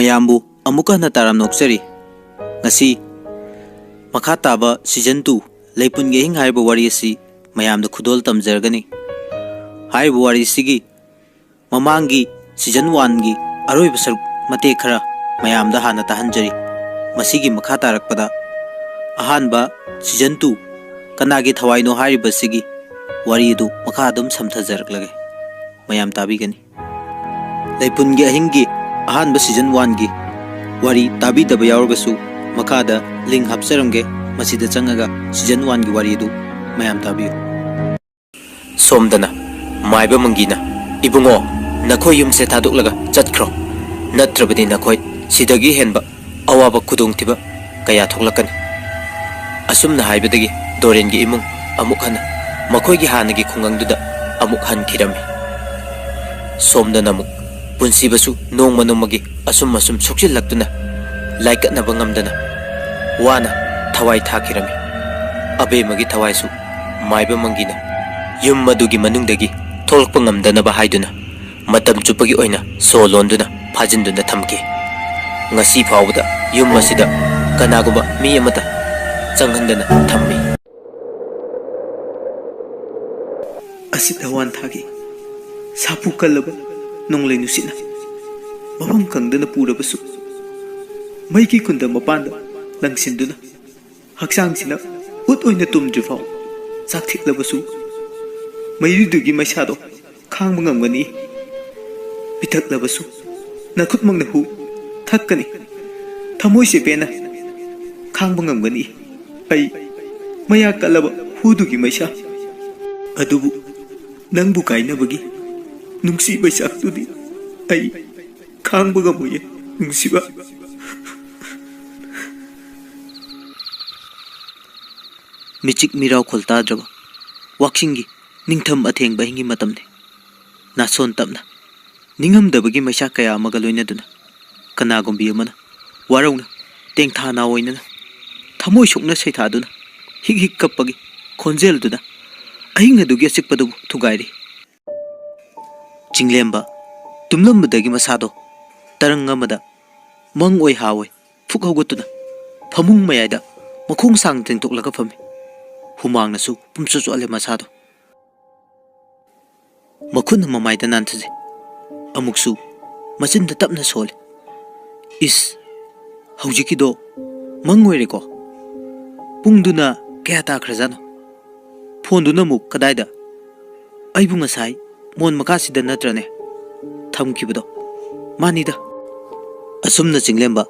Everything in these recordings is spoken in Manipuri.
ꯃꯌꯥꯝꯕꯨ ꯑꯃꯨꯛꯀ ꯍꯟꯅ ꯇꯥꯔꯝ ꯅꯣꯛꯆꯔꯤ ꯉꯁꯤ ꯃꯈꯥ ꯇꯥꯕ ꯁꯤꯖꯟ 2 ꯂꯩꯄꯨꯟꯒꯤ ꯑꯍꯤꯡ ꯍꯥꯏꯔꯤꯕ ꯋꯥꯔꯤ ꯑꯁꯤ ꯃꯌꯥꯝꯗ ꯈꯨꯗꯣꯜ ꯇꯝꯖꯔꯒꯅꯤ ꯍꯥꯏꯔꯤꯕ ꯋꯥꯔꯤꯁꯤꯒꯤ ꯃꯃꯥꯡꯒꯤ ꯁꯤꯖꯟ 1ꯒꯤ ꯑꯔꯣꯏꯕ ꯁꯔꯨꯛ ꯃꯇꯦꯛ ꯈꯔ ꯃꯌꯥꯝꯗ ꯍꯥꯟꯅ ꯇꯥꯍꯟꯖꯔꯤ ꯃꯁꯤꯒꯤ ꯃꯈꯥ ꯇꯥꯔꯛꯄꯗ ꯑꯍꯥꯟꯕ ꯁꯤꯖꯟ 2 ꯀꯅꯥꯒꯤ ꯊꯋꯥꯏꯅꯣ ꯍꯥꯏꯔꯤꯕꯁꯤꯒꯤ ꯋꯥꯔꯤ ꯑꯗꯨ ꯃꯈꯥ ꯑꯗꯨꯝ ꯁꯝꯊꯖꯔꯛꯂꯒꯦ ꯃꯌꯥꯝ ꯇꯥꯕꯤꯒꯅꯤ ꯂꯩꯄꯨꯟꯒꯤ ꯑꯍꯤꯡꯒꯤ ꯑꯍꯥꯟꯕ season 1ꯒꯤ wari tabi daba yaurgasu makada link hapsaramge masida changaga season 1 gi wari du mayam tabiyo somdana maiba mangina ibungo nakhoi yumse thadoklaga chatkhro natrabadi nakhoi sidagi henba awaba kudung tiba kaya thoklakani asumna haibadagi doren gi imung amuk hana makhoi gi hanagi khungang duda amuk han khirami somdana muk punsi basu nong manumagi asum asum sokjil laktuna laikat na bangamdana wana thawai thakirami abe magi thawai su maiba mangina yum madugi manungdagi tholakpa ngamdana ba haiduna matam chupagi oina solonduna phajinduna thamki ngasi phawda yum masida kanaguba mi amata changhandana thammi asita wan thagi sapu kalaba nonglai nusina mafam kangdana purabasu maiki kunda mapanda langsinduna haksang sina ut oina tumdri faw sakthik labasu mayridugi maisado khang bangamgani bithak labasu nakhut mangna hu thakani thamoi se pena khang bangamgani ai maya kalaba hudugi maisa adubu nangbu kainabagi nungsi baisak tudi ai khang bagamuye nungsiba michik mirau khulta draba waksingi ningtham atheng bahingi matamne nason tapna ningam dabagi maisa kaya magaloina duna kana gombi amana warauna tengtha na oina thamoi sokna seitha duna hik hik kapagi khonjel duna ahinga dugi sikpadu thugairi chinglemba tumlambadagi masado tarang amada mang oi hawoi phuk hogutuna phamung mayada makhong sang tengtoklaga phami humang nasu pumsu ale masado makhun mamaida nanthje amuksu machinda tapna sole is haujiki do mangoire ko pungduna kya ta khrajano phonduna muk kadaida aibu ngasai mon makasida natrane thamkibado manida asumna chinglemba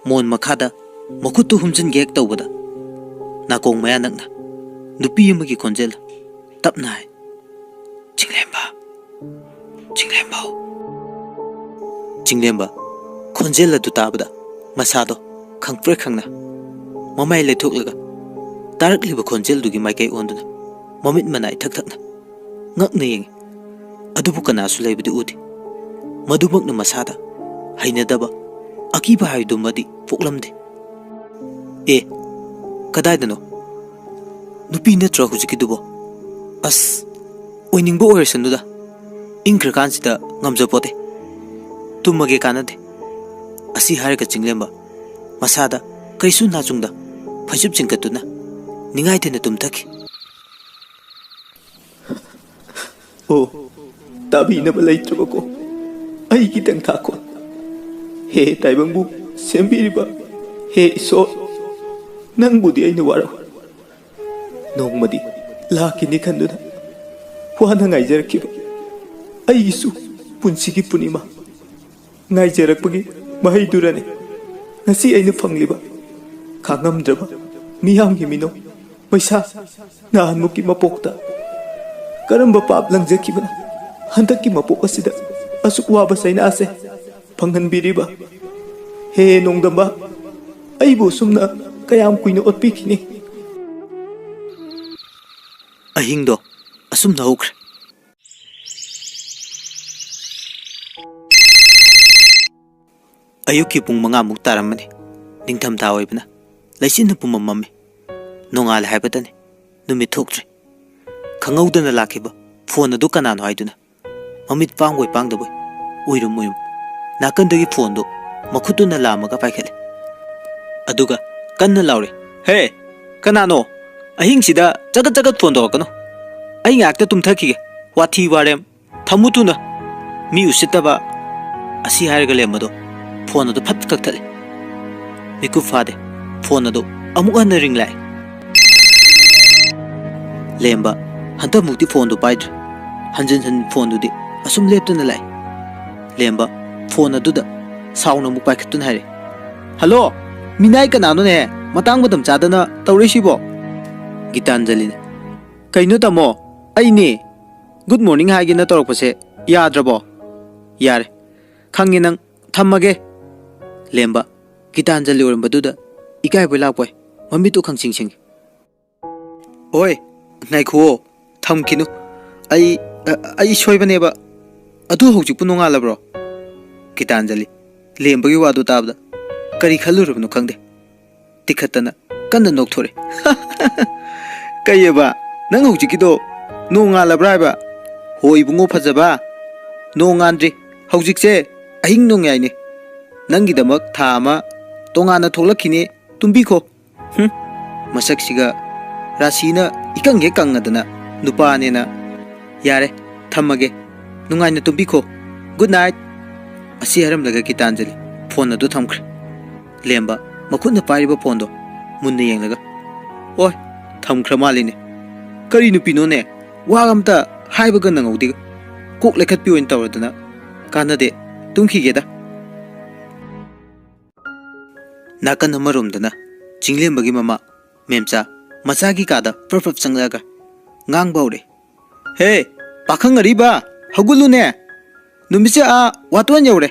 mon makhada makutu humjin gek tawbada nakong maya nakna nupi amagi konjel tapna hai chinglemba konjel adu tabada masado khangpre khangna mamai le thoklaga tarakliba konjel dugi maikai onduna mamit manai thak thakna ngakna yeng adubu kana su leibdi udi madubakna masada hainadaba akiba haidumadi poklamde e kadaidano nupi natra hujikidubo as oiningbo oirsanduda ingkrakansida ngamjapote tumage kanade asi harga chinglemba masada kaisu nachungda phajib chingkatuna ningai thena tumthaki oh tabi na balai trabako ai kitang thako he taibangbu sembiriba he so nangbudi aina waro nongmadi lakini khanduna wana ngaijarkiba ai isu punsigi punima ngaijarakpagi mahai durane ngasi aina phangliba khangamdraba miyamgi mino paisa nahanmuki mapokta karamba pap langjakibana handaki mapok asida asuk waba saina ase phanghanbiriba he nongdamba aibu sumna kayam kuino otpikini ahingdo asumna hokre ayuki pung manga muk taramani ningtham tha oibna laisin pumam mami nongal haibadani numi thoktre khangawdana lakiba phone adu kanano haiduna mamit pangoi pangdaboi uirum nakandagi phone do ꯃꯈꯨꯠꯇꯨꯅ ꯂꯥꯝꯃꯒ ꯄꯥꯏꯈꯠꯂꯦ ꯑꯗꯨꯒ ꯀꯟꯅ ꯂꯥꯎꯔꯦ ꯍꯦ ꯀꯅꯥꯅꯣ ꯑꯍꯤꯡꯁꯤꯗ ꯆꯒꯠ ꯆꯒꯠ ꯐꯣꯟ ꯇꯧꯔꯛꯀꯅꯣ ꯑꯩ ꯉꯥꯛꯇ ꯇꯨꯝꯊꯈꯤꯒꯦ ꯋꯥꯊꯤ ꯋꯥꯔꯦꯝ ꯊꯝꯃꯨ ꯊꯨꯅ ꯃꯤ ꯎꯁꯤꯠꯇꯕ ꯑꯁꯤ ꯍꯥꯏꯔꯒ ꯂꯦꯝꯕꯗꯣ ꯐꯣꯟ ꯑꯗꯨ ꯐꯠ ꯀꯛꯊꯠꯂꯦ ꯃꯤꯀꯨꯞ ꯐꯥꯗꯦ ꯐꯣꯟ ꯑꯗꯨ ꯑꯃꯨꯛ ꯍꯟꯅ ꯔꯤꯡ ꯂꯥꯛꯑꯦ ꯂꯦꯝꯕ ꯍꯟꯗꯛꯃꯨꯛꯇꯤ ꯐꯣꯟꯗꯨ ꯄꯥꯏꯗ꯭ꯔꯦ ꯍꯟꯖꯤꯟ ꯍꯟꯖꯤꯟ ꯐꯣꯟꯗꯨꯗꯤ ꯑꯁꯨꯝ ꯂꯦꯞꯇꯨꯅ ꯂꯥꯛꯑꯦ ꯂꯦꯝꯕ ꯐꯣꯟ ꯑꯗꯨꯗ ꯁꯥꯎꯅ ꯑꯃꯨꯛ ꯄꯥꯏꯈꯠꯇꯨꯅ ꯍꯥꯏꯔꯦ ꯍꯜꯂꯣ ꯃꯤꯅꯥꯏ ꯀꯅꯥꯅꯣꯅꯦ ꯃꯇꯥꯡ ꯃꯇꯝ ꯆꯥꯗꯅ ꯇꯧꯔꯤꯁꯤꯕꯣ ꯒꯤꯇꯥꯟꯖꯂꯤꯅ ꯀꯩꯅꯣ ꯇꯥꯃꯣ ꯑꯩꯅꯦ ꯒꯨꯗ ꯃꯣꯔꯅꯤꯡ ꯍꯥꯏꯒꯦꯅ ꯇꯧꯔꯛꯄꯁꯦ ꯌꯥꯗ꯭ꯔꯕꯣ ꯌꯥꯔꯦ ꯈꯪꯉꯦ ꯅꯪ ꯊꯝꯃꯒꯦ ꯂꯦꯝꯕ ꯒꯤꯇꯥꯟꯖꯂꯤ ꯑꯣꯏꯔꯝꯕꯗꯨꯗ ꯏꯀꯥꯏꯕꯣꯏ ꯂꯥꯛꯄꯣꯏ ꯃꯃꯤꯠꯇꯨ ꯈꯪꯁꯤꯡ ꯁꯤꯡꯉꯤ ꯍꯣꯏ ꯉꯥꯏꯈꯨꯑꯣ ꯊꯝꯈꯤꯅꯨ ꯑꯩ ꯁꯣꯏꯕꯅꯦꯕ ꯑꯗꯨ ꯍꯧꯖꯤꯛꯄꯨ ꯅꯣꯡꯉꯥꯜꯂꯕ꯭ꯔꯣ ꯒꯤꯇꯥꯟꯖꯂꯤ ꯂꯦꯝꯕꯒꯤ ꯋꯥꯗꯨ ꯇꯥꯕꯗ ꯀꯔꯤ ꯈꯜꯂꯨꯔꯕꯅꯣ ꯈꯪꯗꯦ ꯇꯤꯈꯠꯇꯅ ꯀꯟꯅ ꯅꯣꯛꯊꯣꯔꯦ ꯀꯩꯑꯕ ꯅꯪ ꯍꯧꯖꯤꯛꯀꯤꯗꯣ ꯅꯣꯡꯉꯥꯜꯂꯕ꯭ꯔꯥ ꯍꯥꯏꯕ ꯍꯣꯏ ꯏꯕꯨꯡꯉꯣ ꯐꯖꯕ ꯅꯣꯡꯉꯥꯟꯗ꯭ꯔꯤ ꯍꯧꯖꯤꯛꯁꯦ ꯑꯍꯤꯡ ꯅꯣꯡꯌꯥꯏꯅꯦ ꯅꯪꯒꯤꯗꯃꯛ ꯊꯥ ꯑꯃ ꯇꯣꯉꯥꯟꯅ ꯊꯣꯛꯂꯛꯈꯤꯅꯦ ꯇꯨꯝꯕꯤꯈꯣ ꯃꯁꯛꯁꯤꯒ ꯔꯥꯁꯤꯅ ꯏꯀꯪ ꯍꯦꯛ ꯀꯪꯉꯗꯅ ꯅꯨꯄꯥꯅꯦꯅ ꯌꯥꯔꯦ ꯊꯝꯃꯒꯦ ꯅꯨꯡꯉꯥꯏꯅ ꯇꯨꯝꯕꯤꯈꯣ ꯒꯨꯗ ꯅꯥꯏꯠ ꯑꯁꯤ ꯍꯥꯏꯔꯝꯂꯒ ꯒꯤꯇꯥꯟꯖꯂꯤ ꯐꯣꯟ ꯑꯗꯨ ꯊꯝꯈ꯭ꯔꯦ ꯂꯦꯝꯕ ꯃꯈꯨꯠꯅ ꯄꯥꯏꯔꯤꯕ ꯐꯣꯟꯗꯣ ꯃꯨꯟꯅ ꯌꯦꯡꯂꯒ ꯍꯣꯏ ꯊꯝꯈ꯭ꯔ ꯃꯥꯜꯂꯤꯅꯦ ꯀꯔꯤ ꯅꯨꯄꯤꯅꯣꯅꯦ ꯋꯥ ꯑꯝꯇ ꯍꯥꯏꯕꯒ ꯅꯪꯍꯧꯗꯦꯒ ꯀꯣꯛ ꯂꯩꯈꯠꯄꯤ ꯑꯣꯏꯅ ꯇꯧꯔꯗꯅ ꯀꯥꯟꯅꯗꯦ ꯇꯨꯝꯈꯤꯒꯦꯗ ꯅꯥꯀꯟ ꯑꯃꯔꯣꯝꯗꯅ ꯆꯤꯡꯂꯦꯝꯕꯒꯤ ꯃꯃꯥ ꯃꯦꯝꯆꯥ ꯃꯆꯥꯒꯤ ꯀꯥꯗ ꯄ꯭ꯔꯞ ꯆꯪꯂꯛꯑꯒ ꯉꯥꯡꯕ ꯍꯧꯔꯦ ꯍꯦ ꯄꯥꯈꯪ ꯑꯔꯤꯕ ꯍꯧꯒꯠꯂꯨꯅꯦ ꯅꯨꯃꯤꯠꯁꯦ ꯋꯥꯇꯣꯟ ꯌꯧꯔꯦ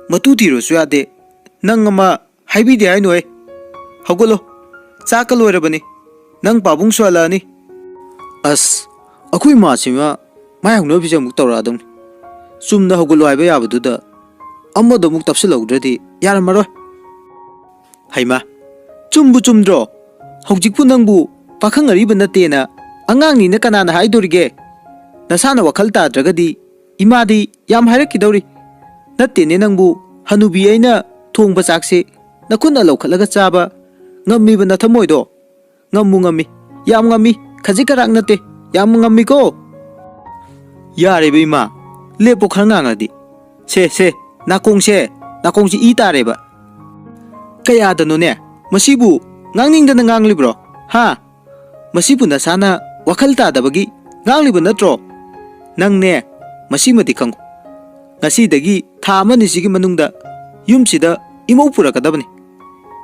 ꯃꯇꯨ ꯊꯤꯔꯨꯁꯨ ꯌꯥꯗꯦ ꯅꯪ ꯑꯃ ꯍꯥꯏꯕꯤꯗꯦ ꯍꯥꯏꯅꯣꯏ ꯍꯧꯒꯠꯂꯣ ꯆꯥꯛꯀ ꯂꯣꯏꯔꯕꯅꯤ ꯅꯪ ꯄꯥꯕꯨꯡꯁꯨ ꯍꯜꯂꯛꯑꯅꯤ ꯑꯁ ꯑꯩꯈꯣꯏ ꯃꯥꯁꯤꯃ ꯃꯥꯌꯣꯛꯅꯕꯤꯁꯦ ꯑꯃꯨꯛ ꯇꯧꯔꯛꯑꯗꯧꯅꯤ ꯆꯨꯝꯅ ꯍꯧꯒꯠꯂꯣ ꯍꯥꯏꯕ ꯌꯥꯕꯗꯨꯗ ꯑꯃꯗꯣ ꯑꯃꯨꯛ ꯇꯞꯁꯤꯜꯍꯧꯗ꯭ꯔꯗꯤ ꯌꯥꯔꯝꯃꯔꯣꯏ ꯍꯩꯃꯥ ꯆꯨꯝꯕꯨ ꯆꯨꯝꯗ꯭ꯔꯣ ꯍꯧꯖꯤꯛꯄꯨ ꯅꯪꯕꯨ ꯄꯥꯈꯪ ꯑꯔꯤꯕ ꯅꯠꯇꯦꯅ ꯑꯉꯥꯡꯅꯤꯅ ꯀꯅꯥꯅ ꯍꯥꯏꯗꯣꯔꯤꯒꯦ ꯅꯁꯥꯅ ꯋꯥꯈꯜ ꯇꯥꯗ꯭ꯔꯒꯗꯤ ꯏꯃꯥꯗꯤ ꯌꯥꯝ ꯍꯥꯏꯔꯛꯈꯤꯗꯧꯔꯤ ꯅꯠꯇꯦꯅꯦ ꯅꯪꯕꯨ ꯍꯅꯨꯕꯤ ꯑꯩꯅ ꯊꯣꯡꯕ ꯆꯥꯛꯁꯦ ꯅꯈꯨꯠꯅ ꯂꯧꯈꯠꯂꯒ ꯆꯥꯕ ꯉꯝꯃꯤꯕ ꯅꯊꯃꯣꯏꯗꯣ ꯉꯝꯃꯨ ꯉꯝꯃꯤ ꯌꯥꯝ ꯉꯝꯃꯤ ꯈꯖꯤꯛ ꯈꯔꯥꯛ ꯅꯠꯇꯦ ꯌꯥꯝ ꯉꯝꯃꯤꯀꯣ ꯌꯥꯔꯦꯕ ꯏꯃꯥ ꯂꯦꯞꯄꯣ ꯈꯔ ꯉꯥꯡꯉꯗꯤ ꯁꯦ ꯅꯥꯀꯣꯡꯁꯦ ꯏ ꯇꯥꯔꯦꯕ ꯀꯌꯥꯗꯅꯣꯅꯦ ꯃꯁꯤꯕꯨ ꯉꯥꯡꯅꯤꯡꯗꯅ ꯉꯥꯡꯂꯤꯕ꯭ꯔꯣ ꯍꯥ ꯃꯁꯤꯕꯨ ꯅꯁꯥꯅ ꯋꯥꯈꯜ ꯇꯥꯗꯕꯒꯤ ꯉꯥꯡꯂꯤꯕ ꯅꯠꯇ꯭ꯔꯣ ꯅꯪꯅꯦ ꯃꯁꯤꯃꯗꯤ ꯈꯪꯉꯨ ꯉꯁꯤꯗꯒꯤ ꯊꯥ ꯑꯃꯅꯤꯁꯤꯒꯤ ꯃꯅꯨꯡꯗ ꯌꯨꯝꯁꯤꯗ ꯏꯃꯧ ꯄꯨꯔꯛꯀꯗꯕꯅꯤ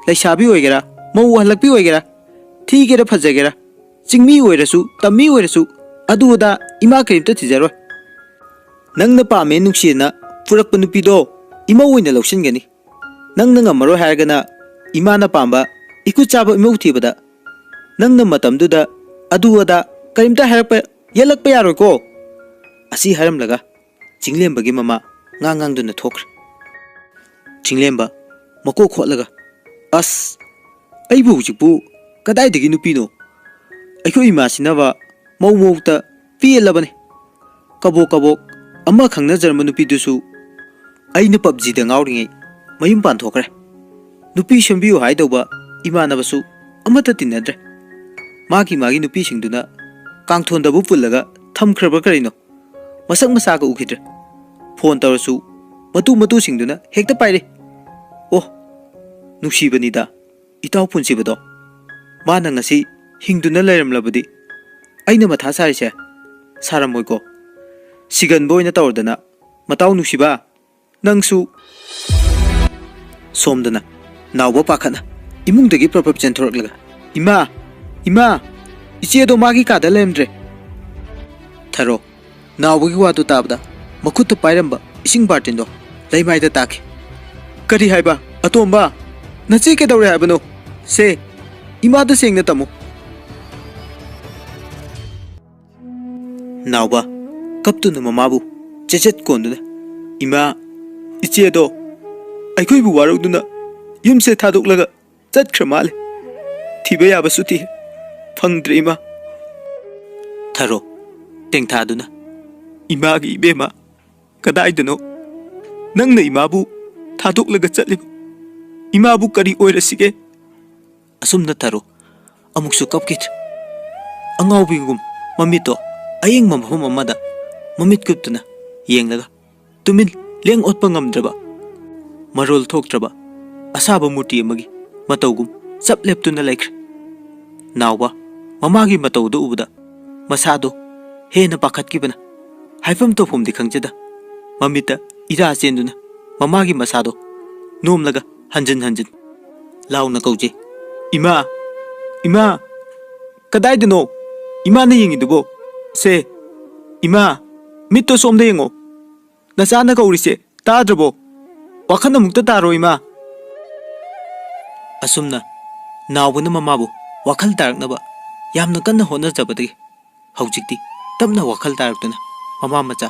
ꯂꯩꯁꯥꯕꯤ ꯑꯣꯏꯒꯦꯔꯥ ꯃꯧ ꯍꯜꯂꯛꯄꯤ ꯑꯣꯏꯒꯦꯔꯥ ꯊꯤꯒꯦꯔꯥ ꯐꯖꯒꯦꯔꯥ ꯆꯤꯡꯃꯤ ꯑꯣꯏꯔꯁꯨ ꯇꯝꯃꯤ ꯑꯣꯏꯔꯁꯨ ꯑꯗꯨ ꯑꯗꯥ ꯏꯃꯥ ꯀꯔꯤꯝꯇ ꯊꯤꯖꯔꯣꯏ ꯅꯪꯅ ꯄꯥꯝꯃꯦ ꯅꯨꯡꯁꯤꯅ ꯄꯨꯔꯛꯄ ꯅꯨꯄꯤꯗꯣ ꯏꯃꯧ ꯑꯣꯏꯅ ꯂꯧꯁꯤꯟꯒꯅꯤ ꯅꯪꯅ ꯉꯝꯃꯔꯣꯏ ꯍꯥꯏꯔꯒꯅ ꯏꯃꯥꯅ ꯄꯥꯝꯕ ꯏꯀꯨꯠ ꯆꯥꯕ ꯏꯃꯧ ꯊꯤꯕꯗ ꯅꯪꯅ ꯃꯇꯝꯗꯨꯗ ꯑꯗꯨ ꯑꯗꯥ ꯀꯔꯤꯝꯇ ꯍꯥꯏꯔꯛꯄ ꯌꯦꯜꯂꯛꯄ ꯌꯥꯔꯣꯏꯀꯣ ꯑꯁꯤ ꯍꯥꯏꯔꯝꯂꯒ ꯆꯤꯡꯂꯦꯝꯕꯒꯤ ꯃꯃꯥ ꯉꯥꯡꯗꯨꯅ ꯊꯣꯛꯈ꯭ꯔꯦ ꯆꯤꯡꯂꯦꯝꯕ ꯃꯀꯣꯛ ꯈꯣꯠꯂꯒ ꯑꯁ ꯑꯩꯕꯨ ꯍꯧꯖꯤꯛꯄꯨ ꯀꯗꯥꯏꯗꯒꯤ ꯅꯨꯄꯤꯅꯣ ꯑꯩꯈꯣꯏ ꯏꯃꯥꯁꯤꯅꯕ ꯃꯧꯇ ꯄꯦꯜꯂꯕꯅꯤ ꯀꯕꯣꯛ ꯀꯕꯣꯛ ꯑꯃ ꯈꯪꯅꯖꯔꯝꯕ ꯅꯨꯄꯤꯗꯨꯁꯨ ꯑꯩꯅ ꯄꯞꯖꯤꯗ ꯉꯥꯎꯔꯤꯉꯩ ꯃꯌꯨꯝ ꯄꯥꯟꯊꯣꯛꯈ꯭ꯔꯦ ꯅꯨꯄꯤ ꯁꯦꯝꯕꯤꯌꯨ ꯍꯥꯏꯗꯧꯕ ꯏꯃꯥꯟꯅꯕꯁꯨ ꯑꯃꯠꯇ ꯇꯤꯟꯅꯗ꯭ꯔꯦ ꯃꯥꯒꯤ ꯅꯨꯄꯤꯁꯤꯡꯗꯨꯅ ꯀꯥꯡꯊꯣꯟꯗꯕꯨ ꯄꯨꯜꯂꯒ ꯊꯝꯈ꯭ꯔꯕ ꯀꯔꯤꯅꯣ ꯃꯁꯛ ꯃꯁꯥꯒ ꯎꯈꯤꯗ꯭ꯔꯦ ꯐꯣꯟ ꯇꯧꯔꯁꯨ ꯃꯇꯨꯁꯤꯡꯗꯨꯅ ꯍꯦꯛꯇ ꯄꯥꯏꯔꯦ ꯑꯣ ꯅꯨꯡꯁꯤꯕꯅꯤꯗ ꯏꯇꯥꯎ ꯄꯨꯟꯁꯤꯕꯗꯣ ꯃꯥꯅ ꯉꯁꯤ ꯍꯤꯡꯗꯨꯅ ꯂꯩꯔꯝꯂꯕꯗꯤ ꯑꯩꯅ ꯃꯊꯥ ꯁꯥꯔꯤꯁꯦ ꯁꯥꯔꯝꯃꯣꯏꯀꯣ ꯁꯤꯒꯟꯕ ꯑꯣꯏꯅ ꯇꯧꯔꯗꯅ ꯃꯇꯥꯎ ꯅꯨꯡꯁꯤꯕ ꯅꯪꯁꯨ ꯁꯣꯝꯗꯅ ꯅꯥꯎꯕ ꯄꯥꯈꯠꯅ ꯏꯃꯨꯡꯗꯒꯤ ꯄ꯭ꯔꯞ ꯆꯦꯟꯊꯣꯔꯛꯂꯒ ꯏꯃꯥ ꯏꯆꯦꯗꯣ ꯃꯥꯒꯤ ꯀꯥꯗ ꯂꯩꯔꯝꯗ꯭ꯔꯦ ꯊꯔꯣ ꯅꯥꯎꯕꯒꯤ ꯋꯥꯗꯨ ꯇꯥꯕꯗ ꯃꯈꯨꯠꯇ ꯄꯥꯏꯔꯝꯕ ꯏꯁꯤꯡ ꯕꯥꯔꯇꯤꯟꯗꯣ ꯂꯩꯃꯥꯏꯗ ꯇꯥꯈꯤ ꯀꯔꯤ ꯍꯥꯏꯕ ꯑꯇꯣꯝꯕ ꯅꯆꯦ ꯀꯩꯗꯧꯔꯦ ꯍꯥꯏꯕꯅꯣ ꯁꯦ ꯏꯃꯥꯗ ꯁꯦꯡꯅ ꯇꯝꯃꯨ ꯅꯥꯎꯕ ꯀꯞꯇꯨꯅ ꯃꯃꯥꯕꯨ ꯆꯦꯆꯦꯠ ꯀꯣꯟꯗꯨꯅ ꯏꯃꯥ ꯏꯆꯦꯗꯣ ꯑꯩꯈꯣꯏꯕु ꯋꯥꯔꯧꯗꯨꯅ ꯌꯨꯝꯁꯦ ꯊꯥꯗꯣꯛꯂꯒ ꯆꯠꯈ꯭ꯔ ꯃꯥꯜꯂꯦ ꯊꯤꯕ ꯌꯥꯕꯁꯨ ꯊꯤ ꯐꯪꯗ꯭ꯔꯦ ꯏꯃꯥ ꯊꯔꯣ ꯇꯦꯡꯊꯥꯗꯨꯅ ꯏꯃꯥꯒꯤ ꯏꯕꯦꯝꯃ ꯀꯗꯥꯏꯗꯅꯣ ꯅꯪꯅ ꯏꯃꯥꯕꯨ ꯊꯥꯗꯣꯛꯂꯒ ꯆꯠꯂꯤꯕ इमाबु करी ओइरसिगे असुमना तारो अमुकसु कपकित अंगाउबिगुम ममितो अयेंग ममहम अमदा ममित कुप्तुना येंगलगा Tumin Laing ओतपा ngamdraba marol thoktraba asaba murti amagi matawgum chap leptuna laikre nawba mamagi matawdu ubda masado hena pakhatkibana haifam tofum di khangjada mamita ira chenduna mamagi masado nomlaga hanjin hanjin launa kauje ima ima kadai dino ima na yengi dubo se ima mitto somda yengo nasana kaurise tadrabo wakhana mukta taro ima asumna nawbuna mamabu wakhal taraknaba yamna kanna hona jabadagi haujikti tamna wakhal taraktuna mama macha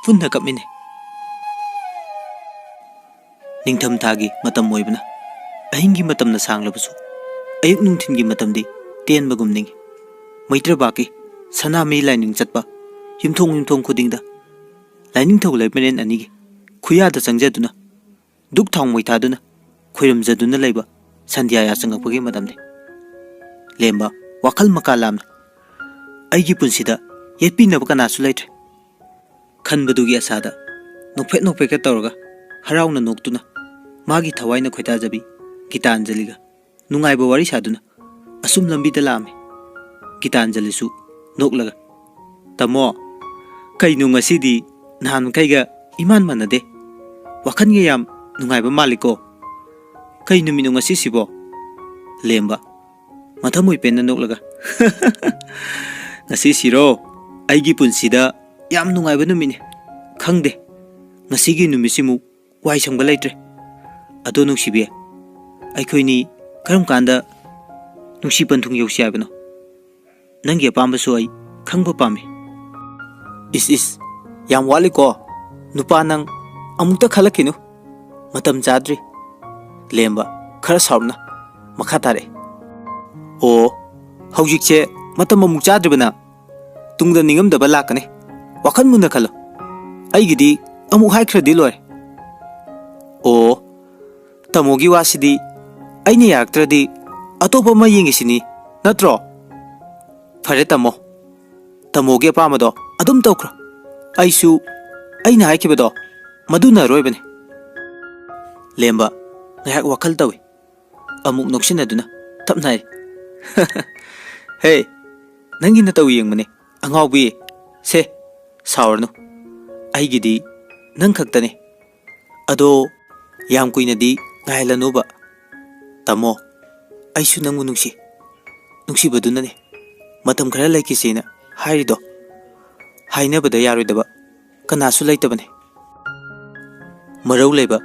punna kapmine ningtham thagi matam moibna ahingi matamna sanglabusu ayuk nungthingi matamdi tenbagum ning maitra baki sanami lining chatpa yumthong khudingda lining thog leipenen anigi khuyada changjaduna duk thong moithaduna khoiramjaduna leiba sandhya ya changapagi matamne lemba wakhal makalam aigi punsida yepi nabakana su laitre khanbadugi asada nokphe ka tawraga harauna noktuna magi thawaina khoita jabi gitanjaliga nungaiba wari saduna asum lambi da lame gitanjali su noklaga tamo kainu ngasidi nan kaiga iman manade wakhan ge yam nungaiba maliko kainu minu ngasi sibo lemba mathamoi penna noklaga ngasi siro aigi punsida yam nungaiba numine khangde ngasigi numisimu wai sangba laitre ado nungsibe aikhoini karam kanda nungsi panthung yosi abano nangi apamba so ai khangba pame is yam wali ko nupa nang amukta khalakinu matam chadri lemba khara sauna makha tare o haujikche matam amuk chadri bana tungda ningam daba lakane wakhan munna khalo aigidi amuk haikradi loy o tamogi wasidi aine yaktradi atopa ma yengisini natro fare tamogi apamado adum tokro aisu aina haikibado maduna roibane lemba ngak wakhal tawi amuk noksinaduna tapnai hey nangi na tawi yengmane angawbi se saurnu aigidi nang khaktane ado yam kuinadi ngailanoba tamo aisu nangu nungsi badunane matam khara laikisena hairido hainabada yaroidaba kanasu laitabane marau leba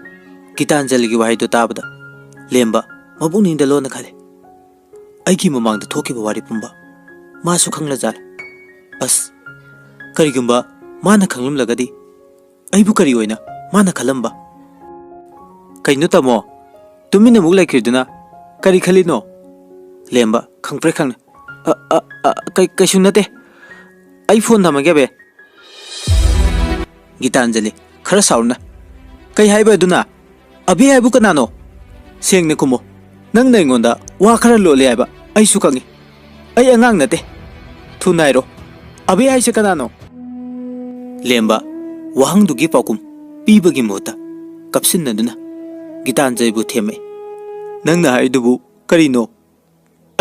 gitanjaligi wahaido tabada lemba mabuninda lona khale aigi mamangda thokiba wari pumba masu khangla jal as karigumba mana khanglum lagadi aibu kari oina mana khalamba kainu tamo tumina muk laikiduna kari khalino lemba khangpre khangna kai sunate iPhone thamage be gitanjali khara sauna kai haiba duna abi haibu kanano sengne kumo nang naingonda wa khara lole haiba ai su kangi ai angang nate thunairo abi haise kanano lemba wahang dugi pakum pibagi mota kapsin naduna gitanjai bu theme nangna haidubu karino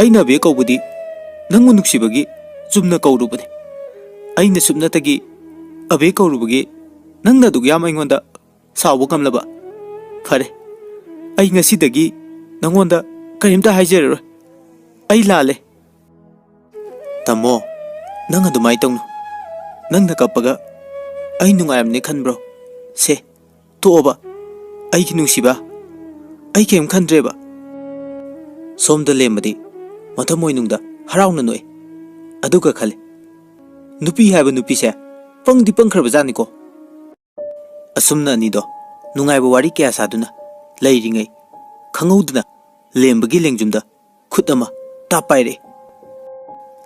aina be kaubudi nangu nuksibagi jumna kaurubane aina subnatagi abe kaurubagi nangna dug yam aingonda sawu kamlaba fare ai ngasidagi nangonda karimta haijerero ai lale tamo nang adumai tongno nangna kapaga ai nungayamne khanbro se toba ai ki nungsiba ai kem khandreba somda lemadi mathamoi nungda harauna noi aduga khale nupi haiba nupi se pangdi pangkhraba jani ko asumna ni do nungaiba wari kya saduna lairingai khangauduna lembagi lengjumda khutama tapaire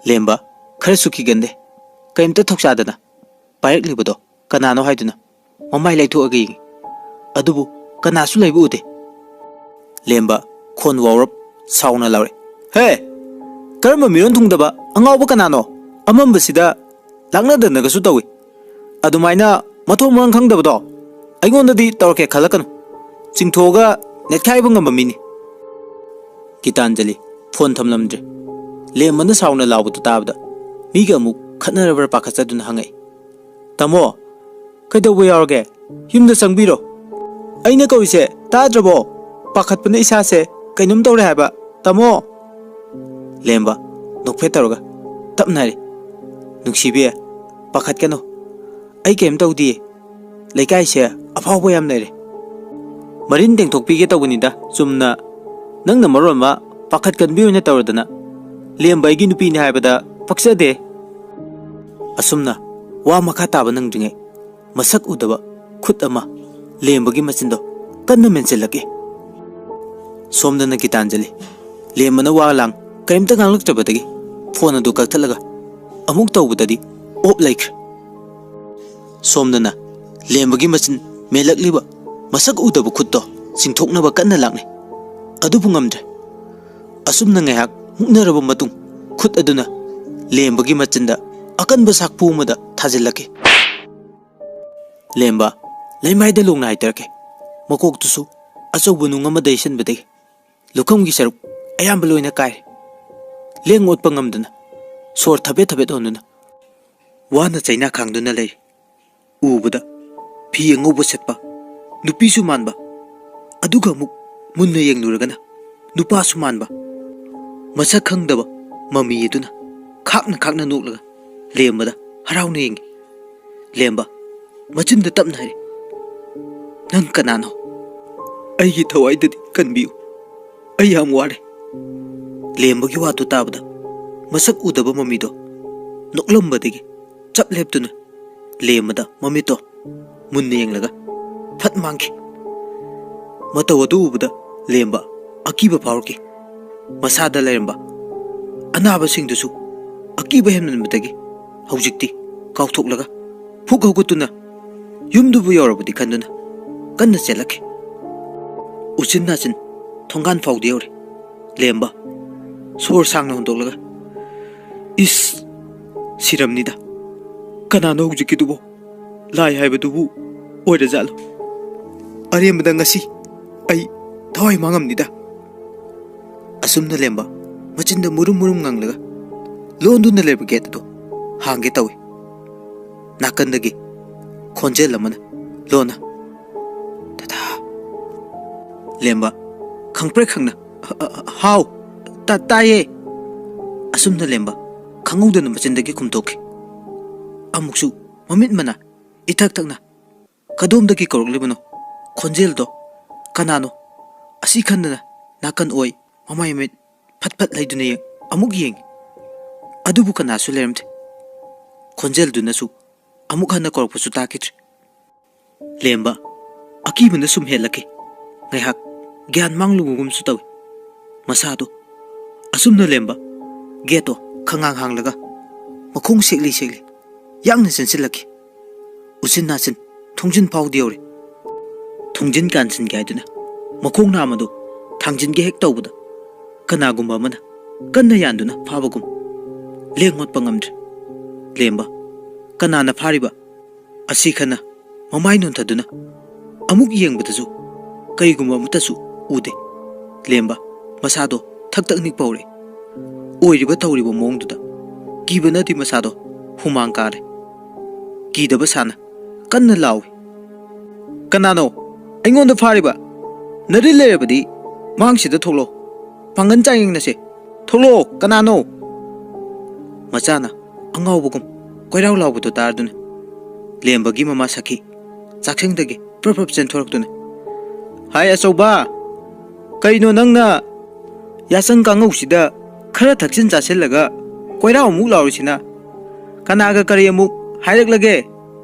lemba khara sukhi gande kaimta thoksadana payak libado kanano haiduna mamai laitho agi adubu kanasu laibu ude ꯂꯦꯝꯕ ꯈꯣꯟ ꯋꯥꯎꯔꯞ ꯁꯥꯎꯅ ꯂꯥꯎꯔꯦ ꯍꯦ ꯀꯔꯝꯕ ꯃꯤꯔꯣꯟ ꯊꯨꯡꯗꯕ ꯑꯉꯥꯎꯕ ꯀꯅꯥꯅꯣ ꯑꯃꯝꯕꯁꯤꯗ ꯂꯥꯛꯅꯗꯅꯒꯁꯨ ꯇꯧꯏ ꯑꯗꯨꯃꯥꯏꯅ ꯃꯊꯣꯡ ꯃꯔꯝ ꯈꯪꯗꯕꯗꯣ ꯑꯩꯉꯣꯟꯗꯗꯤ ꯇꯧꯔꯛꯀꯦ ꯈꯜꯂꯛꯀꯅꯨ ꯆꯤꯡꯊꯣꯛꯑꯒ ꯅꯦꯠꯈꯥꯏꯕ ꯉꯝꯕ ꯃꯤꯅꯤ ꯒꯤꯇꯥꯟꯖꯂꯤ ꯐꯣꯟ ꯊꯝꯂꯝꯗ꯭ꯔꯦ ꯂꯦꯝꯕꯅ ꯁꯥꯎꯅ ꯂꯥꯎꯕꯗꯨ ꯇꯥꯕꯗ ꯃꯤꯒ ꯑꯃꯨꯛ ꯈꯠꯅꯔꯕ꯭ꯔꯥ ꯄꯥꯈꯠꯆꯗꯨꯅ ꯍꯪꯉꯛꯏ ꯇꯥꯃꯣ ꯀꯩꯗꯧꯕ ꯌꯥꯎꯔꯒꯦ ꯌꯨꯝꯗ ꯆꯪꯕꯤꯔꯣ ꯑꯩꯅ ꯀꯧꯔꯤꯁꯦ ꯇꯥꯗ꯭ꯔꯕꯣ ꯄꯥꯈꯠꯄꯅ ꯏꯁꯥꯁꯦ ꯀꯩꯅꯣꯝ ꯇꯧꯔꯦ ꯍꯥꯏꯕ ꯇꯥꯃꯣ ꯂꯦꯝꯕ ꯅꯣꯛꯐꯦꯠ ꯇꯧꯔꯒ ꯇꯞꯅ ꯍꯥꯏꯔꯤ ꯅꯨꯡꯁꯤꯕꯤ ꯄꯥꯈꯠꯀꯅꯨ ꯑꯩ ꯀꯩꯝ ꯇꯧꯗꯤꯌꯦ ꯂꯩꯀꯥꯏꯁꯦ ꯑꯐꯥꯎꯕ ꯌꯥꯝ ꯂꯩꯔꯦ ꯃꯔꯤꯟ ꯇꯦꯡꯊꯣꯛꯄꯤꯒꯦ ꯇꯧꯕꯅꯤꯗ ꯆꯨꯝꯅ ꯅꯪꯅ ꯃꯔꯣꯟ ꯑꯃ ꯄꯥꯈꯠꯀꯟꯕꯤ ꯑꯣꯏꯅ ꯇꯧꯔꯗꯅ ꯂꯦꯝꯕ ꯑꯩꯒꯤ ꯅꯨꯄꯤꯅꯤ ꯍꯥꯏꯕꯗ ꯄꯛꯆꯗꯦ ꯑꯁꯨꯝꯅ ꯋꯥ ꯃꯈꯥ ꯇꯥꯕ ꯅꯪꯗ꯭ꯔꯤꯉꯩ ꯃꯁꯛ ꯎꯗꯕ ꯈꯨꯠ ꯑꯃ ꯂꯦꯝꯕꯒꯤ ꯃꯆꯤꯟꯗꯣ ꯀꯟꯅ ꯃꯦꯟꯁꯤꯜꯂꯛꯏ ꯁꯣꯝꯗꯅ ꯒꯤꯇꯥꯟꯖꯂꯤ ꯂꯦꯝꯕꯅ ꯋꯥ ꯂꯥꯡ ꯀꯔꯤꯝꯇ ꯉꯥꯡꯂꯛꯇ꯭ꯔꯕꯗꯒꯤ ꯐꯣꯟ ꯑꯗꯨ ꯀꯛꯊꯠꯂꯒ ꯑꯃꯨꯛ ꯇꯧꯕꯗꯗꯤ ꯑꯣꯞ ꯂꯩꯈ꯭ꯔꯦ ꯁꯣꯝꯗꯅ ꯂꯦꯝꯕꯒꯤ ꯃꯆꯤꯟ ꯃꯦꯜꯂꯛꯂꯤꯕ ꯃꯁꯛ ꯎꯗꯕ ꯈꯨꯠꯇꯣ ꯆꯤꯡꯊꯣꯛꯅꯕ ꯀꯟꯅ ꯂꯥꯛꯅꯩ ꯑꯗꯨꯕꯨ ꯉꯝꯗ꯭ꯔꯦ ꯑꯁꯨꯝꯅ ꯉꯥꯏꯍꯥꯛ ꯃꯨꯛꯅꯔꯕ ꯃꯇꯨꯡ ꯈꯨꯠ ꯑꯗꯨꯅ ꯂꯦꯝꯕꯒꯤ ꯃꯆꯤꯟꯗ ꯑꯀꯟꯕ ꯁꯥꯛꯄꯨ ꯑꯃꯗ ꯊꯥꯖꯤꯜꯂꯛꯈꯤ ꯂꯦꯝꯕ ꯂꯩꯃꯥꯏꯗ ꯂꯣꯡꯅ ꯍꯥꯏꯊꯔꯛꯀꯦ ꯃꯀꯣꯛꯇꯨꯁꯨ ꯑꯆꯧꯕ ꯅꯨꯡ ꯑꯃꯗ ꯌꯩꯁꯤꯟꯕꯗꯒꯤ ꯂꯨꯈꯝꯒꯤ ꯁꯔꯨꯛ ꯑꯌꯥꯝꯕ ꯂꯣꯏꯅ ꯀꯥꯏꯔꯦ ꯂꯦꯡ ꯑꯣꯠꯄ ꯉꯝꯗꯅ ꯁꯣꯔ ꯊꯕꯦꯠ ꯊꯕꯦꯠ ꯍꯣꯟꯗꯨꯅ ꯋꯥꯅ ꯆꯩꯅꯥ ꯈꯥꯡꯗꯨꯅ ꯂꯩꯔꯤ ꯎꯕꯗ ꯐꯤ ꯑꯉꯧꯕ ꯁꯦꯠꯄ ꯅꯨꯄꯤꯁꯨ ꯃꯥꯟꯕ ꯑꯗꯨꯒ ꯑꯃꯨꯛ ꯃꯨꯟꯅ ꯌꯦꯡꯂꯨꯔꯒꯅ ꯅꯨꯄꯥꯁꯨ ꯃꯥꯟꯕ ꯃꯁꯛ ꯈꯪꯗꯕ ꯃꯃꯤ ꯑꯗꯨꯅ ꯈꯥꯛꯅ ꯈꯥꯛꯅ ꯅꯣꯛꯂꯒ ꯂꯦꯝꯕꯗ ꯍꯔꯥꯎꯅ ꯌꯦꯡꯉꯤ ꯂꯦꯝꯕ ꯃꯆꯤꯟꯗ ꯇꯞꯅ ꯍꯥꯏꯔꯤ ꯅꯪ ꯀꯅꯥꯅꯣ ꯑꯩꯒꯤ ꯊꯋꯥꯏꯗꯗꯤ ꯀꯟꯕꯤꯌꯨ ꯑꯩ ꯌꯥꯝ ꯋꯥꯔꯦ ꯂꯦꯝꯕꯒꯤ ꯋꯥꯗꯨ ꯇꯥꯕꯗ ꯃꯁꯛ ꯎꯗꯕ ꯃꯃꯤꯗꯣ ꯅꯣꯛꯂꯝꯕꯗꯒꯤ ꯆꯞ ꯂꯦꯞꯇꯨꯅ ꯂꯦꯝꯕꯗ ꯃꯃꯤꯠꯇꯣ ꯃꯨꯟꯅ ꯌꯦꯡꯂꯒ ꯐꯠ ꯃꯥꯡꯈꯤ ꯃꯇꯧ ꯑꯗꯨ ꯎꯕꯗ ꯂꯦꯝꯕ ꯑꯀꯤꯕ ꯐꯥꯎꯔꯛꯈꯤ ꯃꯁꯥꯗ ꯂꯩꯔꯝꯕ ꯑꯅꯥꯕꯁꯤꯡꯗꯨꯁꯨ ꯑꯀꯤꯕ ꯍꯦꯟꯃꯟꯕꯗꯒꯤ ꯍꯧꯖꯤꯛꯇꯤ ꯀꯥꯎꯊꯣꯛꯂꯒ ꯐꯨꯛ ꯍꯧꯒꯠꯇꯨꯅ ꯌꯨꯝꯗꯨꯕꯨ ꯌꯧꯔꯕꯗꯤ ꯈꯟꯗꯨꯅ ꯀꯟꯅ ꯆꯦꯜꯂꯛꯈꯤ ꯎꯆꯤꯟ ꯅꯥꯆꯤꯟ ꯊꯣꯡꯒꯥꯟ ꯐꯥꯎꯗ ꯌꯧꯔꯦ ꯂꯦꯝꯕ ꯁꯣꯔ ꯁꯥꯡꯅ ꯍꯣꯟꯗꯣꯛꯂꯒ ꯏꯁ ꯁꯤꯔꯝꯅꯤꯗ ꯀꯅꯥꯅꯣ ꯍꯧꯖꯤꯛꯀꯤꯗꯨꯕꯣ ꯂꯥꯏ ꯍꯥꯏꯕꯗꯨꯕꯨ ꯑꯣꯏꯔꯖꯥꯠꯂꯣ ꯑꯔꯦꯝꯕꯗ ꯉꯁꯤ ꯑꯩ ꯊꯋꯥꯏ ꯃꯥꯡꯉꯝꯅꯤꯗ ꯑꯁꯨꯝꯅ ꯂꯦꯝꯕ ꯃꯆꯤꯟꯗ ꯃꯨꯔꯨꯝ ꯃꯨꯔꯨꯝ ꯉꯪꯂꯒ ꯂꯣꯟꯗꯨꯅ ꯂꯩꯕ ꯒꯦꯠ ꯑꯗꯨ ꯍꯥꯡꯒꯦ ꯇꯧꯏ ꯅꯥꯀꯟꯗꯒꯤ ꯈꯣꯟꯖꯦꯜ ꯑꯃꯅ ꯂꯣꯟꯅ ꯗꯗꯥ ꯂꯦꯝꯕ ꯈꯪꯄ꯭ꯔꯦꯛ ꯈꯪꯅ ꯍꯥꯎ ꯇꯥꯏꯌꯦ ꯑꯁꯨꯝꯅ ꯂꯦꯝꯕ ꯈꯪꯍꯧꯗꯅ ꯃꯆꯤꯟꯗꯒꯤ ꯈꯨꯝꯇꯣꯛꯈꯤ ꯑꯃꯨꯛꯁꯨ ꯃꯃꯤꯠ ꯃꯅꯥ ꯏꯊꯛ ꯊꯛꯅ ꯀꯗꯣꯝꯗꯒꯤ ꯀꯧꯔꯛꯂꯤꯕꯅꯣ ꯈꯣꯟꯖꯦꯜꯗꯣ ꯀꯅꯥꯅꯣ ꯑꯁꯤ ꯈꯟꯗꯅ ꯅꯥꯀꯟ ꯑꯣꯏ ꯃꯃꯥꯏ ꯃꯃꯤꯠ ꯐꯠ ꯐꯠ ꯂꯩꯗꯨꯅ ꯑꯃꯨꯛ ꯌꯦꯡꯉꯤ ꯑꯗꯨꯕꯨ ꯀꯅꯥꯁꯨ ꯂꯩꯔꯝꯗꯦ ꯈꯣꯟꯖꯦꯜꯗꯨꯅꯁꯨ ꯑꯃꯨꯛ ꯍꯟꯅ ꯀꯧꯔꯛꯄꯁꯨ ꯇꯥꯈꯤꯗ꯭ꯔꯦ ꯂꯦꯝꯕ ꯑꯀꯤꯕꯅ ꯁꯨꯝ ꯍꯦꯜꯂꯛꯈꯤ ꯉꯥꯏꯍꯥꯛ ꯒ꯭ꯌꯥꯟ ꯃꯥꯡꯂꯨꯕꯒꯨꯝꯁꯨ ꯇꯧꯏ ꯃꯁꯥꯗꯣ ꯑꯁꯨꯝꯅ ꯂꯦꯝꯕ ꯒꯦꯠꯇꯣ ꯈꯪꯍꯥꯡ ꯍꯥꯡꯂꯒ ꯃꯈꯣꯡ ꯁꯦꯛꯂꯤ ꯁꯦꯛꯂꯤ ꯌꯥꯡꯅ ꯆꯦꯟꯁꯤꯜꯂꯛꯈꯤ ꯎꯆꯤꯟ ꯅꯥꯆꯤꯟ ꯊꯣꯡꯖꯤꯟ ꯐꯥꯎꯗ ꯌꯧꯔꯦ ꯊꯣꯡꯖꯤꯟ ꯀꯥꯟꯁꯤꯟꯒꯦ ꯍꯥꯏꯗꯨꯅ ꯃꯈꯣꯡ ꯅꯥꯝꯃꯗꯣ ꯊꯥꯡꯖꯤꯟꯒꯦ ꯍꯦꯛ ꯇꯧꯕꯗ ꯀꯅꯥꯒꯨꯝꯕ ꯑꯃꯅ ꯀꯟꯅ ꯌꯥꯟꯗꯨꯅ ꯐꯥꯕꯒꯨꯝ ꯂꯦꯡ ꯑꯣꯠꯄ ꯉꯝꯗ꯭ꯔꯦ ꯂꯦꯝꯕ ꯀꯅꯥꯅ ꯐꯥꯔꯤꯕ ꯑꯁꯤ ꯈꯟꯅ ꯃꯃꯥꯏ ꯅꯣꯟꯊꯗꯨꯅ ꯑꯃꯨꯛ ꯌꯦꯡꯕꯗꯁꯨ ꯀꯩꯒꯨꯝꯕ ꯑꯃꯠꯇꯁꯨ ꯎꯗꯦ ꯂꯦꯝꯕ ꯃꯁꯥꯗꯣ ꯊꯛ ꯊꯛ ꯅꯤꯛꯄ ꯍꯧꯔꯦ ꯑꯣꯏꯔꯤꯕ ꯇꯧꯔꯤꯕ ꯃꯑꯣꯡꯗꯨꯗ ꯀꯤꯕꯅꯗꯤ ꯃꯁꯥꯗꯣ ꯍꯨꯃꯥꯡ ꯀꯥꯔꯦ ꯀꯤꯗꯕ ꯁꯥꯅ ꯀꯟꯅ ꯂꯥꯎꯏ ꯀꯅꯥꯅꯣ ꯑꯩꯉꯣꯟꯗ ꯐꯥꯔꯤꯕ ꯅꯔꯤꯜ ꯂꯩꯔꯕꯗꯤ ꯃꯥꯡꯁꯤꯗ ꯊꯣꯛꯂꯛꯑꯣ ꯄꯥꯡꯒꯟ ꯆꯥꯌꯦꯡꯅꯁꯦ ꯊꯣꯛꯂꯛꯑꯣ ꯀꯅꯥꯅꯣ ꯃꯆꯥꯅ ꯑꯉꯥꯎꯕꯒꯨꯝ ꯀꯣꯏꯔꯥꯎ ꯂꯥꯎꯕꯗꯣ ꯇꯥꯔꯗꯨꯅ ꯂꯦꯝꯕꯒꯤ ꯃꯃꯥ ꯁꯈꯤ ꯆꯥꯛꯁꯪꯗꯒꯤ ꯄ꯭ꯔꯞ ꯄ꯭ꯔꯞ ꯆꯦꯟꯊꯣꯔꯛꯇꯨꯅ ꯍꯥꯏ ꯑꯆꯧꯕ ꯀꯩꯅꯣ ꯅꯪꯅ ꯌꯥꯆꯪ ꯀꯥꯡꯉꯧꯁꯤꯗ ꯈꯔ ꯊꯛꯆꯤꯟ ꯆꯥꯁꯤꯜꯂꯒ ꯀꯣꯏꯔꯥꯎ ꯑꯃꯨꯛ ꯂꯥꯎꯔꯤꯁꯤꯅ ꯀꯅꯥꯒ ꯀꯔꯤ ꯑꯃꯨꯛ ꯍꯥꯏꯔꯛꯂꯒꯦ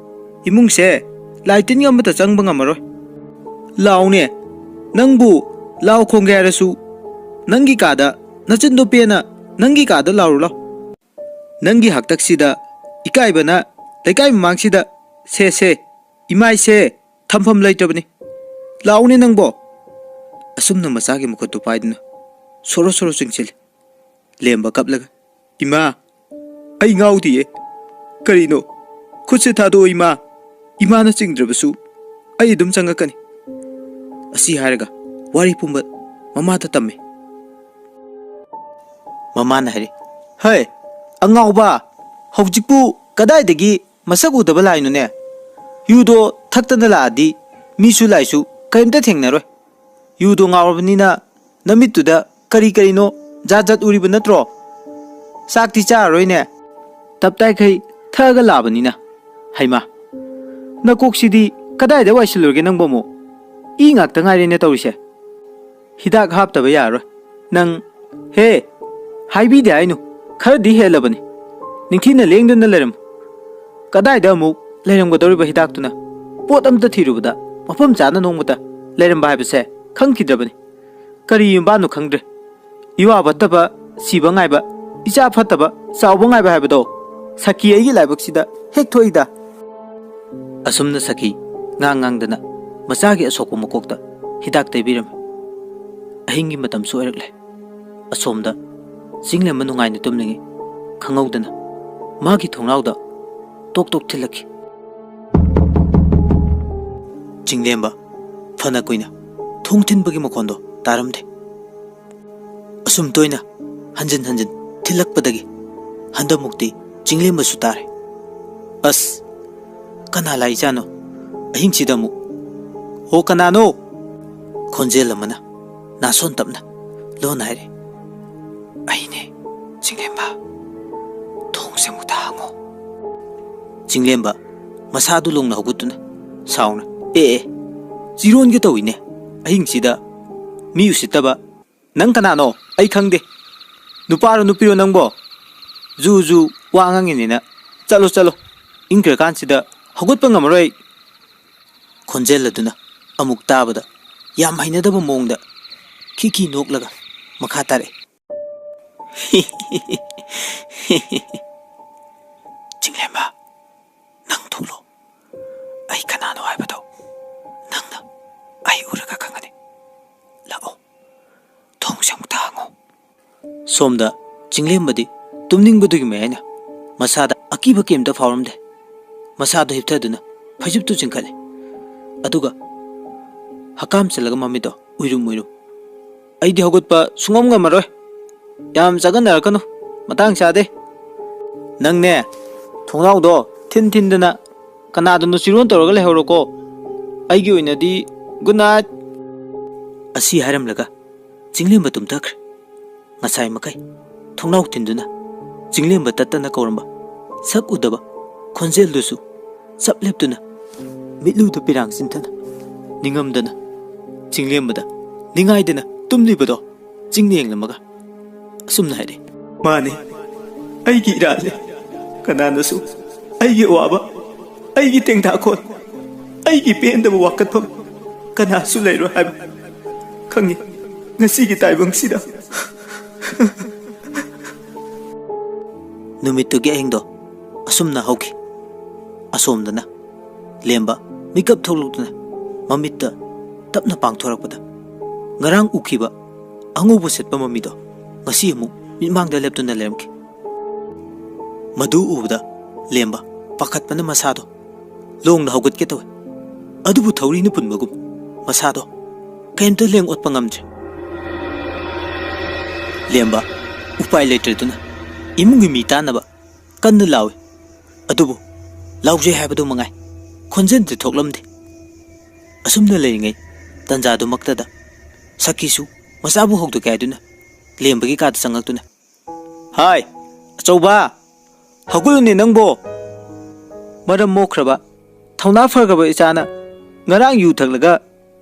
ꯏꯃꯨꯡꯁꯦ ꯂꯥꯏ ꯇꯤꯟ ꯑꯃꯇ ꯆꯪꯕ ꯉꯝꯃꯔꯣꯏ ꯂꯥꯎꯅꯦ ꯅꯪꯕꯨ ꯂꯥꯎ ꯈꯣꯡꯒꯦ ꯍꯥꯏꯔꯁꯨ ꯅꯪꯒꯤ ꯀꯥꯗ ꯅꯆꯤꯟꯗꯣ ꯄꯦꯅ ꯅꯪꯒꯤ ꯀꯥꯗ ꯂꯥꯎꯔꯨ ꯂꯥꯎ ꯅꯪꯒꯤ ꯍꯥꯛꯇꯛꯁꯤꯗ ꯏꯀꯥꯏꯕꯅ ꯂꯩꯀꯥꯏ ꯃꯃꯥꯡꯁꯤꯗ ꯁꯦ ꯏꯃꯥꯏꯁꯦ ꯊꯝꯐꯝ ꯂꯩꯇ꯭ꯔꯕꯅꯤ ꯂꯥꯎꯅꯦ ꯅꯪꯕꯣ asumna masagi mukotto paidna soro soro chingchil lemba kaplaga ima ai ngaudi e karino khutse thado ima na chingdrabasu ai dum changakani asi haraga wari pumba mama ta tamme mama na hari hai angauba hojikpu kadai degi masagu dabala inu ne yudo thakta laadi misu laisu kaimta thengnaroi yudo ngawrabnina namittuda kari no jajat uriba natro sakti charoi ne taptai khai thaga labanina haima nakok sidi kadai da waisilurge nangbomo I ngakta ngaire ne tawrise hidak haptaba yaro nang he haibi de ainu khar di helabani ningthina lengduna leram kadai da mu leram godoriba hidak tuna pot amta thirubada mafam chana nongmuta leram ba habse khangkidrabani kari yumba nu khangdre iwa bataba siba ngaiba icha phataba sawba ngaiba habado saki ai laibaksida hek thoida asumna saki ngang dana masagi asokku makokta hidak taibiram ahingi matam soirakle asomda single manungai ni tumningi khangawdana magi thongnawda tok thilaki jinglemba phana koina thongthinbagi makondo taramde asum toina hanjin thilakpadagi handamukti jinglemba sutare as kana lai jano ahing chidamu ho kanano khonjel amana nason tapna lon haire aine jinglemba thongse mukta hango jinglemba masadu longna hogutuna sauna jiron ge tawine ahing chida mi usitaba nang kanano ai khangde nuparo nupiro nangbo juju wanganginina chalo ingre kansida hogutpa ngamaroi khonjel aduna amuk tabada yam hainadaba mongda kiki noklaga makha tare jinglemba nang tholo ai kanano haibado nangna ai uraga khangane lao thongse mukta hango somda jinglembadi tumningbadu meena masada akiba kemta fawramde masada hipthaduna phajibtu jingkhale aduga hakam chalaga mamido uirum aidi hogotpa sungom ngamaroi yam jagan narakanu matang chade nangne thongnawdo thin-thin-dana kanadano chiron toroga lehoroko aigi oinadi good night asi haramlaga jinglemba tumthakre ngasai makai thongnaw tinduna jinglemba tattana kauramba sak udaba khonjel dusu sapleptuna mitludu pirang sinthana ningamdana jinglembada ningaidana tumlibado jingnenglamaga asumna haire mane aigi irale kananasu aigi waba aigi tengda khon aigi pendaba wakatpam kanasu leiro hab khangi ngasigi taibangsida numittugi ahingdo asumna hauki asomdana lemba mikap tholukduna mamitta tapna pangthorakpada ngarang ukhiba angubu setpa mamido ngasi amu mimangda leptuna lemki madu ubda lemba pakhatpana masado longna haugatke tawe adubu thawrina punbagum masado kaimta leng otpa ngamdre lemba upai leitreduna imungi mi tanaba kanna lawe adubu lauje habadu mangai khonjen de thoklamde asumna leiringai tanjadu maktada sakisu masabu hokdo kaiduna lembagi ka changaktuna hai achouba haguluni nangbo maram mokhraba thawna fargaba ichana ngarang yu thaklaga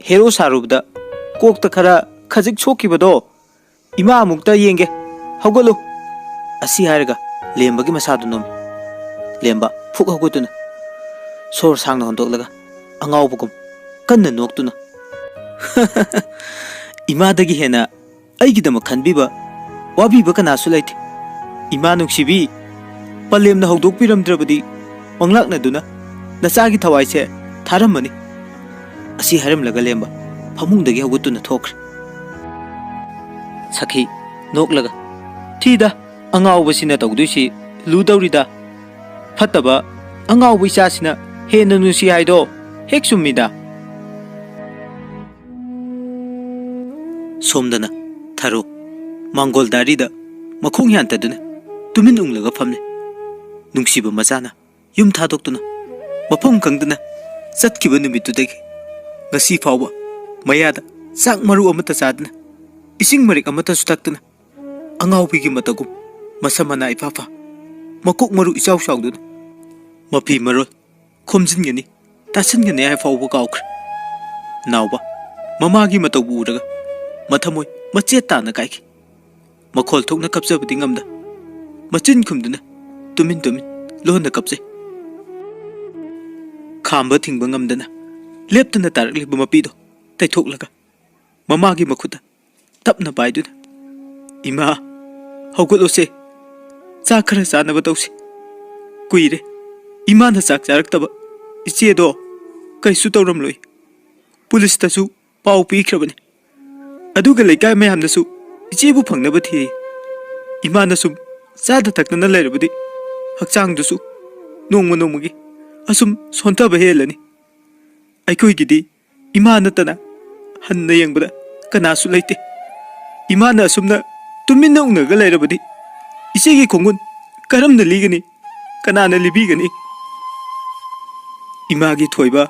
hero sarubda kokta khara khajik chokibado ima mukta yenge hagulu asi haraga lembagi masadu nomi lemba phuk hagutuna sor sangna hondoklaga angawbugum kanna noktuna imadagi hena aigidama khanbiba wabiba kanasu laite ima nuksibi palemna hogdokpiramdrabadi panglakna duna nachagi thawaise tharamani asi haramlaga lemba phamungdagi hogutuna thokre Sakhi noklaga thida angawbasina tawduisi ludawrida fataba angawba isasina hena nusi haido hek summida somdana tharo mangol darida makhong yantaduna tumin unglaga famle nungsiba macana yum thadoktuna mafam kangdana satkiba numitudagi ngasi fawba mayada sak maru amata sadna ising marik amata sutakna angawbigi matagum masamana ifafa makuk maru isaw sawduna mapi marol khomjingani tasingani ai fawba kawkra nawba mamagi matabu uraga mathamoy machet tana kaiki makhol thokna kapjabadi ngamda machin khumduna tumin lohna kapse khamba thingba ngamdana leptana tarakliba mapido taithoklaga mamagi makhuda tapna baiduna ima hawgolose chak khara chanaba tawsi kuire ima na chak charaktaba ichedo kaisu tawramloi police tasu pau pikhrabani aduga leikai mayamnasu ichebu phangnaba thi ima na sum chada thakna lairabadi hakchang dusu nongmagi asum sontaba helani aikoi gidi ima natana hanna yengbada kanasu leite ima na asumna tuminna ungnaga lairabadi ichegi khongun karamna ligani kanana libigani imagi thoiba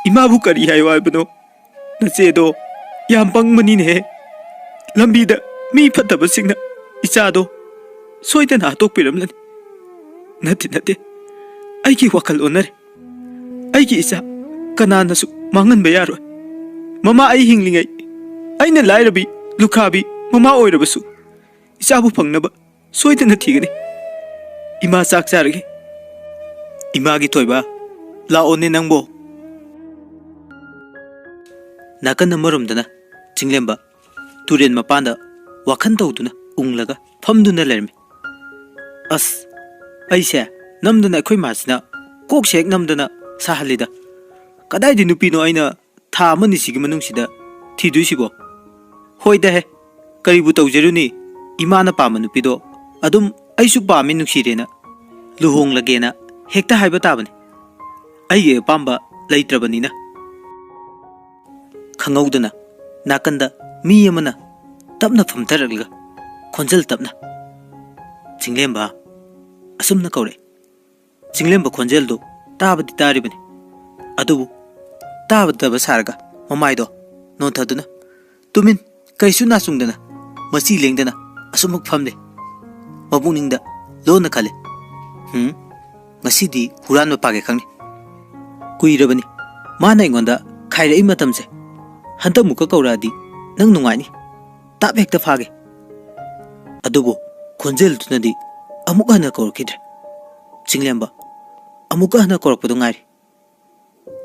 imabu kari hayo aibano nachedo yam pangmani ne lambida mi phataba singna ichado soidana atokpiramlani nati aigi wakal onare aigi isa kananasu manganba yaro mama ai hinglingai aina lairabi lukhabi mama oirabasu isabu phangnaba soidana thigani ima chak charage imagi thoiba laone nangbo nakan amaromdana chinglemba turen mapanda wakhan tawduna unglaga famduna lermi as aise namdana khoi masina kok sek namdana sahalida kadai di nupi no aina tha mani sigi manungsida thidusibo hoida he karibu tawjeruni imana pama nupi do adum aisu pami nuksirena luhong lagena hekta haiba tabani aige pamba leitrabanina khangawdana nakanda mi amana tapna famtharagla khonjal tapna chinglemba asumna kawre chinglemba khonjel do tabadi taribani adubu tabadaba sarga mamaido nothaduna tumin kaisu nasungdana masi lengdana asumuk famde mabuningda lona khale ngasidi huran page khangni kuirabani mana ingonda khaira I matamse hanta muka kauradi nang nungaini tap hekta phage adubu khonjel tunadi amuka na kaurkidre chinglemba amuka na kaurakpadu ngari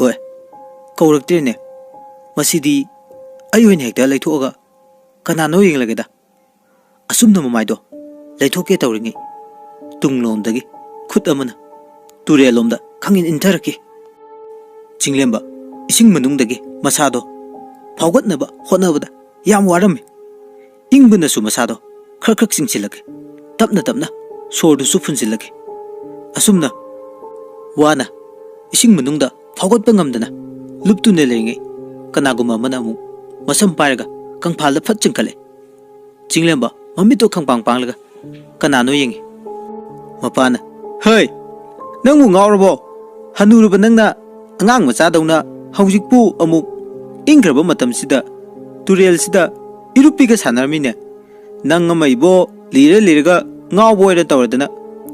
oe kauraktrene masidi ayoin hekta leithoga kanano yenglageda asumna mamaido leithoke tawringi tunglomdagi khut amana turelomda khangin intharaki chinglemba ising manungdagi masado phawgatnaba hotnabada yam warame ingbuna su masado khak singchilage tapna sordu su phunjilage asumna wana ising manungda phawgatpa ngamdana luptune lenge kanaguma mana mu masam paraga kangphalda phat chingkale chinglemba mamito khangpang panglaga kanano yengi mapana hey nangmu ngawrabo hanuruba nangna angang macha dauna haujikpu amuk inggraba matamsida turelsida irupiga sanarmine nangamaibo liraga ngawboira tawradana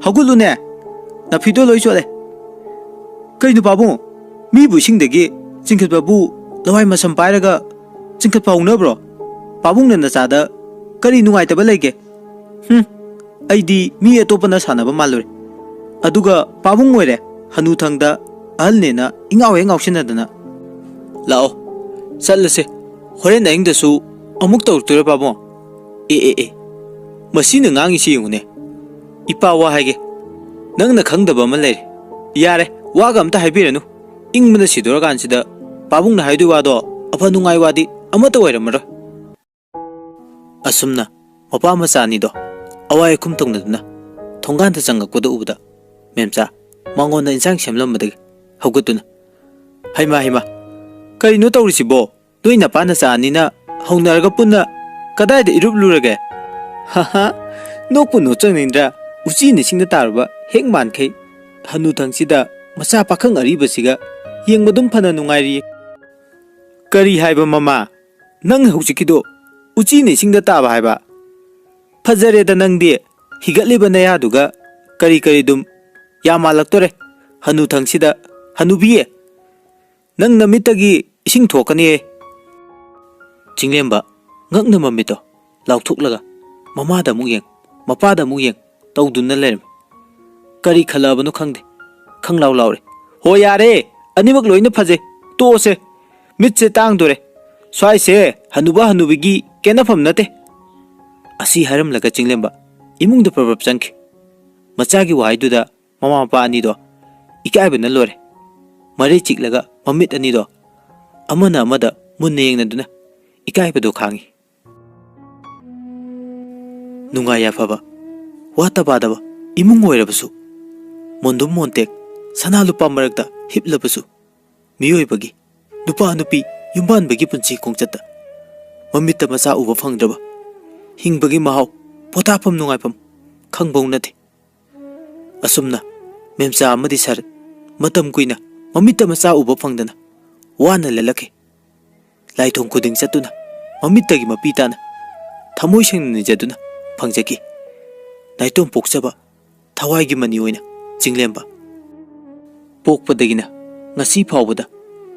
hagulune na fido loi chole kainu babu mi bu singdagi chingkhat babu lawai masam pairaga chingkhat paunabro babungna na chada kari nungai taba lege aidi mi atopana sanaba malure aduga babung oire hanu thangda ahalnena ingawe ngawsinadana lao challase horen aingdasu amuk tawrture babo e masina ngangi si yungune ipa wa haige nangna khangdaba ma leire yare waga amta haibiranu ingmana sidora kansida babungna haidu wado afa nungai wadi amata oiramaro Asumna mapa macani do awai kum tongna thongan ta changakpado ubda memcha mangon insang semlam madag haugatuna haima haima kari no tawrisi bo doina pana chani na haunarga punna kadai da irup lurage haha nokpu no changnindra uchi ni singda tarba hek mankhei hanu thangsida macha pakhang ari basiga yengmadum phana nungairi kari haiba mama nang hausikido uchi ni singda taba haiba fajare da nangdi higatliba nayaduga kari kari dum yamalaktore hanu thangsida hanubiye nang namitagi ising thokani chinglemba ngakna mamito lauthuklaga mamada muyeng mapada muyeng tawdunna lerem kari khalabanu khangde khanglaw lawre ho yare animak loina phaje to se mitse tang dore swai se hanuba hanubigi kenafam nate asi haram laga chinglemba imung da probab changki machagi waidu da mama pa ani do ikaiba na lore mare chiklaga mamit ani do amana amada munne yengna duna ikaiba do khangi nunga ya phaba wata badaba imung oirabasu mondum montek sana lupa marakta hiplabasu miyoi bagi nupa nupi yumban bagi punchi kongchata mamita masa uba phangdraba hingbagi mahau potapam nungaipam khangbong nate asumna memsa amadi sar matam kuina mamita masa uba phangdana wana lelake laithong kuding chatuna mamitagi mapitana thamoi sengna nijaduna phangjaki naitom pokchaba thawai gi mani oina chinglemba pokpadagina ngasi phawbada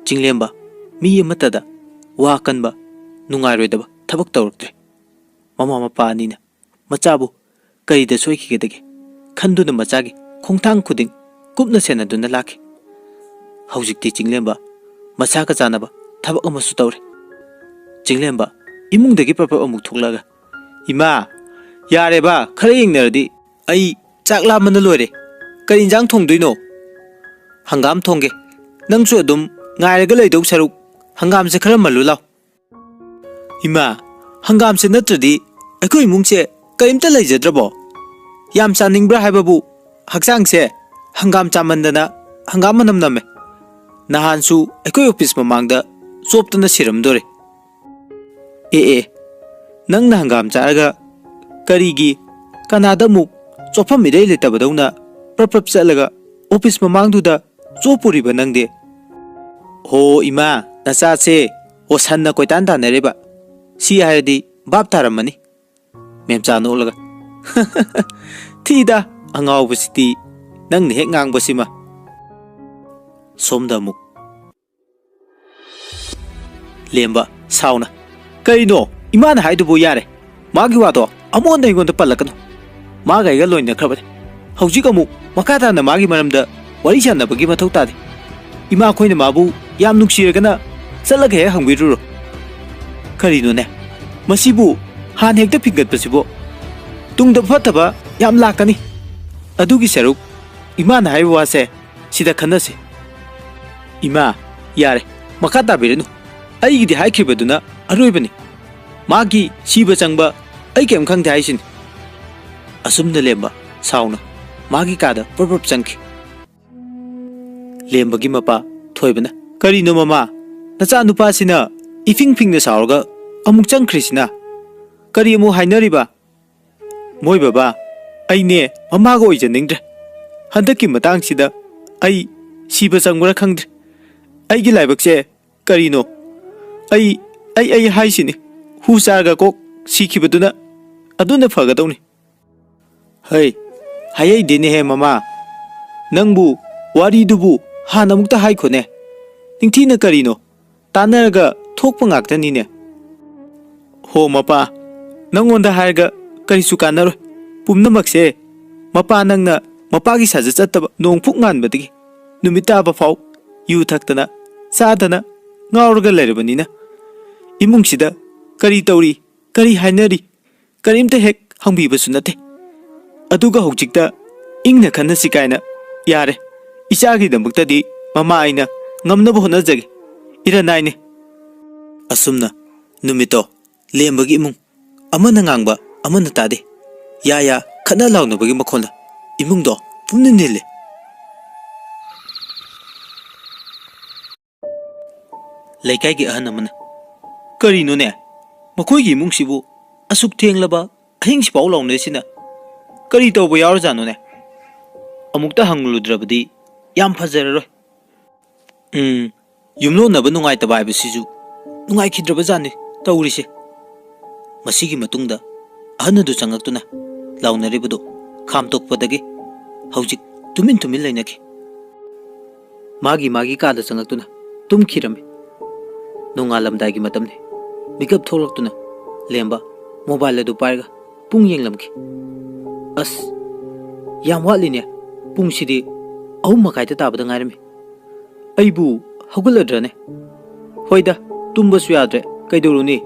chinglemba mi amatada wa kanba nungairoidaba thabak tawruktre mama mapa anina machabu karida soikigedage khanduna machagi khongthang khuding kupna senaduna lakhi haujikti chinglemba masaga janaba thabak amasu tawre chinglemba imungdagi papa amuk thoklaga ima yare ba khare yengnerdi ai chakla man loire kari injang thongdoino hangam thongge nangsu adum ngairaga leidau saruk hangam se khara malu law ima hangam se natradi akoi mungse kaimta leijadrabo yam chaningbra haibabu haksang se hangam chamandana hangam manam name nahansu akoi office mamangda choptana siramdore nang na hangam charaga karigi kanada muk chopam idai letabadawna prapap chalaga office mamangduda chopuriba nangde ho ima nacha se o sanna koitan tanareba si hayadi bab taramani memcha nolaga thida angaw basiti nang ne hek ngang basima somda muk lemba sauna kaino imana haidubo yare magi wado amonda ingonda palakano maga iga loina khabare hauji kamu makata na magi maramda wari channa bagi mathau tade ima khoina mabu yam nuksiragana chalaga he hangbiru karino ne masibu han hekta pingat pasibo tungda phataba yam lakani adugi saruk ima na haiwa se sida khanase ima yare makata birenu aigidi haikhibaduna aroibani magi siba changba ai kem khangde haisin asumna lemba sauna magi kada propop changki lembagi mapa thoibana karino mama nacha nupa sina ifing fingna saurga amuk changkhrisina kari mu hainariba moi baba aine mama go ijaningdre handaki matang sida ai siba changbra khangdre ai gi laibakse karino ai haisini hu sarga kok sikhibaduna aduna fagadawni hai hayai dine he mama nangbu wari dubu hanamukta haikhone ningthina karino tanarga thokpa ngaktani ne ho mapa nangonda harga karisu kanaro pumnamakse mapa nangna mapagi saja chattaba nongphuk nganbadigi numita ba faw yu thaktana sadana ngaurga lerbanina imungsida kari tauri kari hainari karimta hek hangbibasu nate aduga hojikta ingna khanasi kaina yare ichagi damuktadi mama aina ngamnaba honajage iranaine asumna numito lembagi imung amana ngangba amana tade ya ya khana launa bagi makhona imung do pumni nile laikai gi ahana mana kari no ne makoi gi imung sibu asuk thenglaba ahing si paw laune sina kari tawba yawra jano ne amukta hangludrabadi yam fajararoi yumlo naba nungai taba ba siju nungai khidraba jani tawrise masigi matungda ahana du changaktuna launaribudu khamtokpadagi haujik tumin tumin lainaki magi kada changaktuna tumkhirame nongalamdagi matamne mikap tholaktuna lemba mobile adu parga pung yenglamki as yam waline pung sidi au makai ta tabada ngairame aibu hoguladrane hoida tumbasu yadre kaiduruni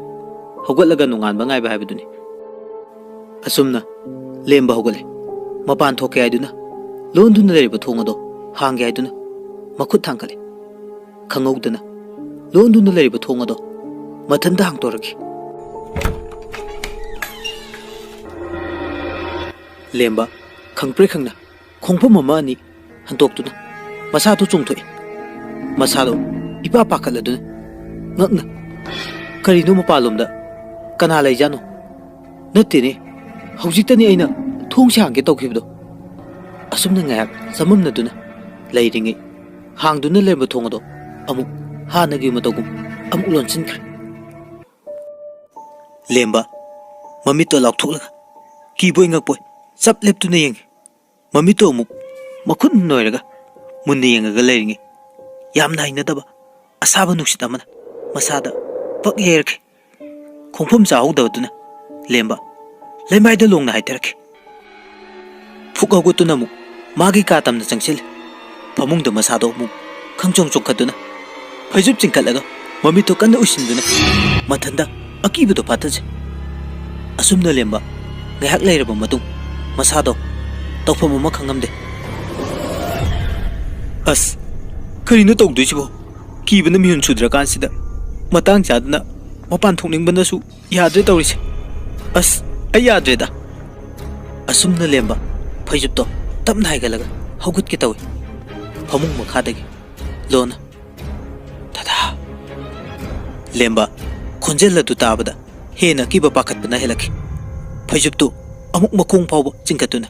hogalaga nonganba ngaiba haibuduni asumna lemba hogale mapan thoke aiduna londuna leriba thongado hange aiduna makhut thangkale khangowdana londuna leriba thongado mathanda hangtoraki lemba khangpre khangna khongpham mama ani hantoktuna masado chungthoi masado ipa pakhaladuna ngakna karino mapalomda kana leijano nattene haujiktani aina thongse hangge tawkhibdo asumna ngayak samamnaduna leiringi hangduna lemba thongado amuk hanagi matogum am ulonsinkhre lemba mamito lauktholaga kiboi ngakpoi chap leptuna yengi mamito amuk makhun noiraga munna yengaga leiringi yamna hainadaba asaba nuksit amana masada pak yerke khongpham chahudabaduna lemba lembaida longna haiterke phukagutuna muk magi ka tamna changsil pamungda masado muk khangchong chokkhaduna phaijup chingkalaga mamito kanna usinduna mathanda akibudo pataje asumna lemba ngahak leiraba matung masado tawpham ama khangamde as karino tawduisibo kibana mihun sudra kansida matang chadna mapan thokningbana su yadre tawrise as ayadreda asumna lemba phaijup tamna haigalaga haugut ki tawi phamung makhadagi lona tada lemba khonjel adu tabada hena kiba pakhatbana helaki phaijup to amuk makong phawba chingkatuna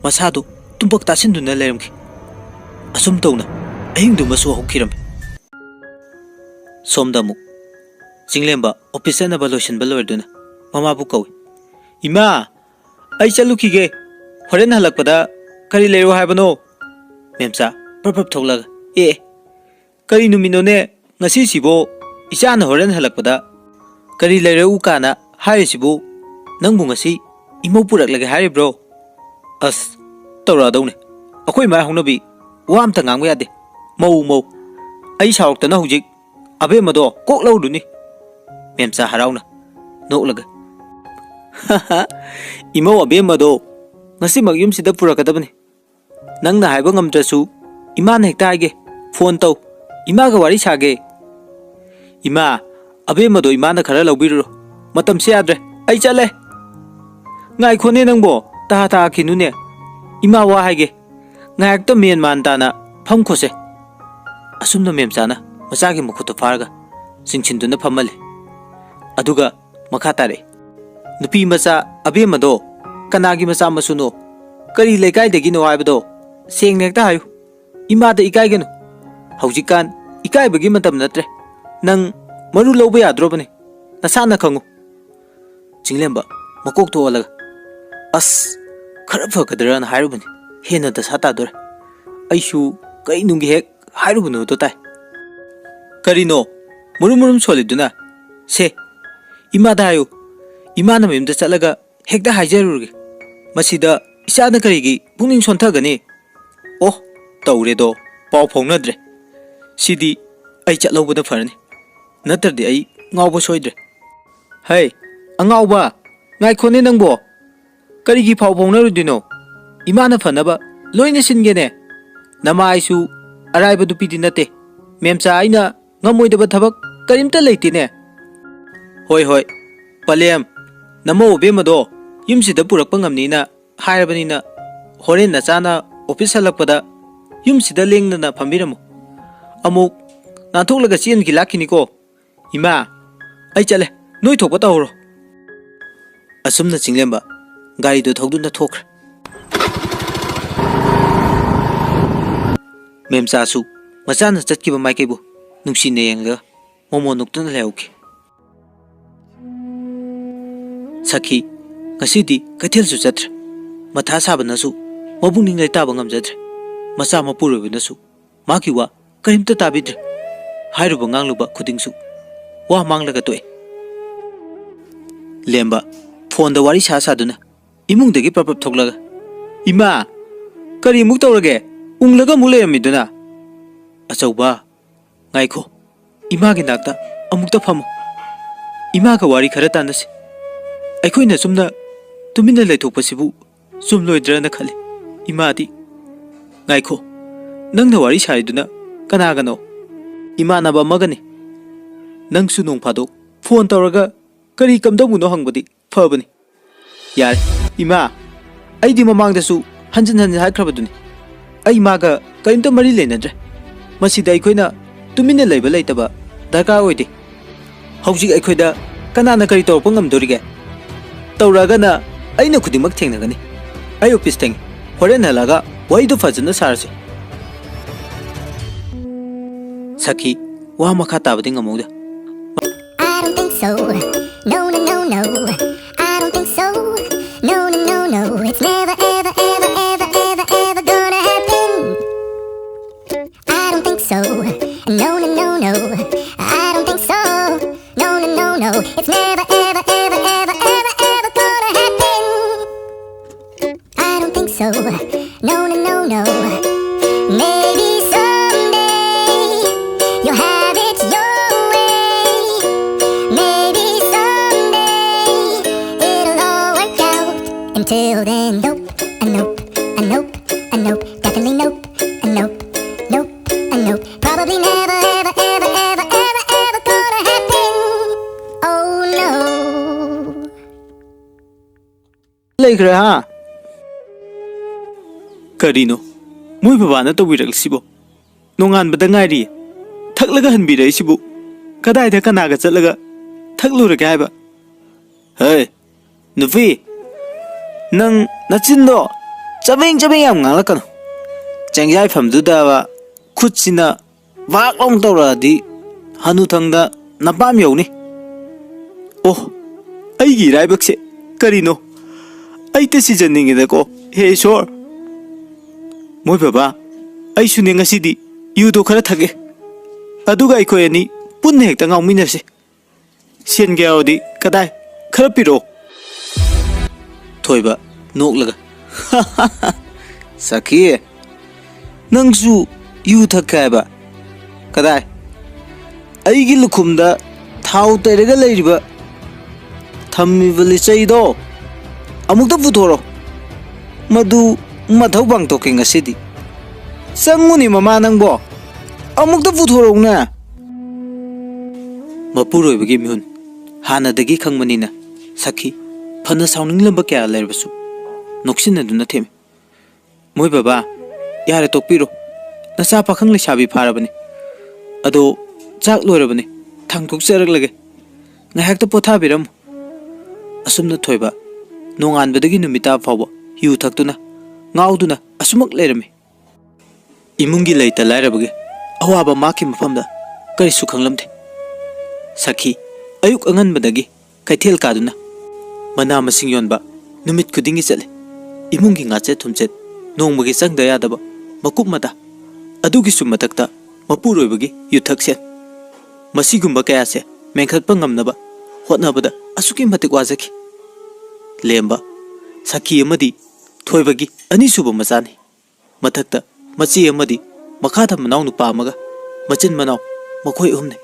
masadu tumbak tasinduna leramki asum tawna ahingdu masu hokhiram somdamu jinglemba office na balotion balorduna mama bu kawi ima ai chalukige horen halakpada kari leiro haibano memsa prapap thoglaga kari numino ne ngasi sibo ichana horen halakpada kari leiro ukana hai sibo nangbu ngasi imo puraklaga hai bro as tawra dawne akoi ma hongnabi wa amta ngangwa yade mau ai saroktana hujik abe mado kok lawduni memsa harawna nolaga imo abe mado ngasi magyum sida purakadabani nangna haiba ngamdrasu imana hekta haige phone taw ima ga wari sage ima abe mado imana khara lawbiruro matam se yadre ai chale ngai khone nangbo ta kinune ima wa haige ngayak ta men man ta na pham khose asumna memsana masagi mukhuto farga singchinduna phamale aduga makha tare nupi macha abe mado kanagi macha masuno kari lekai degi no haibado seng nekta hayu ima da ikai genu haujikan ikai bagi matam natre nang maru lawba yadrobane nasana khangu jinglemba makok to alaga as khara phakadran hairubani hena da sata dor aishu kai nungi hek hairubunu to tai karino murum soliduna se ima da hayu ima na memda chalaga hekda haijarurge masida isana karigi puning sontagani oh tawre do paw phongnadre sidi ai chatlobada farani natardi ai ngawba soidre hai angawba ngai khone nangbo karigi paw phongnarudino imana fanaba loina singene nama aisu araiba dupidi nate memcha aina ngamoidaba thabak karimta leitine hoi palem Namo obemado yumsida purakpa ngamnina hairabanina horen nachana office halakpada yumsida lengnana phambiramo amuk nantholaga chen gi lakhini ko ima ai chale noi thokpa tawro asumna chinglemba gari do thogduna thokra memsa su machana chatkiba maikebu nungsine yengla momo nuktuna leuki Sakhi ngasidi kaithel su chatra matha sabanasu mabungning lai taba ngamjadre macha mapurobinasu maki wa karimta tabidre hairuba ngangluba khudingsu wa manglaga toy lemba phone da wari sa saduna imungdagi papap thoklaga ima kari muk tawrage unglaga mulayamiduna achauba ngaikho ima gi nakta amukta phamu ima ka wari khara tanase ꯑꯩꯈꯣꯏꯅ ꯁꯨꯝꯅ ꯇꯨꯃꯤꯟꯅ ꯂꯩꯊꯣꯛꯄꯁꯤꯕꯨ ꯆꯨꯝꯂꯣꯏꯗ꯭ꯔꯅ ꯈꯜꯂꯤ ꯏꯃꯥꯗꯤ ꯉꯥꯏꯈꯣ ꯅꯪꯅ ꯋꯥꯔꯤ ꯁꯥꯔꯤꯗꯨꯅ ꯀꯅꯥꯒꯅꯣ ꯏꯃꯥꯟꯅꯕ ꯑꯃꯒꯅꯤ ꯅꯪꯁꯨ ꯅꯣꯡ ꯐꯥꯗꯣꯛ ꯐꯣꯟ ꯇꯧꯔꯒ ꯀꯔꯤ ꯀꯝꯗꯧꯕꯅꯣ ꯍꯪꯕꯗꯤ ꯐꯕꯅꯤ ꯌꯥꯔꯦ ꯏꯃꯥ ꯑꯩꯗꯤ ꯃꯃꯥꯡꯗꯁꯨ ꯍꯟꯖꯤꯟ ꯍꯟꯖꯤꯟ ꯍꯥꯏꯈ꯭ꯔꯕꯗꯨꯅꯤ ꯑꯩ ꯃꯥꯒ ꯀꯔꯤꯝꯇ ꯃꯔꯤ ꯂꯩꯅꯗ꯭ꯔꯦ ꯃꯁꯤꯗ ꯑꯩꯈꯣꯏꯅ ꯇꯨꯃꯤꯟꯅ ꯂꯩꯕ ꯂꯩꯇꯕ ꯗꯔꯀꯥꯔ ꯑꯣꯏꯗꯦ ꯍꯧꯖꯤꯛ ꯑꯩꯈꯣꯏꯗ ꯀꯅꯥꯅ ꯀꯔꯤ ꯇꯧꯔꯛꯄ ꯉꯝꯗꯣꯔꯤꯒꯦ Tauragana aina khudimak thengnagani ai office theng horen halaga waidu fajana sarase Sakhi wa makha tabadi ngamuda I don't think so. No, no, no, no. I don't think so. No, no, no, no. It's never, ever, ever, ever, ever, ever gonna happen. I don't think so. No, no, no, no. I don't think so. No, no, no, no. It's never, ever, ever, ever, ever, ever gonna happen. I don't think so. No, no, no, no. Maybe someday you'll have it your way. Maybe someday it'll all work out. Until then, nope, a nope, a nope, a nope, definitely nope, a nope, nope, a nope. Probably never, ever, ever, ever, ever, ever gonna happen. Oh no. Laikra ha Karino Mui babana to wiral sibo Nongan badangai Thaklaga hanbira sibo Kadai da kanaga chatlaga Thaklura ka haiba Hey Nufi Nang nachindo Chabing chabing yam ngalakano Changyai famduda wa Kutsina Waklong tawra di Hanu thangda Napam yawni Oh Aigi raibakse Karino Aite sijaningida ko Hey sure Moi baba ai su ne ngasidi yu do khara thage aduga ai khoi ani punne hekta ngauminase sen ge audi kadai khara piro thoiba noklaga Sakhi nangsu yu thakai ba kadai ai gi lukhumda thau terega leiriba thammi bali chaido amukta puthoro madu Mathau bang toking a city. Sanguni mama nangbo. Amuk the futurona Mapuro begimhun. Hana the gikang manina. Sakhi. Pana sounding lumbaka lerbasu. Noxin and do not him. Moi baba. Yara topiro. Nasa pakang shabi parabani. Ado Jack Lorabani. Tang took seraglag. Nahak the potabiram. Asum the toiba. No an bedagin mita power. You taktuna. Ngauduna asumak lerami imungi leita lairabage awaba maki mafamda kari sukhanglamde Sakhi ayuk angan badagi kaithel kaduna mana masing yonba numit kudingi chale imungi ngache thumchet nongmagi changda yadaba makup mata adugi sumatakta mapuroibagi yuthaksen masigumba kayase menkhatpa ngamnaba hotnabada asuki matik wajaki lemba Sakhi amadi Thoibagi ani suba machani mathakta machi amadi makhada manaw nupa amaga machin manaw makhoi umne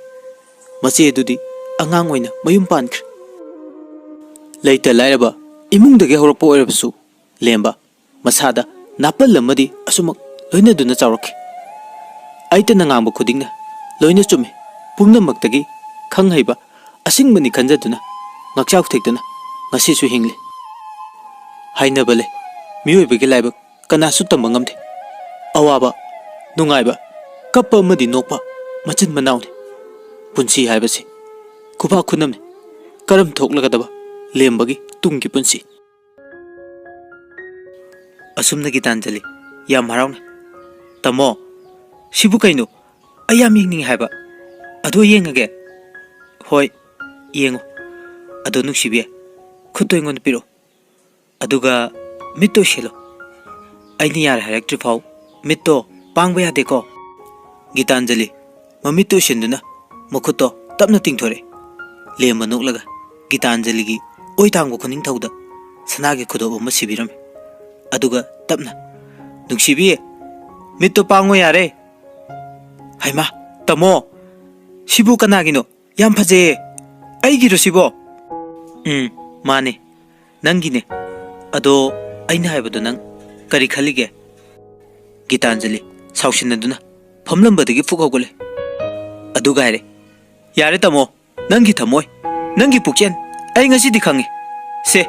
machi edudi angang oina mayum pankre leita lairaba imungdagi horapa oirabasu lemba masada napal amadi asumak loina duna chawraki aita nangamba khudingna loina chume pumna maktagi khanghaiba asingmani khanjaduna ngakchau thekduna ngasisu hingli hainabale miyoibagi laibak kanasu tamba ngamde awaba nungaiba kappa amadi nokpa machin manawni punsi haibasi kuba khunamni karam thoklagadaba lembagi tunggi punsi asumna Gitanjali yam harauna tamo sibu kaino ayam yingning haiba ado yengage hoi yengo ado nuksibiye khutto ingon piro aduga mitto shelo aini yar harectri phau mitto pangba yade ko Gitanjali mamitto shinduna mukhuto tapna tingthore lema noklaga Gitanjali gi oitangbo khuning thauda sanage khudob ma sibirame aduga tapna nuksibiye mitto pango yare haima tamo sibu kanagino yam phaje aigiro sibo mane nangine ado aina haibado nang kari khalige Gitanjali saushinaduna famlambadagi fukhogole adu gaire yare tamo nangi thamoi nangi pukchen ai ngasi di khangi se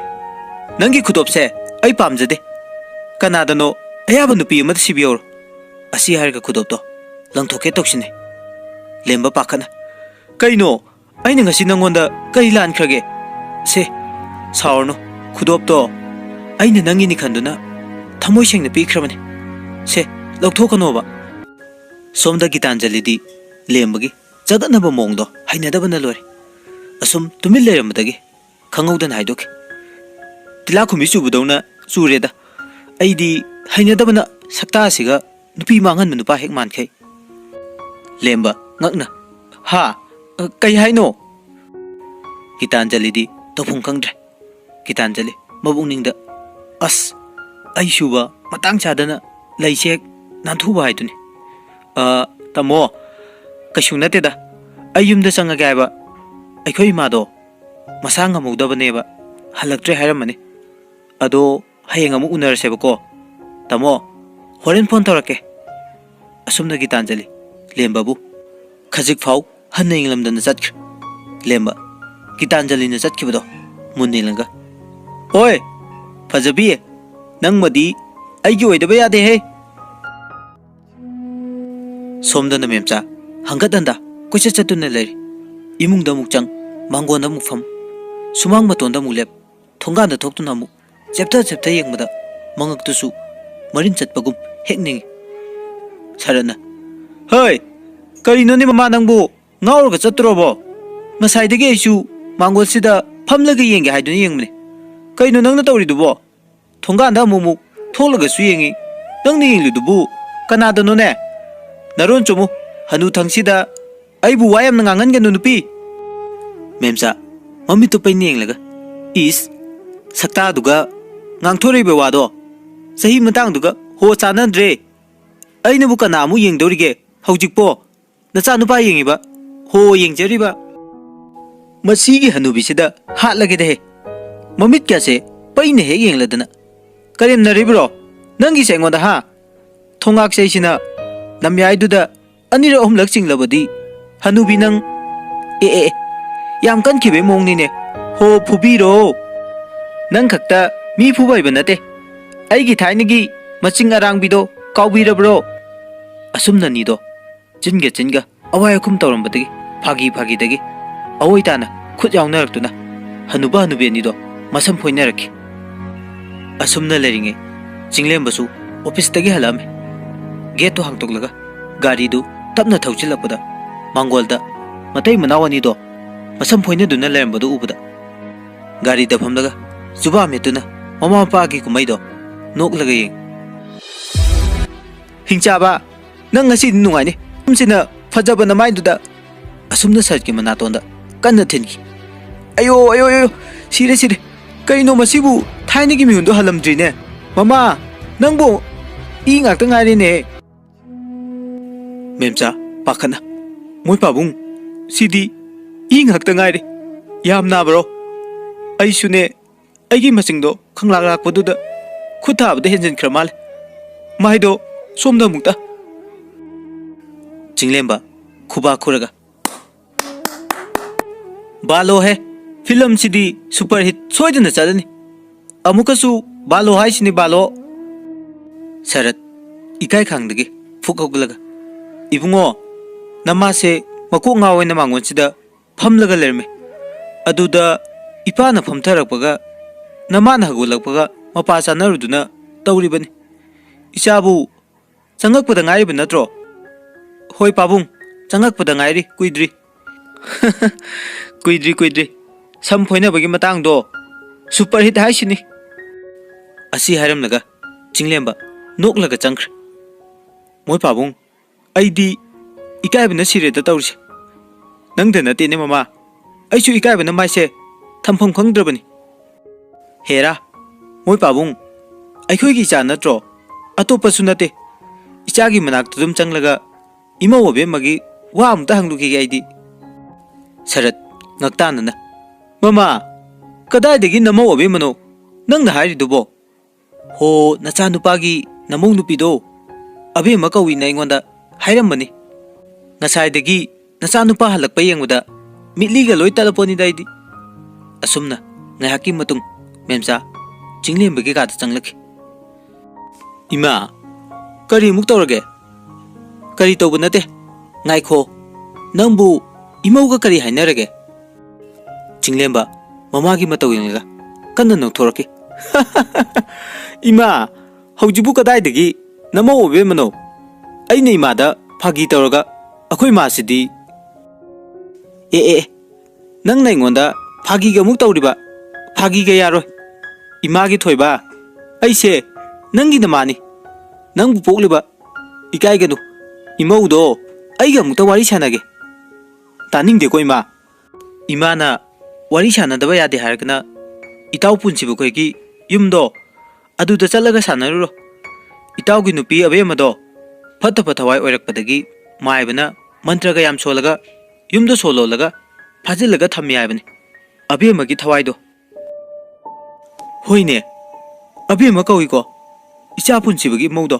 nangi khudop se ai pamjade kanadano ayaba nupi amada sibiyor asi harga khudop to langthoke toksine lemba pakhana kaino aina ngasi nangonda kai lan khrage se saurno khudop to aina nangi ni khanduna thamoi sengna pikhrabane se lokthokanoba somda Gitanjali di lembagi jadanaba mongdo hainadabana lore asum tumil leramdagi khangaudan haidok tila khumi chubudona chureda aidi hainadabana sakta siga nupi mangan nupa hek mankhai lemba ngakna ha kai haino Gitanjali di tofung kangdre Gitanjali mabungningda as aisuba matang chadana laisek nanthuba haiduni tamo kashu nateda ayumda changaga ba aikhoi mado masang amudabane ba halaktre hairamani ado hayeng amu unarse ba ko tamo horen phone torake asumna Gitanjali lembabu khajik phau hanning lamdana chatkhr lemba Gitanjali na chatkibado munnilanga oi fajabi nangmadi aigi oidaba yade he somdana memcha hangadanda koicha chatuna leri imungda mukchang mangona mukfam sumang matonda mulep thonganda thoktuna mu chepta yengmada mangaktusu marin chatpagum hekning sarana hoi karino ni mama nangbu ngaurga chatrobo masaidage isu mangol sida phamlaga yenge haiduni yengmne kaino nangna tawridubo thonganda mumu tholaga su yengi nangni yengludubu kanadano ne naron chomu hanu thangsida aibu wayam na ngangan ganu nupi memsa mami to pai neng laga is sakta duga ngangthori be wado sahi matang duga ho chanandre aina bu kana mu yeng dorige haujikpo nacha nupa yengiba ho yengjariba masi gi hanu bisida hatlage de mamit kya se pai ne he yengladana karem naribro nangi sengoda ha thongak seisina namyai duda anira ohumlak singlabadi hanubi nang yam kan khibe mongni ne ho phubiro nang khakta mi phubai banate aigi thainigi maching arang bido kaubirabro asumna ni do jinga awai kum tawrambadagi phagi dagi awoi tana khut yaunaraktuna hanuba ni do masam phoinarakhi asumna leringe jinglem basu office tagi halame gate to hangtoklaga gari du tapna thauchilakpada mangolda matai manawani do masam phoina duna lerambadu ubada gari da phamdaga juba metuna mama pa gi kumai do noklaga yeng hingchaba nang ngasi nungai ni umsina fajaba na mai duda asumna saj ki manatonda kanna thenki ayo sire kaino masibu thaini gi mihundo halamdri ne mama nangbo i ngakta ngari ne memcha pakhana moi pabung sidi i ngakta ngari yam na bro ai sune aigi masingdo khanglak lak paduda khutha abda henjin khramal maido somda mukta jinglemba khuba khuraga balo he film सिदी सुपर हिट सोइदन चलनी अमुकसु बालो हाइसिनी बालो शरद इकाई खांगदगी फुक हौगलगा इबुंगो नमासे मको ngawen mangon sida famlaga lerme aduda ipana famtharakpaga namana hagulakpaga mapa sanaruduna tawribani isabu changakpada ngairiba natro hoi pabung changakpada ngairi kuidri kuidri sam phoina bagi matang do super hit haisini asi haram laga chinglemba noklaga changkhre moi pabung aidi इकायबना सिरेदा तौरसे नंगदे नतेने ममा आइसु इकायबना माइसे थमफम खंगद्रबनी हेरा मोय पाबुंग आइखोयगी इचा नत्रो अतोपसु नते इचागी मनाक तुम चंगलगा इमो ओबे मगी वा अमता हंगलुगी आइदी शरद ngaktanana mama kadaidagi namo obe mano nangna hairidubo ho nacha nupagi namong nupido abe makawi na ingonda hairamani ngasai nacha nupa halakpa yengwada mitliga loi talaponi daidi asumna ngahaki matung memsa chinglembagi ka changlaki ima kari muk tawrage kari tawba nate ngaikho nangbu imauga kari hainarage chinglemba mamagi mataw yenga kanna nokthoraki ima haujibu kadaidagi namo obe mano aine imada phagi tawraga अखोई मासिदी नंग नाइंगोंदा फागी गा मुक तौरिबा फागी गा यारो इमागी थोइबा ऐसे नंगी नमानी नंग पोगलिबा इकाई गनु इमौदो आइगा मुक्ता वारी सानागे तानिंग दे कोई मा इमाना वारी सानादबा यादे हारगना इताउ पुनसिबो कोइगी युमदो अदुदा चलगा सानारुरो इताउगी नुपी अबेमदो फत फथवाई ओइरकपदगी माइबना मंत्र का याम सोलगा युमदो सोलोलगा फाजिलगा थम्मी आइबने अबेमगी थवाइदो होइने अबेम कौइको इचा पुनसिबगी मौदो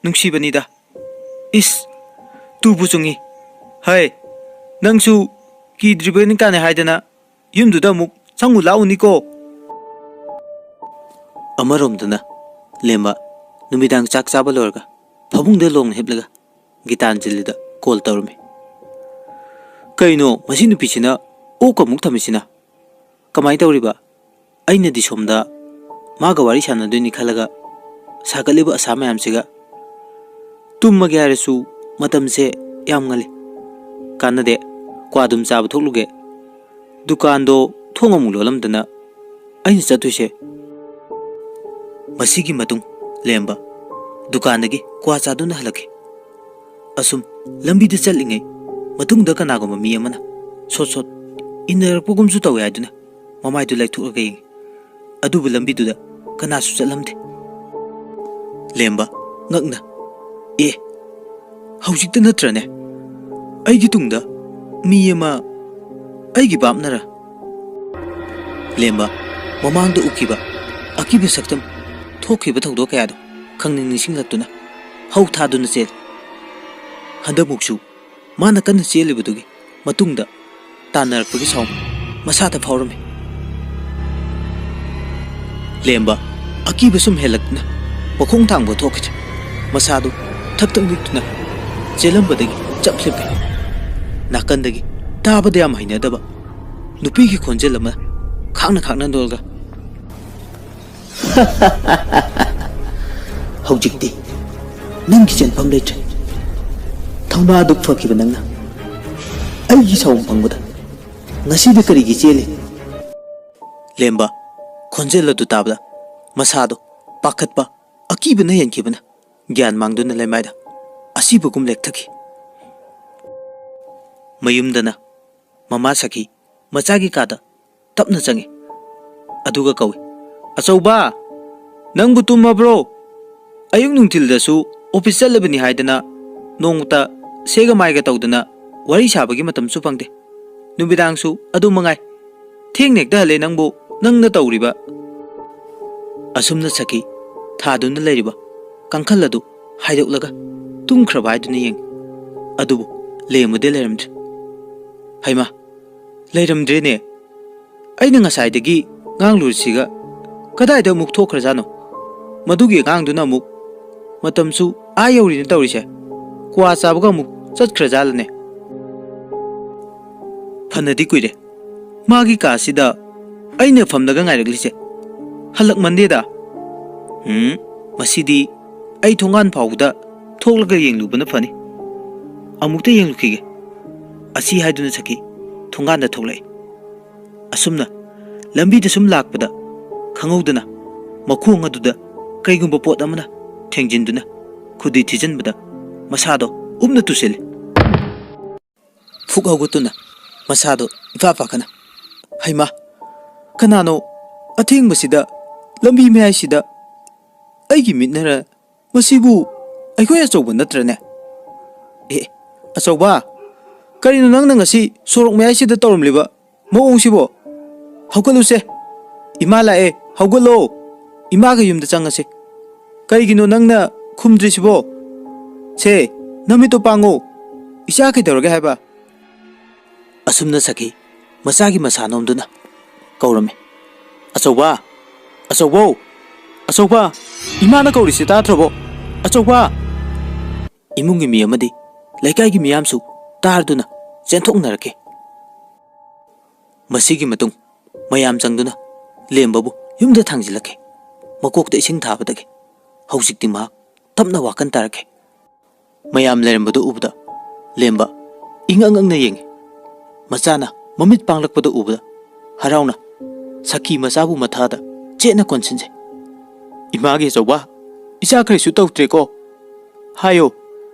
नुंगसिबनीदा इस तुबुचुंगी हाय नंगसु कीद्रिबनि काने हाइदना युमदुदा मुक संगु लाउनिको अमरोमदना लेमा नुमिदांग चाक चाबा लोरगा फबुंगदे लोंग हेबलगा गीतांजलिदा कॉल तौरमे कईनो मसी नुपीसिना ओक मुक थमिसिना कमाई तौरिबा अइनदि सोमदा मागा वारी सानदोइनि खलगा सागलिबा असा मयामसिगा तुमगे हारसु मतमसे याम ngali कानदे क्वादुम चाब थोकलुगे दुकानदो थोंगमु लोलमदना अइन चतुइसे मसीगी मतुंग लेम्बा दुकानदगी क्वा चादुना हलके असुम लंबी दे चलिंगे मतुंग the कनागो mummy Amna short short inner पुगुमसु तवे आदुना ममाय दु लाइथुरगे अदुबु लंबी दुदा कनासु चलमदे लेम्बा ngakna ए हौजिक त नत्रने आइगी तुंगदा मी अमा आइगी बापनरा लेम्बा ममांग द उकिबा अकिबे सक्तम थोखिबा थौदो कयादो खंगनिंग निसिंगलतुना हौ थादुना चेल हंदमुक्सु माना कन्न चेलिबदुगी मतुंगदा तानरपगी साउ मसादा फावरमे लेम्बा अकीबा सुम हेलक्ना पखोंग थांगबो थोखिच मसादु थक्तंग लिक्तुना चेलंबदगी चपलेपे नाकंदगी ताबदे याम हैनदबा नुपीगी खोंजेलमा खांगना खांगना दोलगा हौजिक्ति नंगी चेनफम लेट्रे थौना दुख फकीब नंगना अइगी साउम फंगबदा ngasibe karigi chele lemba khonjel adu tabda masado pakhatpa akibana yankibana gyan mangduna lemaida asibugum lekthaki mayumdana mama saki machagi kada tapna change aduga kawi achauba nangbu tumabro ayung nungtil dasu office chalabani haidana nongta sega maiga tawdana wari sabagi matam su pangde नुबिदांगसु अदु मंगाय थेंगनेक द हले नंगबो नंगना तौरिबा असुमना सकी थादुन लेरिबा कंखल अदु हाइदोलगा तुमख्रबा हाइदुन येंग अदुबो लेमदे लेरमद्र हाइमा लेरमद्रेने ꯑꯩꯅ ꯉꯁꯥꯏꯗꯒꯤ ꯉꯥꯡꯂꯨꯔꯤꯁꯤꯒ ꯀꯗꯥꯏꯗ ꯑꯃꯨꯛ ꯊꯣꯛꯈ꯭ꯔꯖꯥꯠꯅꯣ? ꯃꯗꯨꯒꯤ ꯑꯉꯥꯡꯗꯨꯅ ꯑꯃꯨꯛ ꯃꯇꯝꯁꯨ ꯑꯥ ꯌꯧꯔꯤꯅ ꯇꯧꯔꯤꯁꯦ, ꯀ꯭ꯋꯥ ꯆꯥꯕꯒ ꯑꯃꯨꯛ ꯆꯠꯈ꯭ꯔꯖꯥꯠꯂꯅꯦ? ꯐꯅꯗꯤ ꯀꯨꯏꯔꯦ ꯃꯥꯒꯤ ꯀꯥꯁꯤꯗ ꯑꯩꯅ ꯐꯝꯂꯒ ꯉꯥꯏꯔꯛꯂꯤꯁꯦ, ꯍꯜꯂꯛꯃꯟꯗꯦꯗ꯫ ꯃꯁꯤꯗꯤ ꯑꯩ ꯊꯣꯡꯒꯥꯟ ꯐꯥꯎꯕꯗ ꯊꯣꯛꯂꯒ ꯌꯦꯡꯂꯨꯕꯅ ꯐꯅꯤ꯫ ꯑꯃꯨꯛꯇ ꯌꯦꯡꯂꯨꯈꯤꯒꯦ꯫ ꯑꯁꯤ ꯍꯥꯏꯗꯨꯅ ꯁꯈꯤ ꯊꯣꯡꯒꯥꯟꯗ ꯊꯣꯛꯂꯛꯏ꯫ ꯑꯁꯨꯝꯅ ꯂꯝꯕꯤꯗ ꯁꯨꯝ ꯂꯥꯛꯄꯗ ꯈꯪꯍꯧꯗꯅ ꯃꯈꯣꯡ ꯑꯗꯨꯗ ꯀꯩꯒꯨꯝꯕ ꯄꯣꯠ ꯑꯃꯅ ꯊꯦꯡꯖꯤꯟꯗꯨꯅ ꯈꯨꯗꯤ ꯊꯤꯖꯤꯟꯕꯗ ꯃꯁꯥꯗꯣ ꯎꯞꯅ ꯇꯨꯁꯤꯜꯂꯤ꯫ ꯐꯨꯛ ꯍꯧꯒꯠꯇꯨꯅ ꯃꯁꯥꯗꯣ ꯏꯄꯥ ꯄꯥꯈꯠꯅ, ꯍꯩꯃꯥ, ꯀꯅꯥꯅꯣ ꯑꯊꯦꯡꯕꯁꯤꯗ ꯂꯝꯕꯤ ꯃꯌꯥꯏꯁꯤꯗ? ꯑꯩꯒꯤ ꯃꯤꯠꯅꯔ ꯃꯁꯤꯕꯨ ꯑꯩꯈꯣꯏ ꯑꯆꯧꯕ ꯅꯠꯇ꯭ꯔꯅꯦ? ꯑꯆꯧꯕ, ꯀꯔꯤꯅꯣ ꯅꯪꯅ ꯉꯁꯤ ꯁꯣꯔꯣꯛ ꯃꯌꯥꯏꯁꯤꯗ ꯇꯧꯔꯝꯂꯤꯕ ꯃꯑꯣꯡꯁꯤꯕꯣ? ꯍꯧꯒꯠꯂꯨꯁꯦ, ꯏꯃꯥ ꯂꯥꯛꯑꯦ, ꯍꯧꯒꯠꯂꯣ, ꯏꯃꯥꯒ ꯌꯨꯝꯗ ꯆꯪꯉꯁꯤ꯫ ꯀꯔꯤꯒꯤꯅꯣ ꯅꯪꯅ ꯈꯨꯝꯗ꯭ꯔꯤꯁꯤꯕꯣ? ꯁꯦ, ꯅꯃꯤꯠꯇꯣ ꯄꯥꯡꯉꯣ, ꯏꯆꯥ ꯀꯩꯗꯧꯔꯒꯦ ꯍꯥꯏꯕ? ꯑꯁꯨꯝꯅ ꯁꯈꯤ ꯃꯆꯥꯒꯤ ꯃꯁꯥ ꯅꯣꯝꯗꯨꯅ ꯀꯧꯔꯝꯃꯤ꯫ ꯑꯆꯧꯕ, ꯑꯆꯧꯕꯧ, ꯑꯆꯧꯕ, ꯏꯃꯥꯅ ꯀꯧꯔꯤꯁꯤ ꯇꯥꯗ꯭ꯔꯕꯣ? ꯑꯆꯧꯕ! ꯏꯃꯨꯡꯒꯤ ꯃꯤ ꯑꯃꯗꯤ ꯂꯩꯀꯥꯏꯒꯤ ꯃꯤꯌꯥꯝꯁꯨ ꯇꯥꯔꯗꯨꯅ ꯆꯦꯟꯊꯣꯛꯅꯔꯛꯈꯤ꯫ ꯃꯁꯤꯒꯤ ꯃꯇꯨꯡ ꯃꯌꯥꯝ ꯆꯪꯗꯨꯅ ꯂꯦꯝꯕꯕꯨ ꯌꯨꯝꯗ ꯊꯥꯡꯖꯤꯜꯂꯛꯈꯤ꯫ ꯃꯀꯣꯛꯇ ꯏꯁꯤꯡ ꯊꯥꯕꯗꯒꯤ ꯍꯧꯖꯤꯛꯇꯤ ꯃꯍꯥꯛ ꯇꯞꯅ ꯋꯥꯀꯟ ꯇꯥꯔꯛꯈꯤ꯫ ꯃꯌꯥꯝ ꯂꯩꯔꯝꯕꯗꯨ ꯎꯕꯗ ꯂꯦꯝꯕ ꯏꯉꯛ ꯉꯛꯅ ꯌꯦꯡꯉꯤ꯫ ꯃꯆꯥꯅ ꯃꯃꯤꯠ ꯄꯥꯡꯂꯛꯄꯗ ꯎꯕꯗ ꯍꯔꯥꯎꯅ ꯁꯈꯤ ꯃꯆꯥꯕꯨ ꯃꯊꯥꯗ ꯆꯦꯠꯅ ꯀꯣꯟꯁꯤꯟꯖꯩ꯫ ꯏꯃꯥꯒꯤ ꯑꯆꯧꯕ, ꯏꯆꯥ ꯀꯔꯤꯁꯨ ꯇꯧꯗ꯭ꯔꯦꯀꯣ? ꯍꯥꯏꯌꯣ,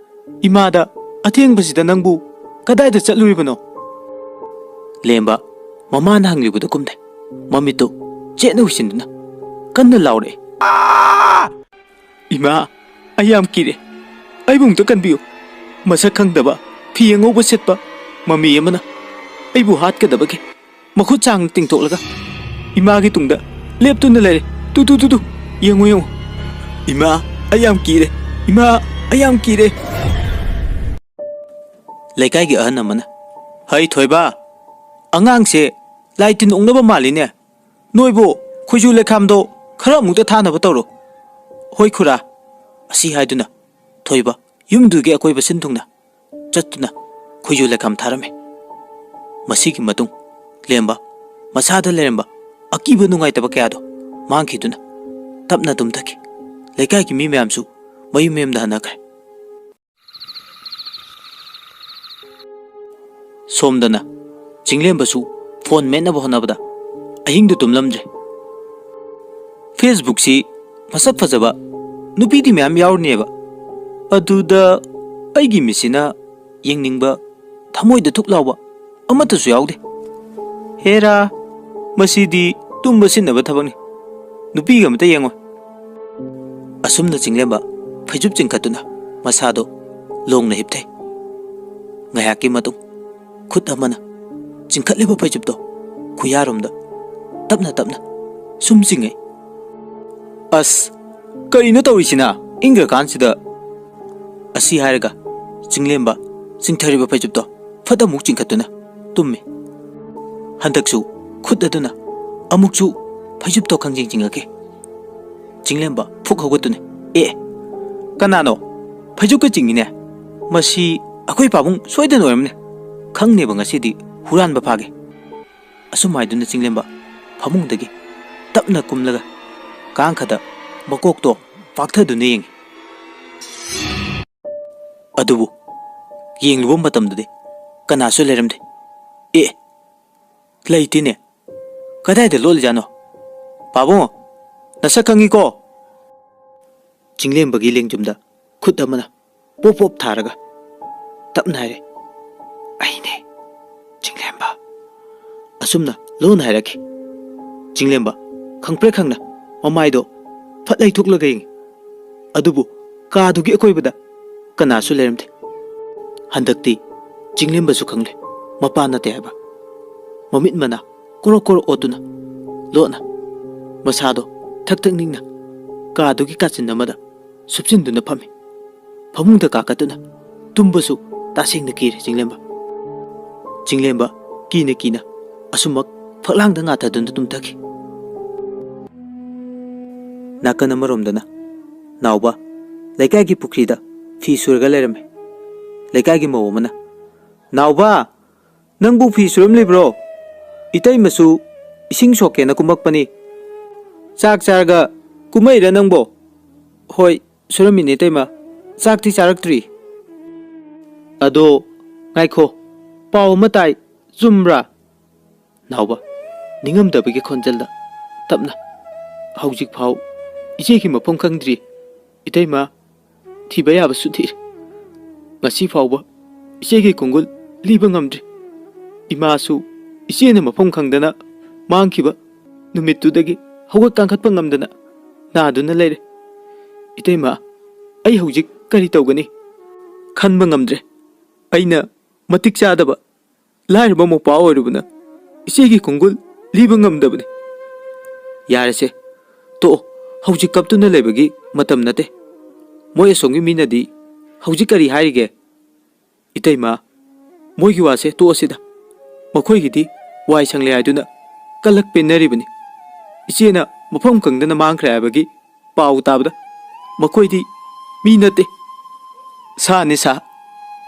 ꯏꯃꯥꯗ ꯑꯊꯦꯡꯕꯁꯤꯗ ꯅꯪꯕꯨ ꯀꯗꯥꯏꯗ ꯆꯠꯂꯨꯔꯤꯕꯅꯣ? ꯂꯦꯝꯕ ꯃꯃꯥꯅ ꯍꯪꯂꯤꯕꯗꯨ ꯀꯨꯝꯗꯦ꯫ ꯃꯃꯤꯠꯇꯨ ꯆꯦꯠꯅ ꯎꯏꯁꯤꯟꯗꯨꯅ ꯀꯟꯅ ꯂꯥꯎꯔꯛꯏ꯫ ꯏꯃꯥ, ꯑꯩ ꯌꯥꯝ ꯀꯤꯔꯦ, ꯑꯩꯕꯨ ꯑꯃꯨꯛꯇ ꯀꯟꯕꯤꯌꯨ꯫ ꯃꯁꯛ ꯈꯪꯗꯕ ꯐꯤ ꯑꯉꯧꯕ ꯁꯦꯠꯄ ꯃꯃꯤ ꯑꯃꯅ ꯑꯩꯕꯨ ꯍꯥꯠꯀꯗꯕꯒꯤ ꯃꯈꯨꯠ ꯁꯥꯡꯅ ꯇꯤꯡꯊꯣꯛꯂꯒ ꯏꯃꯥꯒꯤ ꯇꯨꯡꯗ ꯂꯦꯞꯇꯨꯅ ꯂꯩꯔꯦ꯫ ꯇꯨ, ꯌꯦꯡꯉꯨ ꯌꯦꯡꯉꯨ꯫ ꯏꯃꯥ, ꯑꯩ ꯌꯥꯝ ꯀꯤꯔꯦ, ꯏꯃꯥ, ꯑꯩ ꯌꯥꯝ ꯀꯤꯔꯦ꯫ ꯂꯩꯀꯥꯏꯒꯤ ꯑꯍꯟ ꯑꯃꯅ, ꯍꯩ ꯊꯣꯏꯕ, ꯑꯉꯥꯡꯁꯦ ꯂꯥꯏ ꯇꯤꯟ ꯑꯣꯛꯅꯕ ꯃꯥꯜꯂꯤꯅꯦ꯫ ꯅꯣꯏꯕꯨ ꯈꯣꯏꯖꯨ ꯂꯩꯈꯥꯝꯗꯣ ꯈꯔ ꯑꯃꯨꯛꯇ ꯊꯥꯅꯕ ꯇꯧꯔꯣ꯫ ꯍꯣꯏ ꯈꯨꯔꯥ꯫ ꯑꯁꯤ ꯍꯥꯏꯗꯨꯅ ꯊꯣꯏꯕ ꯌꯨꯝꯗꯨꯒꯤ ꯑꯀꯣꯏꯕ ꯁꯤꯟ ꯊꯨꯡꯅ ꯆꯠꯇꯨꯅ ꯈꯣꯏꯖꯨ ꯂꯩꯈꯥꯝ ꯊꯥꯔꯝꯃꯤ꯫ ꯃꯁꯤꯒꯤ ꯃꯇꯨꯡ ꯂꯦꯝꯕ ꯃꯁꯥꯗ ꯂꯩꯔꯝꯕ ꯑꯀꯤꯕ ꯅꯨꯡꯉꯥꯏꯇꯕ ꯀꯌꯥꯗꯣ ꯃꯥꯡꯈꯤꯗꯨꯅ ꯇꯞꯅ ꯇꯨꯝꯊꯈꯤ꯫ ꯂꯩꯀꯥꯏꯒꯤ ꯃꯤ ꯃꯌꯥꯝꯁꯨ ꯃꯌꯨꯝ ꯃꯌꯨꯝꯗ ꯍꯟꯅꯈ꯭ꯔꯦ꯫ ꯁꯣꯝꯗꯅ ꯆꯤꯡꯂꯦꯝꯕꯁꯨ ꯐꯣꯟ ꯃꯦꯠꯅꯕ ꯍꯣꯠꯅꯕꯗ ꯑꯍꯤꯡꯗꯨ ꯇꯨꯝꯂꯝꯗ꯭ꯔꯦ꯫ ꯐꯦꯁꯕꯨꯛꯁꯤ ꯃꯁꯛ ꯐꯖꯕ ꯅꯨꯄꯤꯗꯤ ꯃꯌꯥꯝ ꯌꯥꯎꯔꯤꯅꯦꯕ, ꯑꯗꯨꯗ ꯑꯩꯒꯤ ꯃꯤꯠꯁꯤꯅ ꯌꯦꯡꯅꯤꯡꯕ ꯊꯃꯣꯏꯗ ꯊꯨꯛ ꯂꯥꯎꯕ ꯑꯃꯠꯇꯁꯨ ꯌꯥꯎꯗꯦ꯫ ꯍꯦꯔꯥ, ꯃꯁꯤꯗꯤ ꯇꯨꯝꯕ ꯁꯤꯟꯅꯕ ꯊꯕꯛꯅꯤ, ꯅꯨꯄꯤꯒ ꯑꯃꯇ ꯌꯦꯡꯉꯣꯏ꯫ ꯑꯁꯨꯝꯅ ꯆꯤꯡꯂꯦꯝꯕ ꯐꯩꯖꯨꯞ ꯆꯤꯡꯈꯠꯇꯨꯅ ꯃꯁꯥꯗꯣ ꯂꯣꯡꯅ ꯍꯤꯞꯊꯩ꯫ ꯉꯥꯏꯍꯥꯛꯀꯤ ꯃꯇꯨꯡ ꯈꯨꯠ ꯑꯃꯅ ꯆꯤꯡꯈꯠꯂꯤꯕ ꯐꯩꯖꯨꯞꯇꯣ ꯈꯨꯌꯥꯔꯣꯝꯗ ꯇꯞꯅ ꯇꯞꯅ ꯁꯨꯝ ꯆꯤꯡꯉꯩ꯫ ꯑꯁ, ꯀꯔꯤꯅꯣ ꯇꯧꯔꯤꯁꯤꯅ ꯏꯪꯈ꯭ꯔꯀꯥꯟꯁꯤꯗ? ꯑꯁꯤ ꯍꯥꯏꯔꯒ ꯆꯤꯡꯂꯦꯝꯕ ꯆꯤꯡꯊꯔꯤꯕ ꯐꯩꯖꯨꯞꯇꯣ ꯐꯠ ꯑꯃꯨꯛ ꯆꯤꯡꯈꯠꯇꯨꯅ ꯇꯨꯝꯃꯤ꯫ ꯍꯟꯗꯛꯁꯨ ꯈꯨꯠ ꯑꯗꯨꯅ ꯑꯃꯨꯛꯁꯨ ꯐꯩꯖꯨꯞꯇꯣ ꯈꯪꯆꯤꯡ ꯆꯤꯡꯉꯛꯈꯤ꯫ ꯆꯤꯡꯂꯦꯝꯕ ꯐꯨꯛ ꯍꯧꯒꯠꯇꯨꯅ, ꯀꯅꯥꯅꯣ ꯐꯩꯖꯨꯞꯀ ꯆꯤꯡꯉꯤꯅꯦ? ꯃꯁꯤ ꯑꯩꯈꯣꯏ ꯄꯥꯕꯨꯡ ꯁꯣꯏꯗꯅ ꯑꯣꯏꯔꯝꯅꯤ, ꯈꯪꯅꯦꯕ ꯉꯁꯤꯗꯤ ꯍꯨꯔꯥꯟꯕ ꯐꯥꯒꯦ꯫ ꯑꯁꯨꯝ ꯍꯥꯏꯗꯨꯅ ꯆꯤꯡꯂꯦꯝꯕ ꯐꯃꯨꯡꯗꯒꯤ ꯇꯞꯅ ꯀꯨꯝꯂꯒ ꯀꯥꯡꯈꯗ ꯃꯀꯣꯛꯇꯣ ꯄꯥꯛꯊꯗꯨꯅ ꯌꯦꯡꯉꯤ꯫ ꯑꯗꯨꯕꯨ ꯌꯦꯡꯂꯨꯕ ꯃꯇꯝꯗꯗꯤ ꯀꯅꯥꯁꯨ ꯂꯩꯔꯝꯗꯦ꯫ ꯂꯩꯇꯦꯅꯦ, ꯀꯗꯥꯏꯗ ꯂꯣꯠꯂꯤꯖꯥꯠꯅꯣ? ꯄꯥꯕꯨꯡ, ꯅꯁꯛ ꯈꯪꯉꯤꯀꯣ? ꯆꯤꯡꯂꯦꯝꯕꯒꯤ ꯂꯦꯡꯖꯨꯝꯗ ꯈꯨꯠ ꯑꯃꯅ ꯄꯣꯞ ꯄꯣꯞ ꯊꯥꯔꯒ ꯇꯞꯅ ꯍꯥꯏꯔꯦ, ꯑꯩꯅꯦ ꯆꯤꯡꯂꯦꯝꯕ꯫ ꯑꯁꯨꯝꯅ ꯂꯣꯟꯅ ꯍꯥꯏꯔꯛꯈꯤ꯫ ꯆꯤꯡꯂꯦꯝꯕ ꯈꯪꯄ꯭ꯔꯦꯛ ꯈꯪꯅ ꯃꯃꯥꯏꯗꯣ ꯐꯠ ꯂꯩꯊꯣꯛꯂꯒ ꯌꯦꯡꯉꯤ꯫ ꯑꯗꯨꯕꯨ ꯀꯥꯗꯨꯒꯤ ꯑꯀꯣꯏꯕꯗ ꯀꯅꯥꯁꯨ ꯂꯩꯔꯝꯗꯦ꯫ ꯍꯟꯗꯛꯇꯤ ꯆꯤꯡꯂꯦꯝꯕꯁꯨ ꯈꯪꯂꯦ ꯃꯄꯥ ꯅꯠꯇꯦ ꯍꯥꯏꯕ꯫ ꯃꯃꯤꯠ ꯃꯅꯥ ꯀꯣꯔꯣꯛ ꯀꯣꯔꯣꯛ ꯑꯣꯠꯇꯨꯅ ꯂꯣꯠꯅ ꯃꯁꯥꯗꯣ ꯊꯛ ꯊꯛ ꯅꯤꯡꯅ ꯀꯥꯗꯨꯒꯤ ꯀꯥꯆꯤꯟ ꯑꯃꯗ ꯁꯨꯞꯆꯤꯟꯗꯨꯅ ꯐꯝꯃꯤ꯫ ꯐꯃꯨꯡꯗ ꯀꯥꯈꯠꯇꯨꯅ ꯇꯨꯝꯕꯁꯨ ꯇꯁꯦꯡꯅ ꯀꯤꯔꯦ ꯆꯤꯡꯂꯦꯝꯕ꯫ ꯆꯤꯡꯂꯦꯝꯕ ꯀꯤꯅ ꯀꯤꯅ ꯑꯁꯨꯝꯃꯛ ꯐꯛꯂꯥꯡꯗ ꯉꯥꯊꯗꯨꯅ ꯇꯨꯝꯊꯈꯤ꯫ ꯅꯥꯀꯟ ꯑꯃꯔꯣꯝꯗꯅ ꯅꯥꯎꯕ ꯂꯩꯀꯥꯏꯒꯤ ꯄꯨꯈ꯭ꯔꯤꯗ ꯐꯤ ꯁꯨꯔꯒ ꯂꯩꯔꯝꯃꯤ꯫ ꯂꯩꯀꯥꯏꯒꯤ ꯃꯧ ꯑꯃꯅ, "ꯅꯥꯎꯕ, ꯅꯪꯕꯨ ꯐꯤ ꯁꯨꯔꯝꯂꯤꯕ꯭ꯔꯣ? ꯏꯇꯩꯃꯁꯨ ꯏꯁꯤꯡ ꯁꯣꯛꯀꯦꯅ ꯀꯨꯝꯃꯛꯄꯅꯤ꯫ ꯆꯥꯛ ꯆꯥꯔꯒ ꯀꯨꯝꯃꯛꯏꯔ ꯅꯪꯕꯣ?" "ꯍꯣꯏ, ꯁꯨꯔꯝꯃꯤꯅꯦ ꯏꯇꯩꯃ, ꯆꯥꯛꯇꯤ ꯆꯥꯔꯛꯇ꯭ꯔꯤ." "ꯑꯗꯣ ꯉꯥꯏꯈꯣ, ꯄꯥꯎ ꯑꯃ ꯇꯥꯏ, ꯆꯨꯝꯕ꯭ꯔꯥ?" ꯅꯥꯎꯕ ꯅꯤꯡꯉꯝꯗꯕꯒꯤ ꯈꯣꯟꯖꯦꯜꯗ ꯇꯞꯅ, "ꯍꯧꯖꯤꯛ ꯐꯥꯎ ꯏꯆꯦꯒꯤ ꯃꯐꯝ ꯈꯪꯗ꯭ꯔꯤ ꯏꯇꯩꯃ, ꯊꯤꯕ ꯌꯥꯕꯁꯨ ꯊꯤꯔꯦ꯫ ꯉꯁꯤ ꯐꯥꯎꯕ ꯏꯆꯦꯒꯤ ꯈꯣꯡꯒꯨꯜ ꯂꯤꯕ ꯉꯝꯗ꯭ꯔꯤ꯫ ꯏꯃꯥꯁꯨ ꯏꯆꯦꯅ ꯃꯐꯝ ꯈꯪꯗꯅ ꯃꯥꯡꯈꯤꯕ ꯅꯨꯃꯤꯠꯇꯨꯗꯒꯤ ꯍꯧꯒꯠ ꯀꯥꯡꯈꯠꯄ ꯉꯝꯗꯅ ꯅꯥꯗꯨꯅ ꯂꯩꯔꯦ꯫ ꯏꯇꯩꯃ, ꯑꯩ ꯍꯧꯖꯤꯛ ꯀꯔꯤ ꯇꯧꯒꯅꯤ? ꯈꯟꯕ ꯉꯝꯗ꯭ꯔꯦ꯫ ꯑꯩꯅ ꯃꯇꯤꯛ ꯆꯥꯗꯕ ꯂꯥꯏꯔꯕ ꯃꯧꯄꯥ ꯑꯣꯏꯔꯨꯕꯅ ꯏꯆꯦꯒꯤ ꯈꯣꯡꯒꯨꯜ ꯂꯤꯕ ꯉꯝꯗꯕꯅꯤ." "ꯌꯥꯔꯁꯦ, ꯇꯣꯛꯑꯣ, ꯍꯧꯖꯤꯛ ꯀꯞꯇꯨꯅ ꯂꯩꯕꯒꯤ ꯃꯇꯝ ꯅꯠꯇꯦ꯫ ꯃꯣꯏ ꯑꯁꯣꯝꯒꯤ ꯃꯤꯅꯗꯤ ꯍꯧꯖꯤꯛ ꯀꯔꯤ ꯍꯥꯏꯔꯤꯒꯦ?" "ꯏꯇꯩꯃ, ꯃꯣꯏꯒꯤ ꯋꯥꯁꯦ ꯇꯣꯛꯑꯁꯤꯗ꯫ ꯃꯈꯣꯏꯒꯤꯗꯤ ꯋꯥꯏ ꯁꯪꯂꯦ ꯍꯥꯏꯗꯨꯅ ꯀꯂꯛ ꯄꯦꯟꯅꯔꯤꯕꯅꯤ꯫ ꯏꯆꯦꯅ ꯃꯐꯝ ꯈꯪꯗꯅ ꯃꯥꯡꯈ꯭ꯔꯦ ꯍꯥꯏꯕꯒꯤ ꯄꯥꯎ ꯇꯥꯕꯗ ꯃꯈꯣꯏꯗꯤ ꯃꯤ ꯅꯠꯇꯦ, ꯁꯥꯅꯤ ꯁꯥ꯫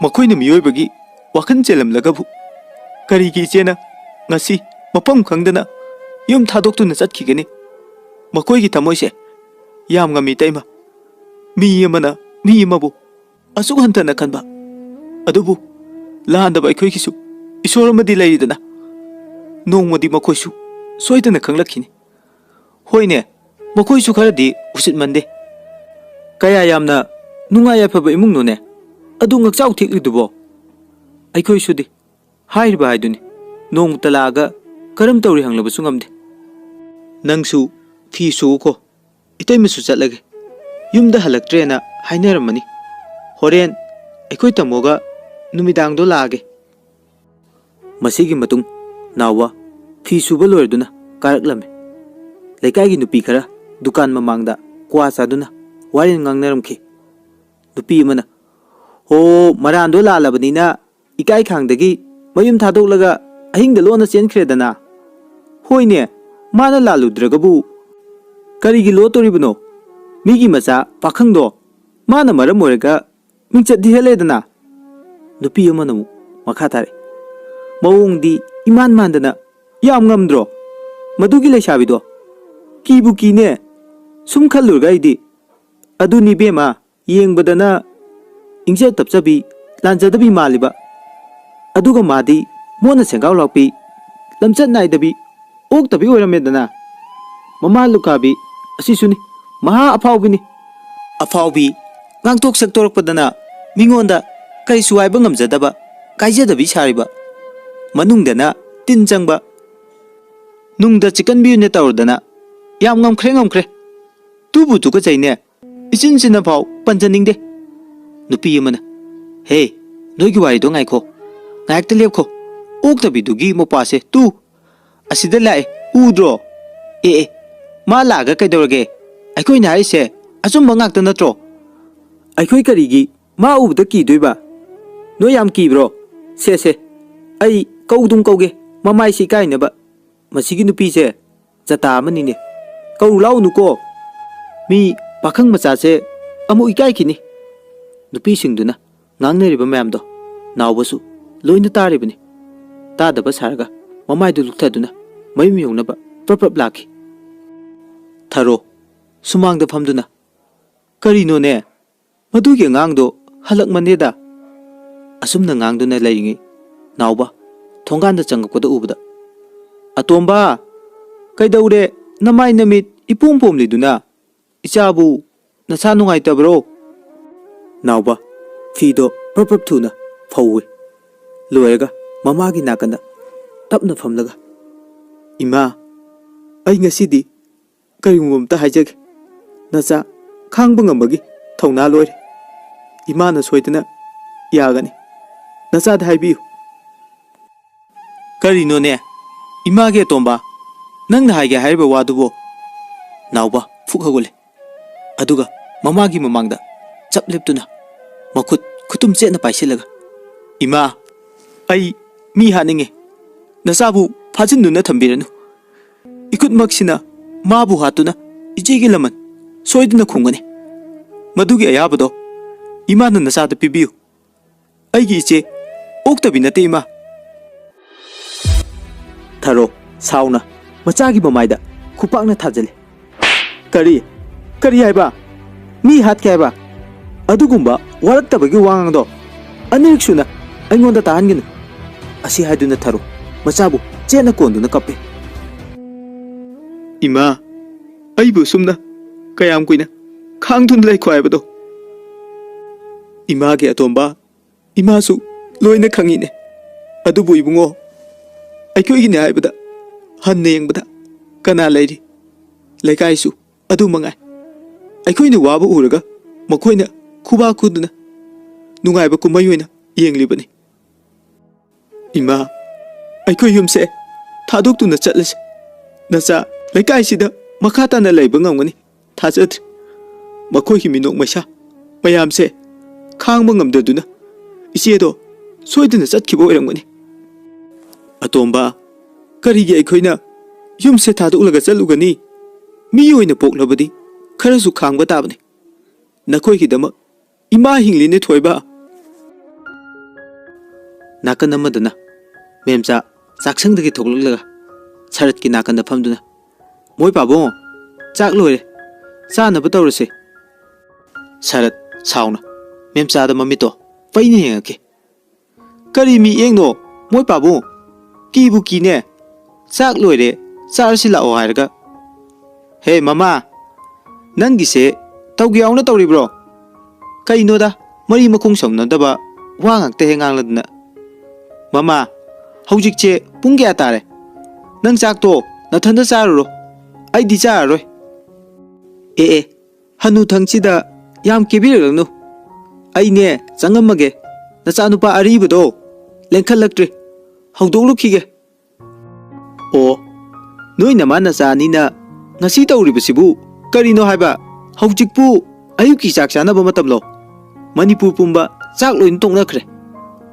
ꯃꯈꯣꯏꯅ ꯃꯤꯑꯣꯏꯕꯒꯤ ꯋꯥꯈꯜ ꯆꯦꯜꯂꯝꯂꯒꯕꯨ ꯀꯔꯤꯒꯤ ꯏꯆꯦꯅ ꯉꯁꯤ ꯃꯐꯝ ꯈꯪꯗꯅ ꯌꯨꯝ ꯊꯥꯗꯣꯛꯇꯨꯅ ꯆꯠꯈꯤꯒꯅꯤ? ꯃꯈꯣꯏꯒꯤ ꯊꯃꯣꯏꯁꯦ ꯌꯥꯝ ꯉꯝꯃꯤ ꯏꯇꯩꯃ꯫ ꯃꯤ ꯑꯃꯅ ꯃꯤ ꯑꯃꯕꯨ ꯑꯁꯨꯛ ꯍꯟꯊꯅ ꯈꯟꯕ, ꯑꯗꯨꯕꯨ ꯂꯥꯟꯗꯕ ꯑꯩꯈꯣꯏꯒꯤꯁꯨ ꯏꯁꯣꯔ ꯑꯃꯗꯤ ꯂꯩꯔꯤꯗꯅ꯫ ꯅꯣꯡꯃꯗꯤ ꯃꯈꯣꯏꯁꯨ ꯁꯣꯏꯗꯅ ꯈꯪꯂꯛꯈꯤꯅꯤ꯫ ꯍꯣꯏꯅꯦ, ꯃꯈꯣꯏꯁꯨ ꯈꯔꯗꯤ ꯎꯁꯤꯠꯃꯟꯗꯦ꯫ ꯀꯌꯥ ꯌꯥꯝꯅ ꯅꯨꯡꯉꯥꯏ ꯌꯥꯏꯐꯕ ꯏꯃꯨꯡꯅꯣꯅꯦ ꯑꯗꯨ ꯉꯛꯆꯥꯎ ꯊꯦꯛꯂꯤꯗꯨꯕꯣ? ꯑꯩꯈꯣꯏꯁꯨꯗꯤ ꯍꯥꯏꯔꯤꯕ ꯍꯥꯏꯗꯨꯅꯤ, ꯅꯣꯡꯃꯇ ꯂꯥꯛꯑꯒ ꯀꯔꯝ ꯇꯧꯔꯤ ꯍꯪꯂꯕꯁꯨ ꯉꯝꯗꯦ꯫ ꯅꯪꯁꯨ ꯐꯤ ꯁꯨꯎꯀꯣ, ꯏꯇꯩꯃꯁꯨ ꯆꯠꯂꯒꯦ꯫ ꯌꯨꯝꯗ ꯍꯜꯂꯛꯇ꯭ꯔꯦꯅ ꯍꯥꯏꯅꯔꯝꯃꯅꯤ꯫ ꯍꯣꯔꯦꯟ ꯑꯩꯈꯣꯏ ꯇꯥꯃꯣꯒ ꯅꯨꯃꯤꯗꯥꯡꯗꯣ ꯂꯥꯛꯑꯒꯦ." ꯃꯁꯤꯒꯤ ꯃꯇꯨꯡ ꯅꯥꯎꯕ ꯐꯤ ꯁꯨꯕ ꯂꯣꯏꯔꯗꯨꯅ ꯀꯥꯔꯛꯂꯝꯃꯤ꯫ ꯂꯩꯀꯥꯏꯒꯤ ꯅꯨꯄꯤ ꯈꯔ ꯗꯨꯀꯥꯟ ꯃꯃꯥꯡꯗ ꯀ꯭ꯋꯥ ꯆꯥꯗꯨꯅ ꯋꯥꯔꯦꯟ ꯉꯥꯡꯅꯔꯝꯈꯤ꯫ ꯅꯨꯄꯤ ꯑꯃꯅ, "ꯍꯣ, ꯃꯔꯥꯟꯗꯣ ꯂꯥꯜꯂꯕꯅꯤꯅ ꯏꯀꯥꯏ ꯈꯥꯡꯗꯒꯤ ꯃꯌꯨꯝ ꯊꯥꯗꯣꯛꯂꯒ ꯑꯍꯤꯡꯗ ꯂꯣꯟꯅ ꯆꯦꯟꯈ꯭ꯔꯦꯗꯅ." "ꯍꯣꯏꯅꯦ, ꯃꯥꯅ ꯂꯥꯜꯂꯨꯗ꯭ꯔꯒꯕꯨ ꯀꯔꯤꯒꯤ ꯂꯣꯠꯇꯣꯔꯤꯕꯅꯣ? ꯃꯤꯒꯤ ꯃꯆꯥ ꯄꯥꯈꯪꯗꯣ ꯃꯥꯅ ꯃꯔꯝ ꯑꯣꯏꯔꯒ ꯃꯤꯡꯆꯠ ꯊꯤꯍꯜꯂꯦꯗꯅ." ꯅꯨꯄꯤ ꯑꯃꯅ ꯑꯃꯨꯛ ꯃꯈꯥ ꯇꯥꯔꯛꯏ, "ꯃꯑꯣꯡꯗꯤ ꯏꯃꯥꯟ ꯃꯥꯟꯗꯅ ꯌꯥꯝ ꯉꯝꯗ꯭ꯔꯣ ꯃꯗꯨꯒꯤ ꯂꯩꯁꯥꯕꯤꯗꯣ? ꯀꯤꯕꯨ ꯀꯤꯅꯦ ꯁꯨꯝ ꯈꯜꯂꯨꯔꯒ ꯑꯩꯗꯤ꯫ ꯑꯗꯨꯅꯤ ꯕꯦꯝꯃ, ꯌꯦꯡꯕꯗꯅ ꯏꯪꯖ ꯇꯞꯆꯕꯤ ꯂꯥꯟꯖꯗꯕꯤ ꯃꯥꯜꯂꯤꯕ, ꯑꯗꯨꯒ ꯃꯥꯗꯤ ꯃꯣꯟꯅ ꯁꯦꯡꯒꯥꯎ ꯂꯥꯛꯄꯤ ꯂꯝꯆꯠ ꯅꯥꯏꯗꯕꯤ ꯑꯣꯛꯇꯕꯤ ꯑꯣꯏꯔꯝꯃꯦꯗꯅ꯫ ꯃꯃꯥ ꯂꯨꯈꯥꯕꯤ ꯑꯁꯤꯁꯨꯅꯤ, ꯃꯍꯥ ꯑꯐꯥꯎꯕꯤꯅꯤ꯫ ꯑꯐꯥꯎꯕꯤ ꯉꯥꯡꯊꯣꯛ ꯁꯛꯇꯣꯔꯛꯄꯗꯅ ꯃꯤꯉꯣꯟꯗ ꯀꯔꯤꯁꯨ ꯍꯥꯏꯕ ꯉꯝꯖꯗꯕ, ꯀꯥꯏꯖꯗꯕꯤ ꯁꯥꯔꯤꯕ, ꯃꯅꯨꯡꯗꯅ ꯇꯤꯟ ꯆꯪꯕ, ꯅꯨꯡꯗ ꯆꯤꯛꯀꯟꯕꯤꯌꯨꯅꯦ ꯇꯧꯔꯗꯅ ꯌꯥꯝ ꯉꯝꯈ꯭ꯔꯦ꯫ ꯇꯨꯕꯨ ꯇꯨꯀꯠꯆꯩꯅꯦ, ꯏꯆꯤꯟꯁꯤꯅ ꯐꯥꯎ ꯄꯟꯖꯅꯤꯡꯗꯦ." ꯅꯨꯄꯤ ꯑꯃꯅ, "ꯍꯦ, ꯅꯣꯏꯒꯤ ꯋꯥꯔꯤꯗꯣ ꯉꯥꯏꯈꯣ, ꯉꯥꯏꯍꯥꯛꯇ ꯂꯦꯞꯈꯣ꯫ ꯑꯣꯛꯇꯕꯤꯗꯨꯒꯤ ꯃꯄꯥꯁꯦ ꯇꯨ ꯑꯁꯤꯗ ꯂꯥꯛꯑꯦ, ꯎꯗ꯭ꯔꯣ? ꯑꯦ, ꯃꯥ ꯂꯥꯛꯑꯒ ꯀꯩꯗꯧꯔꯒꯦ? ꯑꯩꯈꯣꯏꯅ ꯍꯥꯏꯔꯤꯁꯦ ꯑꯆꯨꯝꯕ ꯉꯥꯛꯇ ꯅꯠꯇ꯭ꯔꯣ? ꯑꯩꯈꯣই ꯀꯔꯤꯒꯤ ꯃꯥ ꯎꯕꯗ ꯀꯤꯗꯣꯏꯕ? ꯅꯣꯏ ꯌꯥꯝ ꯀꯤꯕ꯭ꯔꯣ? ꯁꯦ, ꯑꯩ ꯀꯧꯗꯨꯝ ꯀꯧꯒꯦ, ꯃꯃꯥꯏꯁꯤ ꯏꯀꯥꯏꯅꯕ꯫ ꯃꯁꯤꯒꯤ ꯅꯨꯄꯤꯁꯦ ꯖꯇꯥ ꯑꯃꯅꯤꯅꯦ, ꯀꯧꯔꯨ ꯂꯥꯎꯅꯨꯀꯣ, ꯃꯤ ꯄꯥꯈꯪ ꯃꯆꯥꯁꯦ ꯑꯃꯨꯛ ꯏꯀꯥꯏꯈꯤꯅꯤ." ꯅꯨꯄꯤꯁꯤꯡꯗꯨꯅ ꯉꯥꯡꯅꯔꯤꯕ ꯃꯌꯥꯝꯗꯣ ꯅꯥꯎꯕꯁꯨ ꯂꯣꯏꯅ ꯇꯥꯔꯤꯕꯅꯤ꯫ ꯇꯥꯗꯕ ꯁꯥꯔꯒ ꯃꯃꯥꯏꯗꯨ ꯂꯨꯛꯊꯗꯨꯅ ꯃꯌꯨꯝ ꯌꯧꯅꯕ ꯄ꯭ꯔꯞ ꯂꯥꯛꯈꯤ꯫ ꯊꯔꯣ ꯁꯨꯃꯥꯡꯗ ꯐꯝꯗꯨꯅ, "ꯀꯔꯤꯅꯣꯅꯦ, ꯃꯗꯨꯒꯤ ꯑꯉꯥꯡꯗꯣ ꯍꯜꯂꯛꯃꯟꯗꯦꯗ." ꯑꯁꯨꯝꯅ ꯉꯥꯡꯗꯨꯅ ꯂꯩꯔꯤꯉꯩ ꯅꯥꯎꯕ ꯊꯣꯡꯒꯥꯟꯗ ꯆꯪꯉꯛꯄꯗ ꯎꯕꯗ, "ꯑꯇꯣꯝꯕ, ꯀꯩꯗꯧꯔꯦ ꯅꯃꯥꯏ ꯅꯃꯤꯠ ꯏꯄꯣꯝ ꯄꯣꯝꯂꯤꯗꯨꯅ? ꯏꯆꯥꯕꯨ ꯅꯁꯥ ꯅꯨꯡꯉꯥꯏꯇꯕ꯭ꯔꯣ?" ꯅꯥꯎꯕ ꯐꯤꯗꯣ ꯄ꯭ꯔꯞ ꯊꯨꯅ ꯐꯧꯏ꯫ ꯂꯣꯏꯔꯒ ꯃꯃꯥꯒꯤ ꯅꯥꯀꯟꯗ ꯇꯞꯅ ꯐꯝꯂꯒ, "ꯏꯃꯥ, ꯑꯩ ꯉꯁꯤꯗꯤ ꯀꯔꯤꯒꯨꯝꯕ ꯑꯝꯇ ꯍꯥꯏꯖꯒꯦ꯫ ꯅꯆꯥ ꯈꯥꯡꯕ ꯉꯝꯕꯒꯤ ꯊꯧꯅꯥ ꯂꯣꯏꯔꯦ꯫ ꯏꯃꯥꯅ ꯁꯣꯏꯗꯅ ꯌꯥꯒꯅꯤ, ꯅꯆꯥꯗ ꯍꯥꯏꯕꯤꯌꯨ." "ꯀꯔꯤꯅꯣꯅꯦ ꯏꯃꯥꯒꯤ ꯑꯇꯣꯝꯕ, ꯅꯪꯅ ꯍꯥꯏꯒꯦ ꯍꯥꯏꯔꯤꯕ ꯋꯥꯗꯨꯕꯣ?" ꯅꯥꯎꯕ ꯐꯨꯛ ꯍꯧꯒꯠꯂꯦ, ꯑꯗꯨꯒ ꯃꯃꯥꯒꯤ ꯃꯃꯥꯡꯗ ꯆꯞ ꯂꯦꯞꯇꯨꯅ ꯃꯈꯨꯠ ꯈꯨꯇꯨꯝ ꯆꯦꯠꯅ ꯄꯥꯏꯁꯤꯜꯂꯒ, "ꯏꯃꯥ, ꯑꯩ ꯃꯤ ꯍꯥꯠꯅꯤꯡꯉꯦ, ꯅꯆꯥꯕꯨ ꯐꯥꯖꯤꯟꯗꯨꯅ ꯊꯝꯕꯤꯔꯅꯨ ꯏꯈꯨꯠꯃꯛꯁꯤꯅ ꯃꯥꯕꯨ ꯍꯥꯠꯇꯨꯅ ꯏꯆꯦꯒꯤ ꯂꯃꯟ ꯁꯣꯏꯗꯅ ꯈꯨꯝꯒꯅꯤ ꯃꯗꯨꯒꯤ ꯑꯌꯥꯕꯗꯣ ꯏꯃꯥꯅ ꯅꯆꯥꯗ ꯄꯤꯕꯤꯌꯨ ꯑꯩꯒꯤ ꯏꯆꯦ ꯑꯣꯛꯇꯕꯤ ꯅꯠꯇꯦ ꯏꯃꯥ ꯊꯥꯔꯣ ꯁꯥꯎꯅ ꯃꯆꯥꯒꯤ ꯃꯃꯥꯏꯗ ꯈꯨꯄꯥꯛꯅ ꯊꯥꯖꯤꯜꯂꯤ ꯀꯔꯤ ꯍꯥꯏꯕ ꯃꯤ ꯍꯥꯠꯀꯦ ꯍꯥꯏꯕ ꯑꯗꯨꯒꯨꯝꯕ ꯋꯥꯔꯛꯇꯕꯒꯤ ꯋꯥꯉꯥꯡꯗꯣ ꯑꯅꯤꯔꯛ ꯁꯨꯅ ꯑꯩꯉꯣꯟꯗ ꯇꯥꯍꯟꯒꯅꯨ ꯑꯁꯤ ꯍꯥꯏꯗꯨꯅ ꯊꯥꯔꯣ ꯃꯆꯥꯕꯨ ꯆꯦꯠꯅ ꯀꯣꯟꯗꯨꯅ ꯀꯞꯄꯤ ꯏꯃꯥ ꯑꯩꯕꯨ ꯁꯨꯝꯅ ꯀꯌꯥꯝ ꯀꯨꯏꯅ ꯈꯥꯡꯗꯨꯅ ꯂꯩꯈꯣ ꯍꯥꯏꯕꯗꯣ ꯏꯃꯥꯒꯤ ꯑꯇꯣꯝꯕ ꯏꯃꯥꯁꯨ ꯂꯣꯏꯅ ꯈꯪꯉꯤꯅꯦ ꯑꯗꯨꯕꯨ ꯏꯕꯨꯡꯉꯣ ꯑꯩꯈꯣꯏꯒꯤꯅꯦ ꯍꯥꯏꯕꯗ ꯍꯟꯅ ꯌꯦꯡꯕꯗ ꯀꯅꯥ ꯂꯩꯔꯤ ꯂꯩꯀꯥꯏꯁꯨ ꯑꯗꯨ ꯃꯉꯥꯏ ꯑꯩꯈꯣꯏꯅ ꯋꯥꯕ ꯎꯔꯒ ꯃꯈꯣꯏꯅ ꯈꯨꯕꯥꯛ ꯈꯨꯗꯨꯅ ꯅꯨꯡꯉꯥꯏꯕ ꯀꯨꯝꯍꯩ ꯑꯣꯏꯅ ꯌꯦꯡꯂꯤꯕꯅꯤ ꯏꯃꯥ ꯑꯩꯈꯣꯏ ꯌꯨꯝꯁꯦ ꯊꯥꯗꯣꯛꯇꯨꯅ ꯆꯠꯂꯁꯤ ꯅꯆꯥ ꯂꯩꯀꯥꯏꯁꯤꯗ ꯃꯈꯥ ꯇꯥꯅ ꯂꯩꯕ ꯉꯝꯒꯅꯤ ꯊꯥꯖꯗ꯭ꯔꯦ ꯃꯈꯣꯏꯒꯤ ꯃꯤꯅꯣꯛ ꯃꯩꯁꯥ ꯃꯌꯥꯝꯁꯦ ꯈꯥꯡꯕ ꯉꯝꯗꯗꯨꯅ ꯏꯆꯦꯗꯣ ꯁꯣꯏꯗꯅ ꯆꯠꯈꯤꯕ ꯑꯣꯏꯔꯝꯒꯅꯤ ꯑꯇꯣꯝꯕ ꯀꯔꯤꯒꯤ ꯑꯩꯈꯣꯏꯅ ꯌꯨꯝꯁꯦ ꯊꯥꯗꯣꯛꯂꯒ ꯆꯠꯂꯨꯒꯅꯤ ꯃꯤ ꯑꯣꯏꯅ ꯄꯣꯛꯂꯕꯗꯤ ꯈꯔꯁꯨ ꯈꯥꯡꯕ ꯇꯥꯕꯅꯤ ꯅꯈꯣꯏꯒꯤꯗꯃꯛ ꯏꯃꯥ ꯍꯤꯡꯂꯤꯅꯦ ꯊꯣꯏꯕ ꯅꯥꯀꯟ ꯑꯃꯗꯅ ꯃꯦꯝꯆꯥ ꯆꯥꯛꯁꯪꯗꯒꯤ ꯊꯣꯛꯂꯛꯂꯒ ꯁꯔꯠꯀꯤ ꯅꯥꯀꯟꯗ ꯐꯝꯗꯨꯅ ꯃꯣꯏ ꯄꯥꯕꯨꯡ ꯆꯥꯛ ꯂꯣꯏꯔꯦ ꯆꯥꯅꯕ ꯇꯧꯔꯁꯦ ꯁꯔꯠ ꯁꯥꯎꯅ ꯃꯦꯝꯆꯥꯗ ꯃꯃꯤꯠꯇꯣ ꯄꯩꯅ ꯌꯦꯡꯉꯛꯈꯤ ꯀꯔꯤ ꯃꯤꯠꯌꯦꯡꯅꯣ ꯃꯣꯏ ꯄꯥꯕꯨꯡ ꯀꯤꯕꯨ ꯀꯤꯅꯦ ꯆꯥꯛ ꯂꯣꯏꯔꯦ ꯆꯥꯔꯁꯤ ꯂꯥꯛꯑꯣ ꯍꯥꯏꯔꯒ ꯍꯦ ꯃꯃꯥ ꯅꯪꯒꯤꯁꯦ ꯇꯧꯒꯦ ꯌꯥꯎꯅ ꯇꯧꯔꯤꯕ꯭ꯔꯣ ꯀꯩꯅꯣꯗ ꯃꯔꯤ ꯃꯈꯣꯡ ꯁꯝꯅꯗꯕ ꯋꯥ ꯉꯥꯛꯇ ꯍꯦꯛ ꯉꯥꯡꯂꯗꯅ ꯃꯃꯥ ꯍꯧꯖꯤꯛꯁꯦ ꯄꯨꯡ ꯀꯌꯥ ꯇꯥꯔꯦ ꯅꯪ ꯆꯥꯛꯇꯣ ꯅꯊꯟꯗ ꯆꯥꯔꯨꯔꯣ ꯑꯩꯗꯤ ꯆꯥꯔꯔꯣꯏ ꯑꯦ ꯍꯅꯨꯊꯪꯁꯤꯗ ꯌꯥꯝ ꯀꯦꯕꯤꯔꯛꯂꯅꯨ ꯑꯩꯅꯦ ꯆꯪꯉꯝꯃꯒꯦ ꯅꯆꯥꯅꯨꯄꯥ ꯑꯔꯤꯕꯗꯣ ꯂꯦꯡꯈꯠꯂꯛꯇ꯭ꯔꯤ ꯍꯧꯗꯣꯛꯂꯨꯈꯤꯒꯦ ꯑꯣ ꯅꯣꯏ ꯅꯃꯥ ꯅꯆꯥ ꯑꯅꯤꯅ ꯉꯁꯤ ꯇꯧꯔꯤꯕꯁꯤꯕꯨ ꯀꯔꯤꯅꯣ ꯍꯥꯏꯕ ꯍꯧꯖꯤꯛꯄꯨ ꯑꯌꯨꯛꯀꯤ ꯆꯥꯛ ꯆꯥꯅꯕ ꯃꯇꯝꯂꯣ ꯃꯅꯤꯄꯨꯔ ꯄꯨꯝꯕ ꯆꯥꯛ ꯂꯣꯏꯅ ꯇꯣꯛꯅꯈ꯭ꯔꯦ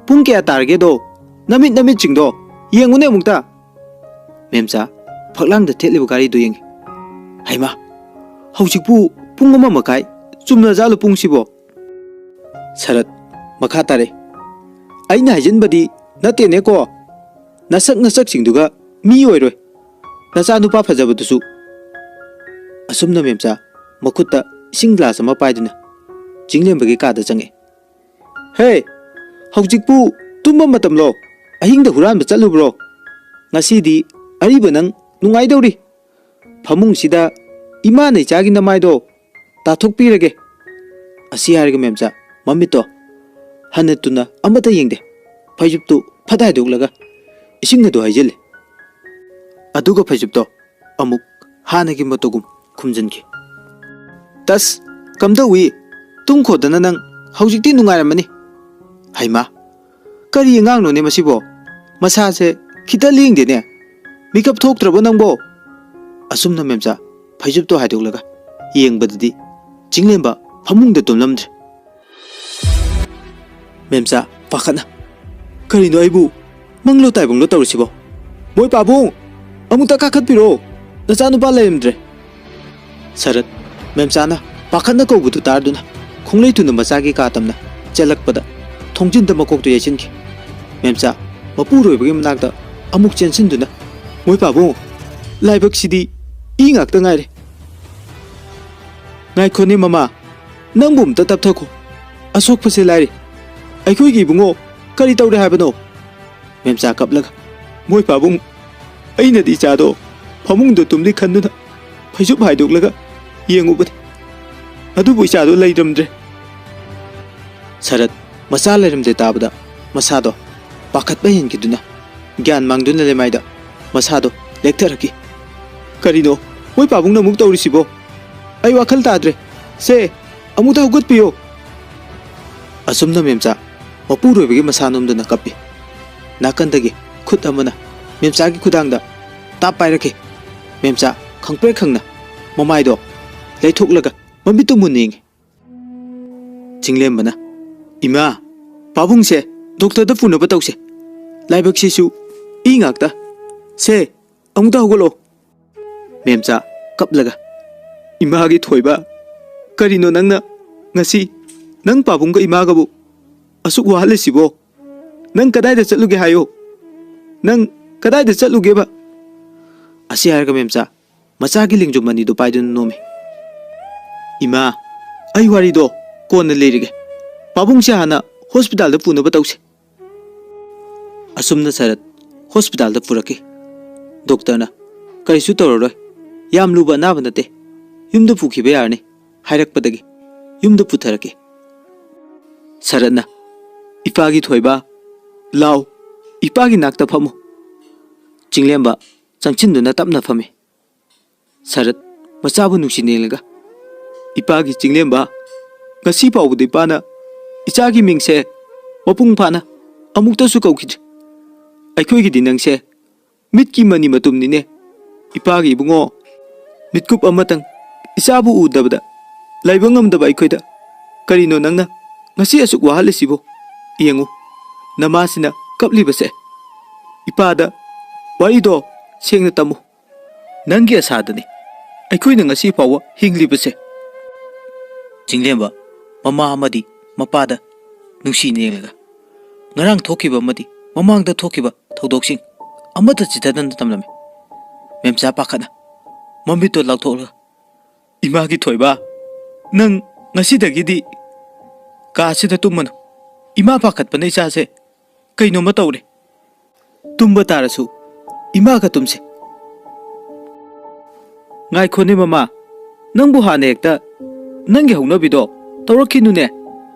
ꯄꯨꯡ ꯀꯌꯥ ꯇꯥꯔꯒꯦꯗꯣ ꯅꯃꯤꯠꯁꯤꯡꯗꯣ ꯌꯦꯡꯉꯨꯅꯦ ꯑꯃꯨꯛꯇ ꯃꯦꯝꯆꯥ ꯐꯛꯂꯥꯡꯗ ꯊꯦꯠꯂꯤꯕ ꯒꯥꯔꯤꯗꯨ ꯌꯦꯡꯉꯤ ꯍꯩꯃꯥ ꯍꯧꯖꯤꯛꯄꯨ ꯄꯨꯡ 1:30 ꯆꯨꯝꯅꯖꯥꯠꯂꯣ ꯄꯨꯡꯁꯤꯕꯣ ꯁꯔꯠ ꯃꯈꯥ ꯇꯥꯔꯦ ꯑꯩꯅ ꯍꯥꯏꯖꯤꯟꯕꯗꯤ ꯅꯠꯇꯦꯅꯦꯀꯣ ꯅꯁꯛꯁꯤꯡꯗꯨꯒ ꯃꯤ ꯑꯣꯏꯔꯣꯏ ꯅꯆꯥꯅꯨꯄꯥ ꯐꯖꯕꯗꯨꯁꯨ ꯑꯁꯨꯝꯅ ꯃꯦꯝꯆꯥ ꯃꯈꯨꯠꯇ ꯏꯁꯤꯡ ꯒ꯭ꯂꯥꯁ ꯑꯃ ꯄꯥꯏꯗꯨꯅ ꯆꯤꯡꯂꯦꯝꯕꯒꯤ ꯀꯥꯗ ꯆꯪꯉꯦ ꯍꯦ ꯍꯧꯖꯤꯛꯄꯨ ꯇꯨꯝꯕ ꯃꯇꯝꯂꯣ ꯑꯍꯤꯡꯗ ꯍꯨꯔꯥꯟꯕ ꯆꯠꯂꯨꯕ꯭ꯔꯣ ꯉꯁꯤꯗꯤ ꯑꯔꯤꯕ ꯅꯪ ꯅꯨꯡꯉꯥꯏꯗꯧꯔꯤ ꯐꯃꯨꯡꯁꯤꯗ ꯏꯃꯥꯅ ꯏꯆꯥꯒꯤ ꯅꯃꯥꯏꯗꯣ ꯇꯥꯊꯣꯛꯄꯤꯔꯒꯦ ꯑꯁꯤ ꯍꯥꯏꯔꯒ ꯃꯦꯝꯆꯥ ꯃꯃꯤꯠꯇꯣ ꯍꯟꯅ ꯇꯨꯅ ꯑꯃꯠꯇ ꯌꯦꯡꯗꯦ ꯐꯩꯖꯨꯞꯇꯨ ꯐꯠ ꯍꯥꯏꯗꯣꯛꯂꯒ ꯏꯁꯤꯡ ꯑꯗꯨ ꯍꯩꯖꯤꯜꯂꯤ ꯑꯗꯨꯒ ꯐꯩꯖꯨꯞꯇꯣ ꯑꯃꯨꯛ ꯍꯥꯟꯅꯒꯤ ꯃꯇꯧꯒꯨꯝ ꯈꯨꯝꯖꯤꯟꯈꯤ ꯇꯁ ꯀꯝꯗꯧꯏ ꯇꯨꯝꯈꯣꯗꯅ ꯅꯪ ꯍꯧꯖꯤꯛꯇꯤ ꯅꯨꯡꯉꯥꯏꯔꯝꯃꯅꯤ ꯍꯩꯃꯥ ꯀꯔꯤ ꯑꯉꯥꯡꯅꯣꯅꯦ ꯃꯁꯤꯕꯣ ꯃꯁꯥꯁꯦ ꯈꯤꯇ ꯂꯦꯡꯗꯦꯅꯦ ꯃꯤꯀꯞ ꯊꯣꯛꯇ꯭ꯔꯕꯣ ꯅꯪꯕꯣ ꯑꯁꯨꯝꯅ ꯃꯦꯝꯆꯥ ꯐꯩꯖꯨꯞꯇꯣ ꯍꯥꯏꯗꯣꯛꯂꯒ ꯌꯦꯡꯕꯗꯗꯤ ꯆꯤꯡꯂꯦꯝꯕ ꯐꯃꯨꯡꯗ ꯇꯨꯝꯂꯝꯗ꯭ꯔꯦ ꯃꯦꯝꯆꯥ ꯄꯥꯈꯠꯅ ꯀꯔꯤꯅꯣ ꯑꯩꯕꯨ ꯃꯪꯂꯣ ꯇꯥꯏꯕꯪꯂꯣ ꯇꯧꯔꯤꯁꯤꯕꯣ ꯃꯣꯏ ꯄꯥꯕꯨꯡ ꯑꯃꯨꯛꯇ ꯀꯥꯈꯠꯄꯤꯔꯣ ꯅꯆꯥꯅꯨꯄꯥ ꯂꯩꯔꯝꯗ꯭ꯔꯦ ꯁꯔꯠ ꯃꯦꯝꯆꯥꯅ ꯄꯥꯈꯠꯅ ꯀꯧꯕꯗꯨ ꯇꯥꯔꯗꯨꯅ ꯈꯣꯡꯂꯩ ꯊꯨꯅ ꯃꯆꯥꯒꯤ ꯀꯥ ꯇꯝꯅ ꯆꯦꯜꯂꯛꯄꯗ ꯊꯣꯡꯖꯤꯟꯗ ꯃꯀꯣꯛꯇꯨ ꯌꯩꯁꯤꯟꯈꯤ ꯃꯦꯝꯆꯥ ꯃꯄꯨꯔꯣꯏꯕꯒꯤ ꯃꯅꯥꯛꯇ ꯑꯃꯨꯛ ꯆꯦꯟꯁꯤꯟꯗꯨꯅ ꯃꯣꯏ ꯄꯥꯕꯨꯡ ꯂꯥꯏꯕꯛꯁꯤꯗꯤ ꯏ ꯉꯥꯛꯇ ꯉꯥꯏꯔꯦ ꯉꯥꯏꯈꯣꯅꯦ ꯃꯃꯥ ꯅꯪꯕꯨ ꯑꯝꯇ ꯇꯞꯊꯈꯣ ꯑꯁꯣꯛꯄꯁꯦ ꯂꯥꯏꯔꯤ ꯑꯩꯈꯣꯏꯒꯤ ꯏꯕꯨꯡꯉꯣ ꯀꯔꯤ ꯇꯧꯔꯦ ꯍꯥꯏꯕꯅꯣ ꯃꯦꯝꯆꯥ ꯀꯞꯂꯒ ꯃꯣꯏ ꯄꯥꯕꯨꯡ ꯑꯩꯅꯗꯤ ꯏꯆꯥꯗꯣ ꯐꯃꯨꯡꯗ ꯇꯨꯝꯂꯤ ꯈꯟꯗꯨꯅ ꯐꯩꯖꯨꯞ ꯍꯥꯏꯗꯣꯛꯂꯒ ꯌꯦꯡꯉꯨꯕꯅꯤ ꯑꯗꯨꯕꯨ ꯏꯆꯥꯗꯣ ꯂꯩꯔꯝꯗ꯭ꯔꯦ ꯁꯔꯠ ꯃꯆꯥ ꯂꯩꯔꯝꯗꯦ ꯇꯥꯕꯗ ꯃꯁꯥꯗꯣ ꯄꯥꯈꯠꯄ ꯍꯦꯟꯈꯤꯗꯨꯅ ꯒ꯭ꯌꯥꯟ ꯃꯥꯡꯗꯨꯅ ꯂꯩꯃꯥꯏꯗ ꯃꯁꯥꯗꯣ ꯂꯦꯛꯊꯔꯛꯈꯤ ꯀꯔꯤꯅꯣ ꯃꯣꯏ ꯄꯥꯕꯨꯡꯅ ꯑꯃꯨꯛ ꯇꯧꯔꯤꯁꯤꯕꯣ ꯑꯩ ꯋꯥꯈꯜ ꯇꯥꯗ꯭ꯔꯦ ꯁꯦ ꯑꯃꯨꯛꯇ ꯍꯧꯒꯠꯄꯤꯌꯣ ꯑꯁꯨꯝꯅ ꯃꯦꯝꯆꯥ ꯃꯄꯨꯔꯣꯏꯕꯒꯤ ꯃꯁꯥ ꯅꯣꯝꯗꯨꯅ ꯀꯞꯄꯤ ꯅꯥꯀꯟꯗꯒꯤ ꯈꯨꯠ ꯑꯃꯅ ꯃꯦꯝꯆꯥꯒꯤ ꯈꯨꯗꯥꯡꯗ ꯇꯥꯞ ꯄꯥꯏꯔꯛꯈꯤ ꯃꯦꯝꯆꯥ ꯈꯪꯄ꯭ꯔꯦꯛ ꯈꯪꯅ ꯃꯃꯥꯏꯗꯣ ꯂꯩꯊꯣꯛꯂꯒ ꯃꯃꯤꯠꯇꯨ ꯃꯨꯟꯅ ꯌꯦꯡꯉꯤ ꯆꯤꯡꯂꯦꯝꯕꯅ ꯏꯃꯥ ꯄꯥꯕꯨꯡꯁꯦ ꯗꯣꯛꯇꯔꯗ ꯄꯨꯅꯕ ꯇꯧꯁꯦ ꯂꯥꯏꯕꯛꯁꯤꯁꯨ ꯏ ꯉꯥꯛꯇ ꯁꯦ ꯑꯃꯨꯛꯇ ꯍꯧꯒꯠꯂꯣ ꯃꯦꯝꯆꯥ ꯀꯞꯂꯒ ꯏꯃꯥꯒꯤ ꯊꯣꯏꯕ ꯀꯔꯤꯅꯣ ꯅꯪꯅ ꯉꯁꯤ ꯅꯪ ꯄꯥꯕꯨꯡꯒ ꯏꯃꯥꯒꯕꯨ ꯑꯁꯨꯛ ꯋꯥꯍꯜꯂꯤꯁꯤꯕꯣ ꯅꯪ ꯀꯗꯥꯏꯗ ꯆꯠꯂꯨꯒꯦ ꯍꯥꯏꯌꯣ ꯅꯪ ꯀꯗꯥꯏꯗ ꯆꯠꯂꯨꯒꯦꯕ ꯑꯁꯤ ꯍꯥꯏꯔꯒ ꯃꯦꯝꯆꯥ ꯃꯆꯥꯒꯤ ꯂꯦꯡꯖꯨꯝ ꯑꯅꯤꯗꯨ ꯄꯥꯏꯗꯨꯅ ꯅꯣꯝꯃꯤ ꯏꯃꯥ ꯑꯩ ꯋꯥꯔꯤꯗꯣ ꯀꯣꯟꯅ ꯂꯤꯔꯒꯦ ꯄꯥꯕꯨꯡꯁꯦ ꯍꯥꯟꯅ ꯍꯣꯁꯄꯤꯇꯥꯜꯗ ꯄꯨꯅꯕ ꯇꯧꯁꯦ ꯑꯁꯨꯝꯅ ꯁꯔꯠ ꯍꯣꯁꯄꯤꯇꯥꯜꯗ ꯄꯨꯔꯛꯈꯤ ꯗꯣꯛꯇꯔꯅ ꯀꯔꯤꯁꯨ ꯇꯧꯔꯔꯣꯏ ꯌꯥꯝ ꯂꯨꯕ ꯑꯅꯥꯕ ꯅꯠꯇꯦ ꯌꯨꯝꯗ ꯄꯨꯈꯤꯕ ꯌꯥꯔꯅꯤ ꯍꯥꯏꯔꯛꯄꯗꯒꯤ ꯌꯨꯝꯗ ꯄꯨꯊꯔꯛꯈꯤ ꯁꯔꯠꯅ ꯏꯄꯥꯒꯤ ꯊꯣꯏꯕ ꯂꯥꯎ ꯏꯄꯥꯒꯤ ꯅꯥꯛꯇ ꯐꯝꯃꯨ ꯆꯤꯡꯂꯦꯝꯕ ꯆꯪꯁꯤꯟꯗꯨꯅ ꯇꯞꯅ ꯐꯝꯃꯤ ꯁꯔꯠ ꯃꯆꯥꯕꯨ ꯅꯨꯡꯁꯤꯅ ꯌꯦꯡꯂꯒ ꯏꯄꯥꯒꯤ ꯆꯤꯡꯂꯦꯝꯕ ꯉꯁꯤ ꯐꯥꯎꯕꯗ ꯏꯄꯥꯅ ꯏꯆꯥꯒꯤ ꯃꯤꯡꯁꯦ ꯃꯄꯨꯡ ꯐꯥꯅ ꯑꯃꯨꯛꯇꯁꯨ ꯀꯧꯈꯤꯗ꯭ꯔꯤ ꯑꯩꯈꯣꯏꯒꯤꯗꯤ ꯅꯪꯁꯦ ꯃꯤꯠꯀꯤ ꯃꯅꯤ ꯃꯇꯨꯝꯅꯤꯅꯦ ꯏꯄꯥꯒꯤ ꯏꯕꯨꯡꯉꯣ ꯃꯤꯠꯀꯨꯞ ꯑꯃꯇꯪ ꯏꯆꯥꯕꯨ ꯎꯗꯕꯗ ꯂꯩꯕ ꯉꯝꯗꯕ ꯑꯩꯈꯣꯏꯗ ꯀꯔꯤꯅꯣ ꯅꯪꯅ ꯉꯁꯤ ꯑꯁꯨꯛ ꯋꯥꯍꯜꯂꯤꯁꯤꯕꯣ ꯌꯦꯡꯉꯨ ꯅꯃꯥꯁꯤꯅ ꯀꯞꯂꯤꯕꯁꯦ ꯏꯄꯥꯗ ꯋꯥꯔꯤꯗꯣ ꯁꯦꯡꯅ ꯇꯝꯃꯨ ꯅꯪꯒꯤ ꯑꯁꯥꯗꯅꯤ ꯑꯩꯈꯣꯏꯅ ꯉꯁꯤ ꯐꯥꯎꯕ ꯍꯤꯡꯂꯤꯕꯁꯦ ꯆꯤꯡꯂꯦꯝꯕ ꯃꯃꯥ ꯑꯃꯗꯤ ꯃꯄꯥꯗ ꯅꯨꯡꯁꯤꯅ ꯌꯦꯡꯂꯒ ꯉꯔꯥꯡ ꯊꯣꯛꯈꯤꯕ ꯑꯃꯗꯤ ꯃꯃꯥꯡꯗ ꯊꯣꯛꯈꯤꯕ ꯊꯧꯗꯣꯛꯁꯤꯡ ꯑꯃꯠꯇ ꯆꯤꯊꯗꯅ ꯇꯝꯂꯝꯃꯤ ꯃꯦꯝꯆꯥ ꯄꯥꯈꯠꯅ ꯃꯃꯤꯠꯇꯣ ꯂꯥꯎꯊꯣꯛꯂꯒ ꯏꯃꯥꯒꯤ ꯊꯣꯏꯕ ꯅꯪ ꯉꯁꯤꯗꯒꯤꯗꯤ ꯀꯥꯁꯤꯗ ꯇꯨꯝꯃꯅꯨ ꯏꯃꯥ ꯄꯥꯈꯠꯄꯅ ꯏꯆꯥꯁꯦ ꯀꯩꯅꯣꯝꯃ ꯇꯧꯔꯦ ꯇꯨꯝꯕ ꯇꯥꯔꯁꯨ ꯏꯃꯥꯒ ꯇꯨꯝꯁꯦ ꯉꯥꯏꯈꯣꯅꯦ ꯃꯃꯥ ꯅꯪꯕꯨ ꯍꯥꯟꯅ ꯍꯦꯛꯇ ꯅꯪꯒꯤ ꯍꯧꯅꯕꯤꯗꯣ ꯇꯧꯔꯛꯈꯤꯅꯨꯅꯦ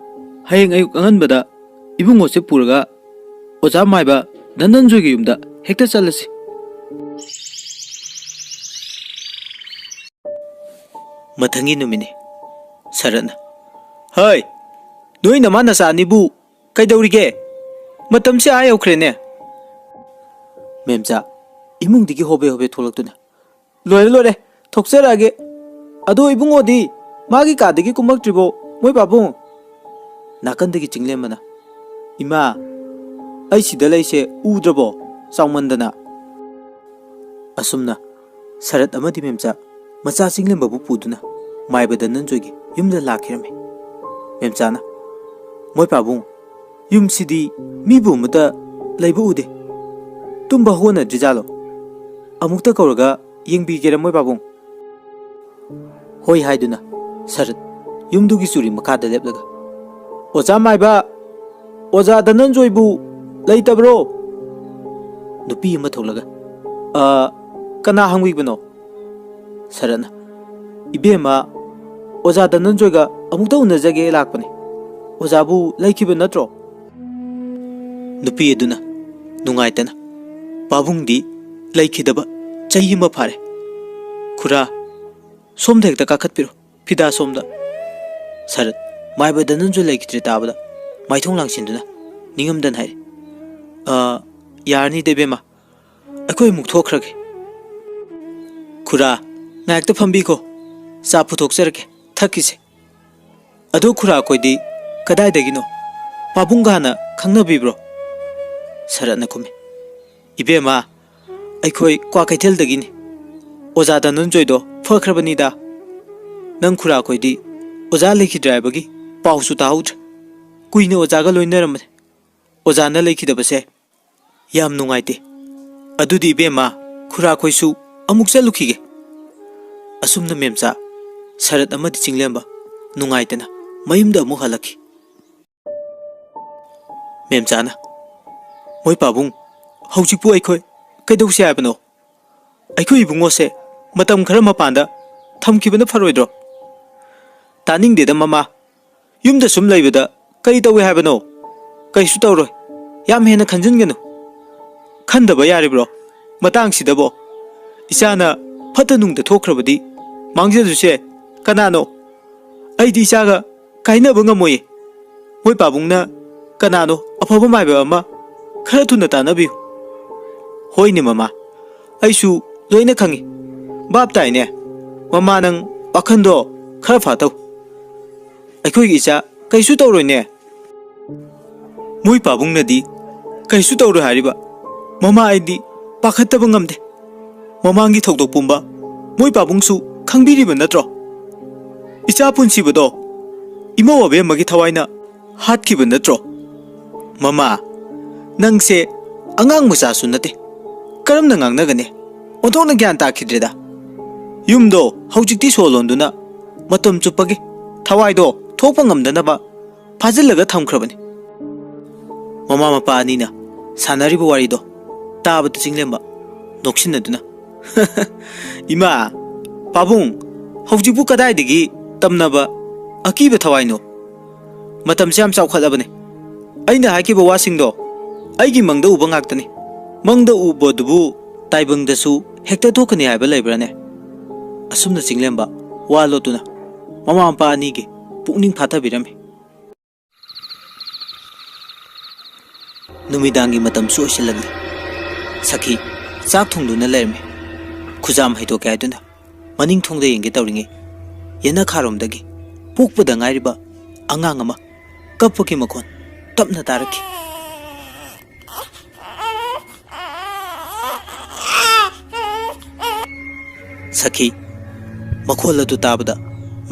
ꯍꯌꯦꯡ ꯑꯌꯨꯛ ꯑꯉꯟꯕꯗ ꯏꯕꯨꯡꯉꯣꯁꯦ ꯄꯨꯔꯒ ꯑꯣꯖꯥ ꯃꯥꯏꯕ ꯙꯅꯟꯖꯣꯏꯒꯤ ꯌꯨꯝꯗ ꯍꯦꯛꯇ ꯆꯠꯂꯁꯤ ꯃꯊꯪꯒꯤ ꯅꯨꯃꯤꯠꯅꯤ ꯁꯔꯠꯅ ꯍꯩ ꯅꯣꯏ ꯅꯃꯥ ꯅꯆꯥ ꯑꯅꯤꯕꯨ ꯀꯩꯗꯧꯔꯤꯒꯦ ꯃꯇꯝꯁꯦ ꯑꯥ ꯌꯧꯈ꯭ꯔꯦꯅꯦ ꯃꯦꯝꯆꯥ ꯏꯃꯨꯡꯗꯒꯤ ꯍꯣꯕꯦ ꯍꯣꯕꯦ ꯊꯣꯛꯂꯛꯇꯨꯅ ꯂꯣꯏꯔꯦ ꯂꯣꯏꯔꯦ ꯊꯣꯛꯆꯔꯛꯑꯒꯦ ꯑꯗꯣ ꯏꯕꯨꯡꯉꯣꯗꯤ ꯃꯥꯒꯤ ꯀꯥꯗꯒꯤ ꯀꯨꯝꯃꯛꯇ꯭ꯔꯤꯕꯣ ꯃꯣꯏ ꯄꯥꯕꯨꯡ ꯅꯥꯀꯟꯗꯒꯤ ꯆꯤꯡꯂꯦꯝꯕꯅ ꯏꯃꯥ ꯑꯩ ꯁꯤꯗ ꯂꯩꯁꯦ ꯎꯗ꯭ꯔꯕꯣ ꯆꯥꯎꯃꯟꯗꯅ ꯑꯁꯨꯝꯅ ꯁꯔꯠ ꯑꯃꯗꯤ ꯃꯦꯝꯆꯥ ꯃꯆꯥ ꯆꯤꯡꯂꯦꯝꯕꯕꯨ ꯄꯨꯗꯨꯅ ꯃꯥꯏꯕ ꯙꯅꯟꯖꯣꯏꯒꯤ ꯌꯨꯝꯗ ꯂꯥꯛꯈꯤꯔꯝꯃꯤ ꯃꯦꯝꯆꯥꯅ ꯃꯣꯏ ꯄꯥꯕꯨꯡ ꯌꯨꯝꯁꯤꯗꯤ ꯃꯤꯕꯨ ꯑꯃꯠꯇ ꯂꯩꯕ ꯎꯗꯦ ꯇꯨꯝꯕ ꯍꯧꯒꯠꯅꯗ꯭ꯔꯤꯖꯥꯠꯂꯣ ꯑꯃꯨꯛꯇ ꯀꯧꯔꯒ ꯌꯦꯡꯕꯤꯒꯦꯔꯥ ꯃꯣꯏ ꯄꯥꯕꯨꯡ ꯍꯣꯏ ꯍꯥꯏꯗꯨꯅ ꯁꯔꯠ ꯌꯨꯝꯗꯨꯒꯤ ꯆꯨꯔꯤ ꯃꯈꯥꯗ ꯂꯦꯞꯂꯒ ꯑꯣꯖꯥ ꯃꯥꯏꯕ ꯑꯣꯖꯥ ꯙꯅꯟꯖꯣꯏꯕꯨ ꯂꯩꯇꯕ꯭ꯔꯣ ꯅꯨꯄꯤ ꯑꯃ ꯊꯣꯛꯂꯒ ꯀꯅꯥ ꯍꯪꯕꯤꯕꯅꯣ ꯁꯔꯠꯅ ꯏꯕꯦꯝꯃ ꯑꯣꯖꯥ ꯙꯅꯟꯖꯣꯏꯒ ꯑꯃꯨꯛꯇ ꯎꯅꯖꯒꯦ ꯂꯥꯛꯄꯅꯤ ꯑꯣꯖꯥꯕꯨ ꯂꯩꯈꯤꯕ ꯅꯠꯇ꯭ꯔꯣ ꯅꯨꯄꯤ ꯑꯗꯨꯅ ꯅꯨꯡꯉꯥꯏꯇꯅ ꯄꯥꯕꯨꯡꯗꯤ ꯂꯩꯈꯤꯗꯕ ꯆꯍꯤ ꯑꯃ ꯐꯥꯔꯦ ꯈꯨꯔꯥ ꯁꯣꯝꯗ ꯍꯦꯛꯇ ꯀꯥꯈꯠꯄꯤꯔꯣ ꯐꯤꯗꯥ ꯁꯣꯝꯗ ꯁꯔꯠ ꯃꯥꯏꯕ ꯙꯅꯟꯖꯣꯏ ꯂꯩꯈꯤꯗ꯭ꯔꯦ ꯇꯥꯕꯗ ꯃꯥꯏꯊꯣꯡ ꯂꯥꯡꯁꯤꯟꯗꯨꯅ ꯅꯤꯡꯉꯝꯗꯅ ꯍꯥꯏꯔꯤ ꯌꯥꯔꯅꯤꯗ ꯏꯕꯦꯝꯃ ꯑꯩꯈꯣꯏ ꯑꯃꯨꯛ ꯊꯣꯛꯈ꯭ꯔꯒꯦ ꯈꯨꯔꯥ ꯉꯥꯏꯍꯥꯛꯇ ꯐꯝꯕꯤꯈꯣ ꯆꯥ ꯄꯨꯊꯣꯛꯆꯔꯒꯦ ꯊꯛꯈꯤꯁꯦ ꯑꯗꯨ ꯈꯨꯔꯥ ꯑꯩꯈꯣꯏꯗꯤ ꯀꯗꯥꯏꯗꯒꯤꯅꯣ ꯄꯥꯕꯨꯡꯒ ꯍꯥꯟꯅ ꯈꯪꯅꯕꯤꯕ꯭ꯔꯣ ꯁꯔꯠꯅ ꯈꯨꯝꯃꯤ ꯏꯕꯦꯝꯃ ꯑꯩꯈꯣꯏ ꯀ꯭ꯋꯥꯀꯩꯊꯦꯜꯗꯒꯤꯅꯤ ꯑꯣꯖꯥ ꯙꯅꯟꯖꯣꯏꯗꯣ ꯐꯈ꯭ꯔꯕꯅꯤꯗ ꯅꯪ ꯈꯨꯔꯥ ꯑꯩꯈꯣꯏꯗꯤ ꯑꯣꯖꯥ ꯂꯩꯈꯤꯗ꯭ꯔꯦ ꯍꯥꯏꯕꯒꯤ ꯄꯥꯎꯁꯨ ꯇꯥꯍꯧꯗ꯭ꯔꯦ ꯀꯨꯏꯅ ꯑꯣꯖꯥꯒ ꯂꯣꯏꯅꯔꯝꯕꯅꯦ ꯑꯣꯖꯥꯅ ꯂꯩꯈꯤꯗꯕꯁꯦ ꯌꯥꯝ ꯅꯨꯡꯉꯥꯏꯇꯦ ꯑꯗꯨꯗꯤ ꯏꯕꯦꯝꯃ ꯈꯨꯔꯥ ꯑꯩꯈꯣꯏꯁꯨ ꯑꯃꯨꯛ ꯆꯠꯂꯨꯈꯤꯒꯦ ꯑꯁꯨꯝꯅ ꯃꯦꯝꯆꯥ ꯁꯔꯠ ꯑꯃꯗꯤ ꯆꯤꯡꯂꯦꯝꯕ ꯅꯨꯡꯉꯥꯏꯇꯅ ꯃꯌꯨꯝꯗ ꯑꯃꯨꯛ ꯍꯜꯂꯛꯈꯤ ꯃꯦꯝꯆꯥꯅ ꯃꯣꯏ ꯄꯥꯕꯨꯡ ꯍꯧꯖꯤꯛꯄꯨ ꯑꯩꯈꯣꯏ ꯀꯩꯗꯧꯁꯦ ꯍꯥꯏꯕꯅꯣ ꯑꯩꯈꯣꯏ ꯏꯕꯨꯡꯉꯣꯁꯦ ꯃꯇꯝ ꯈꯔ ꯃꯄꯥꯟꯗ ꯊꯝꯈꯤꯕꯅ ꯐꯔꯣꯏꯗ꯭ꯔꯣ ꯇꯥꯅꯤꯡꯗꯦꯗ ꯃꯃꯥ ꯌꯨꯝꯗ ꯁꯨꯝ ꯂꯩꯕꯗ ꯀꯔꯤ ꯇꯧꯏ ꯍꯥꯏꯕꯅꯣ ꯀꯩꯁꯨ ꯇꯧꯔꯣꯏ ꯌꯥꯝ ꯍꯦꯟꯅ ꯈꯟꯖꯤꯟꯒꯅꯨ ꯈꯟꯗꯕ ꯌꯥꯔꯤꯕ꯭ꯔꯣ ꯃꯇꯥꯡꯁꯤꯗꯕꯣ ꯏꯆꯥꯅ ꯐꯠꯇ ꯅꯨꯡꯗ ꯊꯣꯛꯈ꯭ꯔꯕꯗꯤ ꯃꯥꯡꯖꯗꯣꯏꯁꯦ ꯀꯅꯥꯅꯣ ꯑꯩꯗꯤ ꯏꯆꯥꯒ ꯀꯥꯏꯅꯕ ꯉꯝꯃꯣꯏꯌꯦ ꯃꯣꯏ ꯄꯥꯕꯨꯡꯅ ꯀꯅꯥꯅꯣ ꯑꯐꯕ ꯃꯥꯏꯕ ꯑꯃ ꯈꯔ ꯊꯨꯅ ꯇꯥꯟꯅꯕꯤꯌꯨ ꯍꯣꯏꯅꯦ ꯃꯃꯥ ꯑꯩꯁꯨ ꯂꯣꯏꯅ ꯈꯪꯉꯤ ꯚꯥꯞ ꯇꯥꯏꯅꯦ ꯃꯃꯥ ꯅꯪ ꯋꯥꯈꯟꯗꯣ ꯈꯔ ꯐꯥꯊꯧ ꯑꯩꯈꯣꯏꯒꯤ ꯏꯆꯥ ꯀꯩꯁꯨ ꯇꯧꯔꯣꯏꯅꯦ ꯃꯣꯏ ꯄꯥꯕꯨꯡꯅꯗꯤ ꯀꯩꯁꯨ ꯇꯧꯔꯣꯏ ꯍꯥꯏꯔꯤꯕ ꯃꯃꯥ ꯑꯩꯗꯤ पाखत्तब ngamde mamangi thokdok pumba moi pabungsu khangbiriba natro icha punsibodo imo abe magi thawaina hatkiba natro mama nangse angang musa sunate karamna ngangnagane onthokna gyan takhidreda yumdo haujikti solonduna matam chupage thawaido thokpa ngamdanaba fajillaga thamkhrabani mama mapa anina sanariba warido tabata chinglemba noksinaduna ima pabung haujibu kadaidagi tamnaba akiba thawaino matam sam chawkhalabane aina hakiba wasingdo aigi mangda uba ngaktani mangda ubodubu taibangdasu hekta thokani haiba leibrane asumna chinglemba walotuna mama mapa anigi pukning phathabirame numidangi matam su osilagli sakhi chak thongduna lerme khujam haito kaiduna maning thongda yenge tawringe yena kharomdagi pokpada ngairiba angang ama kapaki makhon tapna tarakhi sakhi makhol adu tabada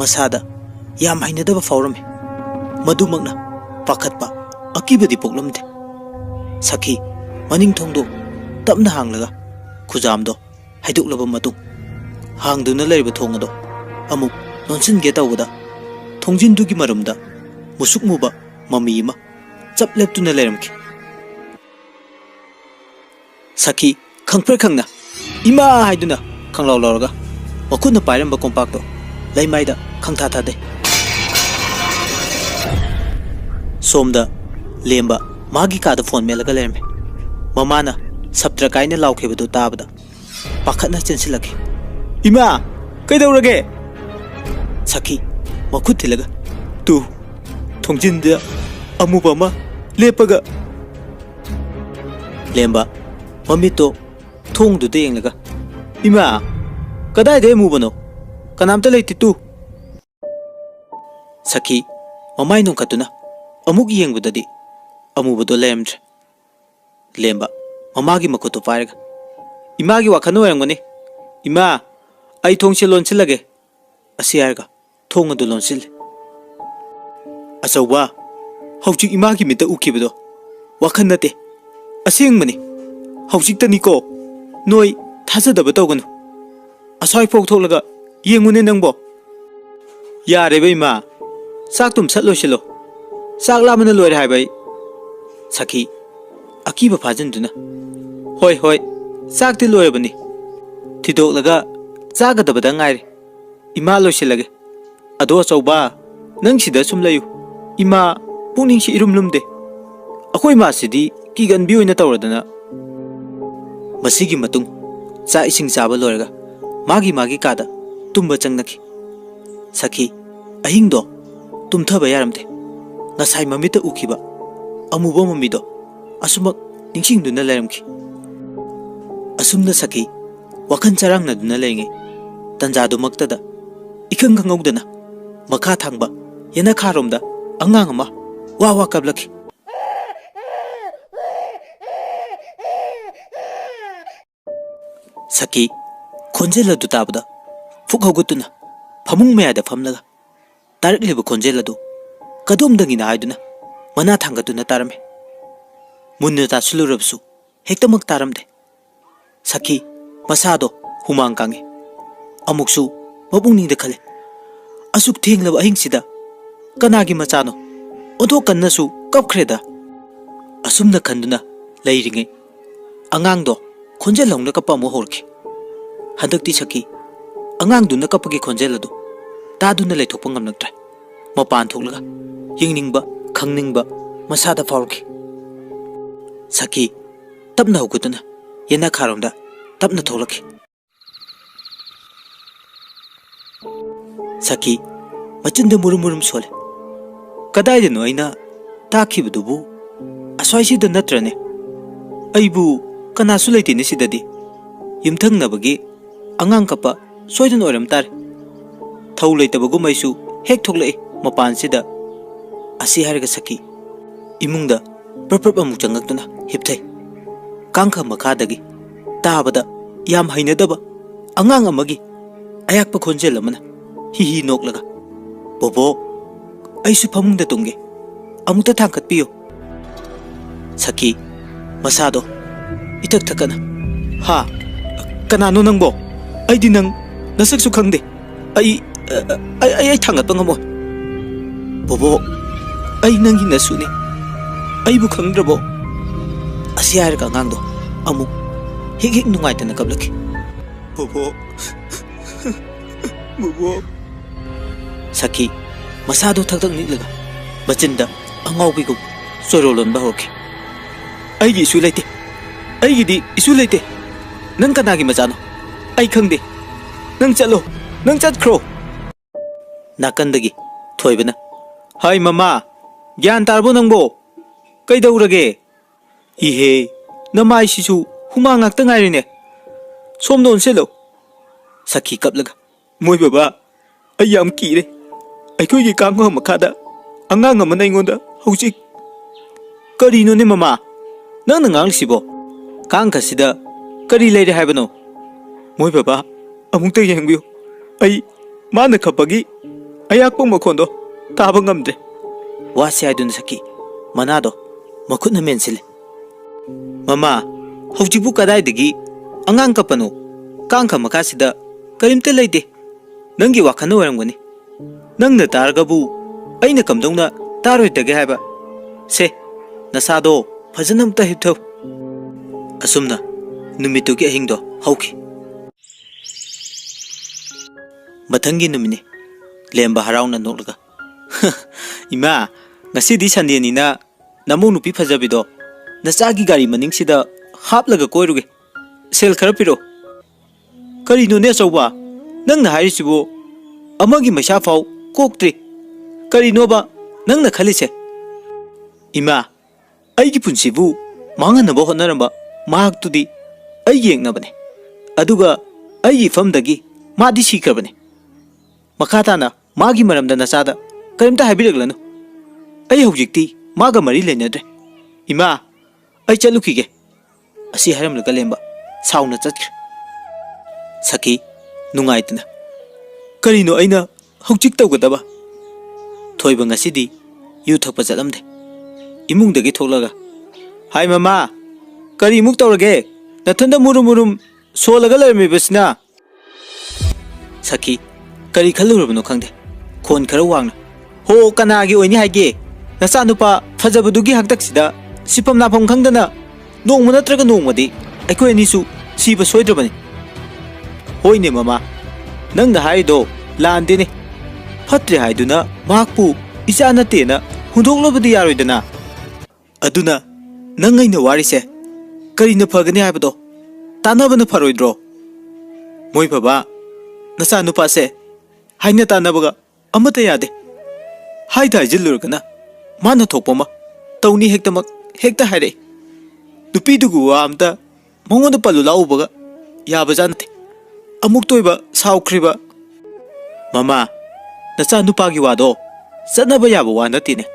masada yam hainadaba faurame madumakna pakhatpa akibadi poklamde sakhi maning thongdo tapna hanglaga khujamdo haiduklaba matung hangduna leriba thongado amuk nonsinge tawada thongjindugi marumda musukmuba mami ma chapleptuna leramki sakhi khangpre khangna ima haiduna khanglaw lawraga makuna pairamba kompakto laimaida khangtha thade somda lemba magi kada phone melaga lerme mamana sabtra kaina lawkhebadu tabada pakhatna chensilaki ima kaidawrage sakhi makhut thilaga tu thongjinda amuba ma lepaga lemba mamito thongdu de yenglaga ima kadai de mubano kanamta leiti tu sakhi mamai nong katuna amuk yengbudadi amubado lemtre lemba mamagi makoto pairaga imagi wakhano erangone ima ai thongse lonsilage asiarga thong adu lonsil asawa hauji imagi mita ukibado wakhan nate aseng mani hauji tani ko noi thajadaba tawganu asai phok tholaga yengune nangbo yare bai ma sak tum satlo silo sak lamana loire hai bai sakhi akiba phajanduna hoi hoi sak ti loire bani thidok laga chagadaba da ngaire ima loisilage ado chauba nang sida sum layu ima puning si irum lumde akoi ma sidi kigan bi oina tawradana masigi matung cha ising chaba loiraga magi kada tumba changnaki sakhi ahingdo tumthaba yaramte ngasai mamita ukiba amuba mamido asumak ningsingduna leramki asumna sakhi wakhan charangna duna lenge tanjadu maktada ikang khangawdana makha thangba yana kharomda angang ama wa kablaki sakhi khonjela du tabda fukhogutuna phamung mayada famlaga tarakliba khonjela du kadomdangina haiduna mana thangatuna tarame munna ta sulurabsu hektamak taramde sakhi masado humang kange amuksu mabungning de khale asuk thenglaba ahingsida kanagi machano odo kannasu kapkhreda asumna khanduna leiringe angangdo khonjel longna kapamo horki hadakti sakhi angangduna kapagi khonjel adu taduna leithokpa ngamnaktra mapan thoglaga yingningba khangningba masada faurki sakhi tapna hugutuna yana kharomda tapna tholaki sakhi machinda murum sole kadaidano aina takhibudubu aswaisida natrane aibu kanasu leitine sidadi yimthangnabagi angang kapa soidan oram tar thau leitabagu maisu hek thoklai mapan sida asi harga sakhi imungda prapap amuk changaktuna hipthai kangkha makhadagi ꯇꯥꯕꯗ ꯌꯥꯝ ꯍꯩꯅꯗꯕ ꯑꯉꯥꯡ ꯑꯃꯒꯤ ꯑꯌꯥꯛꯄ ꯈꯣꯟꯖꯦꯜ ꯑꯃꯅ ꯍꯤ ꯍꯤ ꯅꯣꯛꯂꯒ ꯕꯣꯕꯣꯛ ꯑꯩꯁꯨ ꯐꯃꯨꯡꯗ ꯇꯨꯝꯒꯦ ꯑꯃꯨꯛꯇ ꯊꯥꯡꯀꯠꯄꯤꯌꯨ ꯁꯈꯤ ꯃꯁꯥꯗꯣ ꯏꯊꯛ ꯊꯛꯀꯅ ꯍꯥ ꯀꯅꯥꯅꯣ ꯅꯪꯕꯣ ꯑꯩꯗꯤ ꯅꯪ ꯅꯁꯛꯁꯨ ꯈꯪꯗꯦ ꯑꯩ ꯊꯥꯡꯒꯠꯄ ꯉꯝꯃꯣꯏ ꯕꯣꯕꯣꯛ ꯑꯩ ꯅꯪꯒꯤ ꯅꯁꯨꯅꯤ ꯑꯩꯕꯨ ꯈꯪꯗ꯭ꯔꯕꯣ ꯑꯁꯤ ꯍꯥꯏꯔꯒ ꯑꯉꯥꯡꯗꯣ ꯑꯃꯨꯛ ꯍꯦꯛ ꯍꯦꯛ ꯅꯨꯡꯉꯥꯏꯇꯅ ꯀꯞꯂꯛꯈꯤ ꯕꯣꯕꯣꯛ ꯕꯣꯕꯣꯛ ꯁꯈꯤ ꯃꯁꯥꯗꯣ ꯊꯛ ꯊꯛ ꯅꯤꯛꯂꯒ ꯃꯆꯤꯟꯗ ꯑꯉꯥꯎꯕꯤꯒꯨꯝ ꯆꯣꯏꯔꯣꯜ ꯂꯣꯟꯕ ꯍꯧꯔꯛꯈꯤ ꯑꯩꯒꯤ ꯏꯁꯨ ꯂꯩꯇꯦ ꯑꯩꯒꯤꯗꯤ ꯏꯁꯨ ꯂꯩꯇꯦ ꯅꯪ ꯀꯅꯥꯒꯤ ꯃꯆꯥꯅꯣ ꯑꯩ ꯈꯪꯗꯦ ꯅꯪ ꯆꯠꯂꯣ ꯅꯪ ꯆꯠꯈ꯭ꯔꯣ ꯅꯥꯀꯟꯗꯒꯤ ꯊꯣꯏꯕꯅ ꯍꯥꯏ ꯃꯃꯥ ꯒ꯭ꯌꯥꯟ ꯇꯥꯔꯕꯣ ꯅꯪꯕꯣ ꯀꯩꯗꯧꯔꯒꯦ ꯏꯍꯦ ꯅꯃꯥꯏꯁꯤꯁꯨ ꯍꯨꯃꯥꯡ ꯉꯥꯛꯇ ꯉꯥꯏꯔꯤꯅꯦ ꯁꯣꯝꯗ ꯑꯣꯟꯁꯤꯜꯂꯣ ꯁꯈꯤ ꯀꯞꯂꯒ ꯃꯣꯏ ꯕꯕꯥ ꯑꯩ ꯌꯥꯝ ꯀꯤꯔꯦ ꯑꯩꯈꯣꯏꯒꯤ ꯀꯥꯡꯈ ꯃꯈꯥꯗ ꯑꯉꯥꯡ ꯑꯃꯅ ꯑꯩꯉꯣꯟꯗ ꯍꯧꯖꯤꯛ ꯀꯔꯤꯅꯣꯅꯦ ꯃꯃꯥ ꯅꯪꯅ ꯉꯥꯡꯂꯤꯁꯤꯕꯣ ꯀꯥꯡꯈꯁꯤꯗ ꯀꯔꯤ ꯂꯩꯔꯦ ꯍꯥꯏꯕꯅꯣ ꯃꯣꯏ ꯕꯕꯥ ꯑꯃꯨꯛꯇ ꯌꯦꯡꯕꯤꯌꯨ ꯑꯩ ꯃꯥꯅ ꯈꯞꯄꯒꯤ ꯑꯌꯥꯛꯄ ꯃꯈꯣꯟꯗꯣ ꯇꯥꯕ ꯉꯝꯗ꯭ꯔꯦ ꯋꯥꯁꯤ ꯍꯥꯏꯗꯨꯅ ꯁꯈꯤ ꯃꯅꯥꯗꯣ ꯃꯈꯨꯠꯅ ꯃꯦꯟꯁꯤꯜꯂꯦ ꯃꯃꯥ ꯍꯧꯖꯤꯛꯄꯨ ꯀꯗꯥꯏꯗꯒꯤ ꯑꯉꯥꯡ ꯀꯞꯄꯅꯣ ꯀꯥꯡꯈ ꯃꯈꯥꯁꯤꯗ ꯀꯔꯤꯝꯇ ꯂꯩꯇꯦ ꯅꯪꯒꯤ ꯋꯥꯈꯜꯅ ꯑꯣꯏꯔꯝꯒꯅꯤ ꯅꯪꯅ ꯇꯥꯔꯒꯕꯨ ꯑꯩꯅ ꯀꯝꯗꯧꯅ ꯇꯥꯔꯣꯏꯗꯒꯦ ꯍꯥꯏꯕ ꯁꯦ ꯅꯁꯥꯗꯣ ꯐꯖꯅ ꯑꯝꯇ ꯍꯤꯞꯊꯧ ꯑꯁꯨꯝꯅ ꯅꯨꯃꯤꯠꯇꯨꯒꯤ ꯑꯍꯤꯡꯗꯣ ꯍꯧꯈꯤ ꯃꯊꯪꯒꯤ ꯅꯨꯃꯤꯠꯅꯤ ꯂꯦꯝꯕ ꯍꯔꯥꯎꯅ ꯅꯣꯛꯂꯒ ꯏꯃꯥ ꯉꯁꯤꯗꯤ ꯁꯟꯗꯦꯅꯤꯅ ꯅꯃꯧ ꯅꯨꯄꯤ ꯐꯖꯕꯤꯗꯣ ꯅꯆꯥꯒꯤ ꯒꯥꯔꯤ ꯃꯅꯤꯡꯁꯤꯗ ꯍꯥꯞꯂꯒ ꯀꯣꯏꯔꯨꯒꯦ ꯁꯦꯜ ꯈꯔ ꯄꯤꯔꯛꯑꯣ ꯀꯔꯤꯅꯣꯅꯦ ꯑꯆꯧꯕ ꯅꯪꯅ ꯍꯥꯏꯔꯤꯁꯤꯕꯨ ꯑꯃꯒꯤ ꯃꯩꯁꯥ ꯐꯥꯎ ꯀꯣꯛꯇ꯭ꯔꯤ ꯀꯔꯤꯅꯣꯕ ꯅꯪꯅ ꯈꯜꯂꯤꯁꯦ ꯏꯃꯥ ꯑꯩꯒꯤ ꯄꯨꯟꯁꯤꯕꯨ ꯃꯥꯡꯍꯟꯅꯕ ꯍꯣꯠꯅꯔꯝꯕ ꯃꯍꯥꯛꯇꯨꯗꯤ ꯑꯩ ꯌꯦꯡꯅꯕꯅꯦ ꯑꯗꯨꯒ ꯑꯩꯒꯤ ꯏꯐꯝꯗꯒꯤ ꯃꯥꯗꯤ ꯁꯤꯈ꯭ꯔꯕꯅꯦ ꯃꯈꯥ ꯇꯥꯅ ꯃꯥꯒꯤ ꯃꯔꯝꯗ ꯅꯆꯥꯗ ꯀꯔꯤꯝꯇ ꯍꯥꯏꯕꯤꯔꯛꯂꯅꯨ ꯑꯩ ꯍꯧꯖꯤꯛꯇꯤ ꯃꯥꯒ ꯃꯔꯤ ꯂꯩꯅꯗ꯭ꯔꯦ ꯏꯃꯥ ꯑꯩ ꯆꯠꯂꯨꯈꯤꯒꯦ ꯑꯁꯤ ꯍꯥꯏꯔꯝꯂꯒ ꯂꯦꯝꯕ ꯁꯥꯎꯅ ꯆꯠꯈ꯭ꯔꯦ ꯁꯈꯤ ꯅꯨꯡꯉꯥꯏꯇꯅ ꯀꯔꯤꯅꯣ ꯑꯩꯅ ꯍꯧꯖꯤꯛ ꯇꯧꯒꯗꯕ ꯊꯣꯏꯕ ꯉꯁꯤꯗꯤ ꯌꯨ ꯊꯛꯄ ꯆꯠꯂꯝꯗꯦ ꯏꯃꯨꯡꯗꯒꯤ ꯊꯣꯛꯂꯒ ꯍꯥꯏ ꯃꯃꯥ ꯀꯔꯤꯃꯨꯛ ꯇꯧꯔꯒꯦ ꯅꯊꯟꯗ ꯃꯨꯔꯨꯝ ꯃꯨꯔꯨꯝ ꯁꯣꯜꯂꯒ ꯂꯩꯔꯝꯃꯤꯕꯁꯤꯅ ꯁꯈꯤ ꯀꯔꯤ ꯈꯜꯂꯨꯔꯕꯅꯣ ꯈꯪꯗꯦ ꯈꯣꯟ ꯈꯔ ꯋꯥꯡꯅ ꯍꯣ ꯀꯅꯥꯒꯤ ꯑꯣꯏꯅꯤ ꯍꯥꯏꯒꯦ ꯅꯆꯥꯅꯨꯄꯥ ꯐꯖꯕꯗꯨꯒꯤ ꯍꯥꯛꯇꯛꯁꯤꯗ ꯁꯤꯐꯝ ꯅꯥꯐꯝ ꯈꯪꯗꯅ ꯅꯣꯡꯃ ꯅꯠꯇ꯭ꯔꯒ ꯅꯣꯡꯃꯗꯤ ꯑꯩꯈꯣꯏ ꯑꯅꯤꯁꯨ ꯁꯤꯕ ꯁꯣꯏꯗ꯭ꯔꯕꯅꯤ ꯍꯣꯏꯅꯦ ꯃꯃꯥ ꯅꯪꯅ ꯍꯥꯏꯔꯤꯗꯣ ꯂꯥꯟꯗꯦꯅꯦ ꯐꯠꯇ꯭ꯔꯦ ꯍꯥꯏꯗꯨꯅ ꯃꯍꯥꯛꯄꯨ ꯏꯆꯥ ꯅꯠꯇꯦꯅ ꯍꯨꯟꯗꯣꯛꯂꯕꯗꯤ ꯌꯥꯔꯣꯏꯗꯅ ꯑꯗꯨꯅ ꯅꯪ ꯑꯩꯅ ꯋꯥꯔꯤꯁꯦ ꯀꯔꯤꯅ ꯐꯒꯅꯤ ꯍꯥꯏꯕꯗꯣ ꯇꯥꯟꯅꯕꯅ ꯐꯔꯣꯏꯗ꯭ꯔꯣ ꯃꯣꯏ ꯕꯕꯥ ꯅꯆꯥꯅꯨꯄꯥꯁꯦ ꯍꯥꯏꯅ ꯇꯥꯟꯅꯕꯒ ꯑꯃꯠꯇ ꯌꯥꯗꯦ ꯍꯥꯏꯗ ꯍꯥꯏꯖꯤꯜꯂꯨꯔꯒꯅ ꯃꯥꯅ ꯊꯣꯛꯄ ꯑꯃ ꯇꯧꯅꯤ ꯍꯦꯛꯇꯃꯛ ꯍꯦꯛꯇ ꯍꯥꯏꯔꯛꯏ ꯅꯨꯄꯤꯗꯨꯒꯤ ꯋꯥ ꯑꯝꯇ ꯃꯉꯣꯟꯗ ꯄꯜꯂꯨ ꯂꯥꯛꯎꯕꯒ ꯌꯥꯕꯖꯥꯠ ꯅꯠꯇꯦ ꯑꯃꯨꯛ ꯇꯣꯏꯕ ꯁꯥꯎꯈ꯭ꯔꯤꯕ ꯃꯃꯥ ꯅꯆꯥꯅꯨꯄꯥꯒꯤ ꯋꯥꯗꯣ ꯆꯠꯅꯕ ꯌꯥꯕ ꯋꯥ ꯅꯠꯇꯦꯅꯦ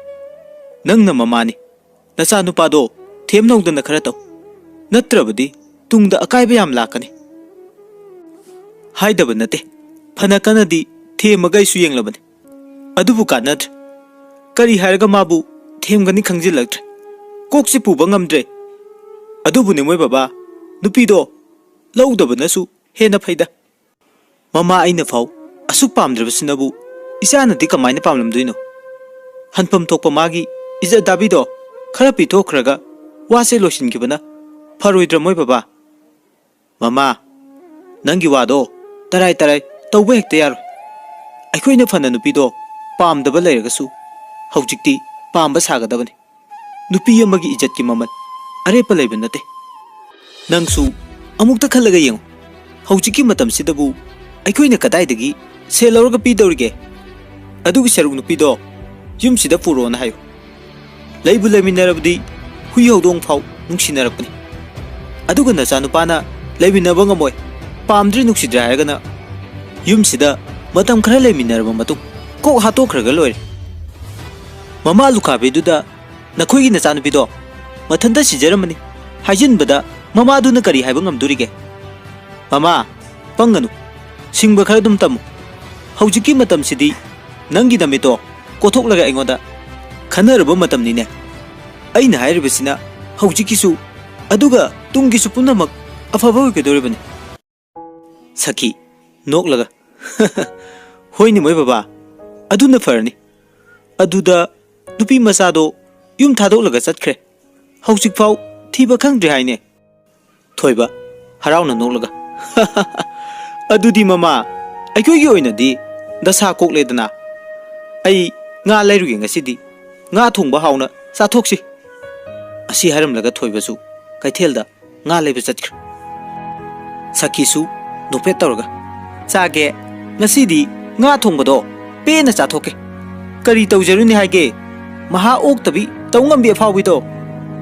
ꯅꯪꯅ ꯃꯃꯥꯅꯤ ꯅꯆꯥꯅꯨꯄꯥꯗꯣ ꯊꯦꯝꯅꯧꯗꯅ ꯈꯔ ꯇꯧ ꯅꯠꯇ꯭ꯔꯕꯗꯤ ꯇꯨꯡꯗ ꯑꯀꯥꯏꯕ ꯌꯥꯝ ꯂꯥꯛꯀꯅꯤ ꯍꯥꯏꯗꯕ ꯅꯠꯇꯦ ꯐꯅ ꯀꯟꯅꯗꯤ ꯊꯦꯝꯃꯒꯩꯁꯨ ꯌꯦꯡꯂꯕꯅꯤ ꯑꯗꯨꯕꯨ ꯀꯥꯟꯅꯗ꯭ꯔꯦ ꯀꯔꯤ ꯍꯥꯏꯔꯒ ꯃꯥꯕꯨ ꯊꯦꯝꯒꯅꯤ ꯈꯪꯖꯤꯜꯂꯛꯇ꯭ꯔꯦ ꯀꯣꯛꯁꯤ ꯄꯨꯕ ꯉꯝꯗ꯭ꯔꯦ ꯑꯗꯨꯕꯨꯅꯦ ꯃꯣꯏ ꯕꯕꯥ ꯅꯨꯄꯤꯗꯣ ꯂꯧꯗꯕꯅꯁꯨ ꯍꯦꯟꯅ ꯐꯩꯗ ꯃꯃꯥ ꯑꯩꯅ ꯐꯥꯎ ꯑꯁꯨꯛ ꯄꯥꯝꯗ꯭ꯔꯕꯁꯤꯅꯕꯨ ꯏꯆꯥꯅꯗꯤ ꯀꯃꯥꯏꯅ ꯄꯥꯝꯂꯝꯗꯣꯏꯅꯣ ꯍꯟꯐꯝ ꯊꯣꯛꯄ ꯃꯥꯒꯤ ꯏꯖꯠ ꯗꯥꯕꯤꯗꯣ ꯈꯔ ꯄꯤꯊꯣꯛꯈ꯭ꯔꯒ ꯋꯥꯁꯦ ꯂꯣꯏꯁꯤꯟꯈꯤꯕꯅ ꯐꯔꯣꯏꯗ꯭ꯔ ꯃꯣꯏ ꯕꯕꯥ ꯃꯃꯥ ꯅꯪꯒꯤ ꯋꯥꯗꯣ ꯇꯔꯥꯏ ꯇꯔꯥꯏ ꯇꯧꯕ ꯍꯦꯛꯇ ꯌꯥꯔꯣꯏ ꯑꯩꯈꯣꯏꯅ ꯐꯅ ꯅꯨꯄꯤꯗꯣ ꯄꯥꯝꯗꯕ ꯂꯩꯔꯒꯁꯨ ꯍꯧꯖꯤꯛꯇꯤ ꯄꯥꯝꯕ ꯁꯥꯒꯗꯕꯅꯤ ꯅꯨꯄꯤ ꯑꯃꯒꯤ ꯏꯖꯠꯀꯤ ꯃꯃꯜ ꯑꯔꯦꯞꯄ ꯂꯩꯕ ꯅꯠꯇꯦ ꯅꯪꯁꯨ ꯑꯃꯨꯛꯇ ꯈꯜꯂꯒ ꯌꯦꯡꯉꯨ ꯍꯧꯖꯤꯛꯀꯤ ꯃꯇꯝꯁꯤꯗꯕꯨ ꯑꯩꯈꯣꯏꯅ ꯀꯗꯥꯏꯗꯒꯤ ꯁꯦꯜ ꯂꯧꯔꯒ ꯄꯤꯗꯧꯔꯤꯒꯦ ꯑꯗꯨꯒꯤ ꯁꯔꯨꯛ ꯅꯨꯄꯤꯗꯣ ꯌꯨꯝꯁꯤꯗ ꯄꯨꯔꯛꯑꯣꯅ ꯍꯥꯏꯌꯨ ꯂꯩꯕꯨ ꯂꯩꯃꯤꯟꯅꯔꯕꯗꯤ ꯍꯨꯏ ꯍꯧꯗꯣꯡ ꯐꯥꯎ ꯅꯨꯡꯁꯤꯅꯔꯛꯄꯅꯤ ꯑꯗꯨꯒ ꯅꯆꯥꯅꯨꯄꯥꯅ ꯂꯩꯃꯤꯟꯅꯕ ꯉꯝꯃꯣꯏ ꯄꯥꯝꯗ꯭ꯔꯦ ꯅꯨꯡꯁꯤꯗ꯭ꯔꯦ ꯍꯥꯏꯔꯒꯅ ꯌꯨꯝꯁꯤꯗ ꯃꯇꯝ ꯈꯔ ꯂꯩꯃꯤꯟꯅꯔꯕ ꯃꯇꯨꯡ ꯀꯣꯛ ꯍꯥꯠꯇꯣꯛꯈ꯭ꯔꯒ ꯂꯣꯏꯔꯦ ꯃꯃꯥ ꯂꯨꯈꯥꯕꯤꯗꯨꯗ ꯅꯈꯣꯏꯒꯤ ꯅꯆꯥꯅꯨꯄꯤꯗꯣ ꯃꯊꯟꯇ ꯁꯤꯖꯔꯝꯃꯅꯤ ꯍꯥꯏꯖꯤꯟꯕꯗ ꯃꯃꯥꯗꯨꯅ ꯀꯔꯤ ꯍꯥꯏꯕ ꯉꯝꯗꯣꯔꯤꯒꯦ? ꯃꯃꯥ, ꯄꯪꯒꯅꯨ. ꯁꯤꯡꯕ ꯈꯔ ꯑꯗꯨꯝ ꯇꯝꯃꯨ. ꯍꯧꯖꯤꯛꯀꯤ ꯃꯇꯝꯁꯤꯗꯤ ꯅꯪꯒꯤ ꯅꯃꯤꯠꯇꯣ ꯀꯣꯊꯣꯛꯂꯒ ꯑꯩꯉꯣꯟꯗ ꯈꯟꯅꯔꯕ ꯃꯇꯝꯅꯤꯅꯦ. ꯑꯩꯅ ꯍꯥꯏꯔꯤꯕꯁꯤꯅ ꯍꯧꯖꯤꯛꯀꯤꯁꯨ ꯑꯗꯨꯒ ꯇꯨꯡꯒꯤꯁꯨ ꯄꯨꯝꯅꯃꯛ ꯑꯐꯕ ꯑꯣꯏꯒꯗꯧꯔꯤꯕꯅꯤ. ꯁꯈꯤ ꯅꯣꯛꯂꯒ ꯍꯣꯏꯅꯦ ꯃꯣꯏ ꯕꯕꯥ, ꯑꯗꯨꯅ ꯐꯔꯅꯤ. ꯑꯗꯨꯗ ꯅꯨꯄꯤ ꯃꯆꯥꯗꯣ ꯌꯨꯝ ꯊꯥꯗꯣꯛꯂꯒ ꯆꯠꯈ꯭ꯔꯦ. ꯍꯧꯖꯤꯛꯐꯥꯎ ꯊꯤꯕ ꯈꯪꯗ꯭ꯔꯦ ꯍꯥꯏꯅꯦ. ꯊꯣꯏꯕ ꯍꯔꯥꯎꯅ ꯅꯣꯛꯂꯒ ꯑꯗꯨꯗꯤ ꯃꯃꯥ, ꯑꯩꯈꯣꯏꯒꯤ ꯑꯣꯏꯅꯗꯤ ꯗꯁꯥ ꯀꯣꯛꯂꯦꯗꯅ. ꯑꯩ ꯉꯥ ꯂꯩꯔꯨꯒꯦ ꯉꯁꯤꯗꯤ. ꯉꯥ ꯊꯣꯡꯕ ꯍꯥꯎꯅ ꯆꯥꯊꯣꯛꯁꯤ. ꯑꯁꯤ ꯍꯥꯏꯔꯝꯂꯒ ꯊꯣꯏꯕꯁꯨ ꯀꯩꯊꯦꯜꯗ ꯉꯥ ꯂꯩꯕ ꯆꯠꯈ꯭ꯔꯦ. ꯁꯈꯤꯁꯨ ꯅꯣꯛꯐꯦꯠ ꯇꯧꯔꯒ ꯆꯥꯒꯦ. ꯉꯁꯤꯗꯤ ꯉꯥ ꯊꯣꯡꯕꯗꯣ ꯄꯦꯟꯅ ꯆꯥꯊꯣꯛꯀꯦ. ꯀꯔꯤ ꯇꯧꯖꯔꯨꯅꯤ ꯍꯥꯏꯒꯦ? ꯃꯍꯥ ꯑꯣꯛꯇꯕꯤ ꯇꯧ ꯉꯝꯕꯤ ꯑꯐꯥꯎꯕꯤꯗꯣ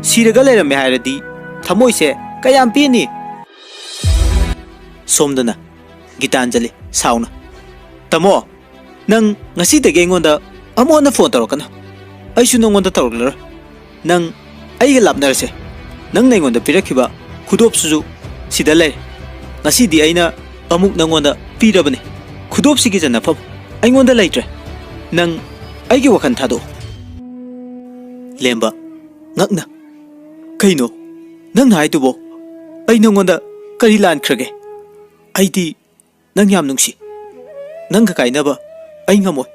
ꯁꯤꯔꯒ ꯂꯩꯔꯝꯃꯦ ꯍꯥꯏꯔꯗꯤ ꯊꯃꯣꯏꯁꯦ ꯀꯌꯥꯝ ꯄꯦꯟꯅꯤ. ꯁꯣꯝꯗꯅ ꯒꯤꯇꯥꯟꯖꯂꯤ ꯁꯥꯎꯅ ꯇꯥꯃꯣ, ꯅꯪ ꯉꯁꯤꯗꯒꯤ ꯑꯩꯉꯣꯟꯗ ꯑꯃꯨꯛ ꯍꯟꯅ ꯐꯣꯟ ꯇꯧꯔꯛꯀꯅꯨ. ꯑꯩꯁꯨ ꯅꯪꯉꯣꯟꯗ ꯇꯧꯔꯛꯂꯔꯣꯏ. ꯅꯪ ꯑꯩꯒ ꯂꯥꯞꯅꯔꯁꯦ. ꯅꯪꯅ ꯑꯩꯉꯣꯟꯗ ꯄꯤꯔꯛꯈꯤꯕ ꯈꯨꯗꯣꯞꯁꯤꯁꯨ ꯁꯤꯗ ꯂꯩꯔꯦ. ꯉꯁꯤꯗꯤ ꯑꯩꯅ ꯑꯃꯨꯛ ꯅꯪꯉꯣꯟꯗ ꯄꯤꯔꯕꯅꯤ. ꯈꯨꯗꯣꯞꯁꯤꯒꯤ ꯆꯟꯅꯐꯝ ꯑꯩꯉꯣꯟꯗ ꯂꯩꯇ꯭ꯔꯦ. ꯅꯪ ꯑꯩꯒꯤ ꯋꯥꯈꯜ ꯊꯥꯗꯣꯛꯎ. ꯂꯦꯝꯕ ꯉꯛꯅ ꯀꯩꯅꯣ ꯅꯪꯅ ꯍꯥꯏꯗꯨꯕꯣ? ꯑꯩ ꯅꯪꯉꯣꯟꯗ ꯀꯔꯤ ꯂꯥꯟꯈ꯭ꯔꯒꯦ? ꯑꯩꯗꯤ ꯅꯪ ꯌꯥꯝ ꯅꯨꯡꯁꯤ. ꯅꯪꯒ ꯀꯥꯏꯅꯕ ꯑꯩ ꯉꯝꯃꯣꯏ.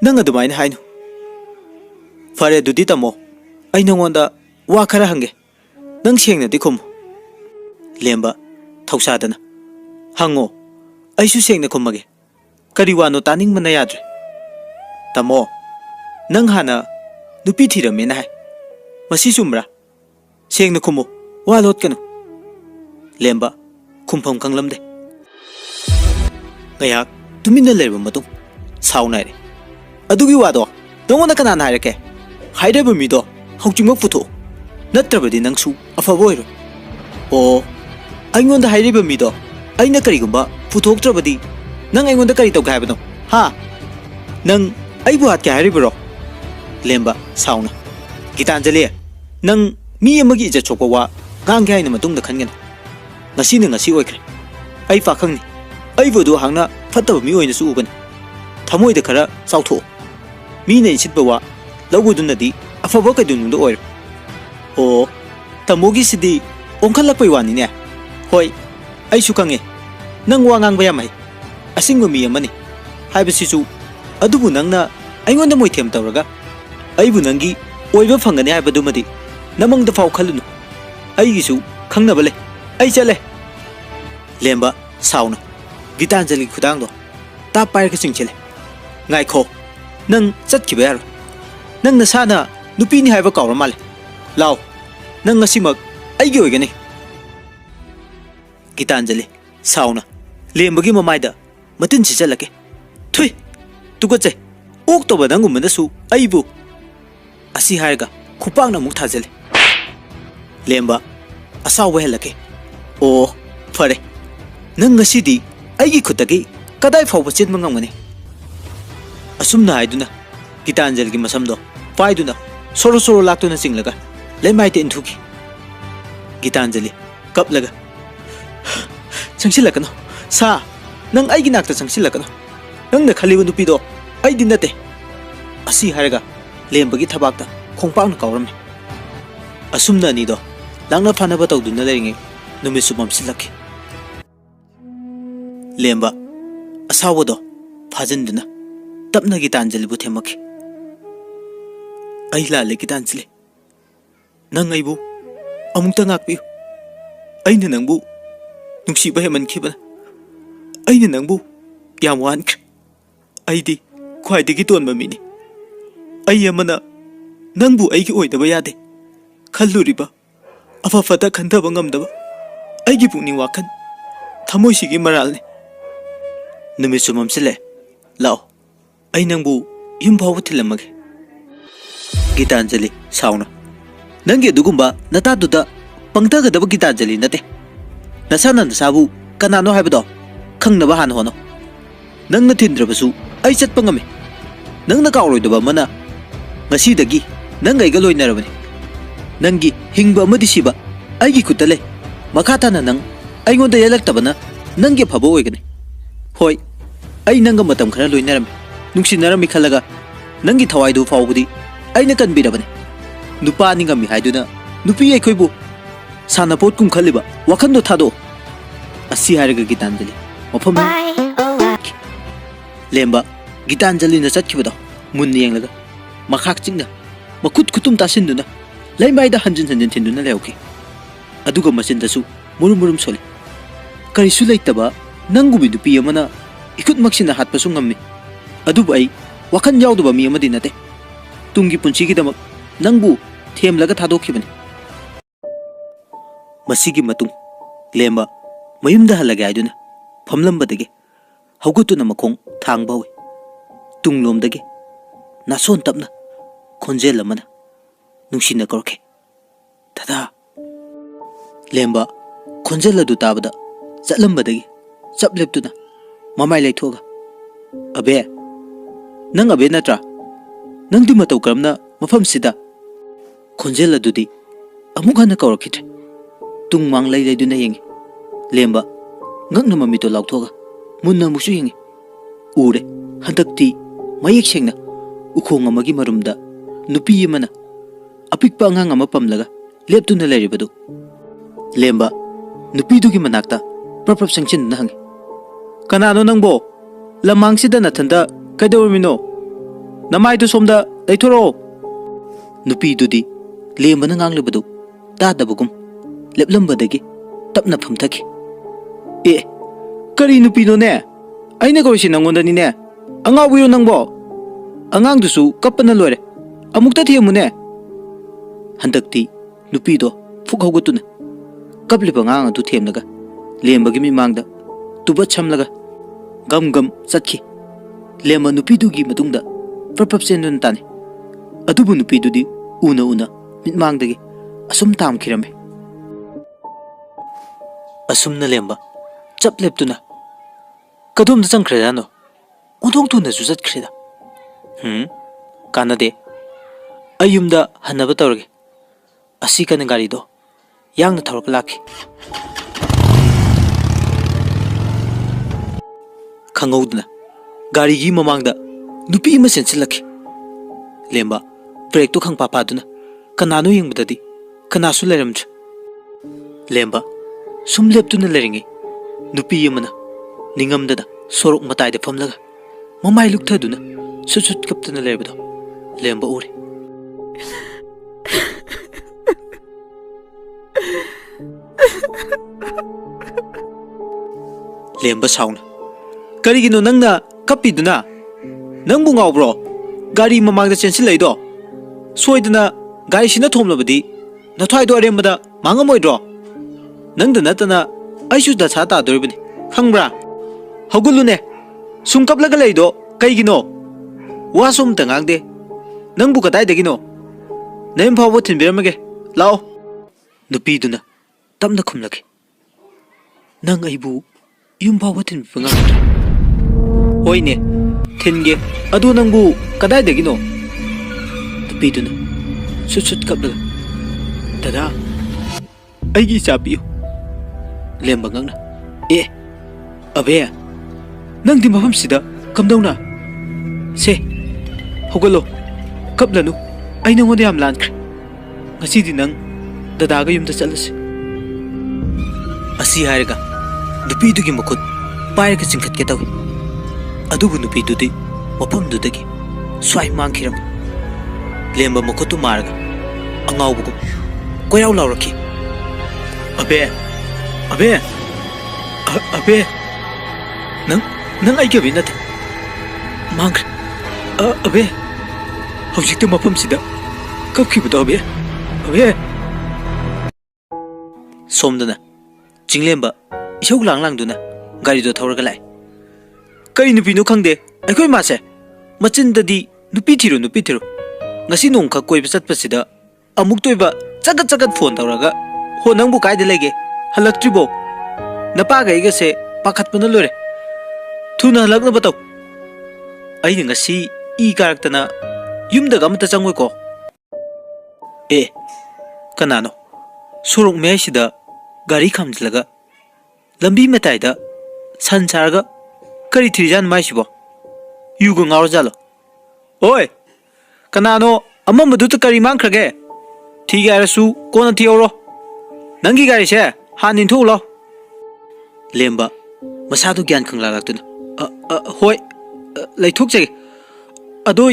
ꯅꯪ ꯑꯗꯨꯃꯥꯏꯅ ꯍꯥꯏꯅꯨ. ꯐꯔꯦ ꯑꯗꯨꯗꯤ ꯇꯥꯃꯣ, ꯑꯩ ꯅꯪꯉꯣꯟꯗ ꯋꯥ ꯈꯔ ꯍꯪꯒꯦ. ꯅꯪ ꯁꯦꯡꯅꯗꯤ ꯈꯨꯝꯃꯨ. ꯂꯦꯝꯕ ꯊꯧꯁꯥꯗꯅ ꯍꯪꯉꯣ. ꯑꯩꯁꯨ ꯁꯦꯡꯅ ꯈꯨꯝꯃꯒꯦ. ꯀꯔꯤ ꯋꯥꯅꯣ ꯇꯥꯅꯤꯡꯕꯅ ꯌꯥꯗ꯭ꯔꯦ. ꯇꯥꯃꯣ, ꯅꯪ ꯍꯥꯟꯅ ꯅꯨꯄꯤ ꯊꯤꯔꯝꯃꯦꯅ ꯍꯥꯏ. ꯃꯁꯤ ꯆꯨꯝꯕ꯭ꯔꯥ? ꯁꯦꯡꯅ ꯈꯨꯝꯃꯨ, ꯋꯥ ꯂꯣꯠꯀꯅꯨ. ꯂꯦꯝꯕ ꯈꯨꯝꯐꯝ ꯈꯪꯂꯝꯗꯦ. ꯉꯥꯏꯍꯥꯛ ꯇꯨꯃꯤꯟꯅ ꯂꯩꯔꯕ ꯃꯇꯨꯡ ꯁꯥꯎꯅꯔꯦ. ꯑꯗꯨꯒꯤ ꯋꯥꯗꯣ ꯅꯉꯣꯟꯗ ꯀꯅꯥꯅ ꯍꯥꯏꯔꯛꯀꯦ? ꯍꯥꯏꯔꯤꯕ ꯃꯤꯗꯣ ꯍꯧꯖꯤꯛꯃꯛ ꯄꯨꯊꯣꯛꯎ. ꯅꯠꯇ꯭ꯔꯕꯗꯤ ꯅꯪꯁꯨ ꯑꯐꯕ ꯑꯣꯏꯔꯣꯏ. ꯑꯣ, ꯑꯩꯉꯣꯟꯗ ꯍꯥꯏꯔꯤꯕ ꯃꯤꯗꯣ ꯑꯩꯅ ꯀꯔꯤꯒꯨꯝꯕ ꯄꯨꯊꯣꯛꯇ꯭ꯔꯕꯗꯤ ꯅꯪ ꯑꯩꯉꯣꯟꯗ ꯀꯔꯤ ꯇꯧꯒꯦ ꯍꯥꯏꯕꯅꯣ? ꯍꯥ? ꯅꯪ ꯑꯩꯕꯨ ꯍꯥꯠꯀꯦ ꯍꯥꯏꯔꯤꯕꯔꯣ? ꯂꯦꯝꯕ ꯁꯥꯎꯅ ꯒꯤꯇꯥꯟꯖꯂꯤ, ꯅꯪ ꯃꯤ ꯑꯃꯒꯤ ꯏꯖꯠ ꯁꯣꯛꯄ ꯋꯥ ꯉꯥꯡꯒꯦ ꯍꯥꯏꯅ ꯃꯇꯨꯡꯗ ꯈꯟꯒꯅꯤ. ꯉꯁꯤꯅ ꯉꯁꯤ ꯑꯣꯏꯈ꯭ꯔꯦ. ꯑꯩ ꯄꯥꯈꯪꯅꯤ. ꯑꯩꯕꯨ ꯑꯗꯨ ꯍꯥꯡꯅ ꯐꯠꯇꯕ ꯃꯤ ꯑꯣꯏꯅꯁꯨ ꯎꯒꯅꯤ. ꯊꯃꯣꯏꯗ ꯈꯔ ꯆꯥꯎꯊꯣꯛꯑꯣ. ꯃꯤꯅ ꯏꯟꯁꯤꯠꯄ ꯋꯥ ꯂꯧꯕꯗꯨꯅꯗꯤ ꯑꯐꯕ ꯀꯩꯗꯧꯅꯨꯡꯗ ꯑꯣꯏꯔꯣꯏ. ꯑꯣ, ꯇꯥꯃꯣꯒꯤꯁꯤꯗꯤ ꯑꯣꯟꯈꯠꯂꯛꯄꯩ ꯋꯥꯅꯤꯅꯦ. ꯍꯣꯏ, ꯑꯩꯁꯨ ꯈꯪꯉꯦ. ꯅꯪ ꯋꯥ ꯉꯥꯡꯕ ꯌꯥꯝ ꯍꯩ. ꯑꯁꯤꯡꯕ ꯃꯤ ꯑꯃꯅꯤ ꯍꯥꯏꯕꯁꯤꯁꯨ. ꯑꯗꯨꯕꯨ ꯅꯪꯅ ꯑꯩꯉꯣꯟꯗ ꯃꯣꯏꯊꯦꯝ ꯇꯧꯔꯒ ꯑꯩꯕꯨ ꯅꯪꯒꯤ ꯑꯣꯏꯕ ꯐꯪꯒꯅꯤ ꯍꯥꯏꯕꯗꯨꯃꯗꯤ ꯅꯃꯪꯗ ꯐꯥꯎ ꯈꯜꯂꯨꯅꯨ. ꯑꯩꯒꯤꯁꯨ ꯈꯪꯅꯕ ꯂꯩ. ꯑꯩ ꯆꯠꯂꯦ. ꯂꯦꯝꯕ ꯁꯥꯎꯅ ꯒꯤꯇꯥꯟꯖꯂꯤ ꯈꯨꯗꯥꯡꯗꯣ ꯇꯥꯞ ꯄꯥꯏꯔꯒ ꯆꯤꯡꯁꯤꯜꯂꯦ. ꯉꯥꯏꯈꯣ, ꯅꯪ ꯆꯠꯈꯤꯕ ꯌꯥꯔꯣꯏ. ꯅꯪ ꯅꯁꯥꯅ ꯅꯨꯄꯤꯅꯤ ꯍꯥꯏꯕ ꯀꯥꯎꯔ ꯃꯥꯜꯂꯦ. ꯂꯥꯎ, ꯅꯪ ꯉꯁꯤꯃꯛ ꯑꯩꯒꯤ ꯑꯣꯏꯒꯅꯤ. ꯒꯤꯇꯥꯟꯖꯂꯤ ꯁꯥꯎꯅ ꯂꯦꯝꯕꯒꯤ ꯃꯃꯥꯏꯗ ꯃꯇꯤꯟ ꯁꯤꯆꯜꯂꯛꯀꯦ. ꯊꯨꯏ, ꯇꯨꯀꯠꯆꯩ. ꯑꯣꯛꯇꯕ ꯅꯪꯒꯨꯝꯕꯅꯁꯨ ꯑꯩꯕꯨ. ꯑꯁꯤ ꯍꯥꯏꯔꯒ ꯈꯨꯄꯥꯛꯅ ꯑꯃꯨꯛ ꯊꯥꯖꯤꯜꯂꯦ. ꯂꯦꯝꯕ ꯑꯁꯥꯎꯕ ꯍꯦꯜꯂꯛꯀꯦ. ꯑꯣ, ꯐꯔꯦ. ꯅꯪ ꯉꯁꯤꯗꯤ ꯑꯩꯒꯤ ꯈꯨꯠꯇꯒꯤ ꯀꯗꯥꯏ ꯐꯥꯎꯕ ꯆꯦꯟꯕ ꯉꯝꯒꯅꯤ? ꯑꯁꯨꯝꯅ ꯍꯥꯏꯗꯨꯅ ꯒꯤꯇꯥꯟꯖꯂꯤꯒꯤ ꯃꯁꯝꯗꯣ ꯄꯥꯏꯗꯨꯅ ꯁꯣꯔꯣ ꯁꯣꯔꯣ ꯂꯥꯛꯇꯨꯅ ꯆꯤꯡꯂꯒ ꯂꯩꯃꯥꯏꯗ ꯏꯟꯊꯨꯈꯤ. ꯒꯤꯇꯥꯟꯖꯂꯤ ꯀꯞꯂꯒ ꯆꯪꯁꯤꯜꯂꯛꯀꯅꯨ. ꯁꯥ, ꯅꯪ ꯑꯩꯒꯤ ꯅꯥꯛꯇ ꯆꯪꯁꯤꯜꯂꯛꯀꯅꯨ. ꯅꯪꯅ ꯈꯜꯂꯤꯕ ꯅꯨꯄꯤꯗꯣ ꯑꯩꯗꯤ ꯅꯠꯇꯦ. ꯑꯁꯤ ꯍꯥꯏꯔꯒ ꯂꯦꯝꯕꯒꯤ ꯊꯕꯥꯛꯇ ꯈꯣꯡꯄꯥꯛꯅ ꯀꯥꯎꯔꯝꯃꯤ. ꯑꯁꯨꯝꯅ ꯑꯅꯤꯗꯣ ꯂꯥꯛꯅ ꯐꯥꯅꯕ ꯇꯧꯗꯨꯅ ꯂꯩꯔꯤꯉꯩ ꯅꯨꯃꯤꯠꯁꯨ ꯃꯝꯁꯤꯜꯂꯛꯈꯤ. ꯂꯦꯝꯕ ꯑꯁꯥꯎꯕꯗꯣ ꯐꯥꯖꯤꯟꯗꯨꯅ ꯇꯞꯅ ꯒꯤꯇꯥꯟꯖꯂꯤꯕꯨ ꯊꯦꯝꯃꯛꯈꯤ. ꯑꯩ ꯂꯥꯜꯂꯦ ꯒꯤꯇꯥꯟꯖꯂꯤ. ꯅꯪ ꯑꯩꯕꯨ ꯑꯃꯨꯛꯇ ꯉꯥꯛꯄꯤꯌꯨ. ꯑꯩꯅ ꯅꯪꯕꯨ ꯅꯨꯡꯁꯤꯕ ꯍꯦꯟꯃꯟꯈꯤꯕꯅ. ꯑꯩꯅ ꯅꯪꯕꯨ ꯌꯥꯝ ꯋꯥꯍꯟꯈ꯭ꯔꯦ. ꯑꯩꯗꯤ ꯈ꯭ꯋꯥꯏꯗꯒꯤ ꯇꯣꯟꯕ ꯃꯤꯅꯤ. ꯑꯩ ꯑꯃꯅ ꯅꯪꯕꯨ ꯑꯩꯒꯤ ꯑꯣꯏꯗꯕ ꯌꯥꯗꯦ ꯈꯜꯂꯨꯔꯤꯕ ꯑꯐ ꯐꯠꯇ ꯈꯟꯊꯕ ꯉꯝꯗꯕ ꯑꯩꯒꯤ ꯄꯨꯛꯅꯤꯡ ꯋꯥꯈꯜ ꯊꯃꯣꯏꯁꯤꯒꯤ ꯃꯔꯥꯜꯅꯤ. ꯅꯨꯃꯤꯠꯁꯨ ꯃꯝꯁꯤꯜꯂꯦ. ꯂꯥꯛꯑꯣ, ꯑꯩ ꯅꯪꯕꯨ ꯌꯨꯝ ꯐꯥꯎꯕ ꯊꯤꯜꯂꯝꯃꯒꯦ. ꯒꯤꯇꯥꯟꯖꯂꯤ ꯁꯥꯎꯅ ꯅꯪꯒꯤ ꯑꯗꯨꯒꯨꯝꯕ ꯅꯇꯥꯗꯨꯗ ꯄꯪꯊꯒꯗꯕ ꯒꯤꯇꯥꯟꯖꯂꯤ ꯅꯠꯇꯦ. ꯅꯁꯥꯅ ꯅꯁꯥꯕꯨ ꯀꯅꯥꯅꯣ ꯍꯥꯏꯕꯗꯣ ꯈꯪꯅꯕ ꯍꯥꯟꯅ ꯍꯣꯠꯅꯧ. ꯅꯪꯅ ꯊꯤꯟꯗ꯭ꯔꯕꯁꯨ ꯑꯩ ꯆꯠꯄ ꯉꯝꯃꯤ. ꯅꯪꯅ ꯀꯥꯎꯔꯣꯏꯗꯕ ꯑꯃꯅ ꯉꯁꯤꯗꯒꯤ ꯅꯪꯒ ꯑꯩꯒ ꯂꯣꯏꯅꯔꯕꯅꯤ. ꯅꯪꯒꯤ ꯍꯤꯡꯕ ꯑꯃꯗꯤ ꯁꯤꯕ ꯑꯩꯒꯤ ꯈꯨꯠꯇ ꯂꯩ. Makha tana nang aingonda yalaktabana nanggi phaba oigani. Hoi, ai nanga matam khara loinaram nungsinarami khalaga nangi thawaidu faubudi aina kanbirabani. Nupa ningami haiduna nupi aikhoibu sanapot kum khaliba wakhando thado. Asi haraga Gitanjali mafam lemba Gitanjali na chatkibado munni yenglaga makhak chingna makut kutum tasinduna laimaida hanjin hanjin thinduna leuki. Aduga machindasu murum murum soli. Karisu leitaba nangubi nupi amana ikut maksina hatpasu ngammi. Adubu ai wakhan yauduba mi amadi nate. Tungi punchigidamak nangbu themlaga thadokibani. Masigi matung lemba mayumda halaga aiduna famlambadagi hawgutuna makhong thangbawi. Tunglomdagi nason tapna khonjel amana nungsina korke. Dada lemba khonjel adu tabada chatlambadagi chapleptuna mamai laithoga abe nang abe natra nangdi matau karamna mafam sida khonjel adudi amuk hana kawrakhitre tung mang lai laiduna yengi lemba ngakna mamito lauthoga munna musu yengi ure handakti mayek sengna ukhong amagi marumda nupi amana apikpa angang ama pamlaga leptuna lairibadu lemba nupi dugi manakta prapap sangchin na hangi kanano nangbo lamangsida nathanda kaidawmino namaidu somda laithoro nupi dudi lemba na nganglibadu tadabugum leplambadagi tapna phamthaki e kari nupi no ne aina goisi nangonda ni ne angabuyo nangbo angang dusu kapana lore amukta thiamune handakti nupi do fukhawgutuna kapliba ngang adu themnaga lembagi mi mangda tuba chamlaga gam gam satki lemma nupi dugi matungda prapap sendun tani adubu nupi dudi una una mit mangdagi asum tam khirame asumna lemba chap leptuna kadum da changkhre no ondong tu na ju jat khreda kanade ayumda hanaba tawrage asi kan gari do yang na thawrak laki khangawdna gari gi mamangda nupi ma sensilaki lemba break to khangpa paduna kanano yengbadadi kanasu leramch lemba sum leptuna leringi nupi yamana ningamdada sorok matai de famlaga mamai lukthaduna sut kaptuna lebado lemba ure lemba sauna karigino nangna kapiduna nangbu ngawbro gari mamangda chensil leido soidana gari sina thomlabadi nathwai do arembada mangamoidro nangda natana aisu da chata doribani khangbra hagulune sum kaplaga leido kaigino wasum tangangde nangbu kadai degino nem phawo thinbiramage lao nupiduna tamna khumlage nang aibu yum phawo thinbanga hoine thinge adu nangbu kadai degino nupiduna sut kaplaga dada aigi chapiyo lembangangna e abe nangdi mafam sida kamdawna se hogalo kaplanu ai nangonda yam lankre ngasidi nang dadaga yumda chalase asi haraga nupi dugi makut pairaga chingkhat ke tawi adubu nupi dudi mafam dudagi swai mangkhiram lemba makutu maraga angawbugu koyaw lawraki abe abe abe nang ai gabi nate mang abe hojikte mafam sida kapkhibado abe somdana jinglemba isau langduna gari do thawraga lai kari nupi no khangde aikoi mase machindadi nupi thiru ngasi nong kha koi chatpasida amuk toiba chagat phone tawraga ho nangbu kaide lege halaktribo napa ga iga se pakhatpana lore thuna halakna bataw ai ngasi I karaktana yumda gamta changoi ko e kanano sorok me sida ꯒꯥꯔꯤ ꯈꯥꯝꯖꯤꯜꯂꯒ ꯂꯝꯕꯤ ꯃꯇꯥꯏꯗ ꯁꯟ ꯁꯥꯔꯒ ꯀꯔꯤ ꯊꯤꯔꯤꯖꯥꯠꯅꯣ ꯃꯥꯏꯁꯤꯕꯣ? ꯌꯨꯒ ꯉꯥꯎꯔꯖꯥꯠꯂꯣ? ꯑꯣꯏ, ꯀꯅꯥꯅꯣ ꯑꯃꯝꯕꯗꯨꯗ ꯀꯔꯤ ꯃꯥꯡꯈ꯭ꯔꯒꯦ? ꯊꯤꯒꯦ ꯍꯥꯏꯔꯁꯨ ꯀꯣꯟꯅ ꯊꯤꯍꯧꯔꯣ. ꯅꯪꯒꯤ ꯒꯥꯔꯤꯁꯦ ꯍꯥꯟꯅ ꯏꯟꯊꯣꯛꯎ ꯂꯥꯎ. ꯂꯦꯝꯕ ꯃꯁꯥꯗꯨ ꯒ꯭ꯌꯥꯟ ꯈꯪꯂꯛꯇꯨꯅ ꯍꯣꯏ, ꯂꯩꯊꯣꯛꯆꯒꯦ. ꯑꯗꯣ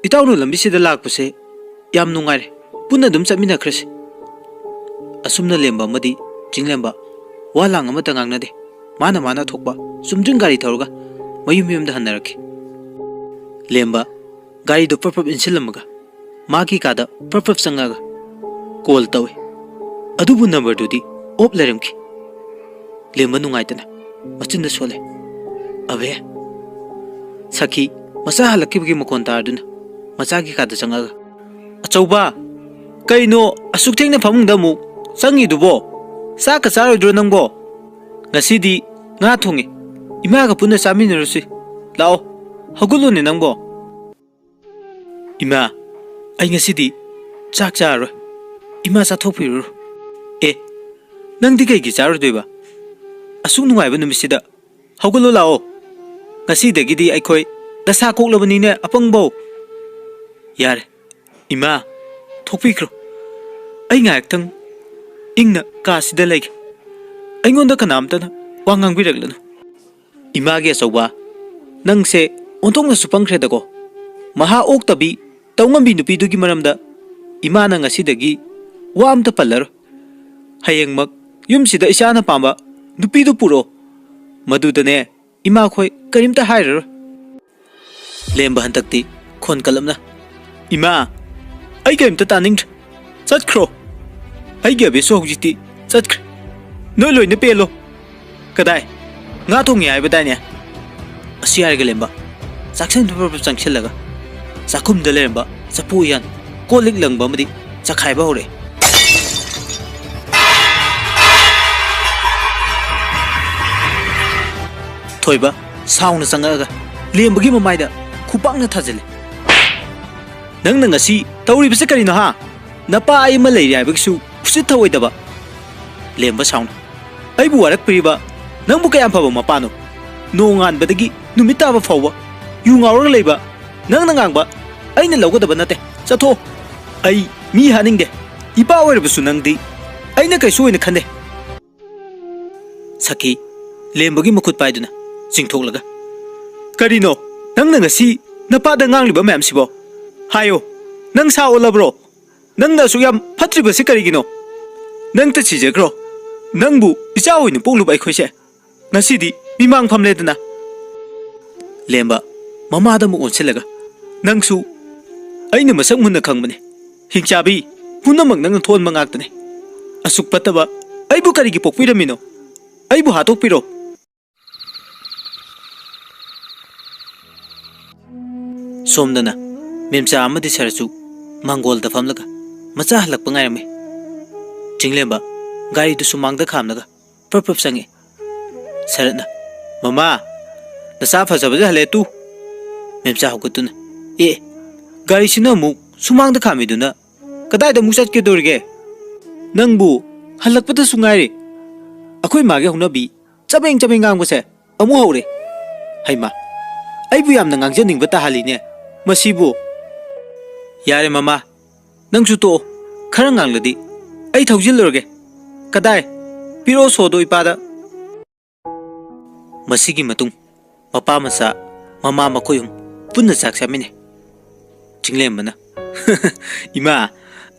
ꯏꯇꯥꯎꯅ ꯂꯝꯕꯤꯁꯤꯗ ꯂꯥꯛꯄꯁꯦ ꯌꯥꯝ ꯅꯨꯡꯉꯥꯏꯔꯦ. ꯄꯨꯟꯅ ꯑꯗꯨꯝ ꯆꯠꯃꯤꯟꯅꯈ꯭ꯔꯁꯤ. ꯑꯁꯨꯝꯅ ꯂꯦꯝꯕ ꯑꯃꯗꯤ ꯆꯤꯡꯂꯦꯝꯕ ꯋꯥ ꯂꯥꯡ ꯑꯃꯠꯇ ꯉꯥꯡꯅꯗꯦ. ꯃꯥꯅ ꯊꯣꯛꯄ ꯆꯨꯝꯗ꯭ꯔꯤꯡ ꯒꯥꯔꯤ ꯊꯧꯔꯒ ꯃꯌꯨꯝꯗ ꯍꯟꯅꯔꯛꯈꯤ. ꯂꯦꯝꯕ ꯒꯥꯔꯤꯗꯨ ꯄ꯭ꯔꯞ ꯏꯟꯁꯤꯜꯂꯝꯃꯒ ꯃꯥꯒꯤ ꯀꯥꯗ ꯄ꯭ꯔꯞ ꯆꯪꯉꯒ ꯀꯣꯜ ꯇꯧꯏ. ꯑꯗꯨꯕꯨ ꯅꯝꯕꯔꯗꯨꯗꯤ ꯑꯣꯞ ꯂꯩꯔꯝꯈꯤ. ꯂꯦꯝꯕ ꯅꯨꯡꯉꯥꯏꯇꯅ ꯃꯆꯤꯟꯗ ꯁꯣꯜꯂꯦ. ꯑꯕꯦ. ꯁꯈꯤ ꯃꯆꯥ ꯍꯜꯂꯛꯈꯤꯕꯒꯤ ꯃꯈꯣꯟ ꯇꯥꯔꯗꯨꯅ ꯃꯆꯥꯒꯤ ꯀꯥꯗ ꯆꯪꯉꯒ, ꯑꯆꯧꯕ, ꯀꯩꯅꯣ ꯑꯁꯨꯛ ꯊꯦꯡꯅ ꯐꯃꯨꯡꯗ ꯑꯃꯨꯛ ꯆꯪꯉꯤꯗꯨꯕꯣ? ꯆꯥꯛꯀ ꯆꯥꯔꯣꯏꯗ꯭ꯔꯣ ꯅꯪꯕꯣ? ꯉꯁꯤꯗꯤ ꯉꯥ ꯊꯣꯡꯉꯤ. ꯏꯃꯥꯒ ꯄꯨꯟꯅ ꯆꯥꯃꯤꯟꯅꯔꯨꯁꯤ. ꯂꯥꯛꯑꯣ, ꯍꯧꯒꯠꯂꯣꯅꯦ ꯅꯪꯕꯣ. ꯏꯃꯥ, ꯑꯩ ꯉꯁꯤꯗꯤ ꯆꯥꯛ ꯆꯥꯔꯔꯣꯏ. ꯏꯃꯥ ꯆꯥꯊꯣꯛꯄꯤꯔꯨꯔꯣ. ꯑꯦ, ꯅꯪꯗꯤ ꯀꯩꯒꯤ ꯆꯥꯔꯣꯏꯗꯣꯏꯕ? ꯑꯁꯨꯛ ꯅꯨꯡꯉꯥꯏꯕ ꯅꯨꯃꯤꯠꯁꯤꯗ ꯍꯧꯒꯠꯂꯣ ꯂꯥꯛꯑꯣ. ꯉꯁꯤꯗꯒꯤꯗꯤ ꯑꯩꯈꯣꯏ ꯗꯁꯥ ꯀꯣꯛꯂꯕꯅꯤꯅꯦ ꯑꯄꯪꯕꯧ. ꯌꯥꯔꯦ, ꯏꯃꯥ, ꯊꯣꯛꯄꯤꯈ꯭ꯔꯣ. ꯑꯩ ꯉꯥꯏꯍꯥꯛꯇꯪ ꯏꯪꯅ ꯀꯥꯁꯤꯗ ꯂꯩꯒꯦ. ꯑꯩꯉꯣꯟꯗ ꯀꯅꯥꯝꯇꯅ ꯋꯥ ꯉꯥꯡꯕꯤꯔꯛꯂꯅꯨ. ꯏꯃꯥꯒꯤ ꯑꯆꯧꯕ, ꯅꯪꯁꯦ ꯑꯣꯟꯊꯣꯛꯅꯁꯨ ꯄꯪꯈ꯭ꯔꯦꯗꯀꯣ. ꯃꯍꯥ ꯑꯣꯛꯇꯕꯤ ꯇꯧꯉꯝꯕꯤ ꯅꯨꯄꯤꯗꯨꯒꯤ ꯃꯔꯝꯗ ꯏꯃꯥꯅ ꯉꯁꯤꯗꯒꯤ ꯋꯥ ꯑꯝꯇ ꯄꯜꯂꯔꯣꯏ. ꯍꯌꯦꯡꯃꯛ ꯌꯨꯝꯁꯤꯗ ꯏꯆꯥꯅ ꯄꯥꯝꯕ ꯅꯨꯄꯤꯗꯨ ꯄꯨꯔꯛꯑꯣ. ꯃꯗꯨꯗꯅꯦ ꯏꯃꯥꯈꯣꯏ ꯀꯔꯤꯝꯇ ꯍꯥꯏꯔꯔꯣꯏ. ꯂꯦꯝꯕ ꯍꯟꯗꯛꯇꯤ ꯈꯣꯟ ꯀꯜꯂꯞꯅ, ꯏꯃꯥ, ꯑꯩ ꯀꯔꯤꯝꯇ ꯇꯥꯅꯤꯡꯗ꯭ꯔꯦ. ꯆꯠꯈ꯭ꯔꯣ. ꯑꯩꯒꯤ ꯑꯕꯦꯁꯨ ꯍꯧꯖꯤꯛꯇꯤ ꯆꯠꯈ꯭ꯔꯦ. ꯅꯣꯏ ꯂꯣꯏꯅ ꯄꯦꯜꯂꯣ. ꯀꯗꯥꯏ? ꯉꯥ ꯊꯣꯡꯉꯤ ꯍꯥꯏꯕꯗꯥꯏꯅꯦ? ꯑꯁꯤ ꯍꯥꯏꯔꯒ ꯂꯦꯝꯕ ꯆꯥꯛꯁꯪꯗ ꯄ꯭ꯔꯞ ꯆꯪꯁꯤꯜꯂꯒ ꯆꯥꯛꯈꯨꯝꯗ ꯂꯩꯔꯝꯕ ꯆꯐꯨ ꯎꯌꯥꯟ, ꯀꯣꯜ ꯂꯤꯛ ꯂꯪꯕ ꯑꯃꯗꯤ ꯆꯈꯥꯏꯕ ꯍꯧꯔꯛꯑꯦ. ꯊꯣꯏꯕ ꯁꯥꯎꯅ ꯆꯪꯉꯛꯑꯒ ꯂꯦꯝꯕꯒꯤ ꯃꯃꯥꯏꯗ ꯈꯨꯄꯥꯛꯅ ꯊꯥꯖꯤꯜꯂꯦ. ꯅꯪꯅ ꯉꯁꯤ ꯇꯧꯔꯤꯕꯁꯦ ꯀꯔꯤꯅꯣ ꯍꯥ? ꯅꯄꯥ ꯑꯩ ꯑꯃ ꯂꯩꯔꯤ ꯍꯥꯏꯕꯒꯤꯁꯨ ꯎꯁꯤꯠ ꯊꯑꯣꯏꯗꯕ. ꯂꯦꯝꯕ ꯁꯥꯎꯅ, ꯑꯩꯕꯨ ꯋꯥꯔꯛꯄꯤꯔꯤꯕ ꯅꯪꯕꯨ ꯀꯌꯥꯝ ꯐꯕ ꯃꯄꯥꯅꯣ? ꯅꯣꯡꯉꯥꯟꯕꯗꯒꯤ ꯅꯨꯃꯤꯠ ꯇꯥꯕ ꯐꯥꯎꯕ ꯌꯨ ꯉꯥꯎꯔꯒ ꯂꯩꯕ ꯅꯪꯅ ꯉꯥꯡꯕ ꯑꯩꯅ ꯂꯧꯒꯗꯕ ꯅꯠꯇꯦ. ꯆꯠꯊꯣ. ꯑꯩ ꯃꯤ ꯍꯥꯅꯤꯡꯗꯦ. ꯏꯄꯥ ꯑꯣꯏꯔꯕꯁꯨ ꯅꯪꯗꯤ ꯑꯩꯅ ꯀꯩꯁꯨ ꯑꯣꯏꯅ ꯈꯟꯗꯦ. ꯁꯈꯤ ꯂꯦꯝꯕꯒꯤ ꯃꯈꯨꯠ ꯄꯥꯏꯗꯨꯅ ꯆꯤꯡꯊꯣꯛꯂꯒ, ꯀꯔꯤꯅꯣ ꯅꯪꯅ ꯉꯁꯤ ꯅꯄꯥꯗ ꯉꯥꯡꯂꯤꯕ ꯃꯌꯥꯝꯁꯤꯕꯣ? ꯍꯥꯏꯌꯣ, ꯅꯪ ꯁꯥ ꯑꯣꯜꯂꯕ꯭ꯔꯣ? ꯅꯪꯅ ꯑꯁꯨꯛ ꯌꯥꯝ ꯐꯠꯇ꯭ꯔꯤꯕꯁꯤ ꯀꯔꯤꯒꯤꯅꯣ? ꯅꯪꯇ ꯁꯤꯖꯈ꯭ꯔꯣ. ꯅꯪꯕꯨ ꯏꯆꯥ ꯑꯣꯏꯅ ꯄꯣꯛꯂꯨꯕ ꯑꯩꯈꯣꯏꯁꯦ ꯉꯁꯤꯗꯤ ꯃꯤꯃꯥꯡ ꯐꯝꯂꯦꯗꯅ. ꯂꯦꯝꯕ ꯃꯃꯥꯗ ꯑꯃꯨꯛ ꯑꯣꯟꯁꯤꯜꯂꯒ, ꯅꯪꯁꯨ ꯑꯩꯅ ꯃꯁꯛ ꯃꯨꯟꯅ ꯈꯪꯕꯅꯦ. ꯍꯤꯡꯆꯥꯕꯤ ꯄꯨꯝꯅꯃꯛ ꯅꯪꯅ ꯊꯣꯟꯕ ꯉꯥꯛꯇꯅꯦ. ꯑꯁꯨꯛ ꯐꯠꯇꯕ ꯑꯩꯕꯨ ꯀꯔꯤꯒꯤ ꯄꯣꯛꯄꯤꯔꯝꯃꯤꯅꯣ? ꯑꯩꯕꯨ ꯍꯥꯠꯇꯣꯛꯄꯤꯔꯣ. ꯁꯣꯝꯗꯅ ꯃꯦꯝꯆꯥ ꯑꯃꯗꯤ ꯁꯔꯁꯨ ꯃꯥꯡꯒꯣꯜꯗ ꯐꯝꯂꯒ ꯃꯆꯥ ꯍꯜꯂꯛꯄ ꯉꯥꯏꯔꯝꯃꯤ. ꯆꯤꯡꯂꯦꯝꯕ ꯒꯥꯔꯤꯗꯨ ꯁꯨꯃꯥꯡꯗ ꯈꯥꯝꯂꯒ ꯄ꯭ꯔꯞ ꯆꯪꯉꯤ. ꯁꯔꯠꯅ, ꯃꯃꯥ, ꯅꯆꯥ ꯐꯖꯕꯁꯦ ꯍꯜꯂꯛꯑꯦ ꯇꯨ. ꯃꯦꯝꯆꯥ ꯍꯧꯒꯠꯇꯨꯅ, ꯑꯦ, ꯒꯥꯔꯤꯁꯤꯅ ꯑꯃꯨꯛ ꯁꯨꯃꯥꯡꯗ ꯈꯥꯝꯃꯤꯗꯨꯅ ꯀꯗꯥꯏꯗ ꯑꯃꯨꯛ ꯆꯠꯀꯦꯗꯧꯔꯤꯒꯦ? ꯅꯪꯕꯨ ꯍꯜꯂꯛꯄꯗꯁꯨ ꯉꯥꯏꯔꯤ. ꯑꯩꯈꯣꯏ ꯃꯥꯒꯤ ꯍꯧꯅꯕꯤ ꯆꯕꯦꯡ ꯉꯥꯡꯕꯁꯦ ꯑꯃꯨꯛ ꯍꯧꯔꯦ. ꯍꯩꯃꯥ, ꯑꯩꯕꯨ ꯌꯥꯝꯅ ꯉꯥꯡꯖꯅꯤꯡꯕ ꯇꯥꯍꯜꯂꯤꯅꯦ ꯃꯁꯤꯕꯨ. ꯌꯥꯔꯦ ꯃꯃꯥ, ꯅꯪꯁꯨ ꯇꯣꯛꯑꯣ. ꯈꯔ ꯉꯥꯡꯂꯗꯤ ꯑꯩ ꯊꯧꯖꯤꯜꯂꯨꯔꯒꯦ. ꯀꯗꯥꯏ? ꯄꯤꯔꯛꯑꯣ ꯁꯣꯗꯣ ꯏꯄꯥꯗ. ꯃꯁꯤꯒꯤ ꯃꯇꯨꯡ ꯃꯄꯥ ꯃꯆꯥ ꯃꯃꯥ ꯃꯈꯣꯏ ꯑꯍꯨꯝ ꯄꯨꯟꯅ ꯆꯥꯛ ꯆꯥꯃꯤꯟꯅꯩ. ꯆꯤꯡꯂꯦꯝꯕꯅ, ꯏꯃꯥ,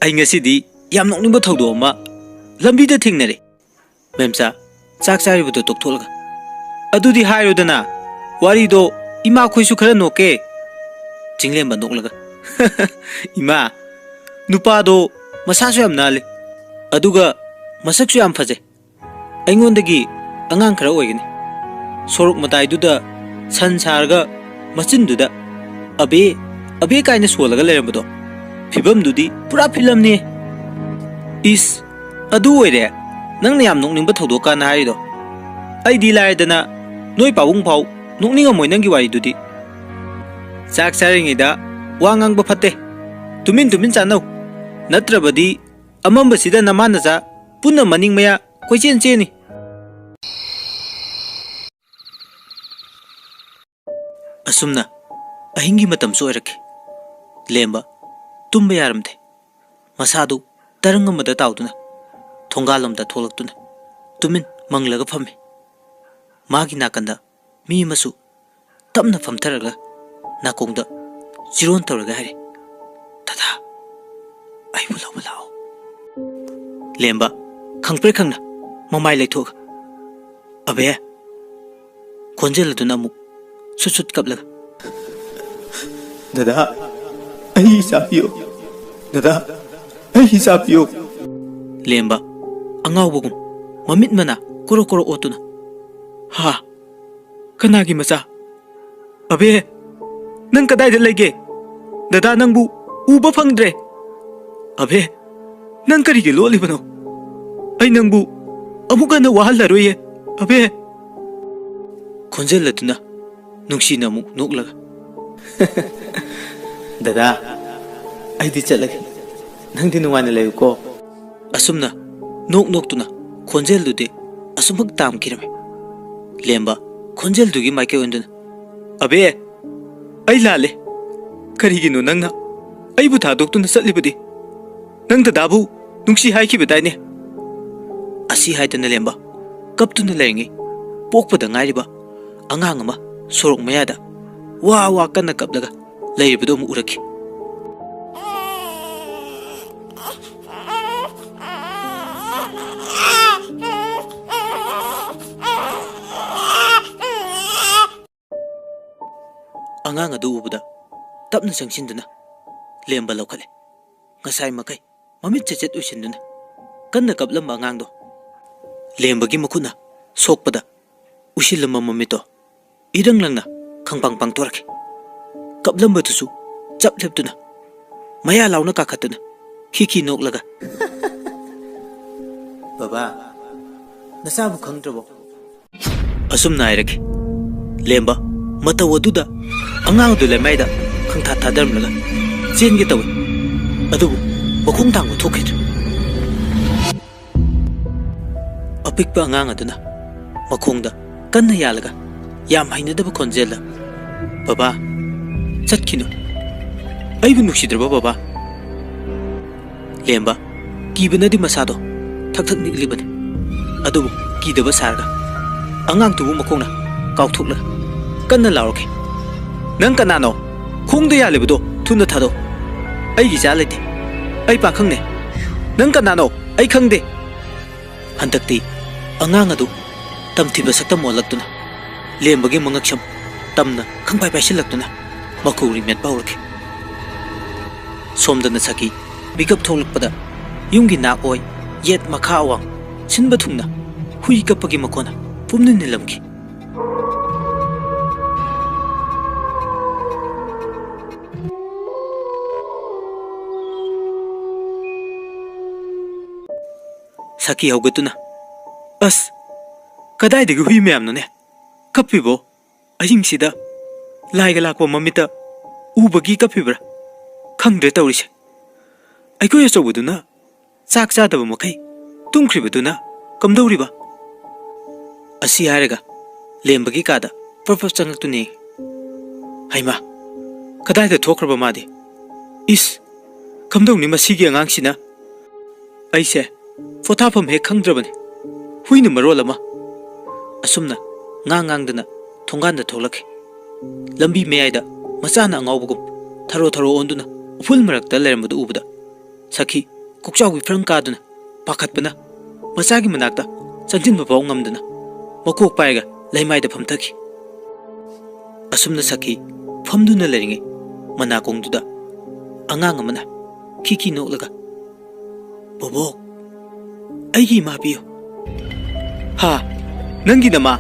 ꯑꯩ ꯉꯁꯤꯗꯤ ꯌꯥꯝ ꯅꯣꯛꯅꯤꯡꯕ ꯊꯧꯗꯣꯛ ꯑꯃ ꯂꯝꯕꯤꯗ ꯊꯦꯡꯅꯔꯦ. ꯃꯦꯝꯆꯥ ꯆꯥꯛ ꯆꯥꯔꯤꯕꯗꯣ ꯇꯣꯛꯊꯣꯛꯂꯒ, ꯑꯗꯨꯗꯤ ꯍꯥꯏꯔꯣꯗꯅ. ꯋꯥꯔꯤꯗꯣ ꯏꯃꯥꯈꯣꯏꯁꯨ ꯈꯔ ꯅꯣꯛꯀꯦ. ꯆꯤꯡꯂꯦꯝꯕ ꯅꯣꯛꯂꯒ, ꯏꯃꯥ, ꯅꯨꯄꯥꯗꯣ ꯃꯁꯥꯁꯨ ꯌꯥꯝ ꯅꯥꯜꯂꯤ. ꯑꯗꯨꯒ ꯃꯁꯛꯁꯨ ꯌꯥꯝ ꯐꯖꯩ. ꯑꯩꯉꯣꯟꯗꯒꯤ ꯑꯉꯥꯡ ꯈꯔ ꯑꯣꯏꯒꯅꯤ. ꯁꯣꯔꯣꯛ ꯃꯇꯥꯏꯗꯨꯗ ꯁꯟ ꯁꯥꯔꯒ ꯃꯆꯤꯟꯗꯨꯗ ꯑꯕꯦ ꯀꯥꯏꯅ ꯁꯣꯜꯂꯒ ꯂꯩꯔꯝꯕꯗꯣ, ꯐꯤꯕꯝꯗꯨꯗꯤ ꯄꯨꯔꯥ ꯐꯤꯂꯝꯅꯤ. ꯏꯁ, ꯑꯗꯨ ꯑꯣꯏꯔꯦ ꯅꯪꯅ ꯌꯥꯝ ꯅꯣꯛꯅꯤꯡꯕ ꯊꯧꯗꯣꯛ ꯀꯥꯟꯅ ꯍꯥꯏꯔꯤꯗꯣ. ꯑꯩꯗꯤ ꯂꯥꯏꯔꯗꯅ ꯅꯣꯏ ꯄꯥꯕꯨꯡ ꯐꯥꯎ ꯅꯣꯛꯅꯤꯡꯉꯝꯃꯣꯏ ꯅꯪꯒꯤ ꯋꯥꯔꯤꯗꯨꯗꯤ. ꯆꯥꯛ ꯆꯥꯔꯤꯉꯩꯗ ꯋꯥ ꯉꯥꯡꯕ ꯐꯠꯇꯦ. ꯇꯨꯃꯤꯟ ꯆꯥꯅꯧ. ꯅꯠꯇ꯭ꯔꯕꯗꯤ ꯑꯃꯝꯕꯁꯤꯗ ꯅꯃꯥ ꯅꯆꯥ ꯄꯨꯟꯅ ꯃꯅꯤꯡ ꯃꯌꯥ ꯀꯣꯏꯆꯦꯟ ꯆꯦꯟꯅꯤ ꯑꯁꯨꯝꯅ ꯑꯍꯤꯡꯒꯤ ꯃꯇꯝꯁꯨ ꯑꯣꯏꯔꯛꯈꯤ ꯂꯦꯝꯕ ꯇꯨꯝꯕ ꯌꯥꯔꯝꯗꯦ ꯃꯁꯥꯗꯨ ꯇꯔꯪ ꯑꯃꯗ ꯇꯥꯎꯗꯨꯅ ꯊꯣꯡꯒꯥꯜꯂꯣꯝꯗ ꯊꯣꯛꯂꯛꯇꯨꯅ ꯇꯨꯃꯤꯟ ꯃꯪꯂꯒ ꯐꯝꯃꯤ ꯃꯥꯒꯤ ꯅꯥꯀꯟꯗ ꯃꯤ ꯑꯃꯁꯨ ꯇꯞꯅ ꯐꯝꯊꯔꯒ ꯅꯥꯀꯣꯡꯗ ꯆꯤꯔꯣꯟ ꯇꯧꯔꯒ ꯍꯥꯏꯔꯦ ꯗꯗꯥ ꯑꯩꯕꯨ ꯂꯧꯕ ꯂꯥꯛꯑꯣ ꯂꯦꯝꯕ ꯈꯪꯄ꯭ꯔꯦꯛ ꯈꯪꯅ ꯃꯃꯥꯏ ꯂꯩꯊꯣꯛꯑꯒ ꯑꯕꯦ ꯈꯣꯟꯖꯦꯜ ꯑꯗꯨꯅ ꯑꯃꯨꯛ ꯁꯨꯠ ꯁꯨꯠ ꯀꯞꯂꯒ ꯗꯗꯥ ꯑꯩ ꯏꯆꯥ ꯄꯤꯌꯨ ꯗꯗꯥ ꯑꯩ ꯏꯆꯥ ꯄꯤꯌꯨ ꯂꯦꯝꯕ ꯑꯉꯥꯎꯕꯒꯨꯝ ꯃꯃꯤꯠ ꯃꯅꯥ ꯀꯣꯔꯣ ꯀꯣꯔꯣ ꯑꯣꯠꯇꯨꯅ ꯍꯥ ꯀꯅꯥꯒꯤ ꯃꯆꯥ ꯑꯕꯦ ꯅꯪ ꯀꯗꯥꯏꯗ ꯂꯩꯒꯦ ꯗꯗꯥ ꯅꯪꯕꯨ ꯎꯕ ꯐꯪꯗ꯭ꯔꯦ ꯑꯕꯦ ꯅꯪ ꯀꯔꯤꯒꯤ ꯂꯣꯠꯂꯤꯕꯅꯣ ꯑꯩ ꯅꯪꯕꯨ ꯑꯃꯨꯛ ꯍꯟꯅ ꯋꯥꯍꯜꯂꯔꯣꯏꯌꯦ ꯑꯕꯦ ꯈꯣꯟꯖꯦꯜ ꯑꯗꯨꯅ ꯅꯨꯡꯁꯤꯅ ꯑꯃꯨꯛ ꯅꯣꯛꯂꯒ ꯗꯗꯥ ꯑꯩꯗꯤ ꯆꯠꯂꯒꯦ ꯅꯪꯗꯤ ꯅꯨꯡꯉꯥꯏꯅ ꯂꯩꯌꯨꯀꯣ ꯑꯁꯨꯝꯅ ꯅꯣꯛ ꯅꯣꯛꯇꯨꯅ ꯈꯣꯟꯖꯦꯜꯗꯨꯗꯤ ꯑꯁꯨꯝꯃꯛ ꯇꯥꯝꯈꯤꯔꯝꯃꯤ ꯂꯦꯝꯕ ꯈꯣꯟꯖꯦꯜꯗꯨꯒꯤ ꯃꯥꯏꯀꯩ ꯑꯣꯟꯗꯨꯅ ꯑꯕꯦ ꯑꯩ ꯂꯥꯜꯂꯦ ꯀꯔꯤꯒꯤꯅꯣ ꯅꯪꯅ ꯑꯩꯕꯨ ꯊꯥꯗꯣꯛꯇꯨꯅ ꯆꯠꯂꯤꯕꯗꯤ ꯅꯪ ꯗꯗꯥꯕꯨ ꯅꯨꯡꯁꯤ ꯍꯥꯏꯈꯤꯕꯗꯥꯏꯅꯦ ꯑꯁꯤ ꯍꯥꯏꯗꯅ ꯂꯦꯝꯕ ꯀꯞꯇꯨꯅ ꯂꯩꯔꯤꯉꯩ ꯄꯣꯛꯄꯗ ꯉꯥꯏꯔꯤꯕ ꯑꯉꯥꯡ ꯑꯃ ꯁꯣꯔꯣꯛ ꯃꯌꯥꯗ ꯋꯥ ꯋꯥ ꯀꯟꯅ ꯀꯞꯂꯒ ꯂꯩꯔꯤꯕꯗꯨ ꯑꯃꯨꯛ ꯎꯔꯛꯈꯤ ꯑꯉꯥꯡ ꯑꯗꯨ ꯎꯕꯗ ꯇꯞꯅ ꯆꯪꯁꯤꯟꯗꯨꯅ ꯂꯦꯝꯕ ꯂꯧꯈꯠꯂꯦ ꯉꯁꯥꯏ ꯃꯈꯩ ꯃꯃꯤꯠ ꯆꯦꯆꯦꯠ ꯎꯏꯁꯤꯟꯗꯨꯅ ꯀꯟꯅ ꯀꯞꯂꯝꯕ ꯑꯉꯥꯡꯗꯣ ꯂꯦꯝꯕꯒꯤ ꯃꯈꯨꯠꯅ ꯁꯣꯛꯄꯗ ꯎꯏꯁꯤꯜꯂꯝꯕ ꯃꯃꯤꯠꯇꯣ ꯏꯔꯪ ꯂꯪꯅ ꯈꯪꯄꯥꯡ ꯄꯥꯡꯊꯣꯔꯛꯈꯤ ꯀꯞꯂꯝꯕꯗꯨꯁꯨ ꯆꯞ ꯂꯦꯞꯇꯨꯅ ꯃꯌꯥ ꯂꯥꯎꯅ ꯀꯥꯈꯠꯇꯨꯅ ꯈꯤꯈꯤ ꯅꯣꯛꯂꯒ ꯕꯕꯥ ꯅꯆꯥꯕꯨ ꯈꯪꯗ꯭ꯔꯕꯣ ꯑꯁꯨꯝꯅ ꯍꯥꯏꯔꯛꯈꯤ ꯂꯦꯝꯕ ꯃꯇꯧ ꯑꯗꯨꯗ ꯑꯉꯥꯡ ꯑꯗꯨ ꯂꯩꯃꯥꯏꯗ ꯈꯪꯊꯥ ꯊꯥꯗꯔꯝꯂꯒ ꯆꯦꯟꯒꯦ ꯇꯧꯏ ꯑꯗꯨꯕꯨ ꯃꯈꯣꯡ ꯊꯥꯡꯕ ꯊꯣꯛꯈꯤꯗ꯭ꯔꯦ ꯑꯄꯤꯛꯄ ꯑꯉꯥꯡ ꯑꯗꯨꯅ ꯃꯈꯣꯡꯗ ꯀꯟꯅ ꯌꯥꯜꯂꯒ ꯌꯥꯝ ꯍꯩꯅꯗꯕ ꯈꯣꯟꯖꯦꯜꯗ ꯕꯕꯥ ꯆꯠꯈꯤꯅꯨ ꯑꯩꯕꯨ ꯅꯨꯡꯁꯤꯗ꯭ꯔꯕ ꯕꯕꯥ ꯂꯦꯝꯕ ꯀꯤꯕꯅꯗꯤ ꯃꯁꯥꯗꯣ ꯊꯛ ꯊꯛ ꯅꯤꯛꯂꯤꯕꯅꯤ ꯑꯗꯨꯕꯨ ꯀꯤꯗꯕ ꯁꯥꯔꯒ ꯑꯉꯥꯡꯗꯨꯕꯨ ꯃꯈꯣꯡꯅ ꯀꯥꯎꯊꯣꯛꯂꯒ ꯀꯟꯅ ꯂꯥꯎꯔꯛꯈꯤ ꯅꯪ ꯀꯅꯥꯅꯣ ꯈꯣꯡꯗ ꯌꯥꯜꯂꯤꯕꯗꯣ ꯊꯨꯅ ꯊꯥꯗꯣꯛ ꯑꯩꯒꯤ ꯏꯆꯥ ꯂꯩꯇꯦ ꯑꯩ ꯄꯥꯈꯪꯅꯦ ꯅꯪ ꯀꯅꯥꯅꯣ ꯑꯩ ꯈꯪꯗꯦ ꯍꯟꯗꯛꯇꯤ ꯑꯉꯥꯡ ꯑꯗꯨ ꯇꯝꯊꯤꯕ ꯁꯛꯇꯝ ꯑꯣꯜꯂꯛꯇꯨꯅ ꯂꯦꯝꯕꯒꯤ ꯃꯉꯛꯁꯝ ꯇꯝꯅ ꯈꯪꯄꯥꯏ ꯄꯥꯏꯁꯤꯜꯂꯛꯇꯨꯅ ꯃꯈꯨꯔꯤ ꯃꯦꯠꯄ ꯍꯧꯔꯛꯈꯤ ꯁꯣꯝꯗꯅ ꯁꯈꯤ ꯃꯤꯀꯞ ꯊꯣꯛꯂꯛꯄꯗ ꯌꯨꯝꯒꯤ ꯅꯥꯛ ꯑꯣꯏ ꯌꯦꯠ ꯃꯈꯥ ꯑꯋꯥꯡ ꯁꯤꯟꯕ ꯊꯨꯡꯅ ꯍꯨꯏ ꯀꯞꯄꯒꯤ ꯃꯈꯣꯟꯅ ꯄꯨꯝꯅꯤꯟ ꯅꯤꯜꯂꯝꯈꯤ ꯁꯈꯤ ꯍꯧꯒꯠꯇꯨꯅ ꯑꯁ ꯀꯗꯥꯏꯗꯒꯤ ꯍꯨꯏ ꯃꯌꯥꯝꯅꯣꯅꯦ ꯀꯞꯄꯤꯕꯣ ꯑꯍꯤꯡꯁꯤꯗ ꯂꯥꯏꯒ ꯂꯥꯛꯄ ꯃꯃꯤꯠꯇ ꯎꯕꯒꯤ ꯀꯞꯄꯤꯕ꯭ꯔꯥ ꯈꯪꯗ꯭ꯔꯦ ꯇꯧꯔꯤꯁꯦ ꯑꯩꯈꯣꯏ ꯑꯆꯧꯕꯗꯨꯅ ꯆꯥꯛ ꯆꯥꯗꯕ ꯃꯈꯩ ꯇꯨꯝꯈ꯭ꯔꯤꯕꯗꯨꯅ ꯀꯝꯗꯧꯔꯤꯕ ꯑꯁꯤ ꯍꯥꯏꯔꯒ ꯂꯦꯝꯕꯒꯤ ꯀꯥꯗ ꯄꯔꯄꯔ ꯆꯪꯉꯛꯇꯨꯅꯤ ꯍꯩꯃꯥ ꯀꯗꯥꯏꯗ ꯊꯣꯛꯈ꯭ꯔꯕ ꯃꯥꯗꯤ ꯏꯁ ꯀꯝꯗꯧꯅꯤ ꯃꯁꯤꯒꯤ ꯑꯉꯥꯡꯁꯤꯅ ꯑꯩꯁꯦ ꯄꯣꯊꯥꯐꯝ ꯍꯦꯛ ꯈꯪꯗ꯭ꯔꯕꯅꯤ ꯍꯨꯏꯅ ꯃꯔꯣꯜ ꯑꯃ ꯑꯁꯨꯝꯅ ꯉꯥꯡꯗꯅ ꯊꯣꯡꯒꯥꯟꯗ ꯊꯣꯛꯂꯛꯈꯤ ꯂꯝꯕꯤ ꯃꯌꯥꯏꯗ ꯃꯆꯥꯅ ꯑꯉꯥꯎꯕꯒꯨꯝ ꯊꯔꯣ ꯊꯔꯣ ꯑꯣꯟꯗꯨꯅ ꯎꯐꯨꯜ ꯃꯔꯛꯇ ꯂꯩꯔꯝꯕꯗꯨ ꯎꯕꯗ ꯁꯈꯤ ꯀꯣꯛꯆꯥꯎꯒꯤ ꯐꯤꯔꯝ ꯀꯥꯗꯨꯅ ꯄꯥꯈꯠꯄꯅ ꯃꯆꯥꯒꯤ ꯃꯅꯥꯛꯇ ꯆꯪꯁꯤꯟꯕ ꯐꯥꯎ ꯉꯝꯗꯅ ꯃꯀꯣꯛ ꯄꯥꯏꯔꯒ ꯂꯩꯃꯥꯏꯗ ꯐꯝꯊꯈꯤ ꯑꯁꯨꯝꯅ ꯁꯈꯤ ꯐꯝꯗꯨꯅ ꯂꯩꯔꯤꯉꯩ ꯃꯅꯥꯀꯣꯡꯗꯨꯗ ꯑꯉꯥꯡ ꯑꯃꯅ ꯈꯤꯈꯤ ꯅꯣꯛꯂꯒ ꯕꯣꯕꯣꯛ ꯑꯩꯒꯤ ꯏꯃꯥ ꯄꯤꯌꯨ ꯍꯥ ꯅꯪꯒꯤ ꯅꯃꯥ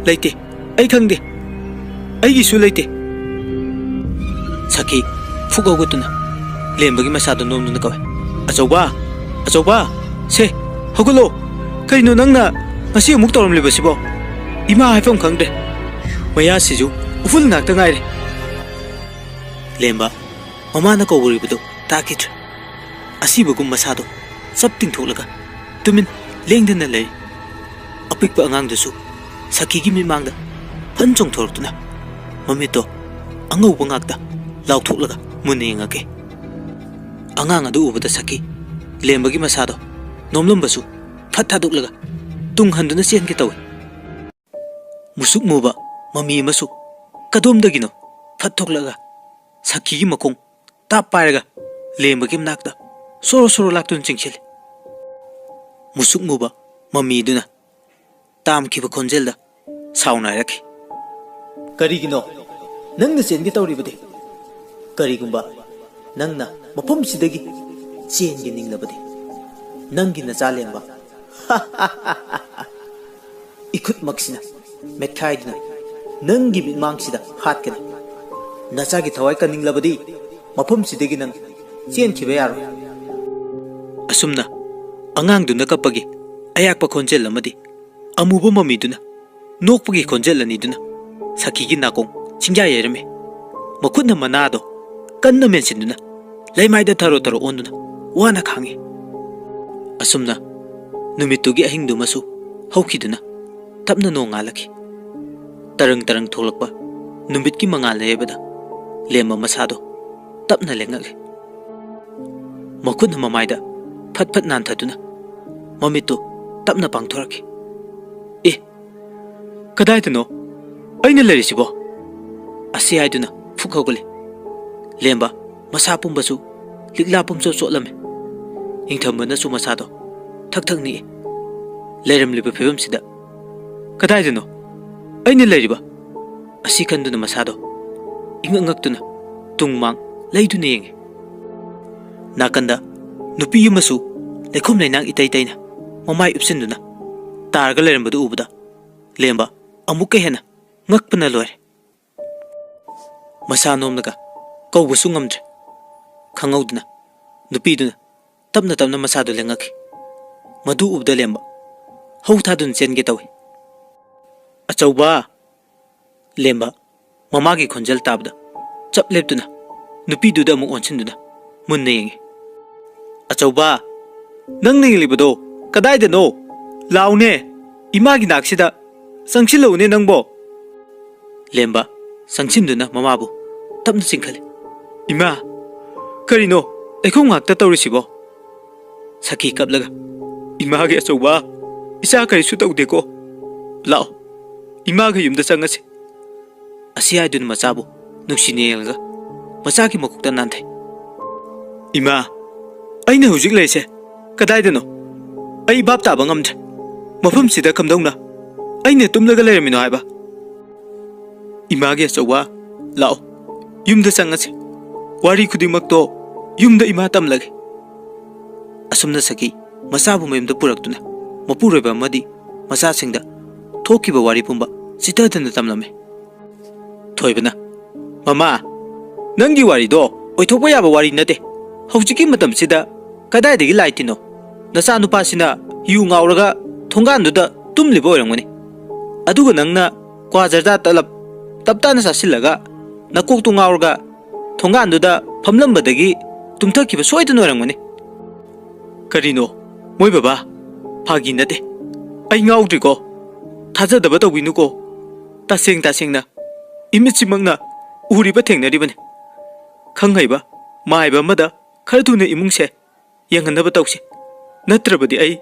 ꯂꯩꯇꯦ ꯑꯩ ꯈꯪꯗꯦ ꯑꯩꯒꯤꯁꯨ ꯂꯩꯇꯦ ꯁꯈꯤ ꯐꯨꯛ ꯍꯧꯒꯠꯇꯨꯅ ꯂꯦꯝꯕꯒꯤ ꯃꯁꯥꯗꯣ ꯅꯣꯝꯗꯨꯅ ꯀꯧꯋꯦ ꯑꯆꯧꯕ ꯑꯆꯧꯕ ꯁꯦ ꯍꯧꯒꯠꯂꯣ ꯀꯩꯅꯣ ꯅꯪꯅ ꯉꯁꯤ ꯑꯃꯨꯛ ꯇꯧꯔꯝꯂꯤꯕꯁꯤꯕꯣ ꯏꯃꯥ ꯍꯥꯏꯐꯝ ꯈꯪꯗ꯭ꯔꯦ ꯃꯌꯥꯁꯤꯁꯨ ꯎꯐꯨꯜ ꯉꯥꯛꯇ ꯉꯥꯏꯔꯦ ꯂꯦꯝꯕ ꯃꯃꯥꯅ ꯀꯧꯔꯤꯕꯗꯨ ꯇꯥꯈꯤꯗ꯭ꯔꯦ ꯑꯁꯤꯕꯒꯨꯝ ꯃꯁꯥꯗꯣ ꯆꯞ ꯇꯤꯡꯊꯣꯛꯂꯒ ꯇꯨꯃꯤꯟ ꯂꯦꯡꯗꯅ ꯂꯩ ꯑꯄꯤꯛꯄ ꯑꯉꯥꯡꯗꯨꯁꯨ ꯁꯈꯤꯒꯤ ꯃꯤꯠꯃꯥꯡꯗ ꯐꯟ ꯆꯣꯡꯊꯣꯔꯛꯇꯨꯅ ꯃꯃꯤꯠꯇꯣ ꯑꯉꯧꯕ ꯉꯥꯛꯇ ꯂꯥꯎꯊꯣꯛꯂꯒ ꯃꯨꯟꯅ ꯌꯦꯡꯉꯛꯈꯤ ꯑꯉꯥꯡ ꯑꯗꯨ ꯎꯕꯗ ꯁꯈꯤ ꯂꯦꯝꯕꯒꯤ ꯃꯁꯥꯗꯣ ꯅꯣꯝꯂꯝꯕꯁꯨ ꯐꯠ ꯊꯥꯗꯣꯛꯂꯒ ꯇꯨꯡ ꯍꯟꯗꯨꯅ ꯆꯦꯟꯒꯦ ꯇꯧꯏ ꯃꯨꯁꯨꯛ ꯃꯨꯕ ꯃꯃꯤ ꯑꯃꯁꯨ ꯀꯗꯣꯝꯗꯒꯤꯅꯣ ꯐꯠ ꯊꯣꯛꯂꯒ ꯁꯈꯤꯒꯤ ꯃꯈꯣꯡ ꯇꯥꯞ ꯄꯥꯏꯔꯒ ꯂꯦꯝꯕꯒꯤ ꯃꯅꯥꯛꯇ ꯁꯣꯔꯣ ꯁꯣꯔꯣ ꯂꯥꯛꯇꯨꯅ ꯆꯤꯡꯁꯤꯜꯂꯤ ꯃꯨꯁꯨꯛ ꯃꯨꯕ ꯃꯃꯤꯗꯨꯅ ꯇꯥꯝꯈꯤꯕ ꯈꯣꯟꯖꯦꯜꯗ ꯁꯥꯎꯅ ꯍꯥꯏꯔꯛꯈꯤ ꯀꯔꯤꯒꯤꯅꯣ ꯅꯪꯅ ꯆꯦꯟꯒꯦ ꯇꯧꯔꯤꯕꯗꯤ ꯀꯔꯤꯒꯨꯝꯕ ꯅꯪꯅ ꯃꯐꯝꯁꯤꯗꯒꯤ ꯆꯦꯟꯒꯦ ꯅꯤꯡꯂꯕꯗꯤ ꯅꯪꯒꯤ ꯅꯆꯥ ꯂꯦꯝꯕ 이컷막시나 메카이드나 능기 민망시다 핫게나 나자기 더와이 까닝라버디 마품시대기 능 찌엔키베야로 ꯑꯁꯨꯝꯅ ꯑꯉꯥꯡꯗꯨꯅ ꯀꯞꯄꯒꯤ ꯑꯌꯥꯛꯄ ꯈꯣꯟꯖꯦꯜ ꯑꯃꯗꯤ ꯑꯃꯨꯕ ꯃꯃꯤꯗꯨꯅ ꯅꯣꯛꯄꯒꯤ ꯈꯣꯟꯖꯦꯜ ꯑꯅꯤꯗꯨꯅ ꯁꯈꯤꯒꯤ ꯅꯥꯀꯣꯡ ꯆꯤꯡꯖꯥ ꯌꯩꯔꯝꯃꯤ ꯃꯈꯨꯠꯅ ꯃꯅꯥꯗꯣ ꯀꯟꯅ ꯃꯦꯟꯁꯤꯟꯗꯨꯅ ꯂꯩꯃꯥꯏꯗ ꯊꯔꯣ ꯊꯔꯣ ꯑꯣꯟꯗꯨꯅ ꯋꯥꯅ ꯈꯥꯡꯉꯤ ꯑꯁꯨꯝꯅ ꯅꯨꯃꯤꯠꯇꯨꯒꯤ ꯑꯍꯤꯡꯗꯨꯃꯁꯨ ꯍꯧꯈꯤꯗꯨꯅ ꯇꯞꯅ ꯅꯣꯡ ꯉꯥꯜꯂꯛꯈꯤ ꯇꯔꯪ ꯇꯔꯪ ꯊꯣꯛꯂꯛꯄ ꯅꯨꯃꯤꯠꯀꯤ ꯃꯉꯥꯜ ꯂꯩꯕꯗ ꯂꯦꯝꯕ ꯃꯁꯥꯗꯣ ꯇꯞꯅ ꯂꯦꯡꯉꯛꯂꯤ ꯃꯈꯨꯠꯅ ꯃꯃꯥꯏꯗ ꯐꯠ ꯐꯠ ꯅꯥꯟꯊꯗꯨꯅ ꯃꯃꯤꯠꯇꯨ ꯇꯞꯅ ꯄꯥꯡꯊꯣꯔꯛꯈꯤ ꯑꯦ ꯀꯗꯥꯏꯗꯅꯣ ꯑꯩꯅ ꯂꯩꯔꯤꯁꯤꯕꯣ ꯑꯁꯤ ꯍꯥꯏꯗꯨꯅ ꯐꯨꯛ ꯍꯧꯒꯠꯂꯤ ꯂꯦꯝꯕ ꯃꯁꯥ ꯄꯨꯝꯕꯁꯨ ꯂꯤꯛꯂꯥ ꯄꯨꯝꯆꯣꯠ ꯆꯣꯠꯂꯝꯃꯤ ꯏꯪꯊꯝꯕꯅꯁꯨ ꯃꯁꯥꯗꯣ ꯊꯛ ꯊꯛ ꯅꯤꯛꯏ ꯂꯩꯔꯝꯂꯤꯕ ꯐꯤꯕꯝꯁꯤꯗ ꯀꯗꯥꯏꯗꯅꯣ ꯑꯩꯅ ꯂꯩꯔꯤꯕ ꯑꯁꯤ ꯈꯟꯗꯨꯅ ꯃꯁꯥꯗꯣ ꯏꯉꯛ ꯉꯛꯇꯨꯅ ꯇꯨꯡ ꯃꯥꯡ ꯂꯩꯗꯨꯅ ꯌꯦꯡꯉꯤ ꯅꯥꯀꯟꯗ ꯅꯨꯄꯤ ꯑꯃꯁꯨ ꯂꯩꯈꯣꯝ ꯂꯩꯅꯥꯡ ꯏꯇꯩ ꯇꯩꯅ ꯃꯃꯥꯏ ꯎꯞꯁꯤꯟꯗꯨꯅ ꯇꯥꯔꯒ ꯂꯩꯔꯝꯕꯗꯨ ꯎꯕꯗ ꯂꯦꯝꯕ ꯑꯃꯨꯛꯀ ꯍꯦꯟꯅ ꯉꯛꯄꯅ ꯂꯣꯏꯔꯦ ꯃꯁꯥ ꯅꯣꯝꯂꯒ ꯀꯧꯕꯁꯨ ꯉꯝꯗ꯭ꯔꯦ ꯈꯪꯍꯧꯗꯅ ꯅꯨꯄꯤꯗꯨꯅ ꯇꯞꯅ ꯇꯞꯅ ꯃꯁꯥꯗꯨ ꯂꯦꯡꯉꯛꯈꯤ ꯃꯗꯨ ꯎꯕꯗ ꯂꯦꯝꯕ ꯍꯧ ꯊꯥꯗꯨꯅ ꯆꯦꯟꯒꯦ ꯇꯧꯏ ꯑꯆꯧꯕ ꯂꯦꯝꯕ ꯃꯃꯥꯒꯤ ꯈꯣꯟꯖꯦꯜ ꯇꯥꯕꯗ ꯆꯞ ꯂꯦꯞꯇꯨꯅ ꯅꯨꯄꯤꯗꯨꯗ ꯑꯃꯨꯛ ꯑꯣꯟꯁꯤꯟꯗꯨꯅ ꯃꯨꯟꯅ ꯌꯦꯡꯉꯤ ꯑꯆꯧꯕ ꯅꯪꯅ ꯌꯦꯡꯂꯤꯕꯗꯣ ꯀꯗꯥꯏꯗꯅꯣ ꯂꯥꯎꯅꯦ ꯏꯃꯥꯒꯤ ꯅꯥꯛꯁꯤꯗ ꯆꯪꯁꯤꯜꯂꯛꯎꯅꯦ ꯅꯪꯕꯣ ꯂꯦꯝꯕ ꯆꯪꯁꯤꯟꯗꯨꯅ ꯃꯃꯥꯕꯨ ꯇꯞꯅ ꯆꯤꯡꯈꯠꯂꯤ ꯏꯃꯥ ꯀꯔꯤꯅꯣ ꯂꯩꯈꯣꯝ ꯉꯥꯛꯇ ꯇꯧꯔꯤꯁꯤꯕꯣ ꯁꯈꯤ ꯀꯞꯂꯒ ꯏꯃꯥꯒꯤ ꯑꯆꯧꯕ ꯏꯆꯥ ꯀꯔꯤꯁꯨ ꯇꯧꯗꯦꯀꯣ ꯂꯥꯛꯑꯣ ꯏꯃꯥꯒ ꯌꯨꯝꯗ ꯆꯪꯉꯁꯤ ꯑꯁꯤ ꯍꯥꯏꯗꯨꯅ ꯃꯆꯥꯕꯨ ꯅꯨꯡꯁꯤꯅ ꯌꯦꯡꯂꯒ ꯃꯆꯥꯒꯤ ꯃꯀꯣꯛꯇ ꯅꯥꯟꯊꯩ ꯏꯃꯥ ꯑꯩꯅ ꯍꯧꯖꯤꯛ ꯂꯩꯔꯤꯁꯦ ꯀꯗꯥꯏꯗꯅꯣ ꯑꯩ ꯚꯥꯞ ꯇꯥꯕ ꯉꯝꯗ꯭ꯔꯦ ꯃꯐꯝꯁꯤꯗ ꯀꯝꯗꯧꯅ ꯑꯩꯅ ꯇꯨꯝꯂꯒ ꯂꯩꯔꯝꯃꯤꯅꯣ ꯍꯥꯏꯕ ꯏꯃꯥꯒꯤ ꯑꯆꯧꯕ ꯂꯥꯛꯑꯣ ꯌꯨꯝꯗ ꯆꯪꯉꯁꯤ ꯋꯥꯔꯤ ꯈꯨꯗꯤꯡꯃꯛꯇꯣ ꯌꯨꯝꯗ ꯏꯃꯥ ꯇꯝꯂꯒꯦ ꯑꯁꯨꯝꯅ ꯁꯈꯤ ꯃꯆꯥꯕꯨ ꯃꯌꯨꯝꯗ ꯄꯨꯔꯛꯇꯨꯅ ꯃꯄꯨꯔꯣꯏꯕ ꯑꯃꯗꯤ ꯃꯆꯥꯁꯤꯡꯗ ꯊꯣꯛꯈꯤꯕ ꯋꯥꯔꯤ ꯄꯨꯝꯕ ꯆꯤꯊꯗꯅ ꯇꯝꯂꯝꯃꯤ ꯊꯣꯏꯕꯅ ꯃꯃꯥ ꯅꯪꯒꯤ ꯋꯥꯔꯤꯗꯣ ꯑꯣꯏꯊꯣꯛꯄ ꯌꯥꯕ ꯋꯥꯔꯤ ꯅꯠꯇꯦ ꯍꯧꯖꯤꯛꯀꯤ ꯃꯇꯝꯁꯤꯗ ꯀꯗꯥꯏꯗꯒꯤ ꯂꯥꯏ ꯇꯤꯟꯅꯣ ꯅꯆꯥꯅꯨꯄꯥꯁꯤꯅ ꯌꯨ ꯉꯥꯎꯔꯒ ꯊꯣꯡꯒꯥꯟꯗꯨꯗ ꯇꯨꯝꯂꯤꯕ ꯑꯣꯏꯔꯝꯒꯅꯤ ꯑꯗꯨꯒ ꯅꯪꯅ ꯀ꯭ꯋꯥ ꯖꯔꯗꯥ ꯇꯂꯞ ꯇꯞꯇꯥꯅ ꯆꯥꯁꯤꯜꯂꯒ ꯅꯀꯣꯛꯇꯨ ꯉꯥꯎꯔꯒ ꯊꯣꯡꯒꯥꯟꯗꯨꯗ ꯐꯝꯂꯝꯕꯗꯒꯤ ꯇꯨꯝꯊꯈꯤꯕ ꯁꯣꯏꯗꯅ ꯑꯣꯏꯔꯝꯒꯅꯤ ꯀꯔꯤꯅꯣ ꯃꯣꯏ ꯕꯕꯥ ꯐꯥꯒꯤ ꯅꯠꯇꯦ ꯑꯩ ꯉꯥꯎꯗ꯭ꯔꯤꯀꯣ ꯊꯥꯖꯗꯕ ꯇꯧꯕꯤꯅꯨꯀꯣ ꯇꯁꯦꯡ ꯇꯁꯦꯡꯅ ꯏꯃꯤꯠꯁꯤꯃꯛꯅ ꯎꯔꯤꯕ ꯊꯦꯡꯅꯔꯤꯕꯅꯤ ꯈꯪꯍꯩꯕ ꯃꯥꯏꯕ ꯑꯃꯗ ꯈꯔ ꯊꯨꯅ ꯏꯃꯨꯡꯁꯦ ꯌꯦꯡꯍꯟꯅꯕ ꯇꯧꯁꯤ ꯅꯠꯇ꯭ꯔꯕꯗꯤ ꯑꯩ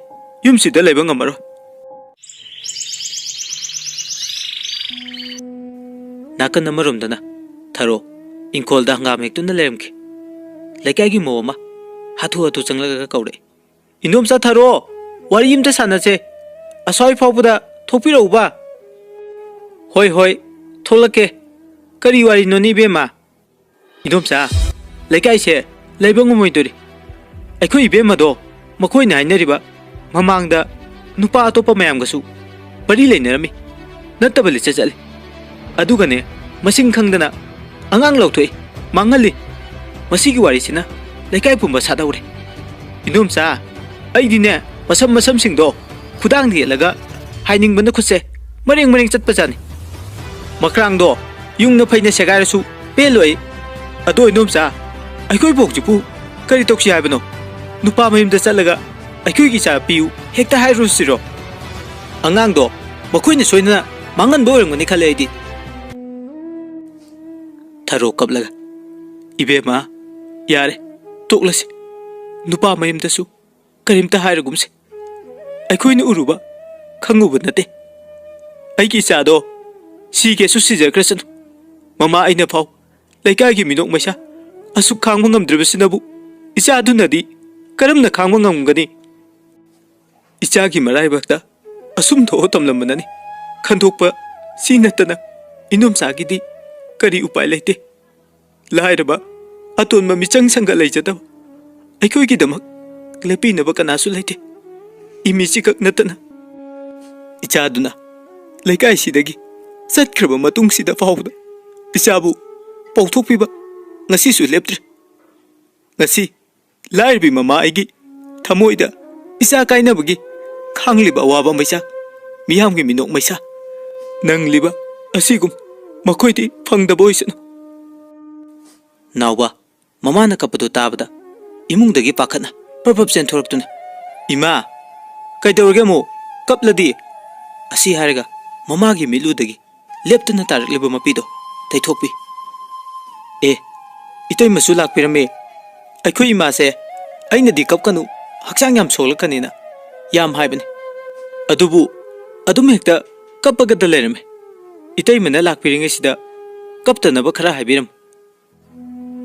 ꯌꯨꯝꯁꯤꯗ ꯂꯩꯕ ꯉꯝꯃꯔꯣꯏ ꯅꯥꯀꯟ ꯑꯃꯔꯣꯝꯗꯅ ꯊꯔꯣ ꯏꯪꯈꯣꯜꯗ ꯍꯪꯒꯥꯝ ꯍꯦꯛꯇꯨꯅ ꯂꯩꯔꯝꯈꯤ ꯂꯩꯀꯥꯏꯒꯤ ꯃꯧ ꯑꯃ ꯍꯥꯊꯨ ꯍꯥꯊꯨ ꯆꯪꯂꯒ ꯀꯧꯔꯛꯏ ꯏꯟꯗꯣꯝꯆꯥ ꯊꯔꯣ ꯋꯥꯔꯤ ꯑꯃꯇ ꯁꯥꯟꯅꯁꯦ ꯑꯁ꯭ꯋꯥꯏ ꯐꯥꯎꯕꯗ ꯊꯣꯛꯄꯤꯔꯛꯎꯕ ꯍꯣꯏ ꯍꯣꯏ ꯊꯣꯛꯂꯛꯀꯦ ꯀꯔꯤ ꯋꯥꯔꯤꯅꯣꯅꯦ ꯏꯕꯦꯝꯃ ꯏꯟꯗꯣꯝꯆꯥ ꯂꯩꯀꯥꯏꯁꯦ ꯂꯩꯕ ꯉꯝꯃꯣꯏꯗꯣꯔꯤ ꯑꯩꯈꯣꯏ ꯏꯕꯦꯝꯃꯗꯣ ꯃꯈꯣꯏꯅ ꯍꯥꯏꯅꯔꯤꯕ ꯃꯃꯥꯡꯗ ꯅꯨꯄꯥ ꯑꯇꯣꯞꯄ ꯃꯌꯥꯝꯒꯁꯨ ꯃꯔꯤ ꯂꯩꯅꯔꯝꯃꯤ ꯅꯠꯇꯕ ꯂꯤꯆꯠ ꯆꯠꯂꯤ ꯑꯗꯨꯒꯅꯦ ꯃꯁꯤꯡ ꯈꯪꯗꯅ ꯑꯉꯥꯡ ꯂꯧꯊꯣꯛꯏ ꯃꯥꯡꯍꯜꯂꯤ ꯃꯁꯤꯒꯤ ꯋꯥꯔꯤꯁꯤꯅ ꯂꯩꯀꯥꯏ ꯄꯨꯝꯕ ꯁꯥꯗꯧꯔꯦ ꯏꯟꯗꯣꯝꯆꯥ ꯑꯩꯗꯤꯅꯦ ꯃꯁꯝ ꯃꯁꯝꯁꯤꯡꯗꯣ ꯈꯨꯗꯥꯡꯗ ꯌꯦꯠꯂꯒ ꯍꯥꯏꯅꯤꯡꯕꯅ ꯈꯨꯠꯁꯦ ꯃꯔꯦꯡ ꯃꯔꯦꯡ ꯆꯠꯄꯖꯥꯠꯅꯤ ꯃꯈ꯭ꯔꯥꯡꯗꯣ ꯌꯨꯡꯅ ꯐꯩꯅ ꯁꯦꯒꯥꯏꯔꯁꯨ ꯄꯦꯜꯂꯣꯏ ꯑꯗꯣ ꯏꯟꯗꯣꯝꯆꯥ ꯑꯩꯈꯣꯏꯕꯨ ꯍꯧꯖꯤꯛꯄꯨ ꯀꯔꯤ ꯇꯧꯁꯤ ꯍꯥꯏꯕꯅꯣ ꯅꯨꯄꯥ ꯃꯌꯨꯝꯗ ꯆꯠꯂꯒ ꯑꯩꯈꯣꯏꯒꯤ ꯏꯆꯥ ꯄꯤꯌꯨ ꯍꯦꯛꯇ ꯍꯥꯏꯔꯨꯁꯤꯔꯣ? ꯑꯉꯥꯡꯗꯣ ꯃꯈꯣꯏꯅ ꯁꯣꯏꯗꯅ ꯃꯥꯡꯍꯟꯕ ꯑꯣꯏꯔꯝꯒꯅꯤ ꯈꯜꯂꯦ ꯑꯩꯗꯤ꯫ ꯊꯔꯣ ꯀꯞꯂꯒ ꯏꯕꯦꯝꯃ ꯌꯥꯔꯦ ꯇꯣꯛꯂꯁꯤ, ꯅꯨꯄꯥ ꯃꯌꯨꯝꯗꯁꯨ ꯀꯔꯤꯝꯇ ꯍꯥꯏꯔꯒꯨꯝꯁꯤ, ꯑꯩꯈꯣꯏꯅ ꯎꯔꯨꯕ ꯈꯪꯉꯨꯕ ꯅꯠꯇꯦ꯫ ꯑꯩꯒꯤ ꯏꯆꯥꯗꯣ ꯁꯤꯒꯦꯁꯨ ꯁꯤꯖꯈ꯭ꯔꯁꯅꯨ, ꯃꯃꯥ ꯑꯩꯅ ꯐꯥꯎ ꯂꯩꯀꯥꯏꯒꯤ ꯃꯤꯅꯣꯛ ꯃꯩꯁꯥ ꯑꯁꯨꯛ ꯈꯥꯡꯕ ꯉꯝꯗ꯭ꯔꯤꯕꯁꯤꯅꯕꯨ ꯏꯆꯥꯗꯨꯅꯗꯤ ꯀꯔꯝꯅ ꯈꯥꯡꯕ ꯉꯝꯒꯅꯤ? ꯏꯆꯥꯒꯤ ꯃꯔꯥꯏꯕꯛꯇ ꯑꯁꯨꯝ ꯊꯣꯛꯑ ꯇꯝꯂꯝꯕꯅꯅꯤ, ꯈꯟꯗꯣꯛꯄ ꯁꯤ ꯅꯠꯇꯅ ꯏꯅꯣꯝꯆꯥꯒꯤꯗꯤ ꯀꯔꯤ ꯎꯄꯥꯏ ꯂꯩꯇꯦ꯫ ꯂꯥꯏꯔꯕ ꯑꯇꯣꯟꯕ ꯃꯤꯆꯪ ꯁꯪꯒ ꯂꯩꯖꯗꯕ ꯑꯩꯈꯣꯏꯒꯤꯗꯃꯛ ꯂꯦꯞꯄꯤꯅꯕ ꯀꯅꯥꯁꯨ ꯂꯩꯇꯦ, ꯏꯃꯤꯁꯤꯈꯛ ꯅꯠꯇꯅ꯫ ꯏꯆꯥꯗꯨꯅ ꯂꯩꯀꯥꯏꯁꯤꯗꯒꯤ ꯆꯠꯈ꯭ꯔꯕ ꯃꯇꯨꯡꯁꯤꯗ ꯐꯥꯎꯕꯗ ꯏꯆꯥꯕꯨ ꯄꯧꯊꯣꯛꯄꯤꯕ ꯉꯁꯤꯁꯨ ꯂꯦꯞꯇ꯭ꯔꯤ꯫ ꯉꯁꯤ ꯂꯥꯏꯔꯕꯤ ꯃꯃꯥ ꯑꯩꯒꯤ ꯊꯃꯣꯏꯗ ꯏꯆꯥ ꯀꯥꯏꯅꯕꯒꯤ ꯈꯥꯡꯂꯤꯕ ꯑꯋꯥꯕ ꯃꯩꯁꯥ, ꯃꯤꯌꯥꯝꯒꯤ ꯃꯤꯅꯣꯛ ꯃꯩꯁꯥ ꯅꯪꯂꯤꯕ ꯑꯁꯤꯒꯨꯝ ꯃꯈꯣꯏꯗꯤ ꯐꯪꯗꯕ ꯑꯣꯏꯁꯅꯨ꯫ ꯅꯥꯎꯕ ꯃꯃꯥꯅ ꯀꯞꯄꯗꯨ ꯇꯥꯕꯗ ꯏꯃꯨꯡꯗꯒꯤ ꯄꯥꯈꯠꯅ ꯄ꯭ꯔꯞ ꯆꯦꯟꯊꯣꯔꯛꯇꯨꯅ ꯏꯃꯥ ꯀꯩꯗꯧꯔꯒꯦ ꯑꯃꯨꯛ ꯀꯞꯂꯗꯤ? ꯑꯁꯤ ꯍꯥꯏꯔꯒ ꯃꯃꯥꯒꯤ ꯃꯤꯠꯂꯨꯗꯒꯤ ꯂꯦꯞꯇꯨꯅ ꯇꯥꯔꯛꯂꯤꯕ ꯃꯄꯤꯗꯣ ꯇꯩꯊꯣꯛꯄꯤ꯫ ꯑꯦ ꯏꯇꯩꯃꯁꯨ ꯂꯥꯛꯄꯤꯔꯝꯃꯦ, ꯑꯩꯈꯣꯏ ꯏꯃꯥꯁꯦ ꯑꯩꯅꯗꯤ ꯀꯞꯀꯅꯨ ꯍꯛꯆꯥꯡ ꯌꯥꯝ ꯁꯣꯛꯂꯛꯀꯅꯤꯅ ꯌꯥꯝ ꯍꯥꯏꯕꯅꯤ, ꯑꯗꯨꯕꯨ ꯑꯗꯨꯝ ꯍꯦꯛꯇ ꯀꯞꯄꯒꯗ ꯂꯩꯔꯝꯃꯦ꯫ ꯏꯇꯩꯃꯅ ꯂꯥꯛꯄꯤꯔꯤꯉꯩꯁꯤꯗ ꯀꯞꯇꯅꯕ ꯈꯔ ꯍꯥꯏꯕꯤꯔꯝꯃꯨ꯫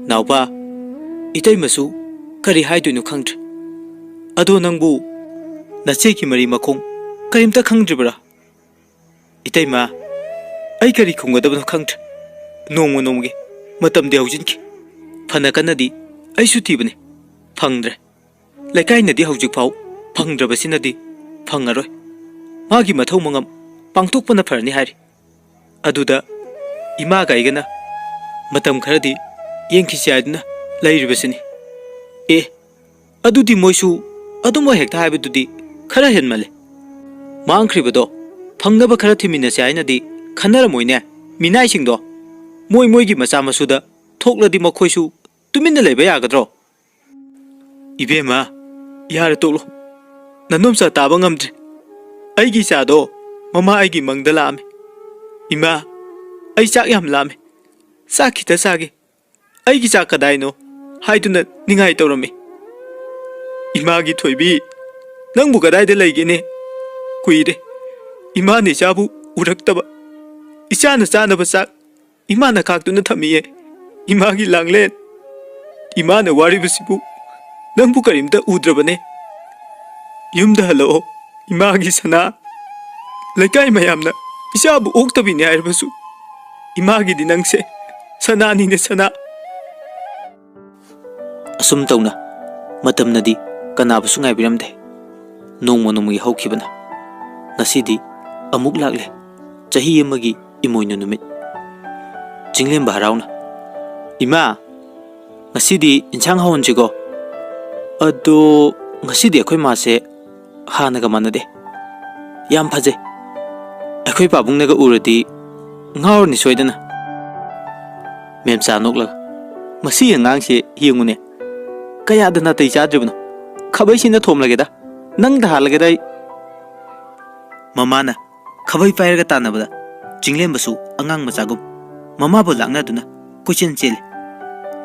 ꯅꯥꯎꯕ ꯏꯇꯩꯃꯁꯨ ꯀꯔꯤ ꯍꯥꯏꯗꯣꯏꯅꯣ ꯈꯪꯗ꯭ꯔꯦ, ꯑꯗꯣ ꯅꯪꯕꯨ ꯅꯆꯦꯒꯤ ꯃꯔꯤ ꯃꯈꯣꯡ ꯀꯔꯤꯝꯇ ꯈꯪꯗ꯭ꯔꯤꯕ꯭ꯔꯥ? ꯏꯇꯩꯃ ꯑꯩ ꯀꯔꯤ ꯈꯨꯝꯒꯗꯕꯅꯣ ꯈꯪꯗ꯭ꯔꯦ, ꯅꯣꯡꯃ ꯅꯣꯡꯃꯒꯤ ꯃꯇꯝꯗꯤ ꯍꯧꯖꯤꯟꯈꯤ, ꯐꯅ ꯀꯟꯅꯗꯤ ꯑꯩꯁꯨ ꯊꯤꯕꯅꯤ ꯐꯪꯗ꯭ꯔꯦ, ꯂꯩꯀꯥꯏꯅꯗꯤ ꯍꯧꯖꯤꯛꯐꯥꯎ ꯐꯪꯗ꯭ꯔꯕꯁꯤꯅꯗꯤ ꯐꯪꯉꯔꯣꯏ, ꯃꯥꯒꯤ ꯃꯊꯧ ꯃꯉꯝ ꯄꯥꯡꯊꯣꯛꯄꯅ ꯐꯔꯅꯤ ꯍꯥꯏꯔꯤ꯫ ꯑꯗꯨꯗ ꯏꯃꯥꯒ ꯑꯩꯒꯅ ꯃꯇꯝ ꯈꯔꯗꯤ ꯌꯦꯡꯈꯤꯁꯤ ꯍꯥꯏꯗꯨꯅ ꯂꯩꯔꯤꯕꯁꯤꯅꯤ꯫ ꯑꯦ ꯑꯗꯨꯗꯤ ꯃꯣꯏꯁꯨ ꯑꯗꯨꯝꯕ ꯍꯦꯛꯇ ꯍꯥꯏꯕꯗꯨꯗꯤ ꯈꯔ ꯍꯦꯟꯃꯜꯂꯦ, ꯃꯥꯡꯈ꯭ꯔꯤꯕꯗꯣ ꯐꯪꯅꯕ ꯈꯔ ꯊꯤꯃꯤꯟꯅꯁꯤ ꯍꯥꯏꯅꯗꯤ ꯈꯟꯅꯔꯝꯃꯣꯏꯅꯦ ꯃꯤꯅꯥꯏꯁꯤꯡꯗꯣ? ꯃꯣꯏ ꯃꯣꯏꯒꯤ ꯃꯆꯥ ꯃꯁꯨꯗ ꯊꯣꯛꯂꯗꯤ ꯃꯈꯣꯏꯁꯨ ꯇꯨꯃꯤꯟꯅ ꯂꯩꯕ ꯌꯥꯒꯗ꯭ꯔꯣ? ꯏꯕꯦꯝꯃ ꯌꯥꯔꯦ ꯇꯣꯛꯂꯣ, ꯅꯅꯣꯝꯆꯥ ꯇꯥꯕ ꯉꯝꯗ꯭ꯔꯦ, ꯑꯩꯒꯤ ꯏꯆꯥꯗꯣ ꯃꯃꯥ ꯑꯩꯒꯤ ꯃꯪꯗ ꯂꯥꯛꯑꯝꯃꯤ꯫ ꯏꯃꯥ ꯑꯩ ꯆꯥꯛ ꯌꯥꯝ ꯂꯥꯝꯃꯤ, ꯆꯥꯛ ꯈꯤꯇ ꯆꯥꯒꯦ, ꯑꯩꯒꯤ ꯆꯥꯛ ꯀꯗꯥꯏꯅꯣ ꯍꯥꯏꯗꯨꯅ ꯅꯤꯡꯉꯥꯏ ꯇꯧꯔꯝꯃꯤ꯫ ꯏꯃꯥꯒꯤ ꯊꯣꯏꯕꯤ ꯅꯪꯕꯨ ꯀꯗꯥꯏꯗ ꯂꯩꯒꯦꯅꯦ? ꯀꯨꯏꯔꯦ ꯏꯃꯥꯅ ꯏꯆꯥꯕꯨ ꯎꯔꯛꯇꯕ, ꯏꯆꯥꯅ ꯆꯥꯅꯕ ꯆꯥꯛ ꯏꯃꯥꯅ ꯈꯥꯛꯇꯨꯅ ꯊꯝꯃꯤꯌꯦ, ꯏꯃꯥꯒꯤ ꯂꯥꯡꯂꯦꯟ, ꯏꯃꯥꯅ ꯋꯥꯔꯤꯕꯁꯤꯕꯨ ꯅꯪꯕꯨ ꯀꯔꯤꯝꯇ ꯎꯗ꯭ꯔꯕꯅꯦ? ꯌꯨꯝꯗ ꯍꯜꯂꯛꯑꯣ ꯏꯃꯥꯒꯤ ꯁꯅꯥ, ꯂꯩꯀꯥꯏ ꯃꯌꯥꯝꯅ ꯏꯆꯥꯕꯨ ꯑꯣꯛꯇꯕꯤꯅꯦ ꯍꯥꯏꯔꯕꯁꯨ ꯏꯃꯥꯒꯤꯗꯤ ꯅꯪꯁꯦ ꯁꯅꯥꯅꯤꯅꯦ ꯁꯅꯥ꯫ ꯑꯁꯨꯝ ꯇꯧꯅ ꯃꯇꯝꯅꯗꯤ ꯀꯅꯥꯕꯨꯁꯨ ꯉꯥꯏꯕꯤꯔꯝꯗꯦ, ꯅꯣꯡꯃ ꯅꯣꯡꯃꯒꯤ ꯍꯧꯈꯤꯕꯅ ꯉꯁꯤꯗꯤ ꯑꯃꯨꯛ ꯂꯥꯛꯂꯦ ꯆꯍꯤ ꯑꯃꯒꯤ ꯏꯃꯣꯏꯅꯨ ꯅꯨꯃꯤꯠ꯫ ꯆꯤꯡꯂꯦꯝꯕ ꯍꯔꯥꯎꯅ ꯏꯃꯥ ꯉꯁꯤꯗꯤ ꯏꯟꯁꯥꯡ ꯍꯧꯍꯟꯁꯤꯀꯣ? ꯑꯗꯣ ꯉꯁꯤꯗꯤ ꯑꯩꯈꯣꯏ ꯃꯥꯁꯦ ꯍꯥꯟꯅꯒ ꯃꯥꯟꯅꯗꯦ, ꯌꯥꯝ ꯐꯖꯩ, ꯑꯩꯈꯣꯏ ꯄꯥꯕꯨꯡꯅꯒ ꯎꯔꯗꯤ ꯉꯥꯎꯔꯅꯤ ꯁꯣꯏꯗꯅ꯫ ꯃꯦꯝꯆꯥ ꯅꯣꯛꯂꯒ ꯃꯁꯤ ꯑꯉꯥꯡꯁꯦ ꯌꯦꯡꯉꯨꯅꯦ ꯀꯌꯥꯗ ꯅꯥꯇꯩ ꯆꯥꯗ꯭ꯔꯤꯕꯅꯣ, ꯈꯥꯕꯩꯁꯤꯅ ꯊꯣꯝꯂꯒꯦꯗ, ꯅꯪꯗ ꯍꯥꯜꯂꯒꯦꯗ ꯑꯩ꯫ ꯃꯃꯥꯅ ꯈꯥꯕꯩ ꯄꯥꯏꯔꯒ ꯇꯥꯟꯅꯕꯗ ꯆꯤꯡꯂꯦꯝꯕꯁꯨ ꯑꯉꯥꯡ ꯃꯆꯥꯒꯨꯝ ꯃꯃꯥꯕꯨ ꯂꯥꯛꯅꯗꯨꯅ ꯀꯣꯏꯆꯦꯟ ꯆꯦꯜꯂꯤ꯫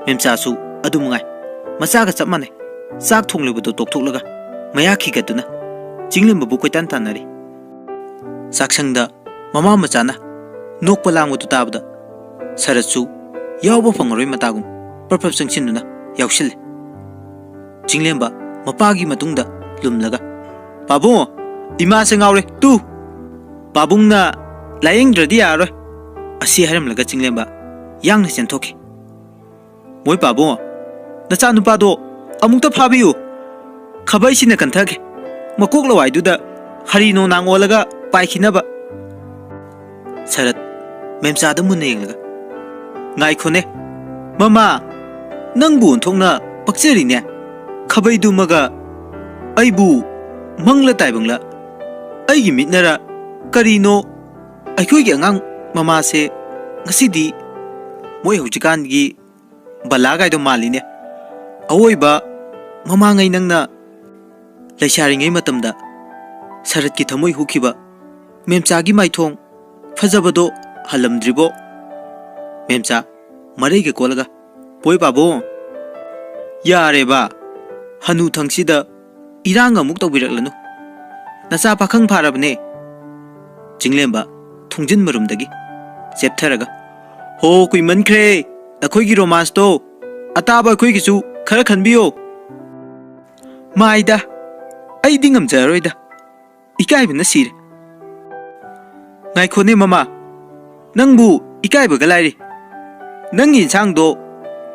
ꯃꯦꯝꯆꯥꯁꯨ ꯑꯗꯨꯃꯉꯥꯏ, ꯃꯆꯥꯒ ꯆꯞ ꯃꯥꯟꯅꯩ, ꯆꯥꯛ ꯊꯣꯡꯂꯤꯕꯗꯨ ꯇꯣꯛꯊꯣꯛꯂꯒ ꯃꯌꯥ ꯈꯤꯒꯠꯇꯨꯅ ꯆꯤꯡꯂꯦꯝꯕꯕꯨ ꯀꯣꯏꯇꯥꯟ ꯇꯥꯟꯅꯔꯤ꯫ ꯆꯥꯛꯁꯪꯗ ꯃꯃꯥ ꯃꯆꯥꯅ ꯅꯣꯛꯄ ꯂꯥꯡꯕꯗꯨ ꯇꯥꯕꯗ ꯁꯔꯠꯁꯨ ꯌꯥꯎꯕ ꯐꯪꯉꯔꯣꯏ ꯃꯇꯥꯒꯨꯝ ꯄ꯭ꯔꯞ ꯆꯪꯁꯤꯟꯗꯨꯅ ꯌꯥꯎꯁꯤꯜꯂꯦ꯫ ꯆꯤꯡꯂꯦꯝꯕ ꯃꯄꯥꯒꯤ ꯃꯇꯨꯡꯗ ꯂꯨꯝꯂꯒ ꯄꯥꯕꯨꯡ ꯏꯃꯥꯁꯦ ꯉꯥꯎꯔꯦ ꯇꯨ, ꯄꯥꯕꯨꯡꯅ ꯂꯥꯌꯦꯡꯗ꯭ꯔꯗꯤ ꯌꯥꯔꯔꯣꯏ, ꯑꯁꯤ ꯍꯥꯏꯔꯝꯂꯒ ꯆꯤꯡꯂꯦꯝꯕ ꯌꯥꯡꯅ ꯆꯦꯟꯊꯣꯛꯈꯤ꯫ ꯃꯣꯏ ꯄꯥꯕꯨꯡ ꯅꯆꯥꯅꯨꯄꯥꯗꯣ ꯑꯃꯨꯛꯇ ꯐꯥꯕꯤꯌꯨ, ꯈꯥꯕꯩꯁꯤꯅ ꯀꯟꯊꯒꯦ, ꯃꯀꯣꯛ ꯂꯋꯥꯏꯗꯨꯗ ꯍꯔꯤ ꯅꯣꯡꯅꯥꯡ ꯑꯣꯜꯂꯒ ꯄꯥꯏꯈꯤꯅꯕ꯫ ꯁꯔꯠ ꯃꯦꯝꯆꯥꯗ ꯃꯨꯟꯅ ꯌꯦꯡꯂꯒ ꯉꯥꯏꯈꯣꯅꯦ ꯃꯃꯥ, ꯅꯪꯕꯨ ꯑꯣꯟꯊꯣꯛꯅ ꯄꯛꯆꯔꯤꯅꯦ, ꯈꯥꯕꯩꯗꯨꯃꯒ ꯑꯩꯕꯨ ꯃꯪꯂ ꯇꯥꯏꯕꯪꯂ ꯑꯩꯒꯤ ꯃꯤꯠꯅꯔ ꯀꯔꯤꯅꯣ ꯑꯩꯈꯣꯏꯒꯤ ꯑꯉꯥꯡ ꯃꯃꯥꯁꯦ ꯉꯁꯤꯗꯤ ꯃꯣꯏ ꯍꯧꯖꯤꯛꯀꯥꯟꯒꯤ ꯕꯂꯥꯒꯥꯏꯗꯣ ꯃꯥꯜꯂꯤꯅꯦ, ꯑꯋꯣꯏꯕ ꯃꯃꯥꯡꯉꯩ ꯅꯪꯅ ꯂꯩꯁꯥꯔꯤꯉꯩ ꯃꯇꯝꯗ ꯁꯔꯠꯀꯤ ꯊꯃꯣꯏ ꯍꯨꯈꯤꯕ ꯃꯦꯝꯆꯥꯒꯤ ꯃꯥꯏꯊꯣꯡ ꯐꯖꯕꯗꯣ ꯍꯜꯂꯝꯗ꯭ꯔꯤꯕꯣ? ꯃꯦꯝꯆꯥ ꯃꯔꯩꯒ ꯀꯣꯜꯂꯒ ꯄꯣꯏ ꯄꯥꯕꯨꯡ ꯌꯥꯔꯦꯕ ꯍꯅꯨꯊꯪꯁꯤꯗ ꯏꯔꯥꯡ ꯑꯃꯨꯛ ꯇꯧꯕꯤꯔꯛꯂꯅꯨ ꯅꯆꯥ ꯄꯥꯈꯪ ꯐꯥꯔꯕꯅꯦ ꯆꯤꯡꯂꯦꯝꯕ ꯊꯣꯡꯖꯤꯟ ꯃꯔꯨꯝꯗꯒꯤ ꯆꯦꯞꯊꯔꯒ ꯍꯣ ꯀꯨꯏꯃꯟꯈ꯭ꯔꯦ ꯅꯈꯣꯏꯒꯤ ꯔꯣꯃꯥꯟꯁꯇꯣ ꯑꯇꯥꯕ ꯑꯩꯈꯣꯏꯒꯤꯁꯨ ꯈꯔ ꯈꯟꯕꯤꯌꯣ ꯃꯥꯏꯗ ꯑꯩꯗꯤ ꯉꯝꯖꯔꯔꯣꯏꯗ ꯏꯀꯥꯏꯕꯅ ꯁꯤꯔꯦ ꯉꯥꯏꯈꯣꯅꯦ ꯃꯃꯥ ꯅꯪꯕꯨ ꯏꯀꯥꯏꯕꯒ ꯂꯥꯏꯔꯤ ꯅꯪꯒꯤ ꯏꯟꯁꯥꯡꯗꯣ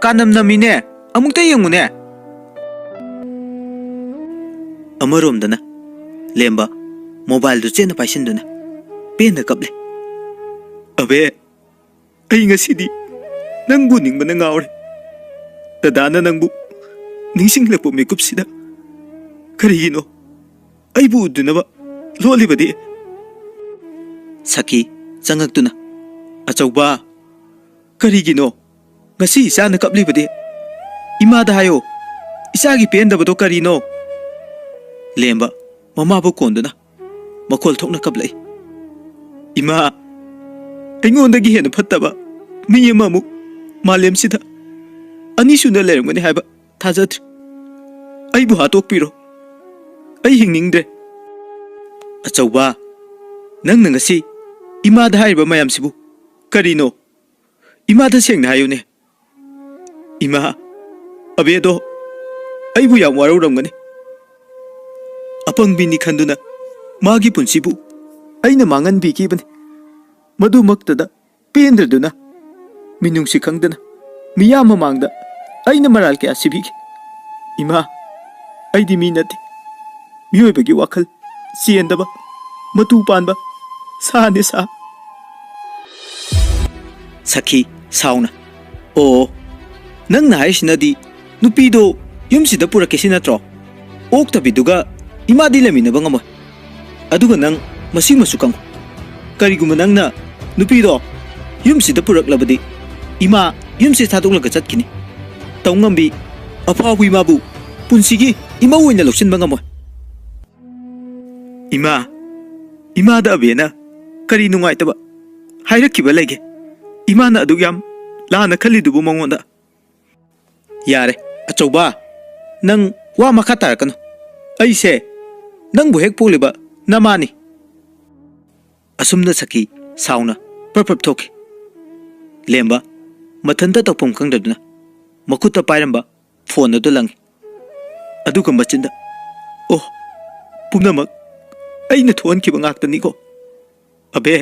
ꯀꯥꯅꯝ ꯅꯝꯃꯤꯅꯦ ꯑꯃꯨꯛꯇ ꯌꯦꯡꯉꯨꯅꯦ ꯑꯃꯔꯣꯝꯗꯅ ꯂꯦꯝꯕ ꯃꯣꯕꯥꯏꯜꯗꯨ ꯆꯦꯟꯅ ꯄꯥꯏꯁꯤꯟꯗꯨꯅ ꯄꯦꯟꯅ ꯀꯞꯂꯦ ꯑꯕꯦ ꯑꯩ ꯉꯁꯤꯗꯤ ꯅꯪꯕꯨ ꯅꯤꯡꯕꯅ ꯉꯥꯎꯔꯦ ꯗꯗꯥꯅ ꯅꯪꯕꯨ ꯅꯤꯡꯁꯤꯡꯂꯛꯄ ꯃꯤꯀꯨꯞꯁꯤꯗ ꯀꯔꯤꯒꯤꯅꯣ ꯑꯩꯕꯨ ꯎꯗꯅꯕ ꯂꯣꯠꯂꯤꯕꯗꯤ ꯁꯈꯤ ꯆꯪꯉꯛꯇꯨꯅ ꯑꯆꯧꯕ ꯀꯔꯤꯒꯤꯅꯣ ꯉꯁꯤ ꯏꯆꯥꯅ ꯀꯞꯂꯤꯕꯗꯤ ꯏꯃꯥꯗ ꯍꯥꯏꯌꯣ ꯏꯆꯥꯒꯤ ꯄꯦꯟꯗꯕꯗꯣ ꯀꯔꯤꯅꯣ ꯂꯦꯝꯕ ꯃꯃꯥꯕꯨ ꯀꯣꯟꯗꯨꯅ ꯃꯈꯣꯜ ꯊꯣꯛꯅ ꯀꯞꯂꯛꯏ ꯏꯃꯥ ꯑꯩꯉꯣꯟꯗꯒꯤ ꯍꯦꯟꯅ ꯐꯠꯇꯕ ꯃꯤ ꯑꯃꯃꯨꯛ ꯃꯥꯂꯦꯝꯁꯤꯗ ꯑꯅꯤꯁꯨꯅ ꯂꯩꯔꯝꯒꯅꯤ ꯍꯥꯏꯕ ꯊꯥꯖꯗ꯭ꯔꯦ ꯑꯩꯕꯨ ꯍꯥꯠꯇꯣꯛꯄꯤꯔꯣ ꯑꯩ ꯍꯤꯡꯅꯤꯡꯗ꯭ꯔꯦ ꯑꯆꯧꯕ ꯅꯪꯅ ꯉꯁꯤ ꯏꯃꯥꯗ ꯍꯥꯏꯔꯤꯕ ꯃꯌꯥꯝꯁꯤꯕꯨ ꯀꯔꯤꯅꯣ ꯏꯃꯥꯗ ꯁꯦꯡꯅ ꯍꯥꯏꯌꯨꯅꯦ ꯏꯃꯥ ꯑꯕꯦꯗꯣ ꯑꯩꯕꯨ ꯌꯥꯝ ꯋꯥꯔꯧꯔꯝꯒꯅꯤ ꯑꯄꯪꯕꯤꯅꯤ ꯈꯟꯗꯨꯅ ꯃꯥꯒꯤ ꯄꯨꯟꯁꯤꯕꯨ ꯑꯩꯅ ꯃꯥꯡꯍꯟꯕꯤꯈꯤꯕꯅꯤ ꯃꯗꯨꯃꯛꯇꯗ ꯄꯦꯟꯗ꯭ꯔꯗꯨꯅ ꯃꯤꯅꯨꯡꯁꯤ ꯈꯪꯗꯅ ꯃꯤꯌꯥꯝ ꯃꯃꯥꯡꯗ ꯑꯩꯅ ꯃꯔꯥꯜ ꯀꯌꯥ ꯁꯤꯕꯤꯈꯤ ꯏꯃꯥ ꯑꯩꯗꯤ ꯃꯤ ꯅꯠꯇꯦ ꯃꯤꯑꯣꯏꯕꯒꯤ ꯋꯥꯈꯜ ꯆꯦꯟꯗꯕ ꯃꯇꯨ ꯄꯥꯟꯕ ꯁꯥꯅꯦ ꯁꯥ ꯁꯈꯤ ꯁꯥꯎꯅ ꯑꯣ ꯅꯪꯅ ꯍꯥꯏꯔꯤꯁꯤꯅꯗꯤ ꯅꯨꯄꯤꯗꯣ ꯌꯨꯝꯁꯤꯗ ꯄꯨꯔꯛꯀꯦꯁꯤ ꯅꯠꯇ꯭ꯔꯣ ꯑꯣꯛꯇꯕꯤꯗꯨꯒ ꯏꯃꯥꯗꯤ ꯂꯩꯃꯤꯟꯅꯕ ꯉꯝꯃꯣꯏ ꯑꯗꯨꯒ ꯅꯪ ꯃꯁꯤꯃꯁꯨ ꯈꯪꯉꯨ ꯀꯔꯤꯒꯨꯝꯕ ꯅꯪꯅ ꯅꯨꯄꯤꯗꯣ ꯌꯨꯝꯁꯤꯗ ꯄꯨꯔꯛꯂꯕꯗꯤ ꯏꯃꯥ ꯌꯨꯝꯁꯤ ꯊꯥꯗꯣꯛꯂꯒ ꯆꯠꯈꯤꯅꯤ ꯇꯧꯉꯝꯕꯤ ꯑꯐꯥꯎꯕ ꯏꯃꯥꯕು ꯄꯨꯟꯁꯤꯒꯤ ꯏꯃꯧ ꯑꯣꯏꯅ ꯂꯧꯁꯤꯟꯕ ꯉꯝꯃꯣꯏ ꯏꯃꯥꯗ ꯑꯕꯦꯅ ꯀꯔꯤ ꯅꯨꯡꯉꯥꯏꯇꯕ ꯍꯥꯏꯔꯛꯈꯤꯕ ꯂꯩꯒꯦ ꯏꯃꯥꯅ ꯑꯗꯨꯛ ꯌꯥꯝ ꯂꯥꯟꯅ ꯈꯜꯂꯤꯗꯨꯕꯨ ꯃꯉꯣꯟꯗ ꯌꯥꯔꯦ ꯑꯆꯧꯕ ꯅꯪ ꯋꯥ ꯃꯈꯥ ꯇꯥꯔꯛꯀꯅꯨ ꯑꯩꯁꯦ ꯅꯪꯕꯨ ꯍꯦꯛ ꯄꯣꯛꯂꯤꯕ ꯅꯃꯥꯅꯤ ꯑꯁꯨꯝꯅ ꯁꯈꯤ ꯁꯥꯎꯅ ꯄ꯭ꯔꯞ ꯊꯣꯛꯈꯤ ꯂꯦꯝꯕ ꯃꯊꯟꯇ ꯇꯧꯐꯝ ꯈꯪꯗꯗꯨꯅ ꯃꯈꯨꯠꯇ ꯄꯥꯏꯔꯝꯕ ꯐꯣꯟ ꯑꯗꯨ ꯂꯪꯉꯤ ꯑꯗꯨꯒ ꯃꯆꯤꯟꯗ ꯑꯣ ꯄꯨꯝꯅꯃꯛ ꯑꯩꯅ ꯊꯣꯛꯍꯟꯈꯤꯕ ꯉꯥꯛꯇꯅꯤꯀꯣ ꯑꯕꯦ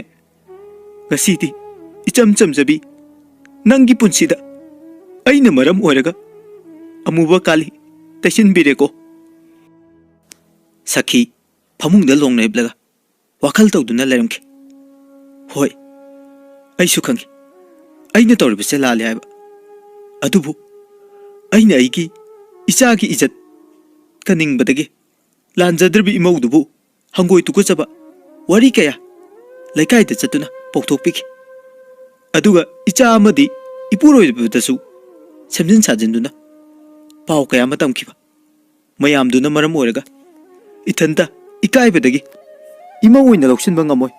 ꯉꯁꯤꯗꯤ ꯏꯆꯝ ꯆꯝꯖꯕꯤ ꯅꯪꯒꯤ ꯄꯨꯟꯁꯤꯗ ꯑꯩꯅ ꯃꯔꯝ ꯑꯣꯏꯔꯒ ꯑꯃꯨꯕ ꯀꯥꯂꯤ ꯇꯩꯁꯤꯟꯕꯤꯔꯦꯀꯣ ꯁꯈꯤ ꯐꯃꯨꯡꯗ ꯂꯣꯡꯅ ꯍꯤꯞꯂꯒ ꯋꯥꯈꯜ ꯇꯧꯗꯨꯅ ꯂꯩꯔꯝꯈꯤ ꯍꯣꯏ ꯑꯩꯁꯨ ꯈꯪꯉꯤ ꯑꯩꯅ ꯇꯧꯔꯤꯕꯁꯦ ꯂꯥꯜꯂꯦ ꯍꯥꯏꯕ ꯑꯗꯨꯕꯨ ꯑꯩꯅ ꯑꯩꯒꯤ ꯏꯆꯥꯒꯤ ꯏꯖꯠ ꯀꯟꯅꯤꯡꯕꯗꯒꯤ ꯂꯥꯟꯖꯗ꯭ꯔꯕꯤ ꯏꯃꯧꯗꯨꯕꯨ ꯍꯪꯒꯣꯏ ꯇꯨꯀꯠꯆꯕ ꯋꯥꯔꯤ ꯀꯌꯥ ꯂꯩꯀꯥꯏꯗ ꯆꯠꯇꯨꯅ ꯄꯧꯊꯣꯛꯄꯤꯈꯤ ꯑꯗꯨꯒ ꯏꯆꯥ ꯑꯃꯗꯤ ꯏꯄꯨꯔꯣꯏꯕꯗꯁꯨ ꯁꯦꯝꯖꯤꯟ ꯁꯥꯖꯤꯟꯗꯨꯅ ꯄꯥꯎ ꯀꯌꯥ ꯑꯃ ꯇꯝꯈꯤꯕ ꯃꯌꯥꯝꯗꯨꯅ ꯃꯔꯝ ꯑꯣꯏꯔꯒ ꯏꯊꯟꯇ ꯏꯀꯥꯏꯕꯗꯒꯤ ꯏꯃꯧ ꯑꯣꯏꯅ ꯂꯧꯁꯤꯟꯕ ꯉꯝꯃꯣꯏ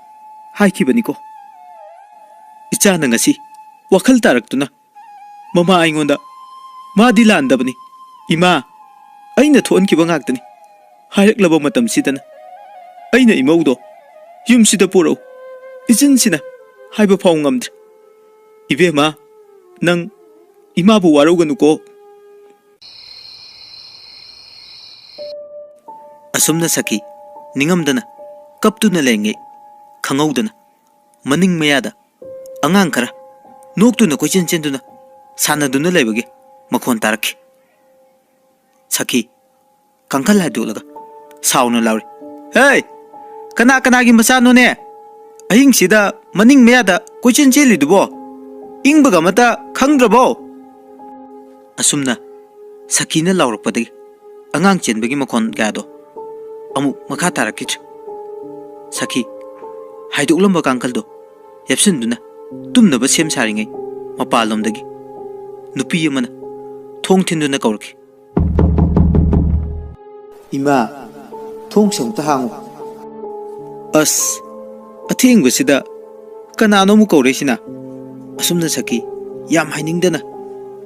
ꯍꯥꯏꯈꯤꯕꯅꯤꯀꯣ ꯏꯆꯥꯅ ꯉꯁꯤ ꯋꯥꯈꯜ ꯇꯥꯔꯛꯇꯨꯅ ꯃꯃꯥ ꯑꯩꯉꯣꯟꯗ ꯃꯥꯗꯤ ꯂꯥꯟꯗꯕꯅꯤ ꯏꯃꯥ ꯑꯩꯅ ꯊꯣꯛꯍꯟꯈꯤꯕ ꯉꯥꯛꯇꯅꯤ ꯍꯥꯏꯔꯛꯂꯕ ꯃꯇꯝꯁꯤꯗꯅ ꯑꯩꯅ ꯏꯃꯧꯗꯣ ꯌꯨꯝꯁꯤꯗ ꯄꯨꯔꯛꯎ ꯏꯆꯤꯟꯁꯤꯅ ꯍꯥꯏꯕ ꯐꯥꯎ ꯉꯝꯗ꯭ꯔꯦ ꯏꯕꯦꯝꯃ ꯅꯪ ꯏꯃꯥꯕꯨ ꯋꯥꯔꯧꯒꯅꯨꯀꯣ ꯑꯁꯨꯝꯅ ꯁꯈꯤ ꯅꯤꯡꯉꯝꯗꯅ ꯀꯞꯇꯨꯅ ꯂꯩꯔꯤꯉꯩ ꯈꯪꯍꯧꯗꯅ ꯃꯅꯤꯡ ꯃꯌꯥꯗ ꯑꯉꯥꯡ ꯈꯔ ꯅꯣꯛꯇꯨꯅ ꯀꯣꯏꯆꯦꯟ ꯆꯦꯟꯗꯨꯅ ꯁꯥꯟꯅꯗꯨꯅ ꯂꯩꯕꯒꯤ ꯃꯈꯣꯟ ꯇꯥꯔꯛꯈꯤ ꯁꯈꯤ ꯀꯥꯡꯈꯜ ꯍꯥꯏꯗꯣꯛꯂꯒ ꯁꯥꯎꯅ ꯂꯥꯎꯔꯤ ꯍꯦ ꯀꯅꯥ ꯀꯅꯥꯒꯤ ꯃꯆꯥꯅꯣꯅꯦ ꯑꯍꯤꯡꯁꯤꯗ ꯃꯅꯤꯡ ꯃꯌꯥꯗ ꯀꯣꯏꯆꯦꯟ ꯆꯦꯜꯂꯤꯗꯨꯕꯣ ꯏꯪꯕꯒ ꯑꯃꯇ ꯈꯪꯗ꯭ꯔꯕꯣ ꯑꯁꯨꯝꯅ ꯁꯈꯤꯅ ꯂꯥꯎꯔꯛꯄꯗꯒꯤ ꯑꯉꯥꯡ ꯆꯦꯟꯕꯒꯤ ꯃꯈꯣꯟ ꯀꯌꯥꯗꯣ ꯑꯃꯨꯛ ꯃꯈꯥ ꯇꯥꯔꯛꯈꯤꯗ꯭ꯔꯦ ꯁꯈꯤ ꯍꯥꯏꯗꯣꯛꯂꯝꯕ ꯀꯥꯡꯈꯜꯗꯣ ꯌꯦꯞꯁꯤꯟꯗꯨꯅ ꯇꯨꯝꯅꯕ ꯁꯦꯝ ꯁꯥꯔꯤꯉꯩ ꯃꯄꯥꯟꯂꯣꯝꯗꯒꯤ ꯅꯨꯄꯤ ꯑꯃꯅ ꯊꯣꯡ ꯊꯤꯟꯗꯨꯅ ꯀꯧꯔꯛꯈꯤ ꯏꯃꯥ ꯊꯣꯡꯁꯦ ꯑꯃꯨꯛꯇ ꯍꯥꯡꯉꯨ. ꯑꯁ ꯑꯊꯦꯡꯕꯁꯤꯗ ꯀꯅꯥꯅꯣ ꯑꯃꯨꯛ ꯀꯧꯔꯛꯏꯁꯤꯅ? ꯑꯁꯨꯝꯅ ꯁꯈꯤ ꯌꯥꯝ ꯍꯥꯏꯅꯤꯡꯗꯅ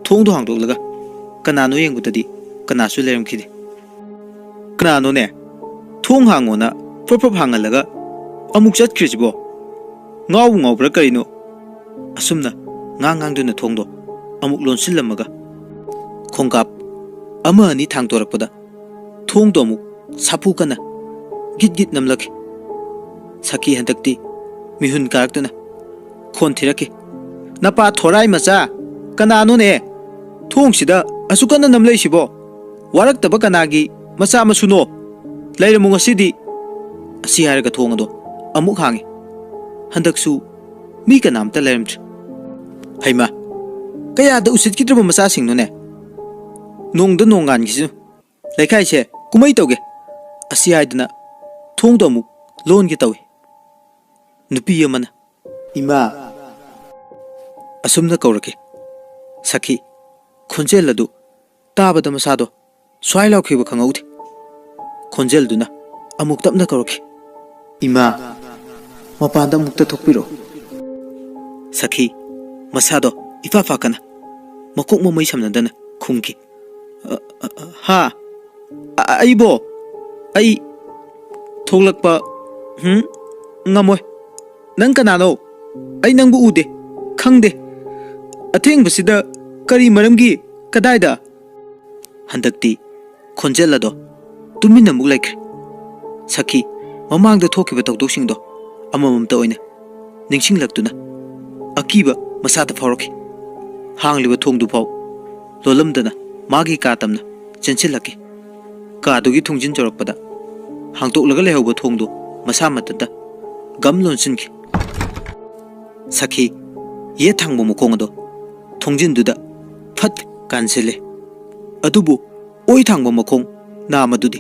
ꯊꯣꯡꯗꯣ ꯍꯥꯡꯗꯣꯛꯂꯒ ꯀꯅꯥꯅꯣ ꯌꯦꯡꯕꯗꯗꯤ ꯀꯅꯥꯁꯨ ꯂꯩꯔꯝꯈꯤꯗꯦ. ꯀꯅꯥꯅꯣꯅꯦ? ꯊꯣꯡ ꯍꯥꯡꯉꯣꯅ ꯄ꯭ꯔꯞ ꯍꯥꯡꯍꯜꯂꯒ ꯑꯃꯨꯛ ꯆꯠꯈ꯭ꯔꯤꯁꯤꯕꯣ? ꯉꯥꯎꯕꯨ ꯉꯥꯎꯕ꯭ꯔꯥ ꯀꯔꯤꯅꯣ? ꯑꯁꯨꯝꯅ ꯉꯥꯡꯗꯨꯅ ꯊꯣꯡꯗꯣ ꯑꯃꯨꯛ ꯂꯣꯟꯁꯤꯜꯂꯝꯃꯒ ꯈꯣꯡꯀꯥꯞ ꯑꯃ ꯑꯅꯤ ꯊꯥꯡꯇꯣꯔꯛꯄꯗ ꯊꯣꯡꯗꯣ ꯑꯃꯨꯛ ꯁꯥꯐꯨ ꯀꯟꯅ ꯒꯤꯠ ꯒꯤꯠ ꯅꯝꯂꯛꯈꯤ. ꯁꯈꯤ ꯍꯟꯗꯛꯇꯤ ꯃꯤꯍꯨꯟ ꯀꯥꯔꯛꯇꯨꯅ ꯈꯣꯟ ꯊꯤꯔꯛꯈꯤ. ꯅꯄꯥ ꯊꯣꯔꯥꯏ ꯃꯆꯥ, ꯀꯅꯥꯅꯣꯅꯦ ꯊꯣꯡꯁꯤꯗ ꯑꯁꯨꯛ ꯀꯟꯅ ꯅꯝꯂꯛꯏꯁꯤꯕꯣ? ꯋꯥꯔꯛꯇꯕ ꯀꯅꯥꯒꯤ ꯃꯆꯥ ꯃꯁꯨꯅꯣ? ꯂꯩꯔꯝꯃꯨ ꯉꯁꯤꯗꯤ. ꯑꯁꯤ ꯍꯥꯏꯔꯒ ꯊꯣꯡ ꯑꯗꯣ ꯑꯃꯨꯛ ꯍꯥꯡꯉꯤ. ꯍꯟꯗꯛꯁꯨ ꯃꯤ ꯀꯅꯥꯝꯇ ꯂꯩꯔꯝꯗ꯭ꯔꯦ. ꯍꯩꯃꯥ, ꯀꯌꯥꯗ ꯎꯁꯤꯠꯈꯤꯗ꯭ꯔꯕ ꯃꯆꯥꯁꯤꯡꯅꯣꯅꯦ? ꯅꯣꯡꯗ ꯅꯣꯡ ꯉꯥꯟꯈꯤꯁꯤꯅꯨ, ꯂꯩꯀꯥꯏꯁꯦ ꯀꯨꯝꯍꯩ ꯇꯧꯒꯦ. ꯑꯁꯤ ꯍꯥꯏꯗꯨꯅ ꯊꯣꯡꯗꯣ ꯑꯃꯨꯛ ꯂꯣꯟꯒꯦ ꯇꯧꯏ. ꯅꯨꯄꯤ ꯑꯃꯅ ꯏꯃꯥ. ꯑꯁꯨꯝꯅ ꯀꯧꯔꯛꯈꯤ. ꯁꯈꯤ ꯈꯣꯟꯖꯦꯜ ꯑꯗꯨ ꯇꯥꯕꯗ ꯃꯁꯥꯗꯣ ꯁ꯭ꯋꯥꯏ ꯂꯥꯎꯈꯤꯕ ꯈꯪꯍꯧꯗꯦ. ꯈꯣꯟꯖꯦꯜꯗꯨꯅ ꯑꯃꯨꯛ ꯇꯞꯅ ꯀꯧꯔꯛꯈꯤ. ꯏꯃꯥ, ꯃꯄꯥꯟꯗ ꯑꯃꯨꯛꯇ ꯊꯣꯛꯄꯤꯔꯣ. ꯁꯈꯤ ꯃꯁꯥꯗꯣ ꯏꯐꯥ ꯐꯥꯛꯀꯅ ꯃꯀꯣꯛ ꯃꯃꯩ ꯁꯝꯅꯗꯅ ꯈꯨꯝꯈꯤ. ꯍꯥ, ꯑꯩꯕꯣ, ꯑꯩ ꯊꯣꯛꯂꯛꯄ ꯉꯝꯃꯣꯏ. ꯅꯪ ꯀꯅꯥꯅꯣ? ꯑꯩ ꯅꯪꯕꯨ ꯎꯗꯦ, ꯈꯪꯗꯦ. ꯑꯊꯦꯡꯕꯁꯤꯗ ꯀꯔꯤ ꯃꯔꯝꯒꯤ, ꯀꯗꯥꯏꯗ? ꯍꯟꯗꯛꯇꯤ ꯈꯣꯟꯖꯦꯜ ꯑꯗꯣ ꯇꯨꯃꯤꯟꯅ ꯑꯃꯨꯛ ꯂꯩꯈ꯭ꯔꯦ. ꯁꯈꯤ ꯃꯃꯥꯡꯗ ꯊꯣꯛꯈꯤꯕ ꯊꯧꯗꯣꯛꯁꯤꯡꯗꯣ ꯑꯃꯃꯝꯇ ꯑꯣꯏꯅ ꯅꯤꯡꯁꯤꯡꯂꯛꯇꯨꯅ ꯑꯀꯤꯕ ꯃꯁꯥꯗ ꯐꯥꯎꯔꯛꯈꯤ. ꯍꯥꯡꯂꯤꯕ ꯊꯣꯡꯗꯨꯐꯥꯎ ꯂꯣꯜꯂꯝꯗꯅ ꯃꯥꯒꯤ ꯀꯥ ꯇꯝꯅ ꯆꯦꯟꯁꯤꯜꯂꯛꯈꯤ. ꯀꯥꯗꯨꯒꯤ ꯊꯣꯡꯖꯤꯟ ꯆꯧꯔꯛꯄꯗ ꯍꯥꯡꯇꯣꯛꯂꯒ ꯂꯩꯍꯧꯕ ꯊꯣꯡꯗꯨ ꯃꯁꯥ ꯃꯊꯟꯇ ꯒꯝ ꯂꯣꯟꯁꯤꯟꯈꯤ. ꯁꯈꯤ ꯌꯦꯠ ꯊꯪꯕ ꯃꯈꯣꯡ ꯑꯗꯣ ꯊꯣꯡꯖꯤꯟꯗꯨꯗ ꯐꯠ ꯀꯥꯟꯁꯤꯜꯂꯦ. ꯑꯗꯨꯕꯨ ꯑꯣꯏ ꯊꯥꯡꯕ ꯃꯈꯣꯡ ꯅꯥꯝꯃꯗꯨꯗꯤ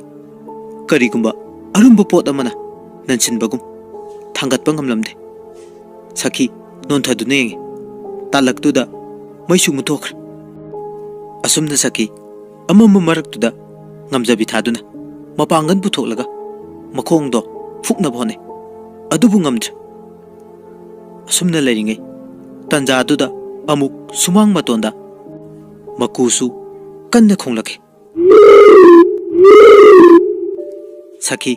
ꯀꯔꯤꯒꯨꯝꯕ ꯑꯔꯨꯝꯕ ꯄꯣꯠ ꯑꯃꯅ ꯅꯟꯁꯤꯟꯕꯒꯨꯝ ꯊꯥꯡꯒꯠꯄ ꯉꯝꯂꯝꯗꯦ. ꯁꯈꯤ ꯅꯣꯟꯊꯗꯨꯅ ꯌꯦꯡꯉꯤ. ꯇꯥꯂꯛꯇꯨꯗ ꯃꯩꯁꯨ ꯃꯨꯠꯊꯣꯛꯈ꯭ꯔꯦ. ꯑꯁꯨꯝꯅ ꯁꯈꯤ ꯑꯃꯝꯕ ꯃꯔꯛꯇꯨꯗ ꯉꯝꯖꯕꯤ ꯊꯥꯗꯨꯅ ꯃꯄꯥꯡꯒꯜ ꯄꯨꯊꯣꯛꯂꯒ ꯃꯈꯣꯡꯗꯣ ꯐꯨꯛꯅꯕ ꯍꯣꯠꯅꯩ. ꯑꯗꯨꯕꯨ ꯉꯝꯗ꯭ꯔꯦ. ꯑꯁꯨꯝꯅ ꯂꯩꯔꯤꯉꯩ ꯇꯟꯖꯥꯗꯨꯗ ꯑꯃꯨꯛ ꯁꯨꯃꯥꯡ ꯃꯇꯣꯟꯗ ꯃꯀꯨꯁꯨ ꯀꯟꯅ ꯈꯣꯡꯂꯛꯈꯤ. ꯁꯈꯤ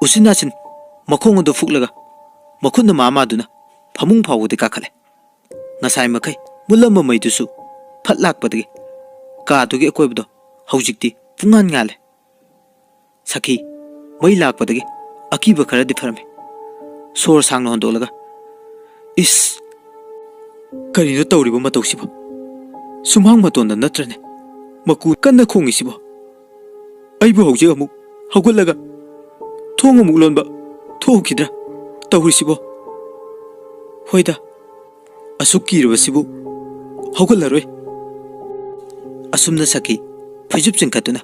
ꯎꯆꯤꯟ ꯅꯥꯆꯤꯟ ꯃꯈꯣꯡ ꯑꯗꯨ ꯐꯨꯛꯂꯒ ꯃꯈꯨꯠꯅ ꯃꯥꯗꯨꯅ ꯐꯃꯨꯡ ꯐꯥꯎꯕꯗꯤ ꯀꯥꯈꯠꯂꯦ. ꯉꯁꯥꯏ ꯃꯈꯩ ꯃꯨꯜꯂꯝꯕ ꯃꯩꯗꯨꯁꯨ ꯐꯠ ꯂꯥꯛꯄꯗꯒꯤ ꯀꯥꯗꯨꯒꯤ ꯑꯀꯣꯏꯕꯗꯣ ꯍꯧꯖꯤꯛꯇꯤ ꯄꯨꯡꯉꯥꯟ ꯉꯥꯜꯂꯦ. ꯁꯈꯤ ꯃꯩ ꯂꯥꯛꯄꯗꯒꯤ ꯑꯀꯤꯕ ꯈꯔꯗꯤ ꯐꯔꯝꯃꯤ. ꯁꯣꯔ ꯁꯥꯡꯅ ꯍꯣꯟꯗꯣꯛꯂꯒ ꯏꯁ, ꯀꯔꯤꯅꯣ ꯇꯧꯔꯤꯕ ꯃꯇꯧꯁꯤꯕꯣ? ꯁꯨꯃꯥꯡ ꯃꯇꯣꯟꯗ ꯅꯠꯇ꯭ꯔꯅꯦ ꯃꯀꯨ ꯀꯟꯅ ꯈꯣꯡꯉꯤꯁꯤꯕꯣ? ꯑꯩꯕꯨ ꯍꯧꯖꯤꯛ ꯑꯃꯨꯛ ꯍꯧꯒꯠꯂꯒ ꯊꯣꯡ ꯑꯃꯨꯛ ꯂꯣꯟꯕ ꯊꯣꯛꯈꯤꯗ꯭ꯔꯥ ꯇꯧꯔꯤꯁꯤꯕꯣ? ꯍꯣꯏꯗ, ꯑꯁꯨꯛ ꯀꯤꯔꯕꯁꯤꯕꯨ ꯍꯧꯒꯠꯂꯔꯣꯏ. ꯑꯁꯨꯝꯅ ꯁꯈꯤ ꯐꯩꯖꯨꯞ ꯆꯤꯡꯈꯠꯇꯨꯅ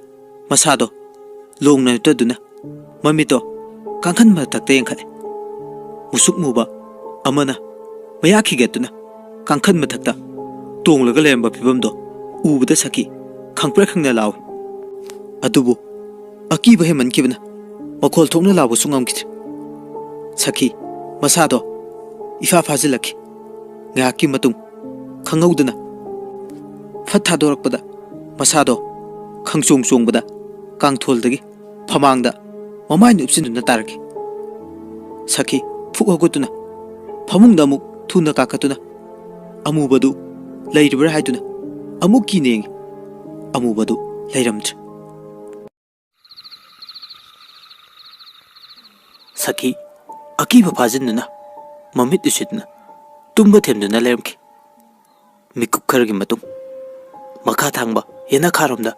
ꯃꯁꯥꯗꯣ ꯂꯣꯡꯅ ꯌꯨꯠꯇꯗꯨꯅ ꯃꯃꯤꯠꯇꯣ ꯀꯥꯡꯈꯟ ꯃꯊꯛꯇ ꯌꯦꯡꯈꯠꯂꯦ. ꯃꯨꯁꯨꯛ ꯃꯨꯕ ꯑꯃꯅ ꯃꯌꯥ ꯈꯤꯒꯠꯇꯨꯅ ꯀꯥꯡꯈꯟ ꯃꯊꯛꯇ ꯇꯣꯡꯂꯒ ꯂꯩꯔꯝꯕ ꯐꯤꯕꯝꯗꯣ ꯎꯕꯗ ꯁꯈꯤ ꯈꯪꯄ꯭ꯔꯦꯛ ꯈꯪꯅ ꯂꯥꯎꯏ. ꯑꯗꯨꯕꯨ ꯑꯀꯤꯕ ꯍꯦꯟꯃꯟꯈꯤꯕꯅ ꯃꯈꯣꯜ ꯊꯣꯛꯅ ꯂꯥꯎꯕꯁꯨ ꯉꯝꯈꯤꯗ꯭ꯔꯦ. ꯁꯈꯤ ꯃꯁꯥꯗꯣ ꯏꯐꯥ ꯐꯥꯖꯤꯜꯂꯛꯈꯤ. ꯉꯥꯏꯍꯥꯛꯀꯤ ꯃꯇꯨꯡ ꯈꯪꯍꯧꯗꯅ ꯐꯠ ꯊꯥꯗꯣꯔꯛꯄꯗ ꯃꯁꯥꯗꯣ ꯈꯪꯆꯣꯡ ꯆꯣꯡꯕꯗ ꯀꯥꯡꯊꯣꯜꯗꯒꯤ ꯐꯃꯥꯡꯗ ꯃꯃꯥꯏꯅ ꯎꯞꯁꯤꯟꯗꯨꯅ ꯇꯥꯔꯛꯈꯤ. ꯁꯈꯤ ꯐꯨꯛ ꯍꯧꯒꯠꯇꯨꯅ ꯐꯃꯨꯡꯗ ꯑꯃꯨꯛ ꯊꯨꯅ ꯀꯥꯈꯠꯇꯨꯅ ꯑꯃꯨꯕꯗꯨ ꯂꯩꯔꯤꯕ꯭ꯔꯥ ꯍꯥꯏꯗꯨꯅ ꯑꯃꯨꯛ ꯀꯤꯅ ꯌꯦꯡꯉꯤ. ꯑꯃꯨꯕꯗꯨ ꯂꯩꯔꯝꯗ꯭ꯔꯦ. ꯁꯈꯤ ꯑꯀꯤꯕ ꯐꯥꯖꯤꯟꯗꯨꯅ ꯃꯃꯤꯠ ꯎꯏꯁꯤꯟꯗꯨꯅ ꯇꯨꯝꯕ ꯊꯦꯝꯗꯨꯅ ꯂꯩꯔꯝꯈꯤ. ꯃꯤꯀꯨꯞ ꯈꯔꯒꯤ ꯃꯇꯨꯡ ꯃꯈꯥ ꯊꯪꯕ ꯌꯦꯅꯈꯥꯔꯣꯝꯗ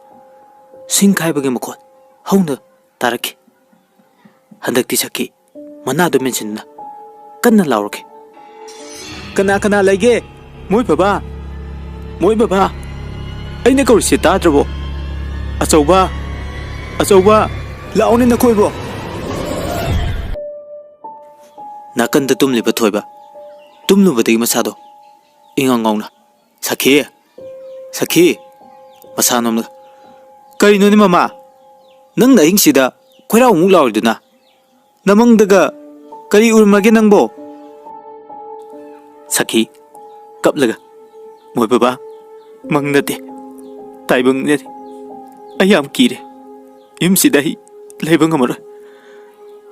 ꯁꯤꯡ ꯈꯥꯏꯕꯒꯤ ꯃꯈꯣꯜ ꯍꯧꯅ ꯇꯥꯔꯛꯈꯤ. ꯍꯟꯗꯛꯇꯤ ꯁꯈꯤ ꯃꯅꯥꯗꯨ ꯃꯦꯟꯁꯤꯟꯗꯨꯅ ꯀꯟꯅ ꯂꯥꯎꯔꯛꯈꯤ. ꯀꯅꯥ ꯀꯅꯥ ꯂꯩꯒꯦ? ꯃꯣꯏ ꯕꯕꯥ, ꯃꯣꯏ ꯕꯕꯥ, ꯑꯩꯅ ꯀꯧꯔꯤꯁꯦ ꯇꯥꯗ꯭ꯔꯕꯣ? ꯑꯆꯧꯕ, ꯑꯆꯧꯕ, ꯂꯥꯛꯑꯣꯅꯦ ꯅꯈꯣꯏꯕꯣ. ꯅꯥꯀꯟꯗ ꯇꯨꯝꯂꯤꯕ ꯊꯣꯏꯕ ꯇꯨꯝꯂꯨꯕꯗꯒꯤ ꯃꯁꯥꯗꯣ ꯏꯉꯥꯎ ꯉꯥꯎꯅ ꯁꯈꯤ, ꯁꯈꯤ ꯃꯁꯥ ꯅꯣꯝꯂꯒ ꯀꯔꯤꯅꯣꯅꯦ ꯃꯃꯥ? ꯅꯪꯅ ꯑꯍꯤꯡꯁꯤꯗ ꯈꯣꯏꯔꯥꯎ ꯑꯃꯨꯛ ꯂꯥꯎꯔꯤꯗꯨꯅ ꯅꯃꯪꯗꯒ ꯀꯔꯤ ꯎꯔꯝꯃꯒꯦ ꯅꯪꯕꯣ ꯁꯈꯤ ꯀꯞꯂꯒ ꯃꯣꯏ ꯕꯕꯥ ꯃꯪ ꯅꯠꯇꯦ ꯇꯥꯏꯕꯪꯅꯤ ꯑꯩ ꯌꯥꯝ ꯀꯤꯔꯦ ꯌꯨꯝꯁꯤꯗ ꯑꯩ ꯂꯩꯕ ꯉꯝꯃꯔꯣꯏ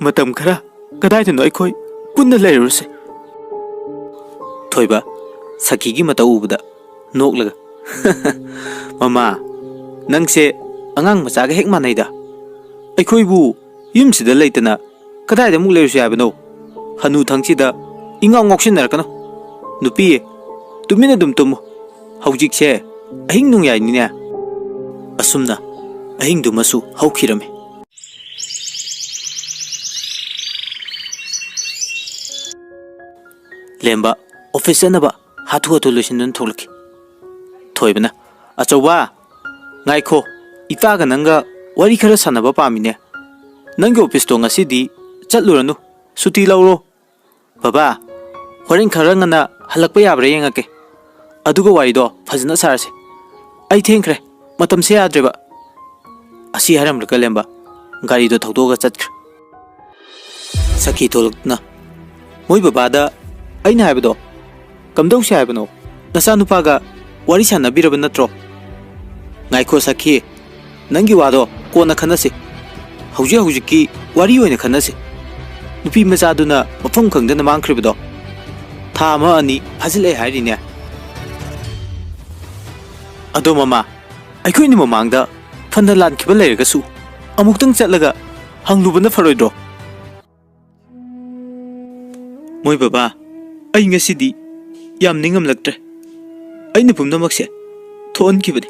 ꯃꯇꯝ ꯈꯔ ꯀꯗꯥꯏꯗꯅꯣ ꯑꯩꯈꯣꯏ ꯄꯨꯟꯅ ꯂꯩꯔꯨꯔꯁꯦ ꯊꯣꯏꯕ ꯁꯈꯤꯒꯤ ꯃꯇꯧ ꯎꯕꯗ ꯅꯣꯛꯂꯒ ꯃꯃꯥ ꯅꯪꯁꯦ ꯑꯉꯥꯡ ꯃꯆꯥꯒ ꯍꯦꯛ ꯃꯥꯟꯅꯩꯗ ꯑꯩꯈꯣꯏꯕꯨ ꯌꯨꯝꯁꯤꯗ ꯂꯩꯇꯅ ꯀꯗꯥꯏꯗ ꯑꯃꯨꯛ ꯂꯩꯔꯨꯁꯦ ꯍꯥꯏꯕꯅꯣ ꯍꯅꯨ ꯊꯪꯁꯤꯗ ꯏꯉꯥꯎ ꯉꯥꯎꯁꯤꯟꯅꯔꯛꯀꯅꯣ ꯅꯨꯄꯤ ꯇꯨꯃꯤꯟꯅ ꯑꯗꯨꯝ ꯇꯨꯝꯃꯨ ꯍꯧꯖꯤꯛꯁꯦ ꯑꯍꯤꯡ ꯅꯣꯡꯌꯥꯏꯅꯤꯅꯦ ꯑꯁꯨꯝꯅ ꯑꯍꯤꯡꯗꯨꯃꯁꯨ ꯍꯧꯈꯤꯔꯝꯃꯤ ꯂꯦꯝꯕ ꯑꯣꯐꯤꯁ ꯆꯠꯅꯕ ꯍꯥꯊꯨ ꯍꯥꯊꯨ ꯂꯣꯏꯁꯤꯟꯗꯨꯅ ꯊꯣꯛꯂꯛꯈꯤ ꯊꯣꯏꯕꯅ ꯑꯆꯧꯕ ꯉꯥꯏꯈꯣ ꯏꯄꯥꯒ ꯅꯪꯒ ꯋꯥꯔꯤ ꯈꯔ ꯁꯥꯟꯅꯕ ꯄꯥꯝꯃꯤꯅꯦ ꯅꯪꯒꯤ ꯑꯣꯐꯤꯁꯇꯣ ꯉꯁꯤꯗꯤ ꯆꯠꯂꯨꯔꯅꯨ ꯁꯨꯇꯤ ꯂꯧꯔꯣ ꯕꯕꯥ ꯍꯣꯔꯦꯟ ꯈꯔ ꯉꯟꯅ ꯍꯜꯂꯛꯄ ꯌꯥꯕ꯭ꯔꯥ ꯌꯦꯡꯉꯛꯀꯦ ꯑꯗꯨꯒ ꯋꯥꯔꯤꯗꯣ ꯐꯖꯅ ꯁꯥꯔꯁꯦ ꯑꯩ ꯊꯦꯡꯈ꯭ꯔꯦ ꯃꯇꯝꯁꯦ ꯌꯥꯗ꯭ꯔꯦꯕ ꯑꯁꯤ ꯍꯥꯏꯔꯝꯂꯒ ꯂꯦꯝꯕ ꯒꯥꯔꯤꯗꯣ ꯊꯧꯗꯣꯛꯑꯒ ꯆꯠꯈ꯭ꯔꯦ ꯁꯈꯤ ꯊꯣꯛꯂꯛꯇꯨꯅ ꯃꯣꯏ ꯕꯕꯥꯗ ꯑꯩꯅ ꯍꯥꯏꯕꯗꯣ ꯀꯝꯗꯧꯁꯦ ꯍꯥꯏꯕꯅꯣ ꯅꯆꯥꯅꯨꯄꯥꯒ ꯋꯥꯔꯤ ꯁꯥꯟꯅꯕꯤꯔꯕ ꯅꯠꯇ꯭ꯔꯣ ꯉꯥꯏꯈꯣ ꯁꯈꯤ ꯅꯪꯒꯤ ꯋꯥꯗꯣ ꯀꯣꯟꯅ ꯈꯟꯅꯁꯤ ꯍꯧꯖꯤꯛꯀꯤ ꯋꯥꯔꯤ ꯑꯣꯏꯅ ꯈꯟꯅꯁꯤ ꯅꯨꯄꯤ ꯃꯆꯥꯗꯨꯅ ꯃꯐꯝ ꯈꯪꯗꯅ ꯃꯥꯡꯈ꯭ꯔꯤꯕꯗꯣ ꯊꯥ ꯑꯃ ꯑꯅꯤ ꯐꯥꯖꯤꯜꯂꯛꯑꯦ ꯍꯥꯏꯔꯤꯅꯦ ꯑꯗꯣ ꯃꯃꯥ ꯑꯩꯈꯣꯏꯅ ꯃꯃꯥꯡꯗ ꯐꯅ ꯂꯥꯟꯈꯤꯕ ꯂꯩꯔꯒꯁꯨ ꯑꯃꯨꯛꯇꯪ ꯆꯠꯂꯒ ꯍꯪꯂꯨꯕꯅ ꯐꯔꯣꯏꯗ꯭ꯔꯣ ꯃꯣꯏ ꯕꯕꯥ ꯑꯩ ꯉꯁꯤꯗꯤ ꯌꯥꯝ ꯅꯤꯡꯉꯝꯂꯛꯇ꯭ꯔꯦ ꯑꯩꯅ ꯄꯨꯝꯅꯃꯛꯁꯦ ꯊꯣꯛꯍꯟꯈꯤꯕꯅꯤ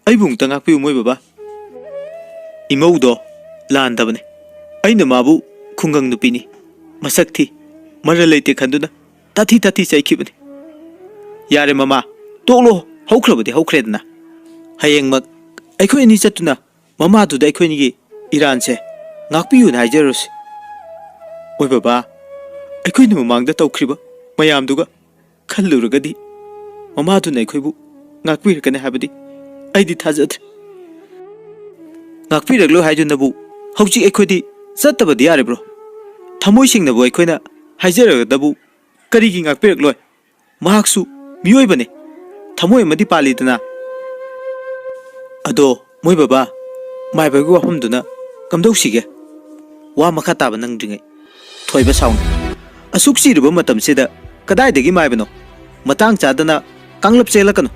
ꯑꯩꯕꯨ ꯑꯃꯨꯛꯇ ꯉꯥꯛꯄꯤꯌꯨ ꯃꯣꯏ ꯕꯕꯥ ꯏꯃꯧꯗꯣ ꯂꯥꯟꯗꯕꯅꯤ ꯑꯩꯅ ꯃꯥꯕꯨ ꯈꯨꯡꯒꯪ ꯅꯨꯄꯤꯅꯤ ꯃꯁꯛ ꯊꯤ ꯃꯔꯜ ꯂꯩꯇꯦ ꯈꯟꯗꯨꯅ ꯇꯥꯊꯤ ꯆꯩꯈꯤꯕꯅꯤ ꯌꯥꯔꯦ ꯃꯃꯥ ꯇꯣꯛꯂꯣ ꯍꯧꯈ꯭ꯔꯕꯗꯤ ꯍꯧꯈ꯭ꯔꯦꯗꯅ ꯍꯌꯦꯡꯃꯛ ꯑꯩꯈꯣꯏ ꯑꯅꯤ ꯆꯠꯇꯨꯅ ꯃꯃꯥꯗꯨꯗ ꯑꯩꯈꯣꯏꯅꯤꯒꯤ ꯏꯔꯥꯟꯁꯦ ꯉꯥꯛꯄꯤꯌꯨꯅ ꯍꯥꯏꯖꯔꯨꯁꯤ ꯃꯣꯏ ꯕꯕꯥ ꯑꯩꯈꯣꯏꯅ ꯃꯃꯥꯡꯗ ꯇꯧꯈ꯭ꯔꯤꯕ ꯃꯌꯥꯝꯗꯨꯒ ꯈꯜꯂꯨꯔꯒꯗꯤ ꯃꯃꯥꯗꯨꯅ ꯑꯩꯈꯣꯏꯕꯨ ꯉꯥꯛꯄꯤꯔꯛꯀꯅꯤ ꯍꯥꯏꯕꯗꯤ ꯑꯩꯗꯤ ꯊꯥꯖꯗ꯭ꯔꯦ ꯉꯥꯛꯄꯤꯔꯛꯂꯣ ꯍꯥꯏꯗꯨꯅꯕꯨ ꯍꯧꯖꯤꯛ ꯑꯩꯈꯣꯏꯗꯤ ꯆꯠꯇꯕꯗꯤ ꯌꯥꯔꯤꯕ꯭ꯔꯣ ꯊꯃꯣꯏ ꯁꯦꯡꯅꯕꯨ ꯑꯩꯈꯣꯏꯅ ꯍꯥꯏꯖꯔꯒꯗꯕꯨ ꯀꯔꯤꯒꯤ ꯉꯥꯛꯄꯤꯔꯛꯂꯣꯏ ꯃꯍꯥꯛꯁꯨ ꯃꯤꯑꯣꯏꯕꯅꯤ ꯊꯃꯣꯏ ꯑꯃꯗꯤ ꯄꯥꯜꯂꯤꯗꯅ ꯑꯗꯣ ꯃꯣꯏ ꯕꯕꯥ ꯃꯥꯏꯕꯒꯤ ꯋꯥꯐꯝꯗꯨꯅ ꯀꯝꯗꯧꯁꯤꯒꯦ ꯋꯥ ꯃꯈꯥ ꯇꯥꯕ ꯅꯪꯗ꯭ꯔꯤꯉꯩ ꯊꯣꯏꯕ ꯁꯥꯎꯅ ꯑꯁꯨꯛ ꯆꯤꯔꯨꯕ ꯃꯇꯝꯁꯤꯗ ꯀꯗꯥꯏꯗꯒꯤ ꯃꯥꯏꯕꯅꯣ ꯃꯇꯥꯡ ꯆꯥꯗꯅ ꯀꯥꯡꯂꯞ ꯆꯦꯜꯂꯛꯀꯅꯨ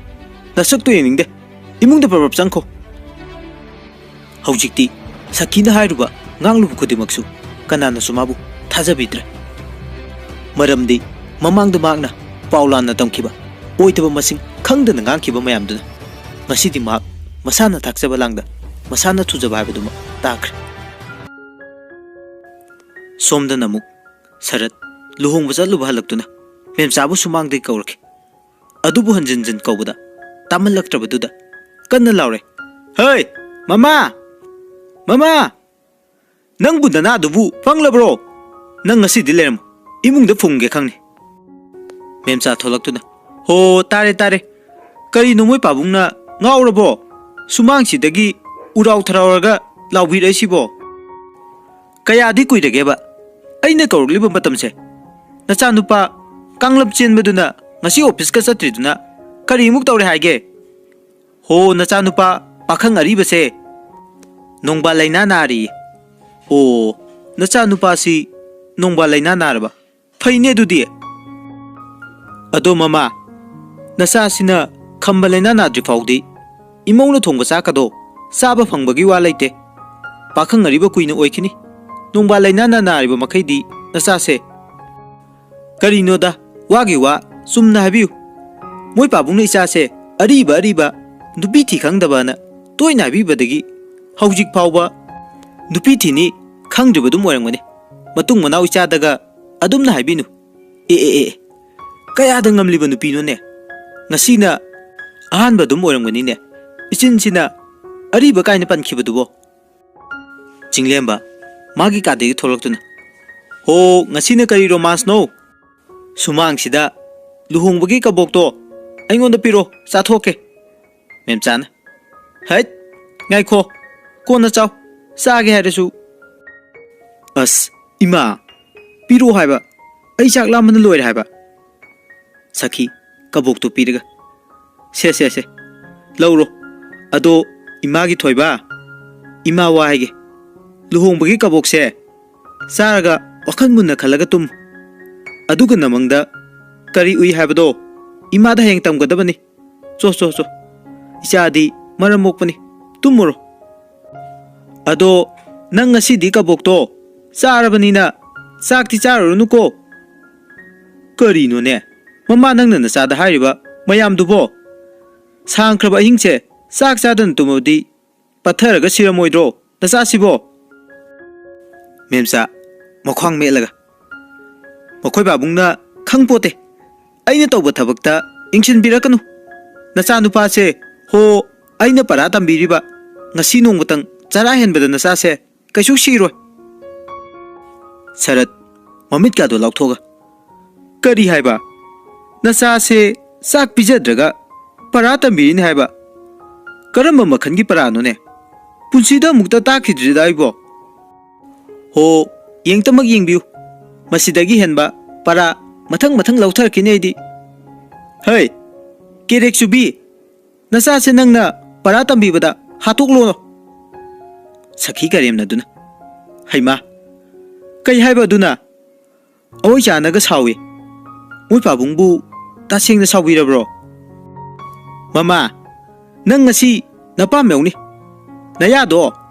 ꯅꯁꯛꯇꯨ ꯌꯦꯡꯅꯤꯡꯗꯦ ꯏꯃꯨꯡꯗ ꯄꯔꯕ ꯆꯪꯈꯣ ꯍꯧꯖꯤꯛꯇꯤ ꯁꯈꯤꯅ ꯍꯥꯏꯔꯨꯕ ꯉꯥꯡꯂꯨꯕ ꯈꯨꯗꯤꯡꯃꯛꯁꯨ ꯀꯅꯥꯅꯁꯨ ꯃꯥꯕꯨ ꯊꯥꯖꯕꯤꯗ꯭ꯔꯦ ꯃꯔꯝꯗꯤ ꯃꯃꯥꯡꯗ ꯃꯍꯥꯛꯅ ꯄꯥꯎ ꯂꯥꯟꯅ ꯇꯝꯈꯤꯕ ꯑꯣꯏꯗꯕ ꯃꯁꯤꯡ ꯈꯪꯗꯅ ꯉꯥꯡꯈꯤꯕ ꯃꯌꯥꯝꯗꯨꯅ ꯉꯁꯤꯗꯤ ꯃꯍꯥꯛ ꯃꯁꯥꯅ ꯊꯥꯛꯆꯕ ꯂꯥꯡꯗ ꯃꯁꯥꯅ ꯊꯨꯖꯕ ꯍꯥꯏꯕꯗꯨꯃꯛ ꯇꯥꯈ꯭ꯔꯦ ꯁꯣꯝꯗꯅ ꯑꯃꯨꯛ ꯁꯔꯠ ꯂꯨꯍꯣꯡꯕ ꯆꯠꯂꯨꯕ ꯍꯜꯂꯛꯇꯨꯅ ꯃꯦꯝꯆꯥꯕꯨ ꯁꯨꯃꯥꯡꯗꯒꯤ ꯀꯧꯔꯛꯈꯤ ꯑꯗꯨꯕꯨ ꯍꯟꯖꯤꯟ ꯀꯧꯕꯗ ꯇꯥꯃꯜꯂꯛꯇ꯭ꯔꯕꯗꯨꯗ ꯀꯟꯅ ꯂꯥꯎꯔꯦ ꯍꯩ ꯃꯃꯥ ꯃꯃꯥ ꯅꯪꯕꯨ ꯅꯅꯥꯗꯨꯕꯨ ꯐꯪꯂꯕ꯭ꯔꯣ ꯅꯪ ꯉꯁꯤꯗꯤ ꯂꯩꯔꯝꯃꯣ ꯏꯃꯨꯡꯗ ꯐꯨꯝꯒꯦ ꯈꯪꯅꯤ ꯃꯦꯝꯆꯥ ꯊꯣꯛꯂꯛꯇꯨꯅ ꯍꯣ ꯇꯥꯔꯦ ꯀꯔꯤꯅꯣ ꯃꯣꯏ ꯄꯥꯕꯨꯡꯅ ꯉꯥꯎꯔꯕꯣ ꯁꯨꯃꯥꯡꯁꯤꯗꯒꯤ ꯎꯔꯥꯎ ꯊꯔꯥꯎꯔꯒ ꯂꯥꯎꯕꯤꯔꯛꯏꯁꯤꯕꯣ ꯀꯌꯥꯗꯤ ꯀꯨꯏꯔꯒꯦꯕ ꯑꯩꯅ ꯀꯧꯔꯛꯂꯤꯕ ꯃꯇꯝꯁꯦ ꯅꯆꯥꯅꯨꯄꯥ ꯀꯥꯡꯂꯞ ꯆꯦꯟꯕꯗꯨꯅ ꯉꯁꯤ ꯑꯣꯐꯤꯁꯀ ꯆꯠꯇ꯭ꯔꯤꯗꯨꯅ ꯀꯔꯤꯃꯨꯛ ꯇꯧꯔꯦ ꯍꯥꯏꯒꯦ ꯍꯣ ꯅꯆꯥꯅꯨꯄꯥ ꯄꯥꯈꯪ ꯑꯔꯤꯕꯁꯦ ꯅꯣꯡꯕꯥꯜ ꯂꯩꯅꯥ ꯅꯥꯔꯤ ꯑꯣ ꯅꯆꯥꯅꯨꯄꯥꯁꯤ ꯅꯣꯡꯕꯥꯜ ꯂꯩꯅꯥ ꯅꯥꯔꯕ ꯐꯩꯅꯦ ꯑꯗꯨꯗꯤ ꯑꯗꯣ ꯃꯃꯥ ꯅꯆꯥꯁꯤꯅ ꯈꯝꯕ ꯂꯩꯅꯥ ꯅꯥꯗ꯭ꯔꯤ ꯐꯥꯎꯗꯤ ꯏꯃꯧꯅ ꯊꯣꯡꯕ ꯆꯥꯛꯀꯗꯣ ꯆꯥꯕ ꯐꯪꯕꯒꯤ ꯋꯥ ꯂꯩꯇꯦ ꯄꯥꯈꯪ ꯑꯔꯤꯕ ꯀꯨꯏꯅ ꯑꯣꯏꯈꯤꯅꯤ ꯅꯣꯡꯕꯥꯜ ꯂꯩꯅꯥꯅ ꯅꯥꯔꯤꯕ ꯃꯈꯩꯗꯤ ꯅꯆꯥꯁꯦ ꯀꯔꯤꯅꯣꯗ ꯋꯥꯒꯤ ꯋꯥ ꯆꯨꯝꯅ ꯍꯥꯏꯕꯤꯌꯨ ꯃꯣꯏ ꯄꯥꯕꯨꯡꯅ ꯏꯆꯥꯁꯦ ꯑꯔꯤꯕ ꯅꯨꯄꯤ ꯊꯤ ꯈꯪꯗꯕꯅ ꯇꯣꯏꯅ ꯍꯥꯏꯕꯤꯕꯗꯒꯤ ꯍꯧꯖꯤꯛ ꯐꯥꯎꯕ ꯅꯨꯄꯤ ꯊꯤꯅꯤ ꯈꯪꯗ꯭ꯔꯤꯕꯗꯨꯝ ꯑꯣꯏꯔꯝꯒꯅꯤ ꯃꯇꯨꯡ ꯃꯅꯥꯎ ꯏꯆꯥꯗꯒ ꯑꯗꯨꯝꯅ ꯍꯥꯏꯕꯤꯅꯨ ꯑꯦ ꯀꯌꯥꯗ ꯉꯝꯂꯤꯕ ꯅꯨꯄꯤꯅꯣꯅꯦ ꯉꯁꯤꯅ ꯑꯍꯥꯟꯕ ꯑꯗꯨꯝ ꯑꯣꯏꯔꯝꯒꯅꯤꯅꯦ ꯏꯆꯤꯟꯁꯤꯅ ꯑꯔꯤꯕ ꯀꯥꯏꯅ ꯄꯟꯈꯤꯕꯗꯨꯕꯣ ꯆꯤꯡꯂꯦꯝꯕ ꯃꯥꯒꯤ ꯀꯥꯗꯒꯤ ꯊꯣꯛꯂꯛꯇꯨꯅ ꯍꯣ ꯉꯁꯤꯅ ꯀꯔꯤ ꯔꯣꯃꯥꯟꯁꯅꯣ ꯁꯨꯃꯥꯡꯁꯤꯗ ꯂꯨꯍꯣꯡꯕꯒꯤ ꯀꯕꯣꯛꯇꯣ ꯑꯩꯉꯣꯟꯗ ꯄꯤꯔꯣ ꯆꯥꯊꯣꯛꯀꯦ ꯃꯦꯝꯆꯥꯅ ꯍꯩꯠ ꯉꯥꯏꯈꯣ ꯀꯣꯟꯅ ꯆꯥꯎ ꯆꯥꯒꯦ ꯍꯥꯏꯔꯁꯨ ꯑꯁ ꯏꯃꯥ ꯄꯤꯔꯣ ꯍꯥꯏꯕ ꯑꯩ ꯆꯥꯛ ꯂꯥꯝꯕꯅ ꯂꯣꯏꯔꯦ ꯍꯥꯏꯕ ꯁꯈꯤ ꯀꯕꯣꯛꯇꯣ ꯄꯤꯔꯒ ꯁꯦ ꯂꯧꯔꯣ ꯑꯗꯣ ꯏꯃꯥꯒꯤ ꯊꯣꯏꯕ ꯏꯃꯥ ꯋꯥ ꯍꯥꯏꯒꯦ ꯂꯨꯍꯣꯡꯕꯒꯤ ꯀꯕꯣꯛꯁꯦ ꯆꯥꯔꯒ ꯋꯥꯈꯜ ꯃꯨꯟꯅ ꯈꯜꯂꯒ ꯇꯨꯝ ꯑꯗꯨꯒ ꯅꯃꯪꯗ ꯀꯔꯤ ꯎꯏ ꯍꯥꯏꯕꯗꯣ ꯏꯃꯥꯗ ꯍꯌꯦꯡ ꯇꯝꯒꯗꯕꯅꯤ ꯆꯣ ꯏꯆꯥꯗꯤ ꯃꯔꯝ ꯃꯣꯛꯄꯅꯤ ꯇꯨꯝꯃꯨꯔꯣ ꯑꯗꯣ ꯅꯪ ꯉꯁꯤꯗꯤ ꯀꯕꯣꯛꯇꯣ ꯆꯥꯔꯕꯅꯤꯅ ꯆꯥꯛꯇꯤ ꯆꯥꯔꯨꯔꯅꯨꯀꯣ ꯀꯔꯤꯅꯣꯅꯦ ꯃꯃꯥ ꯅꯪꯅ ꯅꯆꯥꯗ ꯍꯥꯏꯔꯤꯕ ꯃꯌꯥꯝꯗꯨꯕꯣ ꯁꯥꯡꯈ꯭ꯔꯕ ꯑꯍꯤꯡꯁꯦ ꯆꯥꯛ ꯆꯥꯗꯅ ꯇꯨꯝꯃꯕꯗꯤ ꯄꯠꯊꯔꯒ ꯁꯤꯔꯝꯃꯣꯏꯗ꯭ꯔꯣ ꯅꯆꯥꯁꯤꯕꯣ ꯃꯦꯝꯆꯥ ꯃꯈ꯭ꯋꯥꯡ ꯃꯦꯠꯂꯒ ꯃꯈꯣꯏ ꯕꯥꯕꯨꯡꯅ ꯈꯪꯄꯣꯠꯇꯦ ꯑꯩꯅ ꯇꯧꯕ ꯊꯕꯛꯇ ꯌꯦꯡꯁꯤꯟꯕꯤꯔꯛꯀꯅꯨ ꯅꯆꯥ ꯅꯨꯄꯥꯁꯦ ꯍꯣ ꯑꯩꯅ ꯄꯔꯥ ꯇꯝꯕꯤꯔꯤꯕ ꯉꯁꯤ ꯅꯣꯡꯃꯇꯪ ꯆꯔꯥ ꯍꯦꯟꯕꯗ ꯅꯆꯥꯁꯦ ꯀꯩꯁꯨ ꯁꯤꯔꯣꯏ ꯁꯔꯠ ꯃꯃꯤꯠꯀꯥꯗꯣ ꯂꯥꯎꯊꯣꯛꯑꯒ ꯀꯔꯤ ꯍꯥꯏꯕ ꯅꯆꯥꯁꯦ ꯆꯥꯛ ꯄꯤꯖꯗ꯭ꯔꯒ ꯄꯔꯥ ꯇꯝꯕꯤꯔꯤꯅꯤ ꯍꯥꯏꯕ ꯀꯔꯝꯕ ꯃꯈꯜꯒꯤ ꯄꯔꯥꯅꯣꯅꯦ ꯄꯨꯟꯁꯤꯗ ꯑꯃꯨꯛꯇ ꯇꯥꯈꯤꯗ꯭ꯔꯤꯗ ꯑꯩꯕꯣ ꯍꯣ ꯌꯦꯡꯇꯃꯛ ꯌꯦꯡꯕꯤꯌꯨ ꯃꯁꯤꯗꯒꯤ ꯍꯦꯟꯕ ꯄꯔꯥ ꯃꯊꯪ ꯂꯧꯊꯔꯛꯈꯤꯅꯤ ꯑꯩꯗꯤ ꯍꯩ ꯀꯦꯔꯦꯛ ꯆꯨꯕꯤ ꯅꯆꯥꯁꯦ ꯅꯪꯅ ꯄꯔꯥ ꯇꯝꯕꯤꯕꯗ ꯍꯥꯠꯇꯣꯛꯂꯣ ꯁꯈꯤ ꯀꯔꯦꯝꯅꯗꯨꯅ ꯍꯩꯃꯥ ꯀꯩ ꯍꯥꯏꯕ ꯑꯗꯨꯅ ꯑꯋꯣꯏ ꯆꯥꯅꯒ ꯁꯥꯎꯏ ꯃꯣꯏ ꯄꯥꯕꯨꯡꯕꯨ ꯇꯁꯦꯡꯅ ꯁꯥꯎꯕꯤꯔꯕ꯭ꯔꯣ ꯃꯃꯥ ꯅꯪ ꯉꯁꯤ ꯅꯄꯥꯝ ꯌꯧꯅꯤ ꯅꯌꯥꯗꯣ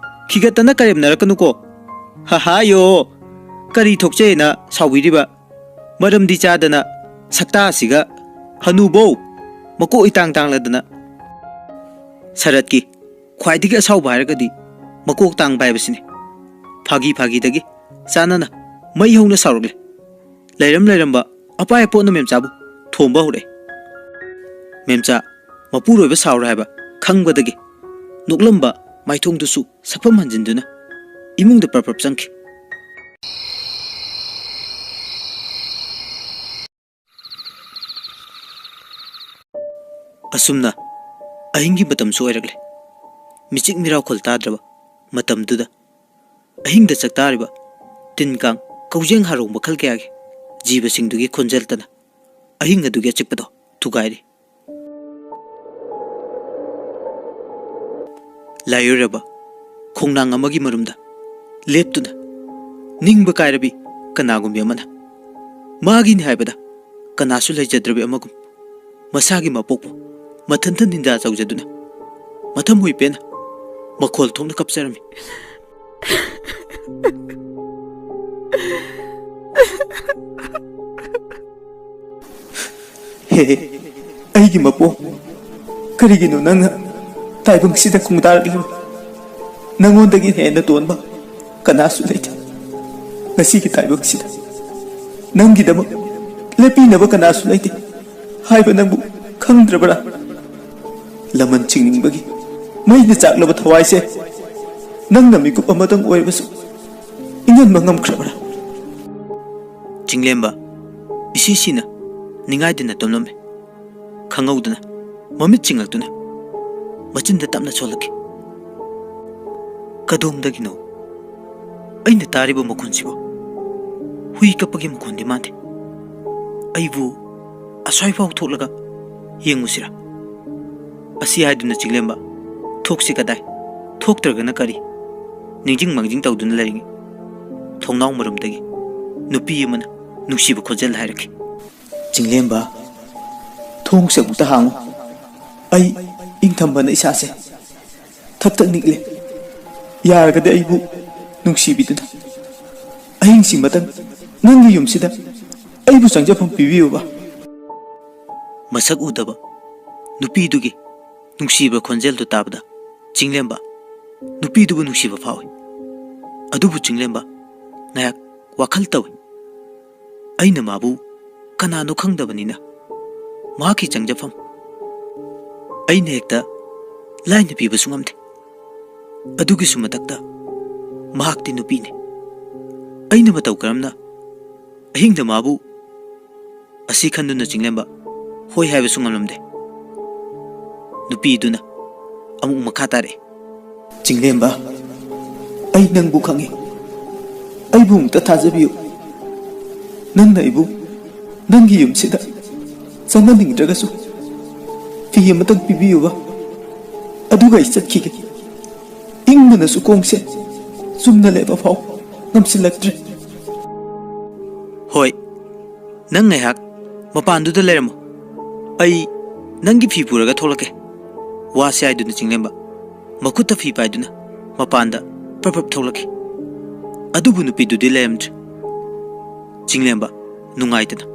ꯈꯤꯒꯠꯇꯅ ꯀꯔꯦꯝꯅꯔꯛꯀꯅꯨꯀꯣ ꯍꯥꯍꯥꯌꯣ ꯀꯔꯤ ꯊꯣꯛꯆꯩꯅ ꯁꯥꯎꯕꯤꯔꯤꯕ ꯃꯔꯝꯗꯤ ꯆꯥꯗꯅ ꯁꯛꯇꯥꯁꯤꯒ ꯍꯅꯨꯕꯧ ꯃꯀꯣꯛ ꯏꯇꯥꯡ ꯇꯥꯡꯂꯗꯅ ꯁꯔꯠꯀꯤ ꯈ꯭ꯋꯥꯏꯗꯒꯤ ꯑꯁꯥꯎꯕ ꯍꯥꯏꯔꯒꯗꯤ ꯃꯀꯣꯛ ꯇꯥꯡꯕ ꯍꯥꯏꯕꯁꯤꯅꯤ ꯐꯥꯒꯤꯗꯒꯤ ꯆꯥꯅꯅ ꯃꯩ ꯍꯧꯅ ꯁꯥꯎꯔꯛꯂꯦ ꯂꯩꯔꯝꯕ ꯑꯄꯥꯏ ꯑꯄꯣꯠꯅ ꯃꯦꯝꯆꯥꯕꯨ ꯊꯣꯝꯕ ꯍꯧꯔꯛꯑꯦ ꯃꯦꯝꯆꯥ ꯃꯄꯨꯔꯣꯏꯕ ꯁꯥꯎꯔꯦ ꯍꯥꯏꯕ ꯈꯪꯕꯗꯒꯤ ꯅꯣꯛꯂꯝꯕ ꯃꯥꯏꯊꯣꯡꯗꯨꯁꯨ ꯁꯛꯐꯝ ꯍꯟꯖꯤꯟꯗꯨꯅ ꯏꯃꯨꯡꯗ ꯄꯔꯞ ꯆꯪꯈꯤ ꯑꯁꯨꯝꯅ ꯑꯍꯤꯡꯒꯤ ꯃꯇꯝꯁꯨ ꯑꯣꯏꯔꯛꯂꯦ ꯃꯤꯆꯤꯛ ꯃꯤꯔꯥꯎꯈꯣꯜ ꯇꯥꯗ꯭ꯔꯕ ꯃꯇꯝꯗꯨꯗ ꯑꯍꯤꯡꯗ ꯆꯛꯇꯥꯔꯤꯕ ꯇꯤꯟ ꯀꯥꯡ ꯀꯧꯖꯦꯡ ꯍꯥꯔꯣꯡ ꯃꯈꯜ ꯀꯌꯥꯒꯤ ꯖꯤꯕꯁꯤꯡꯗꯨꯒꯤ ꯈꯣꯟꯖꯦꯜꯇꯅ ꯑꯍꯤꯡ ꯑꯗꯨꯒꯤ ꯑꯆꯤꯛꯄꯗꯣ ꯊꯨꯒꯥꯏꯔꯤ ꯂꯥꯏꯑꯣꯏꯔꯕ ꯈꯣꯡꯅꯥꯡ ꯑꯃꯒꯤ ꯃꯔꯨꯝꯗ ꯂꯦꯞꯇꯨꯅ ꯅꯤꯡꯕ ꯀꯥꯏꯔꯕꯤ ꯀꯅꯥꯒꯨꯝꯕꯤ ꯑꯃꯅ ꯃꯥꯒꯤꯅꯤ ꯍꯥꯏꯕꯗ ꯀꯅꯥꯁꯨ ꯂꯩꯖꯗ꯭ꯔꯕꯤ ꯑꯃꯒꯨꯝ ꯃꯁꯥꯒꯤ ꯃꯄꯣꯛꯄꯨ ꯃꯊꯟꯇ ꯅꯤꯟꯗꯥ ꯇꯧꯖꯗꯨꯅ ꯃꯊꯃꯣꯏ ꯄꯦꯟꯅ ꯃꯈꯣꯜ ꯊꯣꯛꯅ ꯀꯞꯆꯔꯝꯃꯤ ꯍꯦ ꯑꯩꯒꯤ ꯃꯄꯣꯛ ꯀꯔꯤꯒꯤꯅꯣ ꯅꯪꯅ ꯇꯥꯏꯕꯪꯁꯤꯗ ꯈꯣꯡꯗꯥꯔꯛꯂꯤꯕ ꯅꯪꯉꯣꯟꯗꯒꯤ ꯍꯦꯟꯅ ꯇꯣꯟꯕ ꯀꯅꯥꯁꯨ ꯂꯩꯇꯦ ꯉꯁꯤꯒꯤ ꯇꯥꯏꯕꯪꯁꯤꯗ ꯅꯪꯒꯤꯗꯃꯛ ꯂꯦꯞꯄꯤꯅꯕ ꯀꯅꯥꯁꯨ ꯂꯩꯇꯦ ꯍꯥꯏꯕ ꯅꯪꯕꯨ ꯈꯪꯗ꯭ꯔꯕ꯭ꯔꯥ ꯂꯃꯟ ꯆꯤꯡꯅꯤꯡꯕꯒꯤ ꯃꯩꯅ ꯆꯥꯛꯂꯕ ꯊꯋꯥꯏꯁꯦ ꯅꯪꯅ ꯃꯤꯀꯨꯞ ꯑꯃꯇꯪ ꯑꯣꯏꯔꯕꯁꯨ ꯏꯪꯍꯟꯕ ꯉꯝꯈ꯭ꯔꯕ꯭ꯔꯥ ꯆꯤꯡꯂꯦꯝꯕ ꯏꯁꯤꯁꯤꯅ ꯅꯤꯡꯉꯥꯏꯗꯅ ꯇꯨꯝꯂꯝꯃꯤ ꯈꯪꯍꯧꯗꯅ ꯃꯃꯤꯠ ꯆꯤꯡꯂꯛꯇꯨꯅ ꯃꯆꯤꯟꯗ ꯇꯞꯅ ꯁꯣꯜꯂꯛꯈꯤ ꯀꯗꯣꯝꯗꯒꯤꯅꯣ ꯑꯩꯅ ꯇꯥꯔꯤꯕ ꯃꯈꯣꯟꯁꯤꯕꯨ ꯍꯨꯏ ꯀꯞꯄꯒꯤ ꯃꯈꯣꯟꯗꯤ ꯃꯥꯟꯗꯦ ꯑꯩꯕꯨ ꯑꯁ꯭ꯋꯥꯏꯐꯥꯎ ꯊꯣꯛꯂꯒ ꯌꯦꯡꯉꯨꯁꯤꯔꯥ ꯑꯁꯤ ꯍꯥꯏꯗꯨꯅ ꯆꯤꯡꯂꯦꯝꯕ ꯊꯣꯛꯁꯤ ꯀꯗꯥꯏ ꯊꯣꯛꯇ꯭ꯔꯒꯅ ꯀꯔꯤ ꯅꯤꯡꯖꯤꯡ ꯃꯥꯡꯖꯤꯡ ꯇꯧꯗꯨꯅ ꯂꯩꯔꯤꯉꯩ ꯊꯣꯡꯅꯥꯎ ꯃꯔꯨꯝꯗꯒꯤ ꯅꯨꯄꯤ ꯑꯃꯅ ꯅꯨꯡꯁꯤꯕ ꯈꯣꯟꯖꯦꯜ ꯍꯥꯏꯔꯛꯈꯤ ꯆꯤꯡꯂꯦꯝꯕ ꯊꯣꯡꯁꯦ ꯑꯃꯨꯛꯇ ꯍꯥꯡꯉꯨ ꯑꯩ ꯏꯪꯊꯝꯕꯅ ꯏꯁꯥꯁꯦ ꯊꯛ ꯅꯤꯛꯂꯦ ꯌꯥꯔꯒꯗꯤ ꯑꯩꯕꯨ ꯅꯨꯡꯁꯤꯕꯤꯗꯨꯅ ꯑꯍꯤꯡꯁꯤꯃꯇꯪ ꯅꯪꯒꯤ ꯌꯨꯝꯁꯤꯗ ꯑꯩꯕꯨ ꯆꯪꯖꯐꯝ ꯄꯤꯕꯤꯌꯨꯕ ꯃꯁꯛ ꯎꯗꯕ ꯅꯨꯄꯤꯗꯨꯒꯤ ꯅꯨꯡꯁꯤꯕ ꯈꯣꯟꯖꯦꯜꯗꯨ ꯇꯥꯕꯗ ꯆꯤꯡꯂꯦꯝꯕ ꯅꯨꯄꯤꯗꯨꯕꯨ ꯅꯨꯡꯁꯤꯕ ꯐꯥꯎꯏ ꯑꯗꯨꯕꯨ ꯆꯤꯡꯂꯦꯝꯕ ꯉꯥꯏꯍꯥꯛ ꯋꯥꯈꯜ ꯇꯧꯏ ꯑꯩꯅ ꯃꯥꯕꯨ ꯀꯅꯥꯅꯣ ꯈꯪꯗꯕꯅꯤꯅ ꯃꯍꯥꯛꯀꯤ ꯆꯪꯖꯐꯝ ꯑꯩꯅ ꯍꯦꯛꯇ ꯂꯥꯏꯅ ꯄꯤꯕꯁꯨ ꯉꯝꯗꯦ ꯑꯗꯨꯒꯤꯁꯨ ꯃꯊꯛꯇ ꯃꯍꯥꯛꯇꯤ ꯅꯨꯄꯤꯅꯤ ꯑꯩꯅ ꯃꯇꯧ ꯀꯔꯝꯅ ꯑꯍꯤꯡꯗ ꯃꯥꯕꯨ ꯑꯁꯤ ꯈꯟꯗꯨꯅ ꯆꯤꯡꯂꯦꯝꯕ ꯍꯣꯏ ꯍꯥꯏꯕꯁꯨ ꯉꯝꯂꯝꯗꯦ ꯅꯨꯄꯤꯗꯨꯅ ꯑꯃꯨꯛ ꯃꯈꯥ ꯇꯥꯔꯛꯏ ꯆꯤꯡꯂꯦꯝꯕ ꯑꯩ ꯅꯪꯕꯨ ꯈꯪꯉꯤ ꯑꯩꯕꯨ ꯑꯃꯨꯛꯇ ꯊꯥꯖꯕꯤꯌꯨ ꯅꯪꯅ ꯑꯩꯕꯨ ꯅꯪꯒꯤ ꯌꯨꯝꯁꯤꯗ ꯆꯪꯍꯟꯅꯤꯡꯗ꯭ꯔꯒꯁꯨ ꯐꯤ ꯑꯃꯇꯪ ꯄꯤꯕꯤꯌꯨꯕ ꯑꯗꯨꯒ ꯑꯩ ꯆꯠꯈꯤꯒꯦ ꯏꯪꯕꯅꯁꯨ ꯈꯣꯡꯁꯦ ꯆꯨꯝꯅ ꯂꯦꯞꯄ ꯐꯥꯎ ꯉꯝꯁꯤꯜꯂꯛꯇ꯭ꯔꯦ ꯍꯣꯏ ꯅꯪ ꯉꯥꯏꯍꯥꯛ ꯃꯄꯥꯟꯗꯨꯗ ꯂꯩꯔꯝꯃꯣ ꯑꯩ ꯅꯪꯒꯤ ꯐꯤ ꯄꯨꯔꯒ ꯊꯣꯛꯂꯛꯀꯦ ꯋꯥꯁꯦ ꯍꯥꯏꯗꯨꯅ ꯆꯤꯡꯂꯦꯝꯕ ꯃꯈꯨꯠꯇ ꯐꯤ ꯄꯥꯏꯗꯨꯅ ꯃꯄꯥꯟꯗ ꯄ꯭ꯔꯞ ꯊꯣꯛꯂꯛꯈꯤ ꯑꯗꯨꯕꯨ ꯅꯨꯄꯤꯗꯨꯗꯤ ꯂꯩꯔꯝꯗ꯭ꯔꯦ ꯆꯤꯡꯂꯦꯝꯕ ꯅꯨꯡꯉꯥꯏꯇꯅ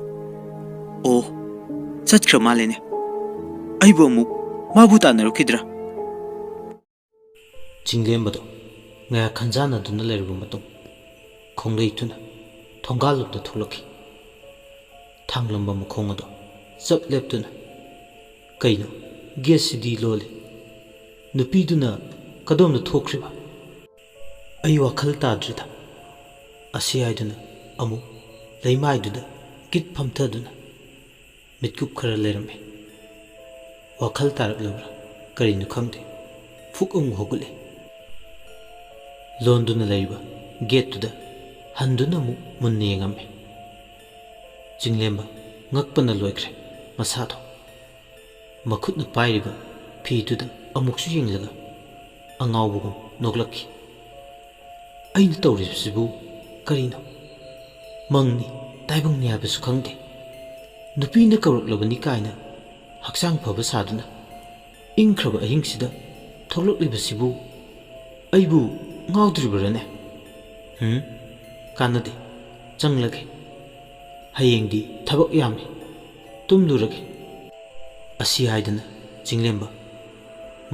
ꯑꯣ ꯆꯠꯈ꯭ꯔ ꯃꯥꯜꯂꯦꯅꯦ ꯑꯩꯕꯨ ꯑꯃꯨꯛ ꯃꯥꯕꯨ ꯇꯥꯟꯅꯔꯛꯈꯤꯗ꯭ꯔꯥ ꯆꯤꯡꯂꯦꯝꯕꯗꯣ ꯉꯥꯏꯍꯥꯛ ꯈꯟꯖꯥꯟꯅꯗꯨꯅ ꯂꯩꯔꯕ ꯃꯇꯨꯡ ꯈꯣꯡꯂꯩꯇꯨꯅ ꯊꯣꯡꯒꯥꯜꯂꯣꯝꯗ ꯊꯣꯛꯂꯛꯈꯤ ꯊꯥꯡꯂꯝꯕ ꯃꯈꯣꯡ ꯑꯗꯣ ꯆꯞ ꯂꯦꯞꯇꯨꯅ ꯀꯩꯅꯣ ꯒꯦꯠꯁꯤꯗꯤ ꯂꯣꯜꯂꯤ ꯅꯨꯄꯤꯗꯨꯅ ꯀꯗꯣꯝꯗ ꯊꯣꯛꯈ꯭ꯔꯤꯕ ꯑꯩ ꯋꯥꯈꯜ ꯇꯥꯗ꯭ꯔꯤꯗ ꯑꯁꯤ ꯍꯥꯏꯗꯨꯅ ꯑꯃꯨꯛ ꯂꯩꯃꯥꯏꯗꯨꯗ ꯀꯤꯠ ꯐꯝꯊꯗꯨꯅ ꯃꯤꯠꯀꯨꯞ ꯈꯔ ꯂꯩꯔꯝꯃꯤ ꯋꯥꯈꯜ ꯇꯥꯔꯛꯂꯕ꯭ꯔꯥ ꯀꯔꯤꯅꯣ ꯈꯪꯗꯦ ꯐꯨꯛ ꯑꯃꯨꯛ ꯍꯧꯒꯠꯂꯤ ꯂꯣꯟꯗꯨꯅ ꯂꯩꯔꯤꯕ ꯒꯦꯠꯇꯨꯗ ꯍꯟꯗꯨꯅ ꯑꯃꯨꯛ ꯃꯨꯟꯅ ꯌꯦꯡꯉꯝꯃꯤ ꯆꯤꯡꯂꯦꯝꯕ ꯉꯛꯄꯅ ꯂꯣꯏꯈ꯭ꯔꯦ ꯃꯁꯥꯗꯣ ꯃꯈꯨꯠꯅ ꯄꯥꯏꯔꯤꯕ ꯐꯤꯗꯨꯗ ꯑꯃꯨꯛꯁꯨ ꯌꯦꯡꯂꯒ ꯑꯉꯥꯎꯕꯒꯨꯝ ꯅꯣꯛꯂꯛꯈꯤ ꯑꯩꯅ ꯇꯧꯔꯤꯕꯁꯤꯕꯨ ꯀꯔꯤꯅꯣ ꯃꯪꯅꯤ ꯇꯥꯏꯕꯪꯅꯤ ꯍꯥꯏꯕꯁꯨ ꯈꯪꯗꯦ ꯅꯨꯄꯤꯅ ꯀꯧꯔꯛꯂꯕꯅꯤ ꯀꯥꯏꯅ ꯍꯛꯆꯥꯡ ꯐꯕ ꯁꯥꯗꯨꯅ ꯏꯪꯈ꯭ꯔꯕ ꯑꯍꯤꯡꯁꯤꯗ ꯊꯣꯛꯂꯛꯂꯤꯕꯁꯤꯕꯨ ꯑꯩꯕꯨ ꯉꯥꯎꯗ꯭ꯔꯤꯕꯔꯅꯦ ꯀꯥꯟꯅꯗꯦ ꯆꯪꯂꯒꯦ ꯍꯌꯦꯡꯗꯤ ꯊꯕꯛ ꯌꯥꯝꯃꯤ ꯇꯨꯝꯂꯨꯔꯒꯦ ꯑꯁꯤ ꯍꯥꯏꯗꯅ ꯆꯤꯡꯂꯦꯝꯕ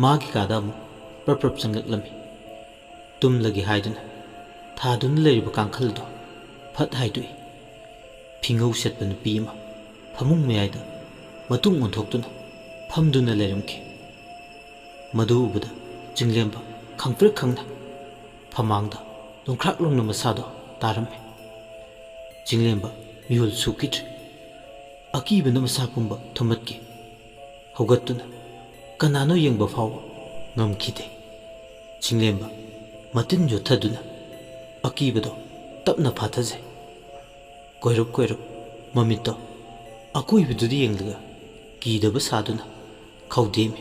ꯃꯥꯒꯤ ꯀꯥꯗ ꯑꯃꯨꯛ ꯄ꯭ꯔꯞ ꯆꯪꯂꯛꯂꯝꯃꯤ ꯇꯨꯝꯂꯒꯦ ꯍꯥꯏꯗꯨꯅ ꯊꯥꯗꯨꯅ ꯂꯩꯔꯤꯕ ꯀꯥꯡꯈꯜꯗꯣ ꯐꯠ ꯍꯥꯏꯗꯣꯛꯏ ꯐꯤꯉꯧ ꯁꯦꯠꯄ ꯅꯨꯄꯤ ꯑꯃ ꯐꯃꯨꯡ ꯃꯌꯥꯏꯗ ꯃꯇꯨꯡ ꯑꯣꯟꯊꯣꯛꯇꯨꯅ ꯐꯝꯗꯨꯅ ꯂꯩꯔꯝꯈꯤ ꯃꯗꯨ ꯎꯕꯗ ꯆꯤꯡꯂꯦꯝꯕ ꯈꯪꯄ꯭ꯔꯦꯛ ꯈꯪꯅ ꯐꯃꯥꯡꯗ ꯅꯣꯡꯈ꯭ꯔꯥꯛꯂꯣꯡꯅ ꯃꯁꯥꯗꯣ ꯇꯥꯔꯝꯃꯤ ꯆꯤꯡꯂꯦꯝꯕ ꯃꯤꯍꯨꯜ ꯁꯨꯈꯤꯗ꯭ꯔꯦ ꯑꯀꯤꯕꯅ ꯃꯁꯥ ꯄꯨꯝꯕ ꯊꯨꯝꯍꯠꯈꯤ ꯍꯧꯒꯠꯇꯨꯅ ꯀꯅꯥꯅꯣ ꯌꯦꯡꯕ ꯐꯥꯎꯕ ꯉꯝꯈꯤꯗꯦ ꯆꯤꯡꯂꯦꯝꯕ ꯃꯇꯤꯟ ꯌꯣꯠꯊꯗꯨꯅ ꯑꯀꯤꯕꯗꯣ ꯇꯞꯅ ꯐꯥꯊꯖꯩ ꯀꯣꯏꯔꯞ ꯃꯃꯤꯠꯇꯣ ꯑꯀꯣꯏꯕꯗꯨꯗ ꯌꯦꯡꯂꯒ ꯀꯤꯗꯕ ꯁꯥꯗꯨꯅ ꯈꯧꯗꯦꯝꯃꯤ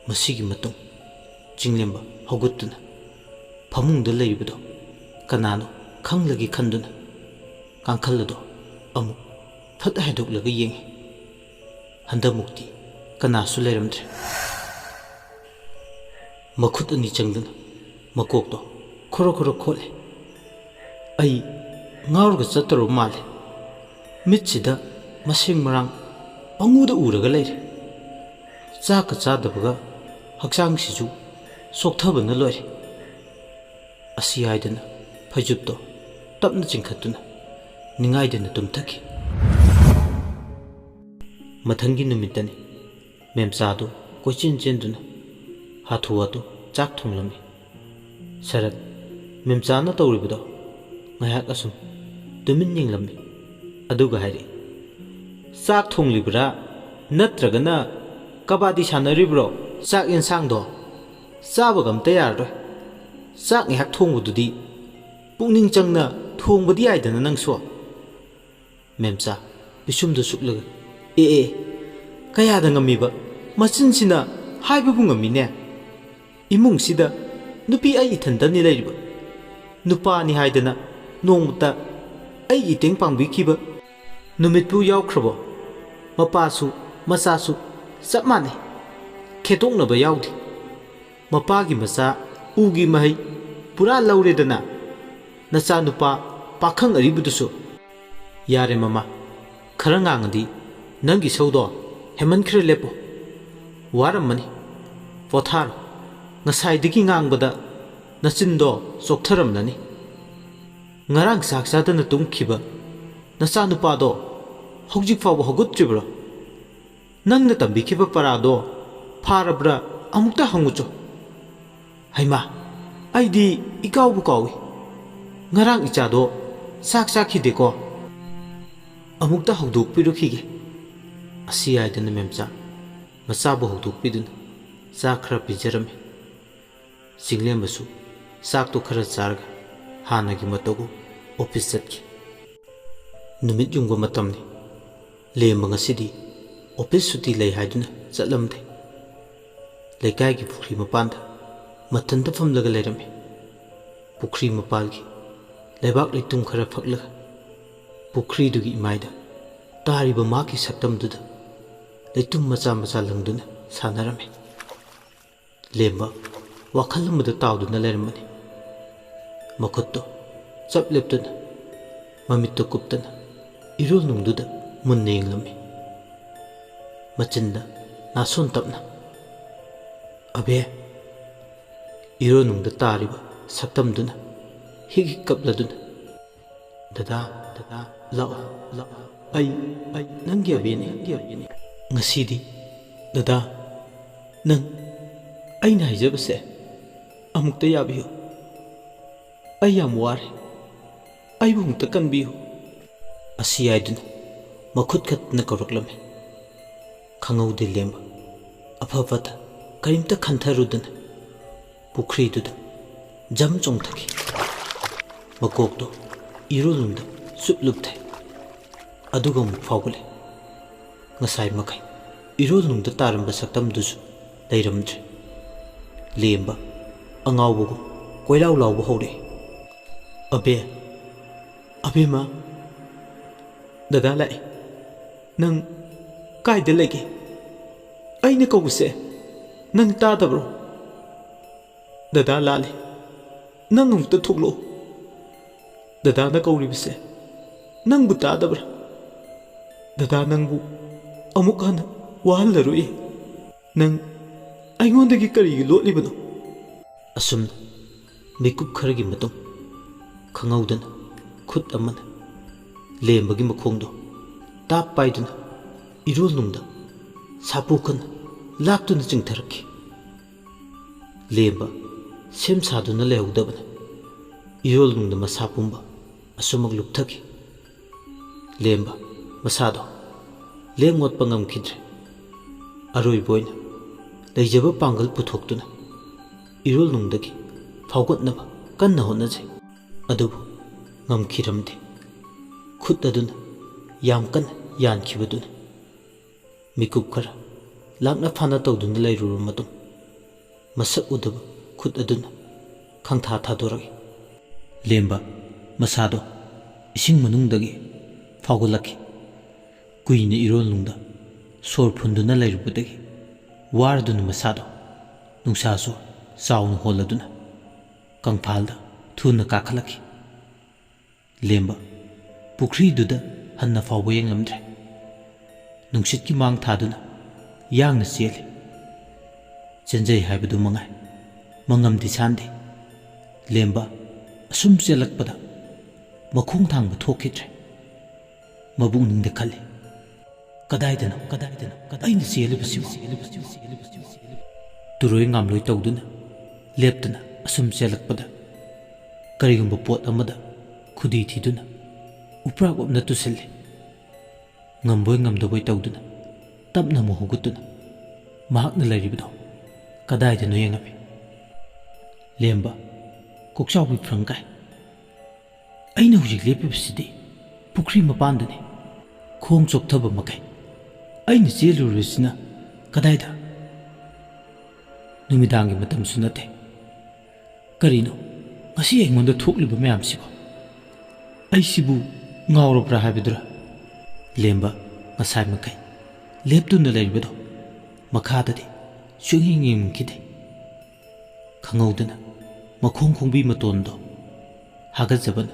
ꯃꯁꯤꯒꯤ ꯃꯇꯨꯡ ꯆꯤꯡꯂꯦꯝꯕ ꯍꯧꯒꯠꯇꯨꯅ ꯐꯃꯨꯡꯗ ꯂꯩꯔꯤꯕꯗꯣ ꯀꯅꯥꯅꯣ ꯈꯪꯂꯒꯦ ꯈꯟꯗꯨꯅ ꯀꯥꯡꯈꯜ ꯑꯗꯣ ꯑꯃꯨꯛ ꯐꯠ ꯍꯥꯏꯗꯣꯛꯂꯒ ꯌꯦꯡꯉꯤ ꯍꯟꯗꯛꯃꯨꯛꯇꯤ ꯀꯅꯥꯁꯨ ꯂꯩꯔꯝꯗ꯭ꯔꯦ ꯃꯈꯨꯠ ꯑꯅꯤ ꯆꯪꯗꯨꯅ ꯃꯀꯣꯛꯇꯣ ꯈꯣꯔꯣ ꯈꯣꯠꯂꯤ ꯑꯩ ꯉꯥꯎꯔꯒ ꯆꯠꯇꯧꯔꯕ ꯃꯥꯜꯂꯤ ꯃꯤꯠꯁꯤꯗ ꯃꯁꯦꯡ ꯃꯔꯥꯡ ꯄꯪꯎꯗ ꯎꯔꯒ ꯂꯩꯔꯦ ꯆꯥꯛꯀ ꯆꯥꯗꯕꯒ ꯍꯛꯆꯥꯡꯁꯤꯁꯨ ꯆꯣꯛꯊꯕꯅ ꯂꯣꯏꯔꯦ ꯑꯁꯤ ꯍꯥꯏꯗꯅ ꯐꯩꯖꯨꯞꯇꯣ ꯇꯞꯅ ꯆꯤꯡꯈꯠꯇꯨꯅ ꯅꯤꯡꯉꯥꯏꯗꯅ ꯇꯨꯝꯊꯈꯤ ꯃꯊꯪꯒꯤ ꯅꯨꯃꯤꯠꯇꯅꯤ ꯃꯦꯝꯆꯥꯗꯨ ꯀꯣꯏꯆꯦꯟ ꯆꯦꯟꯗꯨꯅ ꯍꯥꯊꯨ ꯆꯥꯛ ꯊꯣꯡꯂꯝꯃꯤ ꯁꯔꯠ ꯃꯦꯝꯆꯥꯅ ꯇꯧꯔꯤꯕꯗꯣ ꯉꯥꯏꯍꯥꯛ ꯑꯁꯨꯝ ꯇꯨꯃꯤꯟ ꯌꯦꯡꯂꯝꯃꯤ ꯑꯗꯨꯒ ꯍꯥꯏꯔꯛꯏ ꯆꯥꯛ ꯊꯣꯡꯂꯤꯕ꯭ꯔꯥ ꯅꯠꯇ꯭ꯔꯒꯅ ꯀꯕꯥꯗꯤ ꯁꯥꯟꯅꯔꯤꯕ꯭ꯔꯣ ꯆꯥꯛ ꯌꯦꯟꯁꯥꯡꯗꯣ ꯆꯥꯕꯒ ꯑꯝꯇ ꯌꯥꯔꯔꯣꯏ ꯆꯥꯛ ꯉꯥꯏꯍꯥꯛ ꯊꯣꯡꯕꯗꯨꯗꯤ ꯄꯨꯛꯅꯤꯡ ꯆꯪꯅ ꯊꯣꯡꯕꯗꯤ ꯌꯥꯏꯗꯅ ꯅꯪꯁꯨ ꯃꯦꯝꯆꯥ ꯄꯤꯁꯨꯝꯗꯨ ꯁꯨꯛꯂꯒ ꯑꯦ ꯀꯌꯥꯗ ꯉꯝꯃꯤꯕ ꯃꯆꯤꯟꯁꯤꯅ ꯍꯥꯏꯕꯕꯨ ꯉꯝꯃꯤꯅꯦ ꯏꯃꯨꯡꯁꯤꯗ ꯅꯨꯄꯤ ꯑꯩ ꯏꯊꯟꯇꯅꯤ ꯂꯩꯔꯤꯕ ꯅꯨꯄꯥꯅꯤ ꯍꯥꯏꯗꯅ ꯅꯣꯡꯃꯇ ꯑꯩ ꯃꯇꯦꯡ ꯄꯥꯡꯕꯤꯈꯤꯕ ꯅꯨꯃꯤꯠꯄꯨ ꯌꯥꯎꯈ꯭ꯔꯕꯣ ꯃꯄꯥꯁꯨ ꯃꯆꯥꯁꯨ ꯆꯞ ꯃꯥꯟꯅꯩ ꯈꯦꯠꯇꯣꯛꯅꯕ ꯌꯥꯎꯗꯦ ꯃꯄꯥꯒꯤ ꯃꯆꯥ ꯎꯒꯤ ꯃꯍꯩ ꯄꯨꯔꯥ ꯂꯧꯔꯦꯗꯅ ꯅꯆꯥꯅꯨꯄꯥ ꯄꯥꯈꯪ ꯑꯔꯤꯕꯗꯨꯁꯨ ꯌꯥꯔꯦ ꯃꯃꯥ ꯈꯔ ꯉꯥꯡꯉꯗꯤ ꯅꯪꯒꯤ ꯁꯧꯗꯣ ꯍꯦꯃꯟꯈ꯭ꯔꯦ ꯂꯦꯞꯄꯣ ꯋꯥꯔꯝꯃꯅꯤ ꯄꯣꯊꯥꯔꯣ ꯉꯁꯥꯏꯗꯒꯤ ꯉꯥꯡꯕꯗ ꯅꯆꯤꯟꯗꯣ ꯆꯣꯛꯊꯔꯝꯂꯅꯤ ꯉꯔꯥꯡ ꯆꯥꯛ ꯆꯥꯗꯅ ꯇꯨꯝꯈꯤꯕ ꯅꯆꯥꯅꯨꯄꯥꯗꯣ ꯍꯧꯖꯤꯛ ꯐꯥꯎꯕ ꯍꯧꯒꯠꯇ꯭ꯔꯤꯕ꯭ꯔꯣ ꯅꯪꯅ ꯇꯝꯕꯤꯈꯤꯕ ꯄꯔꯥꯗꯣ ꯐꯥꯔꯕ꯭ꯔꯥ ꯑꯃꯨꯛꯇ ꯍꯪꯉꯨꯆꯣ ꯍꯩꯃꯥ ꯑꯩꯗꯤ ꯏꯀꯥꯎꯕꯨ ꯀꯥꯎꯏ ꯉꯔꯥꯡ ꯏꯆꯥꯗꯣ ꯆꯥꯛ ꯆꯥꯈꯤꯗꯦꯀꯣ ꯑꯃꯨꯛꯇ ꯍꯧꯗꯣꯛꯄꯤꯔꯨꯈꯤꯒꯦ ꯑꯁꯤ ꯍꯥꯏꯗꯅ ꯃꯦꯝꯆꯥ ꯃꯆꯥꯕꯨ ꯍꯧꯗꯣꯛꯄꯤꯗꯨꯅ ꯆꯥꯛ ꯈꯔ ꯄꯤꯖꯔꯝꯃꯤ ꯆꯤꯡꯂꯦꯝꯕꯁꯨ ꯆꯥꯛꯇꯣ ꯈꯔ ꯆꯥꯔꯒ ꯍꯥꯟꯅꯒꯤ ꯃꯇꯧꯒ ꯑꯣꯐꯤꯁ ꯆꯠꯈꯤ꯫ ꯅꯨꯃꯤꯠ ꯌꯨꯡꯕ ꯃꯇꯝꯅꯤ꯫ ꯂꯦꯝꯕ ꯉꯁꯤꯗꯤ ꯑꯣꯐꯤꯁ ꯁꯨꯇꯤ ꯂꯩ ꯍꯥꯏꯗꯨꯅ ꯆꯠꯂꯝꯗꯦ꯫ ꯂꯩꯀꯥꯏꯒꯤ ꯄꯨꯈ꯭ꯔꯤ ꯃꯄꯥꯟꯗ ꯃꯊꯟꯇ ꯐꯝꯂꯒ ꯂꯩꯔꯝꯃꯤ꯫ ꯄꯨꯈ꯭ꯔꯤ ꯃꯄꯥꯜꯒꯤ ꯂꯩꯕꯥꯛ ꯂꯩꯇꯨꯝ ꯈꯔ ꯐꯛꯂꯒ ꯄꯨꯈ꯭ꯔꯤꯗꯨꯒꯤ ꯏꯃꯥꯏꯗ ꯇꯥꯔꯤꯕ ꯃꯍꯥꯛꯀꯤ ꯁꯛꯇꯝꯗꯨꯗ ꯂꯩꯇꯨꯝ ꯃꯆꯥ ꯃꯆꯥ ꯂꯪꯗꯨꯅ ꯁꯥꯟꯅꯔꯝꯃꯤ꯫ ꯂꯦꯝꯕ ꯋꯥꯈꯜ ꯑꯃꯗ ꯇꯥꯎꯗꯨꯅ ꯂꯩꯔꯝꯕꯅꯤ꯫ ꯃꯈꯨꯠꯇꯣ ꯆꯞ ꯂꯦꯞꯇꯨꯅ ꯃꯃꯤꯠꯇꯣ ꯀꯨꯞꯇꯅ ꯏꯔꯣꯜꯅꯨꯡꯗꯨꯗ ꯃꯨꯟꯅ ꯌꯦꯡꯂꯝꯃꯤ꯫ ꯃꯆꯤꯟꯗ ꯅꯥꯁꯣꯟ ꯇꯞꯅ "ꯑꯕꯦ" ꯏꯔꯣꯜꯅꯨꯡꯗ ꯇꯥꯔꯤꯕ ꯁꯛꯇꯝꯗꯨꯅ ꯍꯤꯛ ꯍꯤꯛ ꯀꯞꯂꯗꯨꯅ "ꯗꯗꯥ, ꯗꯗꯥ, ꯂꯥꯛꯑꯣ, ꯂꯥꯛꯑꯣ, ꯑꯩ ꯅꯪꯒꯤ ꯑꯕꯦꯅꯤ, ꯉꯁꯤꯗꯤ ꯗꯗꯥ, ꯅꯪ ꯑꯩꯅ ꯍꯥꯏꯖꯕꯁꯦ ꯑꯃꯨꯛꯇ ꯌꯥꯕꯤꯌꯨ, ꯑꯩ ꯌꯥꯝ ꯋꯥꯔꯦ, ꯑꯩꯕꯨ ꯑꯃꯨꯛꯇ ꯀꯟꯕꯤꯌꯨ" ꯑꯁꯤ ꯍꯥꯏꯗꯨꯅ ꯃꯈꯨꯠ ꯈꯠꯇꯅ ꯀꯧꯔꯛꯂꯝꯃꯤ꯫ ꯈꯪꯍꯧꯗꯦ ꯂꯦꯝꯕ ꯑꯐ ꯐꯠꯇ ꯀꯔꯤꯝꯇ ꯈꯟꯊꯔꯨꯗꯅ ꯄꯨꯈ꯭ꯔꯤꯗꯨꯗ ꯖꯝ ꯆꯣꯡꯊꯈꯤ꯫ ꯃꯀꯣꯛꯇꯣ ꯏꯔꯣꯜꯅꯨꯡꯗ ꯆꯨꯞ ꯂꯨꯞꯊꯩ꯫ ꯑꯗꯨꯒ ꯑꯃꯨꯛ ꯐꯥꯎꯒꯠꯂꯦ꯫ ꯉꯁꯥꯏ ꯃꯈꯩ ꯏꯔꯣꯜꯅꯨꯡꯗ ꯇꯥꯔꯝꯕ ꯁꯛꯇꯝꯗꯨꯁꯨ ꯂꯩꯔꯝꯗ꯭ꯔꯦ꯫ ꯂꯦꯝꯕ ꯑꯉꯥꯎꯕꯒꯨꯝ ꯀꯣꯏꯂꯥꯎ ꯂꯥꯎꯕ ꯍꯧꯔꯛꯏ꯫ "ꯑꯕꯦ, ꯑꯕꯦꯝꯃ, ꯗꯗꯥ ꯂꯥꯛꯑꯦ, ꯅꯪ ꯀꯥꯏꯗ ꯂꯩꯒꯦ? ꯑꯩꯅ ꯀꯧꯕꯁꯦ ꯅꯪ ꯇꯥꯗꯕ꯭ꯔꯣ? ꯗꯗꯥ ꯂꯥꯜꯂꯦ, ꯅꯪ ꯑꯃꯨꯛꯇ ꯊꯣꯛꯂꯛꯑꯣ, ꯗꯗꯥꯅ ꯀꯧꯔꯤꯕꯁꯦ ꯅꯪꯕꯨ ꯇꯥꯗꯕ꯭ꯔꯥ? ꯗꯗꯥ ꯅꯪꯕꯨ ꯑꯃꯨꯛ ꯍꯟꯅ ꯋꯥꯍꯜꯂꯔꯣꯏ, ꯅꯪ ꯑꯩꯉꯣꯟꯗꯒꯤ ꯀꯔꯤꯒꯤ ꯂꯣꯠꯂꯤꯕꯅꯣ?" ꯑꯁꯨꯝꯅ ꯃꯤꯀꯨꯞ ꯈꯔꯒꯤ ꯃꯇꯨꯡ ꯈꯪꯍꯧꯗꯅ ꯈꯨꯠ ꯑꯃꯅ ꯂꯦꯝꯕꯒꯤ ꯃꯈꯣꯡꯗꯣ ꯇꯥꯞ ꯄꯥꯏꯗꯨꯅ ꯏꯔꯣꯜꯅꯨꯡꯗ ꯁꯥꯄꯣ ꯀꯟꯅ ꯂꯥꯛꯇꯨꯅ ꯆꯤꯡꯊꯔꯛꯈꯤ꯫ ꯂꯦꯝꯕ ꯁꯦꯝ ꯁꯥꯗꯨꯅ ꯂꯩꯍꯧꯗꯕꯅ ꯏꯔꯣꯜꯅꯨꯡꯗ ꯃꯁꯥ ꯄꯨꯝꯕ ꯑꯁꯨꯃꯛ ꯂꯨꯞꯊꯈꯤ꯫ ꯂꯦꯝꯕ ꯃꯁꯥꯗꯣ ꯂꯦꯡ ꯑꯣꯠꯄ ꯉꯝꯈꯤꯗ꯭ꯔꯦ꯫ ꯑꯔꯣꯏꯕ ꯑꯣꯏꯅ ꯂꯩꯖꯕ ꯄꯥꯡꯒꯜ ꯄꯨꯊꯣꯛꯇꯨꯅ ꯏꯔꯣꯜꯅꯨꯡꯗꯒꯤ ꯐꯥꯎꯒꯠꯅꯕ ꯀꯟꯅ ꯍꯣꯠꯅꯖꯩ꯫ ꯑꯗꯨꯕꯨ ꯉꯝꯈꯤꯔꯝꯗꯦ꯫ ꯈꯨꯠ ꯑꯗꯨꯅ ꯌꯥꯝ ꯀꯟꯅ ꯌꯥꯟꯈꯤꯕꯗꯨꯅ ꯃꯤꯀꯨꯞ ꯈꯔ ꯂꯥꯛꯅ ꯐꯥꯅ ꯇꯧꯗꯨꯅ ꯂꯩꯔꯨꯔꯕ ꯃꯇꯨꯡ ꯃꯁꯛ ꯎꯗꯕ ꯈꯨꯠ ꯑꯗꯨꯅ ꯈꯪꯊꯥ ꯊꯥꯗꯣꯔꯛꯏ꯫ ꯂꯦꯝꯕ ꯃꯁꯥꯗꯣ ꯏꯁꯤꯡ ꯃꯅꯨꯡꯗꯒꯤ ꯐꯥꯎꯒꯠꯂꯛꯈꯤ꯫ ꯀꯨꯏꯅ ꯏꯔꯣꯜꯅꯨꯡꯗ ꯁꯣꯔ ꯐꯨꯟꯗꯨꯅ ꯂꯩꯔꯨꯕꯗꯒꯤ ꯋꯥꯔꯗꯨꯅ ꯃꯁꯥꯗꯣ ꯅꯨꯡꯁꯥꯁꯨ ꯆꯥꯎꯅ ꯍꯣꯜꯂꯗꯨꯅ ꯀꯪꯐꯥꯜꯗ ꯊꯨꯅ ꯀꯥꯈꯠꯂꯛꯈꯤ꯫ ꯂꯦꯝꯕ ꯄꯨꯈ꯭ꯔꯤꯗꯨꯗ ꯍꯟꯅ ꯐꯥꯎꯕ ꯌꯦꯡꯂꯝꯗ꯭ꯔꯦ꯫ ꯅꯨꯡꯁꯤꯠꯀꯤ ꯃꯥꯡ ꯊꯥꯗꯨꯅ ꯌꯥꯡꯅ ꯆꯦꯜꯂꯤ꯫ ꯆꯦꯟꯖꯩ ꯍꯥꯏꯕꯗꯨ ꯃꯉꯥꯏ, ꯃꯉꯝꯗꯤ ꯁꯥꯟꯗꯦ꯫ ꯂꯦꯝꯕ ꯑꯁꯨꯝ ꯆꯦꯜꯂꯛꯄꯗ ꯃꯈꯣꯡ ꯊꯥꯡꯕ ꯊꯣꯛꯈꯤꯗ꯭ꯔꯦ꯫ ꯃꯕꯨꯛꯅꯤꯡꯗ ꯈꯜꯂꯤ, ꯀꯗꯥꯏꯗꯅꯣ ꯑꯩꯅ ꯆꯦꯜꯂꯤꯕꯁꯤꯕꯨ? ꯇꯨꯔꯣꯏ ꯉꯥꯝꯂꯣꯏ ꯇꯧꯗꯨꯅ ꯂꯦꯞꯇꯅ ꯑꯁꯨꯝ ꯆꯦꯜꯂꯛꯄꯗ ꯀꯔꯤꯒꯨꯝꯕ ꯄꯣꯠ ꯑꯃꯗ ꯈꯨꯗꯤ ꯊꯤꯗꯨꯅ ꯎꯞꯔꯥꯛ ꯎꯞꯅ ꯇꯨꯁꯤꯜꯂꯤ꯫ ꯉꯝꯕꯣꯏ ꯉꯝꯗꯕꯣꯏ ꯇꯧꯗꯨꯅ ꯇꯞꯅ ꯑꯃꯨꯛ ꯍꯧꯒꯠꯇꯨꯅ ꯃꯍꯥꯛꯅ ꯂꯩꯔꯤꯕꯗꯣ ꯀꯗꯥꯏꯗꯅꯣ ꯌꯦꯡꯉꯝꯃꯤ꯫ ꯂꯦꯝꯕ ꯀꯣꯛꯆꯥꯎꯕꯤ ꯐ꯭ꯔꯪꯀꯥꯏ, ꯑꯩꯅ ꯍꯧꯖꯤꯛ ꯂꯦꯞꯄꯤꯕꯁꯤꯗꯤ ꯄꯨꯈ꯭ꯔꯤ ꯃꯄꯥꯟꯗꯅꯤ꯫ ꯈꯣꯡ ꯆꯣꯛꯊꯕ ꯃꯈꯩ ꯑꯩꯅ ꯆꯦꯜꯂꯨꯔꯤꯁꯤꯅ ꯀꯗꯥꯏꯗ? ꯅꯨꯃꯤꯗꯥꯡꯒꯤ ꯃꯇꯝꯁꯨ ꯅꯠꯇꯦ꯫ ꯀꯔꯤꯅꯣ ꯉꯁꯤ ꯑꯩꯉꯣꯟꯗ ꯊꯣꯛꯂꯤꯕ ꯃꯌꯥꯝꯁꯤꯕꯨ? ꯑꯩꯁꯤꯕꯨ ꯉꯥꯎꯔꯕ꯭ꯔꯥ ꯍꯥꯏꯕꯗꯨꯔꯥ? ꯂꯦꯝꯕ ꯉꯁꯥꯏ ꯃꯈꯩ ꯂꯦꯞꯇꯨꯅ ꯂꯩꯔꯤꯕꯗꯣ ꯃꯈꯥꯗꯗꯤ ꯁꯨꯡꯌꯦꯡ ꯌꯦꯡꯈꯤꯗꯦ꯫ ꯈꯪꯍꯧꯗꯅ ꯃꯈꯣꯡ ꯈꯣꯡꯕꯤ ꯃꯇꯣꯟꯗꯣ ꯍꯥꯒꯠꯆꯕꯅ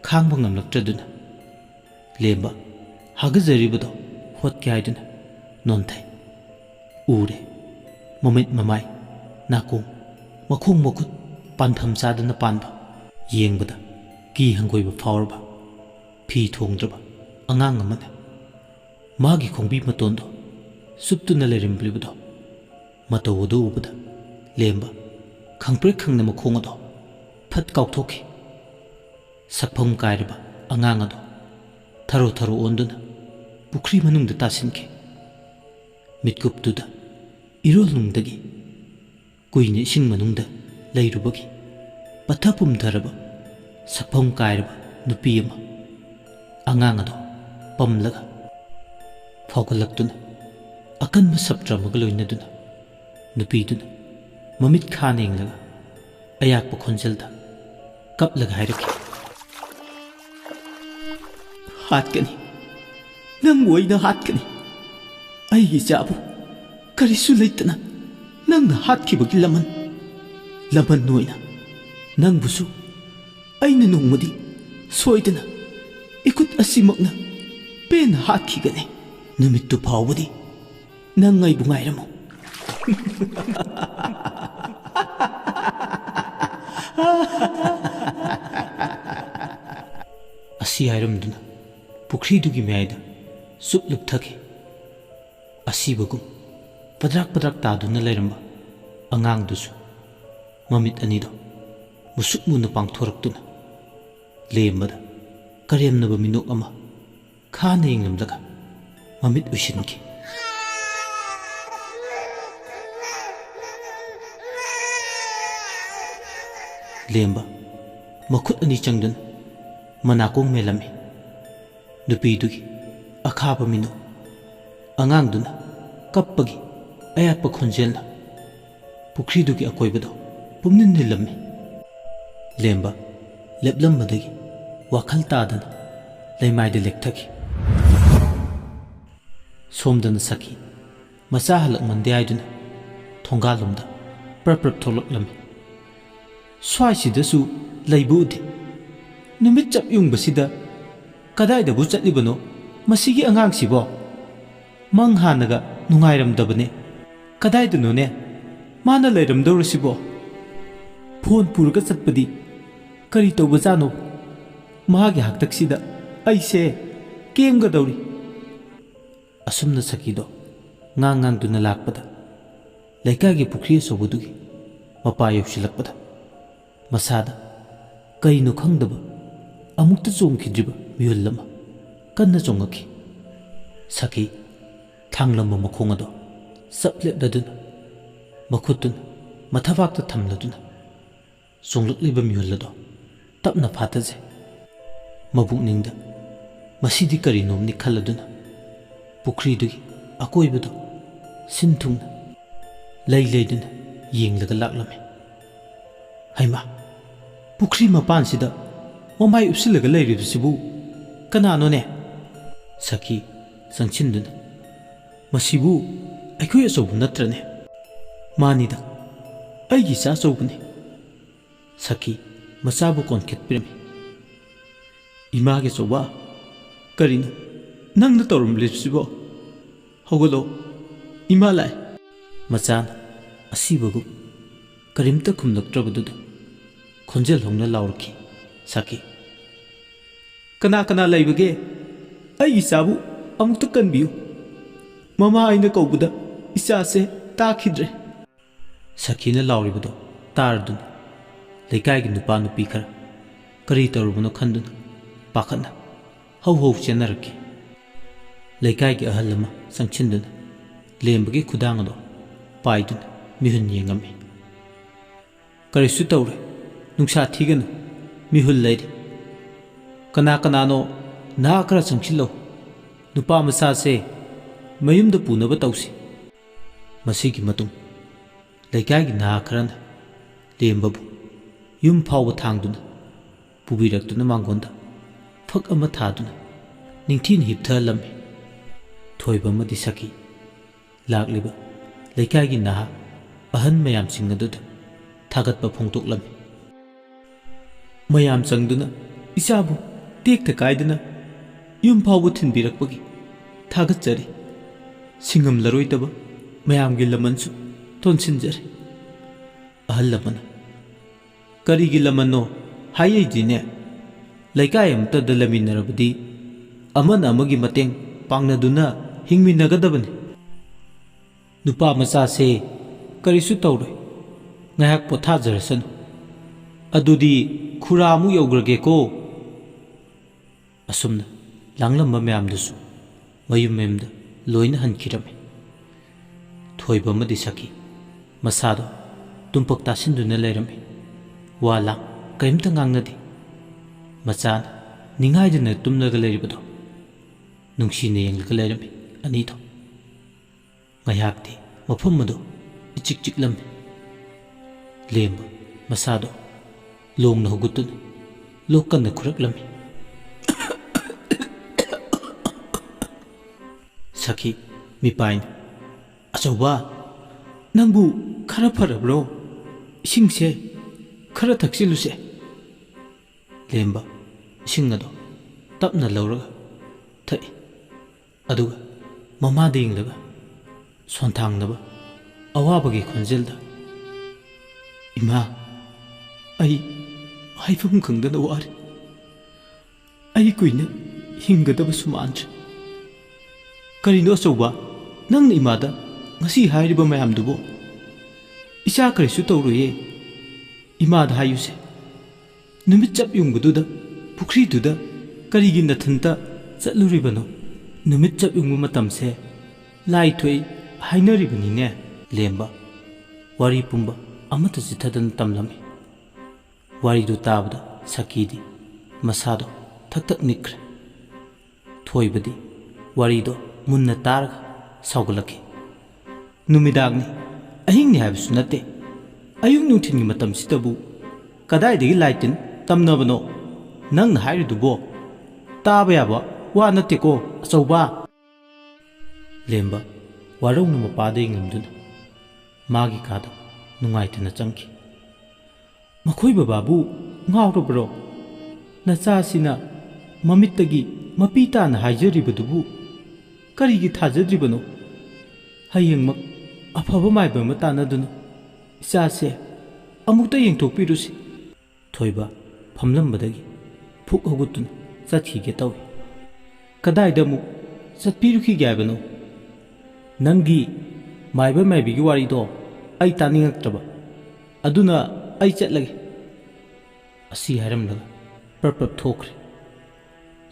ꯈꯥꯡꯕ ꯉꯝꯂꯛꯇ꯭ꯔꯗꯨꯅ ꯂꯦꯝꯕ ꯍꯥꯒꯠꯆꯔꯤꯕꯗꯣ ꯍꯣꯠꯀꯦ ꯍꯥꯏꯗꯨꯅ ꯅꯣꯟꯊꯩ꯫ ꯎꯔꯦ, ꯃꯃꯤꯠ ꯃꯃꯥꯏ ꯅꯥꯀꯣꯡ ꯃꯈꯣꯡ ꯃꯈꯨꯠ ꯄꯥꯟꯐꯝ ꯆꯥꯗꯅ ꯄꯥꯟꯕ, ꯌꯦꯡꯕꯗ ꯀꯤ ꯍꯪꯒꯣꯏꯕ ꯐꯥꯎꯔꯕ ꯐꯤ ꯊꯣꯡꯗ꯭ꯔꯕ ꯑꯉꯥꯡ ꯑꯃꯅ ꯃꯥꯒꯤ ꯈꯣꯡꯕꯤ ꯃꯇꯣꯟꯗꯣ ꯁꯨꯞꯇꯨꯅ ꯂꯩꯔꯝꯂꯤꯕꯗꯣ ꯃꯇꯧ ꯑꯗꯨ ꯎꯕꯗ ꯂꯦꯝꯕ ꯈꯪꯄ꯭ꯔꯦꯛ ꯈꯪꯅ ꯃꯈꯣꯡ ꯑꯗꯣ ꯐꯠ ꯀꯥꯎꯊꯣꯛꯈꯤ꯫ ꯁꯛꯐꯝ ꯀꯥꯏꯔꯕ ꯑꯉꯥꯡ ꯑꯗꯣ ꯊꯔꯣ ꯊꯔꯣ ꯑꯣꯟꯗꯨꯅ ꯄꯨꯈ꯭ꯔꯤ ꯃꯅꯨꯡꯗ ꯇꯥꯁꯤꯟꯈꯤ꯫ ꯃꯤꯠꯀꯨꯞꯇꯨꯗ ꯏꯔꯣꯜꯅꯨꯡꯗꯒꯤ ꯀꯨꯏꯅ ꯏꯁꯤꯡ ꯃꯅꯨꯡꯗ ꯂꯩꯔꯨꯕꯒꯤ ꯄꯠꯊ ꯄꯨꯝꯊꯔꯕ ꯁꯛꯐꯝ ꯀꯥꯏꯔꯕ ꯅꯨꯄꯤ ꯑꯃ ꯑꯉꯥꯡ ꯑꯗꯣ ꯄꯝꯂꯒ ꯐꯥꯎꯒꯠꯂꯛꯇꯨꯅ ꯑꯀꯟꯕ ꯁꯞꯇ꯭ꯔ ꯑꯃꯒ ꯂꯣꯏꯅꯗꯨꯅ ꯅꯨꯄꯤꯗꯨꯅ ꯃꯃꯤꯠ ꯈꯥꯅ ꯌꯦꯡꯂꯒ ꯑꯌꯥꯛꯄ ꯈꯣꯟꯖꯦꯜꯗ ꯀꯞꯂꯒ ꯍꯥꯏꯔꯛꯈꯤ, ꯍꯥꯠꯀꯅꯤ, ꯅꯪꯕꯨ ꯑꯩꯅ ꯍꯥꯠꯀꯅꯤ, ꯑꯩꯒꯤ ꯏꯆꯥꯕꯨ ꯀꯔꯤꯁꯨ ꯂꯩꯇꯅ ꯅꯪꯅ ꯍꯥꯠꯈꯤꯕꯒꯤ ꯂꯃꯟ ꯑꯣꯏꯅ ꯅꯪꯕꯨꯁꯨ ꯑꯩꯅ ꯅꯣꯡꯃꯗꯤ ꯁꯣꯏꯗꯅ इकुत असिमकना पेन हातखिगने नुमित्तु फावबदी नंग अइबु ngairamo asi hairamduna pukhridugi mayada supluk thake asibagum padrak taduna lairamba angang dusu mamit anido musuk muna pangthoraktuna lembada karemnaba minuk ama khana yenglamdaga mamit ushinki lemba makhut ani changdun manakong melami nupidugi akhaba minu angangduna kappagi ayatpa khonjelna pukhridugi akoibado pumnin nilami lemba leplammadagi wakhal tadana leimaide lekthaki somdana saki macha halak mande aiduna thongalumda prap tholaklami swaisidassu leibudi numit chap yungbasida kadaida bu chatlibano masigi angang sibo mang hanaga nungairamdabane kadaida no ne mana leiramdorsibo phone purga chatpadi kari tawbajano mahagi haktaksida aise kemgadawri asumna sakido ngang duna lakpada leikagi pukhri sobudugi mapa yopsilakpada masada kaino khangdaba amukta chongkhidriba miyullama kanna chongaki saki thanglamba makhongado saplepladuna makhutun mathawakta thamladuna songlakliba miyullado tapna phataje mabukningda masidi karinomni khaladuna pukhridugi akoibado sinthungna leiduna yenglaga laklame haima pukhri mapansida momai upsilaga leiribsibu kanano ne saki sangchinduna masibu aikoi asobu natrane manida aigi sa sobune saki masabu konkhet pirami image soba karina nangna torum lipsibo hogolo imalai machan asibagu karimta khumlaktrabudu khonjel hongna laurki saki kana laibage ai isabu amukta kanbiu mama aina kaubuda isa se takhidre sakina lauribudo tardun leikai gi nupa nupi khara kari torubuno khanduna pakhatna hau chenarki leikai gi ahalama sangchinduna lembagi khudangado paiduna mihun yengami karisu tawre nungsa thiganu mihul leide kana no na kara sangchilo nupa masa se mayumda punaba tawsi masigi matung leikai gi na kharana lembabu yum phawba thangduna pubirakduna mangonda phak ama thaduna ningthin hipthalami thoiba madi saki lakliba leikai gi na ahan mayam singadu thagatpa phongtoklami mayam changduna isabu tekta kaiduna yum phawbu thinbirakpagi thagatchari singam laroitaba mayamgi lamansu tonsinjare ahal lamana karigi lamanno hayai dine leikai amta dalaminarabadi amana amagi mateng pangnaduna hingminagadabani nupa macha se karisu tawre ngayak pothajarasanu adudi khuramu yograge ko asumna langlamba mayamdusu mayum memda loina hankhirame thoiba madi saki masado tumpak tasinduna leirame wala ꯀꯔꯤꯝꯇ ꯉꯥꯡꯅꯗꯦ꯫ ꯃꯆꯥꯅ ꯅꯤꯡꯉꯥꯏꯗꯅ ꯇꯨꯝꯂꯒ ꯂꯩꯔꯤꯕꯗꯣ ꯅꯨꯡꯁꯤꯅ ꯌꯦꯡꯂꯒ ꯂꯩꯔꯝꯃꯤ ꯑꯅꯤꯗꯣ꯫ ꯉꯥꯏꯍꯥꯛꯇꯤ ꯃꯐꯝ ꯑꯗꯨ ꯏꯆꯤꯛ ꯆꯤꯛꯂꯝꯃꯤ꯫ ꯂꯦꯝꯕ ꯃꯁꯥꯗꯣ ꯂꯣꯡꯅ ꯍꯧꯒꯠꯇꯨꯅ ꯂꯣꯛ ꯀꯟꯅ ꯈꯨꯔꯛꯂꯝꯃꯤ꯫ ꯁꯈꯤ ꯃꯤꯄꯥꯏꯅ "ꯑꯆꯧꯕ, ꯅꯪꯕꯨ ꯈꯔ ꯐꯔꯕ꯭ꯔꯣ? ꯏꯁꯤꯡꯁꯦ ꯈꯔ ꯊꯛꯆꯤꯜꯂꯨꯁꯦ." ꯂꯦꯝꯕ ꯏꯁꯤꯡ ꯑꯗꯣ ꯇꯞꯅ ꯂꯧꯔꯒ ꯊꯛꯏ꯫ ꯑꯗꯨꯒ ꯃꯃꯥꯗ ꯌꯦꯡꯂꯒ ꯁꯣꯟꯊꯥꯡꯅꯕ ꯑꯋꯥꯕꯒꯤ ꯈꯣꯟꯖꯦꯜꯗ "ꯏꯃꯥ, ꯑꯩ ꯍꯥꯏꯐꯝ ꯈꯪꯗꯅ ꯋꯥꯔꯦ꯫ ꯑꯩ ꯀꯨꯏꯅ ꯍꯤꯡꯒꯗꯕꯁꯨ ꯃꯥꯟꯗ꯭ꯔꯦ." "ꯀꯔꯤꯅꯣ ꯑꯆꯧꯕ, ꯅꯪꯅ ꯏꯃꯥꯗ ꯉꯁꯤ ꯍꯥꯏꯔꯤꯕ ꯃꯌꯥꯝꯗꯨꯕꯨ?" "ꯏꯆꯥ ꯀꯔꯤꯁꯨ ꯇꯧꯔꯣꯏꯌꯦ, ꯏꯃꯥꯗ ꯍꯥꯏꯌꯨꯁꯦ꯫ ꯅꯨꯃꯤꯠ ꯆꯞ ꯌꯨꯡꯕꯗꯨꯗ ꯄꯨꯈ꯭ꯔꯤꯗꯨꯗ ꯀꯔꯤꯒꯤ ꯅꯊꯟꯇ ꯆꯠꯂꯨꯔꯤꯕꯅꯣ? ꯅꯨꯃꯤꯠ ꯆꯞ ꯌꯨꯡꯕ ꯃꯇꯝꯁꯦ ꯂꯥꯏ ꯊꯣꯛꯏ ꯍꯥꯏꯅꯔꯤꯕꯅꯤꯅꯦ." ꯂꯦꯝꯕ ꯋꯥꯔꯤ ꯄꯨꯝꯕ ꯑꯃꯠꯇ ꯆꯤꯊꯗꯅ ꯇꯝꯂꯝꯃꯤ꯫ ꯋꯥꯔꯤꯗꯨ ꯇꯥꯕꯗ ꯁꯈꯤꯗꯤ ꯃꯁꯥꯗꯣ ꯊꯛ ꯊꯛ ꯅꯤꯛꯈ꯭ꯔꯦ꯫ ꯊꯣꯏꯕꯗꯤ ꯋꯥꯔꯤꯗꯣ ꯃꯨꯟꯅ ꯇꯥꯔꯒ ꯁꯥꯎꯒꯠꯂꯛꯈꯤ꯫ "ꯅꯨꯃꯤꯗꯥꯡꯅꯤ, ꯑꯍꯤꯡꯅꯤ ꯍꯥꯏꯕꯁꯨ ꯅꯠꯇꯦ. ꯑꯌꯨꯛ ꯅꯨꯡꯊꯤꯟꯒꯤ ꯃꯇꯝꯁꯤꯗꯕꯨ ꯀꯗꯥꯏꯗꯒꯤ ꯂꯥꯏ ꯇꯤꯟ ꯇꯝꯅꯕꯅꯣ? ꯅꯪꯅ ꯍꯥꯏꯔꯤꯗꯨꯕꯣ ꯇꯥꯕ ꯌꯥꯕ ꯋꯥ ꯅꯠꯇꯦꯀꯣ ꯑꯆꯧꯕ." ꯂꯦꯝꯕ ꯋꯥꯔꯧꯅ ꯃꯄꯥꯗ ꯌꯦꯡꯂꯝꯗꯨꯅ ꯃꯥꯒꯤ ꯀꯥꯗ ꯅꯨꯡꯉꯥꯏꯇꯅ ꯆꯪꯈꯤ꯫ "ꯃꯈꯣꯏ ꯕꯕꯥꯕꯨ ꯉꯥꯎꯔꯕ꯭ꯔꯣ? ꯅꯆꯥꯁꯤꯅ ꯃꯃꯤꯠꯇꯒꯤ ꯃꯄꯤ ꯇꯥꯅ ꯍꯥꯏꯖꯔꯤꯕꯗꯨꯕꯨ ꯀꯔꯤꯒꯤ ꯊꯥꯖꯗ꯭ꯔꯤꯕꯅꯣ? ꯍꯌꯦꯡꯃꯛ ꯑꯐꯕ ꯃꯥꯏꯕ ꯑꯃ ꯇꯥꯟꯅꯗꯨꯅ ꯏꯆꯥꯁꯦ ꯑꯃꯨꯛꯇ ꯌꯦꯡꯊꯣꯛꯄꯤꯔꯨꯁꯤ." ꯊꯣꯏꯕ ꯐꯝꯂꯝꯕꯗꯒꯤ ꯐꯨꯛ ꯍꯧꯒꯠꯇꯨꯅ ꯆꯠꯈꯤꯒꯦ ꯇꯧꯏ꯫ "ꯀꯗꯥꯏꯗ ꯑꯃꯨꯛ ꯆꯠꯄꯤꯔꯨꯈꯤꯒꯦ ꯍꯥꯏꯕꯅꯣ? ꯅꯪꯒꯤ ꯃꯥꯏꯕ ꯃꯥꯏꯕꯤꯒꯤ ꯋꯥꯔꯤꯗꯣ ꯑꯩ ꯇꯥꯅꯤꯡꯉꯛꯇ꯭ꯔꯕ, ꯑꯗꯨꯅ ꯑꯩ ꯆꯠꯂꯒꯦ." ꯑꯁꯤ ꯍꯥꯏꯔꯝꯂꯒ ꯄ꯭ꯔꯞ ꯄ꯭ꯔꯞ ꯊꯣꯛꯈ꯭ꯔꯦ꯫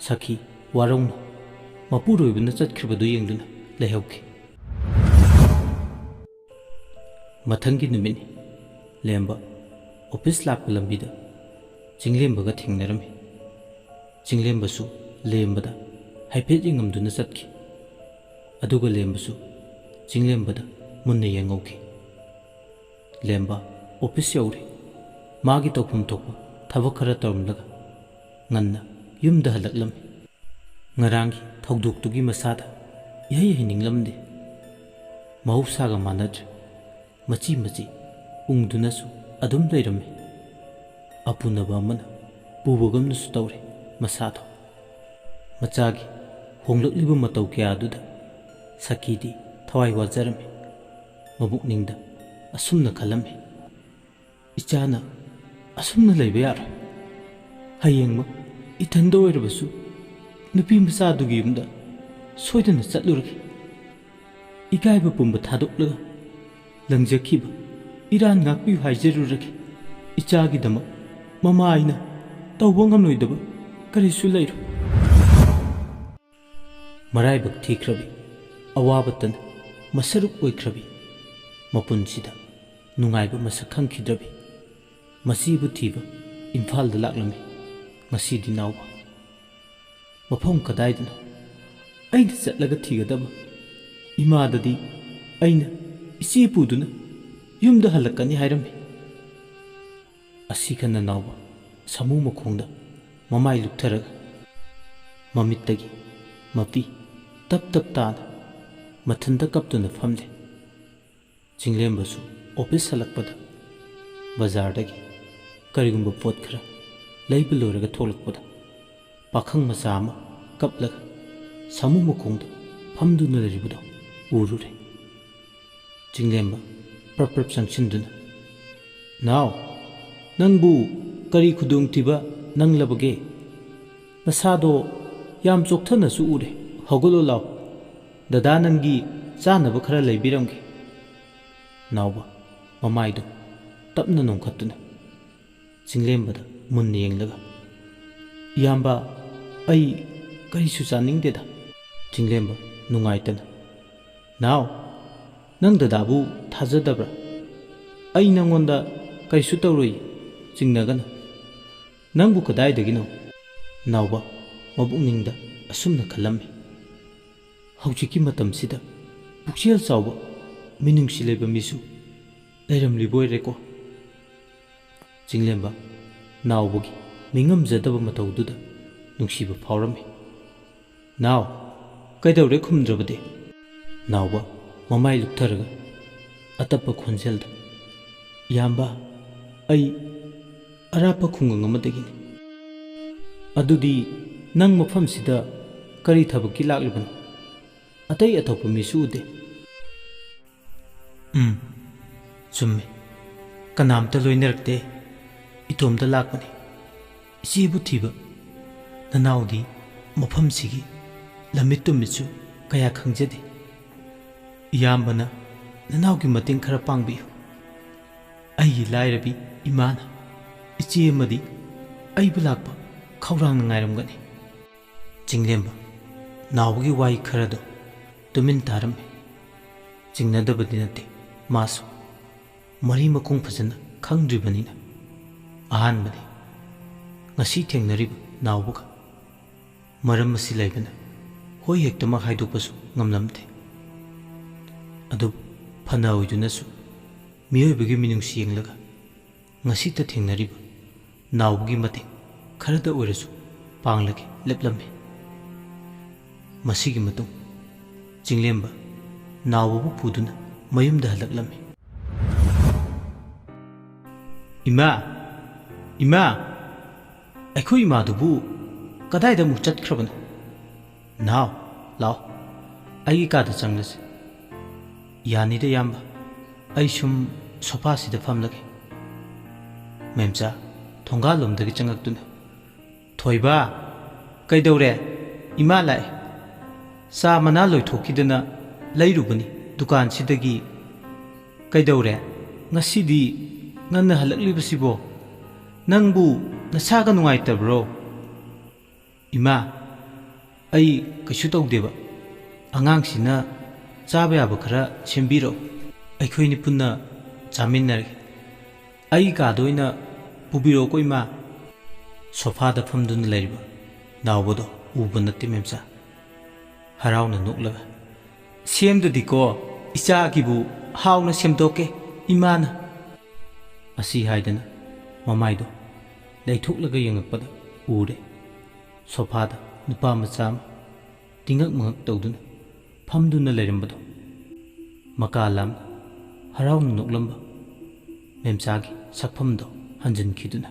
ꯁꯈꯤ ꯋꯥꯔꯧꯅ ꯃꯄꯨꯔꯣꯏꯕꯅ ꯆꯠꯈ꯭ꯔꯤꯕꯗꯨ ꯌꯦꯡꯗꯨꯅ ꯂꯩꯍꯧꯈꯤ꯫ ꯃꯊꯪꯒꯤ ꯅꯨꯃꯤꯠꯅꯤ꯫ ꯂꯦꯝꯕ ꯑꯣꯐꯤꯁ ꯂꯥꯛꯄ ꯂꯝꯕꯤꯗ ꯆꯤꯡꯂꯦꯝꯕꯒ ꯊꯦꯡꯅꯔꯝꯃꯤ꯫ ꯆꯤꯡꯂꯦꯝꯕꯁꯨ ꯂꯦꯝꯕꯗ ꯍꯥꯏꯐꯦꯠ ꯌꯦꯡꯉꯝꯗꯨꯅ ꯆꯠꯈꯤ꯫ ꯑꯗꯨꯒ ꯂꯦꯝꯕꯁꯨ ꯆꯤꯡꯂꯦꯝꯕꯗ ꯃꯨꯟꯅ ꯌꯦꯡꯍꯧꯈꯤ꯫ ꯂꯦꯝꯕ ꯑꯣꯐꯤꯁ ꯌꯧꯔꯦ꯫ ꯃꯥꯒꯤ ꯇꯧꯐꯝ ꯊꯣꯛꯄ ꯊꯕꯛ ꯈꯔ ꯇꯧꯔꯝꯂꯒ ꯉꯟꯅ ꯌꯨꯝꯗ ꯍꯜꯂꯛꯂꯝꯃꯤ꯫ ꯉꯔꯥꯡꯒꯤ ꯊꯧꯗꯣꯛꯇꯨꯒꯤ ꯃꯁꯥꯗ ꯏꯍꯩ ꯍꯩꯅꯤꯡꯂꯝꯗꯦ꯫ ꯃꯍꯧꯁꯥꯒ ꯃꯥꯟꯅꯗ꯭ꯔꯦ꯫ ꯃꯆꯤ ꯃꯆꯤ ꯎꯪꯗꯨꯅꯁꯨ ꯑꯗꯨꯝ ꯂꯩꯔꯝꯃꯤ꯫ ꯑꯄꯨꯅꯕ ꯑꯃꯅ ꯄꯨꯕꯒꯨꯝꯅꯁꯨ ꯇꯧꯔꯦ ꯃꯁꯥꯗꯣ꯫ ꯃꯆꯥꯒꯤ ꯍꯣꯡꯂꯛꯂꯤꯕ ꯃꯇꯧ ꯀꯌꯥꯗꯨꯗ ꯁꯈꯤꯗꯤ ꯊꯋꯥꯏ ꯋꯥꯖꯔꯝꯃꯤ꯫ ꯃꯕꯨꯛꯅꯤꯡꯗ ꯑꯁꯨꯝꯅ ꯈꯜꯂꯝꯃꯤ, ꯏꯆꯥꯅ ꯑꯁꯨꯝꯅ ꯂꯩꯕ ꯌꯥꯔꯣꯏ꯫ ꯍꯌꯦꯡꯃꯛ ꯏꯊꯟꯗ ꯑꯣꯏꯔꯕꯁꯨ ꯅꯨꯄꯤ ꯃꯆꯥꯗꯨꯒꯤ ꯌꯨꯝꯗ ꯁꯣꯏꯗꯅ ꯆꯠꯂꯨꯔꯒꯦ꯫ ꯏꯀꯥꯏꯕ ꯄꯨꯝꯕ ꯊꯥꯗꯣꯛꯂꯒ ꯂꯪꯖꯈꯤꯕ ꯏꯔꯥꯟ ꯉꯥꯛꯄꯤꯌꯨ ꯍꯥꯏꯖꯔꯨꯔꯒꯦ꯫ ꯏꯆꯥꯒꯤꯗꯃꯛ ꯃꯃꯥ ꯑꯩꯅ ꯇꯧꯕ ꯉꯝꯂꯣꯏꯗꯕ ꯀꯔꯤꯁꯨ ꯂꯩꯔꯣꯏ." ꯃꯔꯥꯏꯕꯛ ꯊꯤꯈ꯭ꯔꯕꯤ, ꯑꯋꯥꯕꯇꯅ ꯃꯁꯔꯨꯛ ꯑꯣꯏꯈ꯭ꯔꯕꯤ, ꯃꯄꯨꯟꯁꯤꯗ ꯅꯨꯡꯉꯥꯏꯕ ꯃꯁꯛ ꯈꯪꯈꯤꯗ꯭ꯔꯕꯤ ꯃꯁꯤꯕꯨ ꯊꯤꯕ ꯏꯝꯐꯥꯜꯗ ꯂꯥꯛꯂꯝꯃꯤ ꯉꯁꯤꯗꯤ ꯅꯥꯎꯕ꯫ ꯃꯐꯝ ꯀꯗꯥꯏꯗꯅꯣ ꯑꯩꯅ ꯆꯠꯂꯒ ꯊꯤꯒꯗꯕ? ꯏꯃꯥꯗꯗꯤ ꯑꯩꯅ ꯏꯆꯦ ꯄꯨꯗꯨꯅ ꯌꯨꯝꯗ ꯍꯜꯂꯛꯀꯅꯤ ꯍꯥꯏꯔꯝꯃꯤ꯫ ꯑꯁꯤ ꯈꯟꯅ ꯅꯥꯎꯕ ꯁꯥꯃꯨ ꯃꯈꯣꯡꯗ ꯃꯃꯥꯏ ꯂꯨꯞꯊꯔꯒ ꯃꯃꯤꯠꯇꯒꯤ ꯃꯄꯤ ꯇꯞ ꯇꯞ ꯇꯥꯅ ꯃꯊꯟꯇ ꯀꯞꯇꯨꯅ ꯐꯝꯂꯦ꯫ ꯆꯤꯡꯂꯦꯝꯕꯁꯨ ꯑꯣꯐꯤꯁ ꯍꯜꯂꯛꯄꯗ ꯕꯖꯥꯔꯗꯒꯤ ꯀꯔꯤꯒꯨꯝꯕ ꯄꯣꯠ ꯈꯔ ꯂꯩꯕ ꯂꯣꯏꯔꯒ ꯊꯣꯛꯂꯛꯄꯗ ꯄꯥꯈꯪ ꯃꯆꯥ ꯑꯃ ꯀꯞꯂꯒ ꯁꯥꯃꯨ ꯃꯈꯣꯡꯗ ꯐꯝꯗꯨꯅ ꯂꯩꯔꯤꯕꯗꯣ ꯎꯔꯨꯔꯦ꯫ ꯆꯤꯡꯂꯦꯝꯕ ꯄ꯭ꯔꯞ ꯄ꯭ꯔꯞ ꯆꯪꯁꯤꯟꯗꯨꯅ, "ꯅꯥꯎ, ꯅꯪꯕꯨ ꯀꯔꯤ ꯈꯨꯗꯣꯡꯊꯤꯕ ꯅꯪꯂꯕꯒꯦ? ꯅꯁꯥꯗꯣ ꯌꯥꯝ ꯆꯣꯛꯊꯅꯁꯨ ꯎꯔꯦ꯫ ꯍꯧꯒꯠꯂꯣ ꯂꯥꯎ, ꯗꯗꯥ ꯅꯪꯒꯤ ꯆꯥꯅꯕ ꯈꯔ ꯂꯩꯕꯤꯔꯝꯒꯦ." ꯅꯥꯎꯕ ꯃꯃꯥꯏꯗꯣ ꯇꯞꯅ ꯅꯣꯡꯈꯠꯇꯨꯅ ꯆꯤꯡꯂꯦꯝꯕꯗ ꯃꯨꯟꯅ ꯌꯦꯡꯂꯒ, "ꯏꯌꯥꯝꯕ, ꯑꯩ ꯀꯔꯤꯁꯨ ꯆꯥꯅꯤꯡꯗꯦꯗ." ꯆꯤꯡꯂꯦꯝꯕ ꯅꯨꯡꯉꯥꯏꯇꯅ, "ꯅꯥꯎ, ꯅꯪ ꯗꯗꯥꯕꯨ ꯊꯥꯖꯗꯕ꯭ꯔꯥ? ꯑꯩ ꯅꯪꯉꯣꯟꯗ ꯀꯔꯤꯁꯨ ꯇꯧꯔꯣꯏ, ꯆꯤꯡꯅꯒꯅꯨ." ꯅꯪꯕꯨ ꯀꯗꯥꯏꯗꯒꯤꯅꯣ? ꯅꯥꯎꯕ ꯃꯄꯨꯛꯅꯤꯡꯗ ꯑꯁꯨꯝꯅ ꯈꯜꯂꯝꯃꯤ꯫ ꯍꯧꯖꯤꯛꯀꯤ ꯃꯇꯝꯁꯤꯗ ꯄꯨꯛꯆꯦꯜ ꯆꯥꯎꯕ ꯃꯤꯅꯨꯡꯁꯤ ꯂꯩꯕ ꯃꯤꯁꯨ ꯂꯩꯔꯝꯂꯤꯕꯣꯏꯔꯦꯀꯣ꯫ ꯆꯤꯡꯂꯦꯝꯕ ꯅꯥꯎꯕꯒꯤ ꯃꯤꯉꯝꯖꯗꯕ ꯃꯇꯧꯗꯨꯗ ꯅꯨꯡꯁꯤꯕ ꯐꯥꯎꯔꯝꯃꯤ꯫ ꯅꯥꯎ ꯀꯩꯗꯧꯔꯦ ꯈꯨꯝꯗ꯭ꯔꯕꯗꯤ? ꯅꯥꯎꯕ ꯃꯃꯥꯏ ꯂꯨꯛꯊꯔꯒ ꯑꯇꯞꯄ ꯈꯣꯟꯖꯦꯜꯗ ꯏꯌꯥꯝꯕ ꯑꯩ ꯑꯔꯥꯞꯄ ꯈꯨꯡꯒꯪ ꯑꯃꯗꯒꯤꯅꯤ꯫ ꯑꯗꯨꯗꯤ ꯅꯪ ꯃꯐꯝꯁꯤꯗ ꯀꯔꯤ ꯊꯕꯛꯀꯤ ꯂꯥꯛꯂꯤꯕꯅꯣ? ꯑꯇꯩ ꯑꯇꯣꯞꯄ ꯃꯤꯁꯨ ꯎꯗꯦ꯫ ꯆꯨꯝꯃꯤ, ꯀꯅꯥꯝꯇ ꯂꯣꯏꯅꯔꯛꯇꯦ, ꯏꯇꯣꯝꯇ ꯂꯥꯛꯄꯅꯤ꯫ ꯏꯆꯦꯕꯨ ꯊꯤꯕ ꯅꯅꯥꯎꯗꯤ ꯃꯐꯝꯁꯤꯒꯤ ꯂꯝꯃꯤꯠ ꯇꯨꯃꯤꯠꯁꯨ ꯀꯌꯥ ꯈꯪꯖꯗꯦ꯫ ꯏꯌꯥꯝꯕꯅ ꯅꯅꯥꯎꯒꯤ ꯃꯇꯦꯡ ꯈꯔ ꯄꯥꯡꯕꯤꯌꯨ꯫ ꯑꯩꯒꯤ ꯂꯥꯏꯔꯕꯤ ꯏꯃꯥꯅ ꯏꯆꯦ ꯑꯃꯗꯤ ꯑꯩꯕꯨ ꯂꯥꯛꯄ ꯈꯧꯔꯥꯡꯅ ꯉꯥꯏꯔꯝꯒꯅꯤ꯫ ꯆꯤꯡꯂꯦꯝꯕ ꯅꯥꯎꯕꯒꯤ ꯋꯥꯍꯩ ꯈꯔꯗꯣ ꯇꯨꯃꯤꯟ ꯇꯥꯔꯝꯃꯤ꯫ ꯆꯤꯡꯅꯗꯕꯗꯤ ꯅꯠꯇꯦ, ꯃꯥꯁꯨ ꯃꯔꯤ ꯃꯈꯣꯡ ꯐꯖꯅ ꯈꯪꯗ꯭ꯔꯤꯕꯅꯤꯅ꯫ ꯑꯍꯥꯟꯕꯅꯤ ꯉꯁꯤ ꯊꯦꯡꯅꯔꯤꯕ ꯅꯥꯎꯕꯒ꯫ ꯃꯔꯝ ꯑꯁꯤ ꯂꯩꯕꯅ ꯍꯣꯏ ꯍꯦꯛꯇꯃꯛ ꯍꯥꯏꯗꯣꯛꯄꯁꯨ ꯉꯝꯂꯝꯗꯦ꯫ ꯑꯗꯨꯕꯨ ꯐꯅ ꯑꯣꯏꯗꯨꯅꯁꯨ ꯃꯤꯑꯣꯏꯕꯒꯤ ꯃꯤꯅꯨꯡꯁꯤ ꯌꯦꯡꯂꯒ ꯉꯁꯤꯇ ꯊꯦꯡꯅꯔꯤꯕ ꯅꯥꯎꯕꯒꯤ ꯃꯇꯦꯡ ꯈꯔꯗ ꯑꯣꯏꯔꯁꯨ ꯄꯥꯡꯂꯒꯦ ꯂꯦꯞꯂꯝꯃꯤ꯫ ꯃꯁꯤꯒꯤ ꯃꯇꯨꯡ ꯆꯤꯡꯂꯦꯝꯕ ꯅꯥꯎꯕꯕꯨ ꯄꯨꯗꯨꯅ ꯃꯌꯨꯝꯗ ꯍꯜꯂꯛꯂꯝꯃꯤ꯫ ꯏꯃꯥ, ꯏꯃꯥ, ꯑꯩꯈꯣꯏ ꯏꯃꯥꯗꯨꯕꯨ ꯀꯗꯥꯏꯗ ꯑꯃꯨꯛ ꯆꯠꯈ꯭ꯔꯕꯅꯣ? ꯅꯥꯎ ꯂꯥꯎ, ꯑꯩꯒꯤ ꯀꯥꯗ ꯆꯪꯂꯁꯤ꯫ ꯌꯥꯅꯤꯗ ꯏꯌꯥꯝꯕ, ꯑꯩ ꯁꯨꯝ ꯁꯣꯐꯥꯁꯤꯗ ꯐꯝꯂꯒꯦ꯫ ꯃꯦꯝꯆꯥ ꯊꯣꯡꯒꯥꯜꯂꯣꯝꯗꯒꯤ ꯆꯪꯉꯛꯇꯨꯅ ꯊꯣꯏꯕ ꯀꯩꯗꯧꯔꯦ? ꯏꯃꯥ ꯂꯥꯛꯑꯦ꯫ ꯆꯥ ꯃꯅꯥ ꯂꯣꯏꯊꯣꯛꯈꯤꯗꯅ ꯂꯩꯔꯨꯕꯅꯤ ꯗꯨꯀꯥꯟꯁꯤꯗꯒꯤ꯫ ꯀꯩꯗꯧꯔꯦ ꯉꯁꯤꯗꯤ ꯉꯟꯅ ꯍꯜꯂꯛꯂꯤꯕꯁꯤꯕꯣ? ꯅꯪꯕꯨ ꯅꯁꯥꯒ ꯅꯨꯡꯉꯥꯏꯇꯕ꯭ꯔꯣ? ꯏꯃꯥ ꯑꯩ ꯀꯩꯁꯨ ꯇꯧꯗꯦꯕ, ꯑꯉꯥꯡꯁꯤꯅ ꯆꯥꯕ ꯌꯥꯕ ꯈꯔ ꯁꯦꯝꯕꯤꯔꯛꯎ, ꯑꯩꯈꯣꯏꯅꯤ ꯄꯨꯟꯅ ꯆꯥꯃꯤꯟꯅꯔꯒꯦ꯫ ꯑꯩ ꯀꯥꯗ ꯑꯣꯏꯅ ꯄꯨꯕꯤꯔꯛꯑꯣꯀꯣ ꯏꯃꯥ꯫ ꯁꯣꯐꯥꯗ ꯐꯝꯗꯨꯅ ꯂꯩꯔꯤꯕ ꯅꯥꯎꯕꯗꯣ ꯎꯕ ꯅꯠꯇꯦ ꯃꯦꯝꯆꯥ꯫ ꯍꯔꯥꯎꯅ ꯅꯣꯛꯂꯒ ꯁꯦꯝꯗꯨꯗꯤꯀꯣ ꯏꯆꯥꯒꯤꯕꯨ ꯍꯥꯎꯅ ꯁꯦꯝꯗꯣꯛꯀꯦ ꯏꯃꯥꯅ꯫ ꯑꯁꯤ ꯍꯥꯏꯗꯅ ꯃꯃꯥꯏꯗꯣ ꯂꯩꯊꯣꯛꯂꯒ ꯌꯦꯡꯉꯛꯄꯗ ꯎꯔꯦ ꯁꯣꯐꯥꯗ ꯅꯨꯄꯥ ꯃꯆꯥ ꯑꯃ ꯇꯤꯡꯉꯛ ꯃꯉꯛ ꯇꯧꯗꯨꯅ ꯐꯝꯗꯨꯅ ꯂꯩꯔꯝꯕꯗꯣ꯫ ꯃꯀꯥ ꯂꯥꯝꯅ ꯍꯔꯥꯎꯅ ꯅꯣꯛꯂꯝꯕ ꯃꯦꯝꯆꯥꯒꯤ ꯁꯛꯐꯝꯗꯣ ꯍꯟꯖꯤꯟꯈꯤꯗꯨꯅ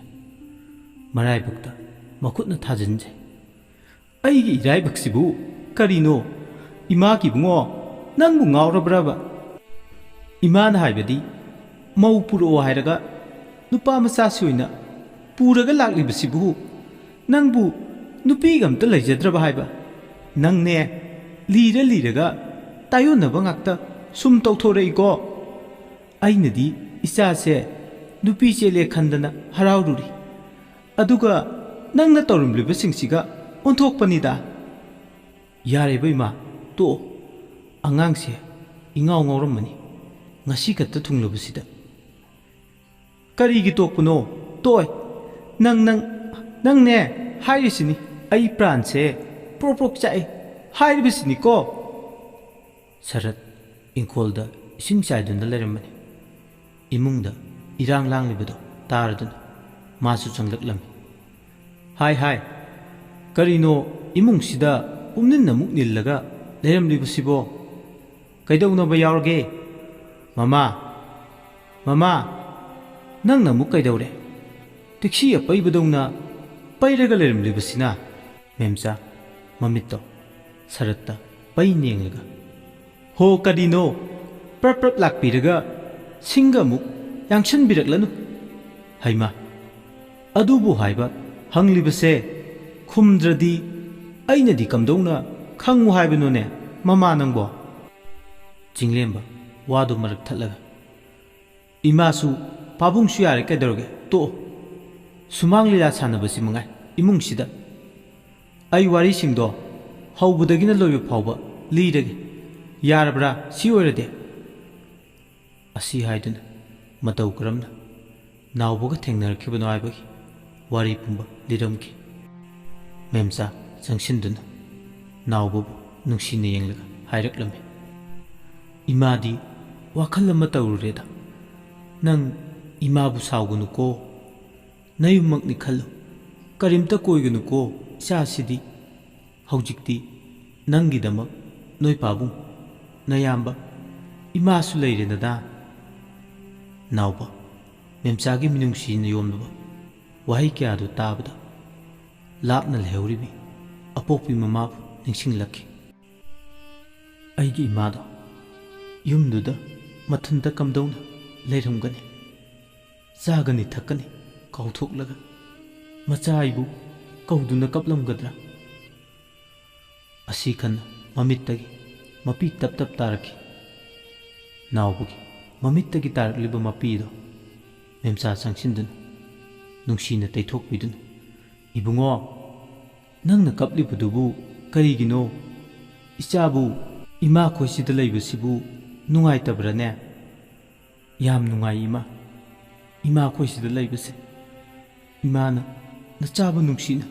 ꯃꯔꯥꯏꯕꯛꯇ ꯃꯈꯨꯠꯅ ꯊꯥꯖꯤꯟꯖꯩ꯫ ꯑꯩꯒꯤ ꯏꯔꯥꯏꯕꯛꯁꯤꯕꯨ ꯀꯔꯤꯅꯣ? ꯏꯃꯥꯒꯤ ꯏꯕꯨꯡꯉꯣ, ꯅꯪꯕꯨ ꯉꯥꯎꯔꯕ꯭ꯔꯕ? ꯏꯃꯥꯅ ꯍꯥꯏꯕꯗꯤ ꯃꯧ ꯄꯨꯔꯛꯑꯣ ꯍꯥꯏꯔꯒ ꯅꯨꯄꯥ ꯃꯆꯥꯁꯤ ꯑꯣꯏꯅ ꯄꯨꯔꯒ ꯂꯥꯛꯂꯤꯕꯁꯤꯕꯨ ꯅꯪꯕꯨ ꯅꯨꯄꯤꯒ ꯑꯝꯇ ꯂꯩꯖꯗ꯭ꯔꯕ ꯍꯥꯏꯕ? ꯅꯪꯅꯦ ꯂꯤꯔ ꯂꯤꯔꯒ ꯇꯥꯌꯣꯟꯅꯕ ꯉꯥꯛꯇ ꯁꯨꯝ ꯇꯧꯊꯣꯔꯛꯏꯀꯣ꯫ ꯑꯩꯅꯗꯤ ꯏꯆꯥꯁꯦ ꯅꯨꯄꯤ ꯆꯦꯜꯂꯦ ꯈꯟꯗꯅ ꯍꯔꯥꯎꯔꯨꯔꯤ, ꯑꯗꯨꯒ ꯅꯪꯅ ꯇꯧꯔꯝꯂꯤꯕꯁꯤꯡꯁꯤꯒ ꯑꯣꯟꯊꯣꯛꯄꯅꯤꯗ꯫ ꯌꯥꯔꯦꯕ ꯏꯃꯥ, ꯇꯣꯛꯑꯣ, ꯑꯉꯥꯡꯁꯦ ꯏꯉꯥꯎ ꯉꯥꯎꯔꯝꯃꯅꯤ ꯉꯁꯤ ꯈꯛꯇ ꯊꯨꯡꯂꯕꯁꯤꯗ꯫ ꯀꯔꯤꯒꯤ ꯇꯣꯛꯄꯅꯣ? ꯇꯣꯛꯑꯣꯏ, ꯅꯪꯅꯦ ꯍꯥꯏꯔꯤꯁꯤꯅꯤ ꯑꯩ ꯄ꯭ꯔꯥꯟꯁꯦ ꯄ꯭ꯔꯣꯛ ꯄ꯭ꯔꯣꯛ ꯆꯥꯛꯑꯦ ꯍꯥꯏꯔꯤꯕꯁꯤꯅꯤꯀꯣ꯫ ꯁꯔꯠ ꯏꯪꯈꯣꯜꯗ ꯏꯁꯤꯡ ꯆꯥꯏꯗꯨꯅ ꯂꯩꯔꯝꯕꯅꯤ꯫ ꯏꯃꯨꯡꯗ ꯏꯔꯥꯡ ꯂꯥꯡꯂꯤꯕꯗꯣ ꯇꯥꯔꯗꯨꯅ ꯃꯥꯁꯨ ꯆꯪꯂꯛꯂꯝꯃꯤ꯫ ꯍꯥꯏ ꯀꯔꯤꯅꯣ ꯏꯃꯨꯡꯁꯤꯗ ꯄꯨꯝꯅꯤꯟ ꯑꯃꯨꯛ ꯅꯤꯜꯂꯒ ꯂꯩꯔꯝꯂꯤꯕꯁꯤꯕꯣ? ꯀꯩꯗꯧꯅꯕ ꯌꯥꯎꯔꯒꯦ? ꯃꯃꯥ, ꯅꯪꯅ ꯑꯃꯨꯛ ꯀꯩꯗꯧꯔꯦ? ꯇꯤꯛꯁꯤ ꯑꯄꯩꯕꯗꯧꯅ ꯄꯩꯔꯒ ꯂꯩꯔꯝꯂꯤꯕꯁꯤꯅ? ꯃꯦꯝꯆꯥ ꯃꯃꯤꯠꯇꯣ ꯁꯔꯠꯇ ꯄꯩꯅ ꯌꯦꯡꯂꯒ ꯍꯣ ꯀꯔꯤꯅꯣ? ꯄ꯭ꯔꯞ ꯄ꯭ꯔꯞ ꯂꯥꯛꯄꯤꯔꯒ ꯁꯤꯡꯒ ꯑꯃꯨꯛ ꯌꯥꯡꯁꯟꯕꯤꯔꯛꯂꯅꯨ꯫ ꯍꯩꯃꯥ, ꯑꯗꯨꯕꯨ ꯍꯥꯏꯕ ꯍꯪꯂꯤꯕꯁꯦ ꯈꯨꯝꯗ꯭ꯔꯗꯤ ꯑꯩꯅꯗꯤ ꯀꯝꯗꯧꯅ ꯈꯪꯉꯨ ꯍꯥꯏꯕꯅꯣꯅꯦ ꯃꯃꯥ ꯅꯪꯕꯣ? ꯆꯤꯡꯂꯦꯝꯕ ꯋꯥꯗꯨ ꯃꯔꯛ ꯊꯠꯂꯒ ꯏꯃꯥꯁꯨ ꯄꯥꯕꯨꯡꯁꯨ ꯌꯥꯔꯦ, ꯀꯩꯗꯧꯔꯒꯦ ꯇꯣꯛꯑꯣ, ꯁꯨꯃꯥꯡ ꯂꯤꯂꯥ ꯁꯥꯟꯅꯕꯁꯤ ꯃꯉꯥꯏ ꯏꯃꯨꯡꯁꯤꯗ꯫ ꯑꯩ ꯋꯥꯔꯤꯁꯤꯡꯗꯣ ꯍꯧꯕꯗꯒꯤꯅ ꯂꯣꯏꯕ ꯐꯥꯎꯕ ꯂꯤꯔꯒꯦ, ꯌꯥꯔꯕ꯭ꯔꯥ ꯁꯤ ꯑꯣꯏꯔꯗꯤ? ꯑꯁꯤ ꯍꯥꯏꯗꯨꯅ ꯃꯇꯧ ꯀꯔꯝꯅ ꯅꯥꯎꯕꯒ ꯊꯦꯡꯅꯔꯛꯈꯤꯕꯅꯣ ꯍꯥꯏꯕꯒꯤ ꯋꯥꯔꯤ ꯄꯨꯝꯕ ꯂꯤꯔꯝꯈꯤ꯫ ꯃꯦꯝꯆꯥ ꯆꯪꯁꯤꯟꯗꯨꯅ ꯅꯥꯎꯕꯕꯨ ꯅꯨꯡꯁꯤꯅ ꯌꯦꯡꯂꯒ ꯍꯥꯏꯔꯛꯂꯝꯃꯤ, ꯏꯃꯥꯗꯤ ꯋꯥꯈꯜ ꯑꯃ ꯇꯧꯔꯨꯔꯦꯗ꯫ ꯅꯪ ꯏꯃꯥꯕు ꯁꯥꯎꯒꯅꯨꯀꯣ, ꯅꯌꯨꯝꯃꯛꯅꯤ ꯈꯜꯂꯨ, ꯀꯔꯤꯝꯇ ꯀꯣꯏꯒꯅꯨꯀꯣ ꯏꯆꯥꯁꯤꯗꯤ꯫ ꯍꯧꯖꯤꯛꯇꯤ ꯅꯪꯒꯤꯗꯃꯛ ꯅꯣꯏ ꯄꯥꯕꯨꯡ, ꯅꯌꯥꯝꯕ, ꯏꯃꯥꯁꯨ ꯂꯩꯔꯦꯗꯅ꯫ ꯅꯥꯎꯕ ꯃꯦꯝꯆꯥꯒꯤ ꯃꯤꯅꯨꯡꯁꯤꯅ ꯌꯣꯝꯂꯕ ꯋꯥꯍꯩ ꯀꯌꯥꯗꯨ ꯇꯥꯕꯗ ꯂꯥꯞꯅ ꯂꯩꯍꯧꯔꯤꯕꯤ ꯑꯄꯣꯛꯄꯤ ꯃꯃꯥꯕꯨ ꯅꯤꯡꯁꯤꯡꯂꯛꯈꯤ꯫ ꯑꯩꯒꯤ ꯏꯃꯥꯗꯣ ꯌꯨꯝꯗꯨꯗ ꯃꯊꯟꯇ ꯀꯝꯗꯧꯅ ꯂꯩꯔꯝꯒꯅꯤ, ꯆꯥꯒꯅꯤ ꯊꯛꯀꯅꯤ ꯀꯥꯎꯊꯣꯛꯂꯒ ꯃꯆꯥ ꯑꯩꯕꯨ ꯀꯧꯗꯨꯅ ꯀꯞꯂꯝꯒꯗ꯭ꯔꯥ? ꯑꯁꯤ ꯈꯟꯅ ꯃꯃꯤꯠꯇꯒꯤ ꯃꯄꯤ ꯇꯞ ꯇꯞ ꯇꯥꯔꯛꯈꯤ꯫ ꯅꯥꯎꯕꯒꯤ ꯃꯃꯤꯠꯇꯒꯤ ꯇꯥꯔꯛꯂꯤꯕ ꯃꯄꯤꯗꯣ ꯃꯦꯝꯆꯥ ꯆꯪꯁꯤꯟꯗꯨꯅ ꯅꯨꯡꯁꯤꯅ ꯇꯩꯊꯣꯛꯄꯤꯗꯨꯅ, ꯏꯕꯨꯡꯉꯣ, ꯅꯪꯅ ꯀꯞꯂꯤꯕꯗꯨꯕꯨ ꯀꯔꯤꯒꯤꯅꯣ? ꯏꯆꯥꯕꯨ ꯏꯃꯥꯈꯣꯏꯁꯤꯗ ꯂꯩꯕꯁꯤꯕꯨ ꯅꯨꯡꯉꯥꯏꯇꯕ꯭ꯔꯥꯅꯦ? ꯌꯥꯝ ꯅꯨꯡꯉꯥꯏ ꯏꯃꯥ, ꯏꯃꯥꯈꯣꯏꯁꯤꯗ ꯂꯩꯕꯁꯦ꯫ ꯏꯃꯥꯅ ꯅꯆꯥꯕꯨ ꯅꯨꯡꯁꯤꯅ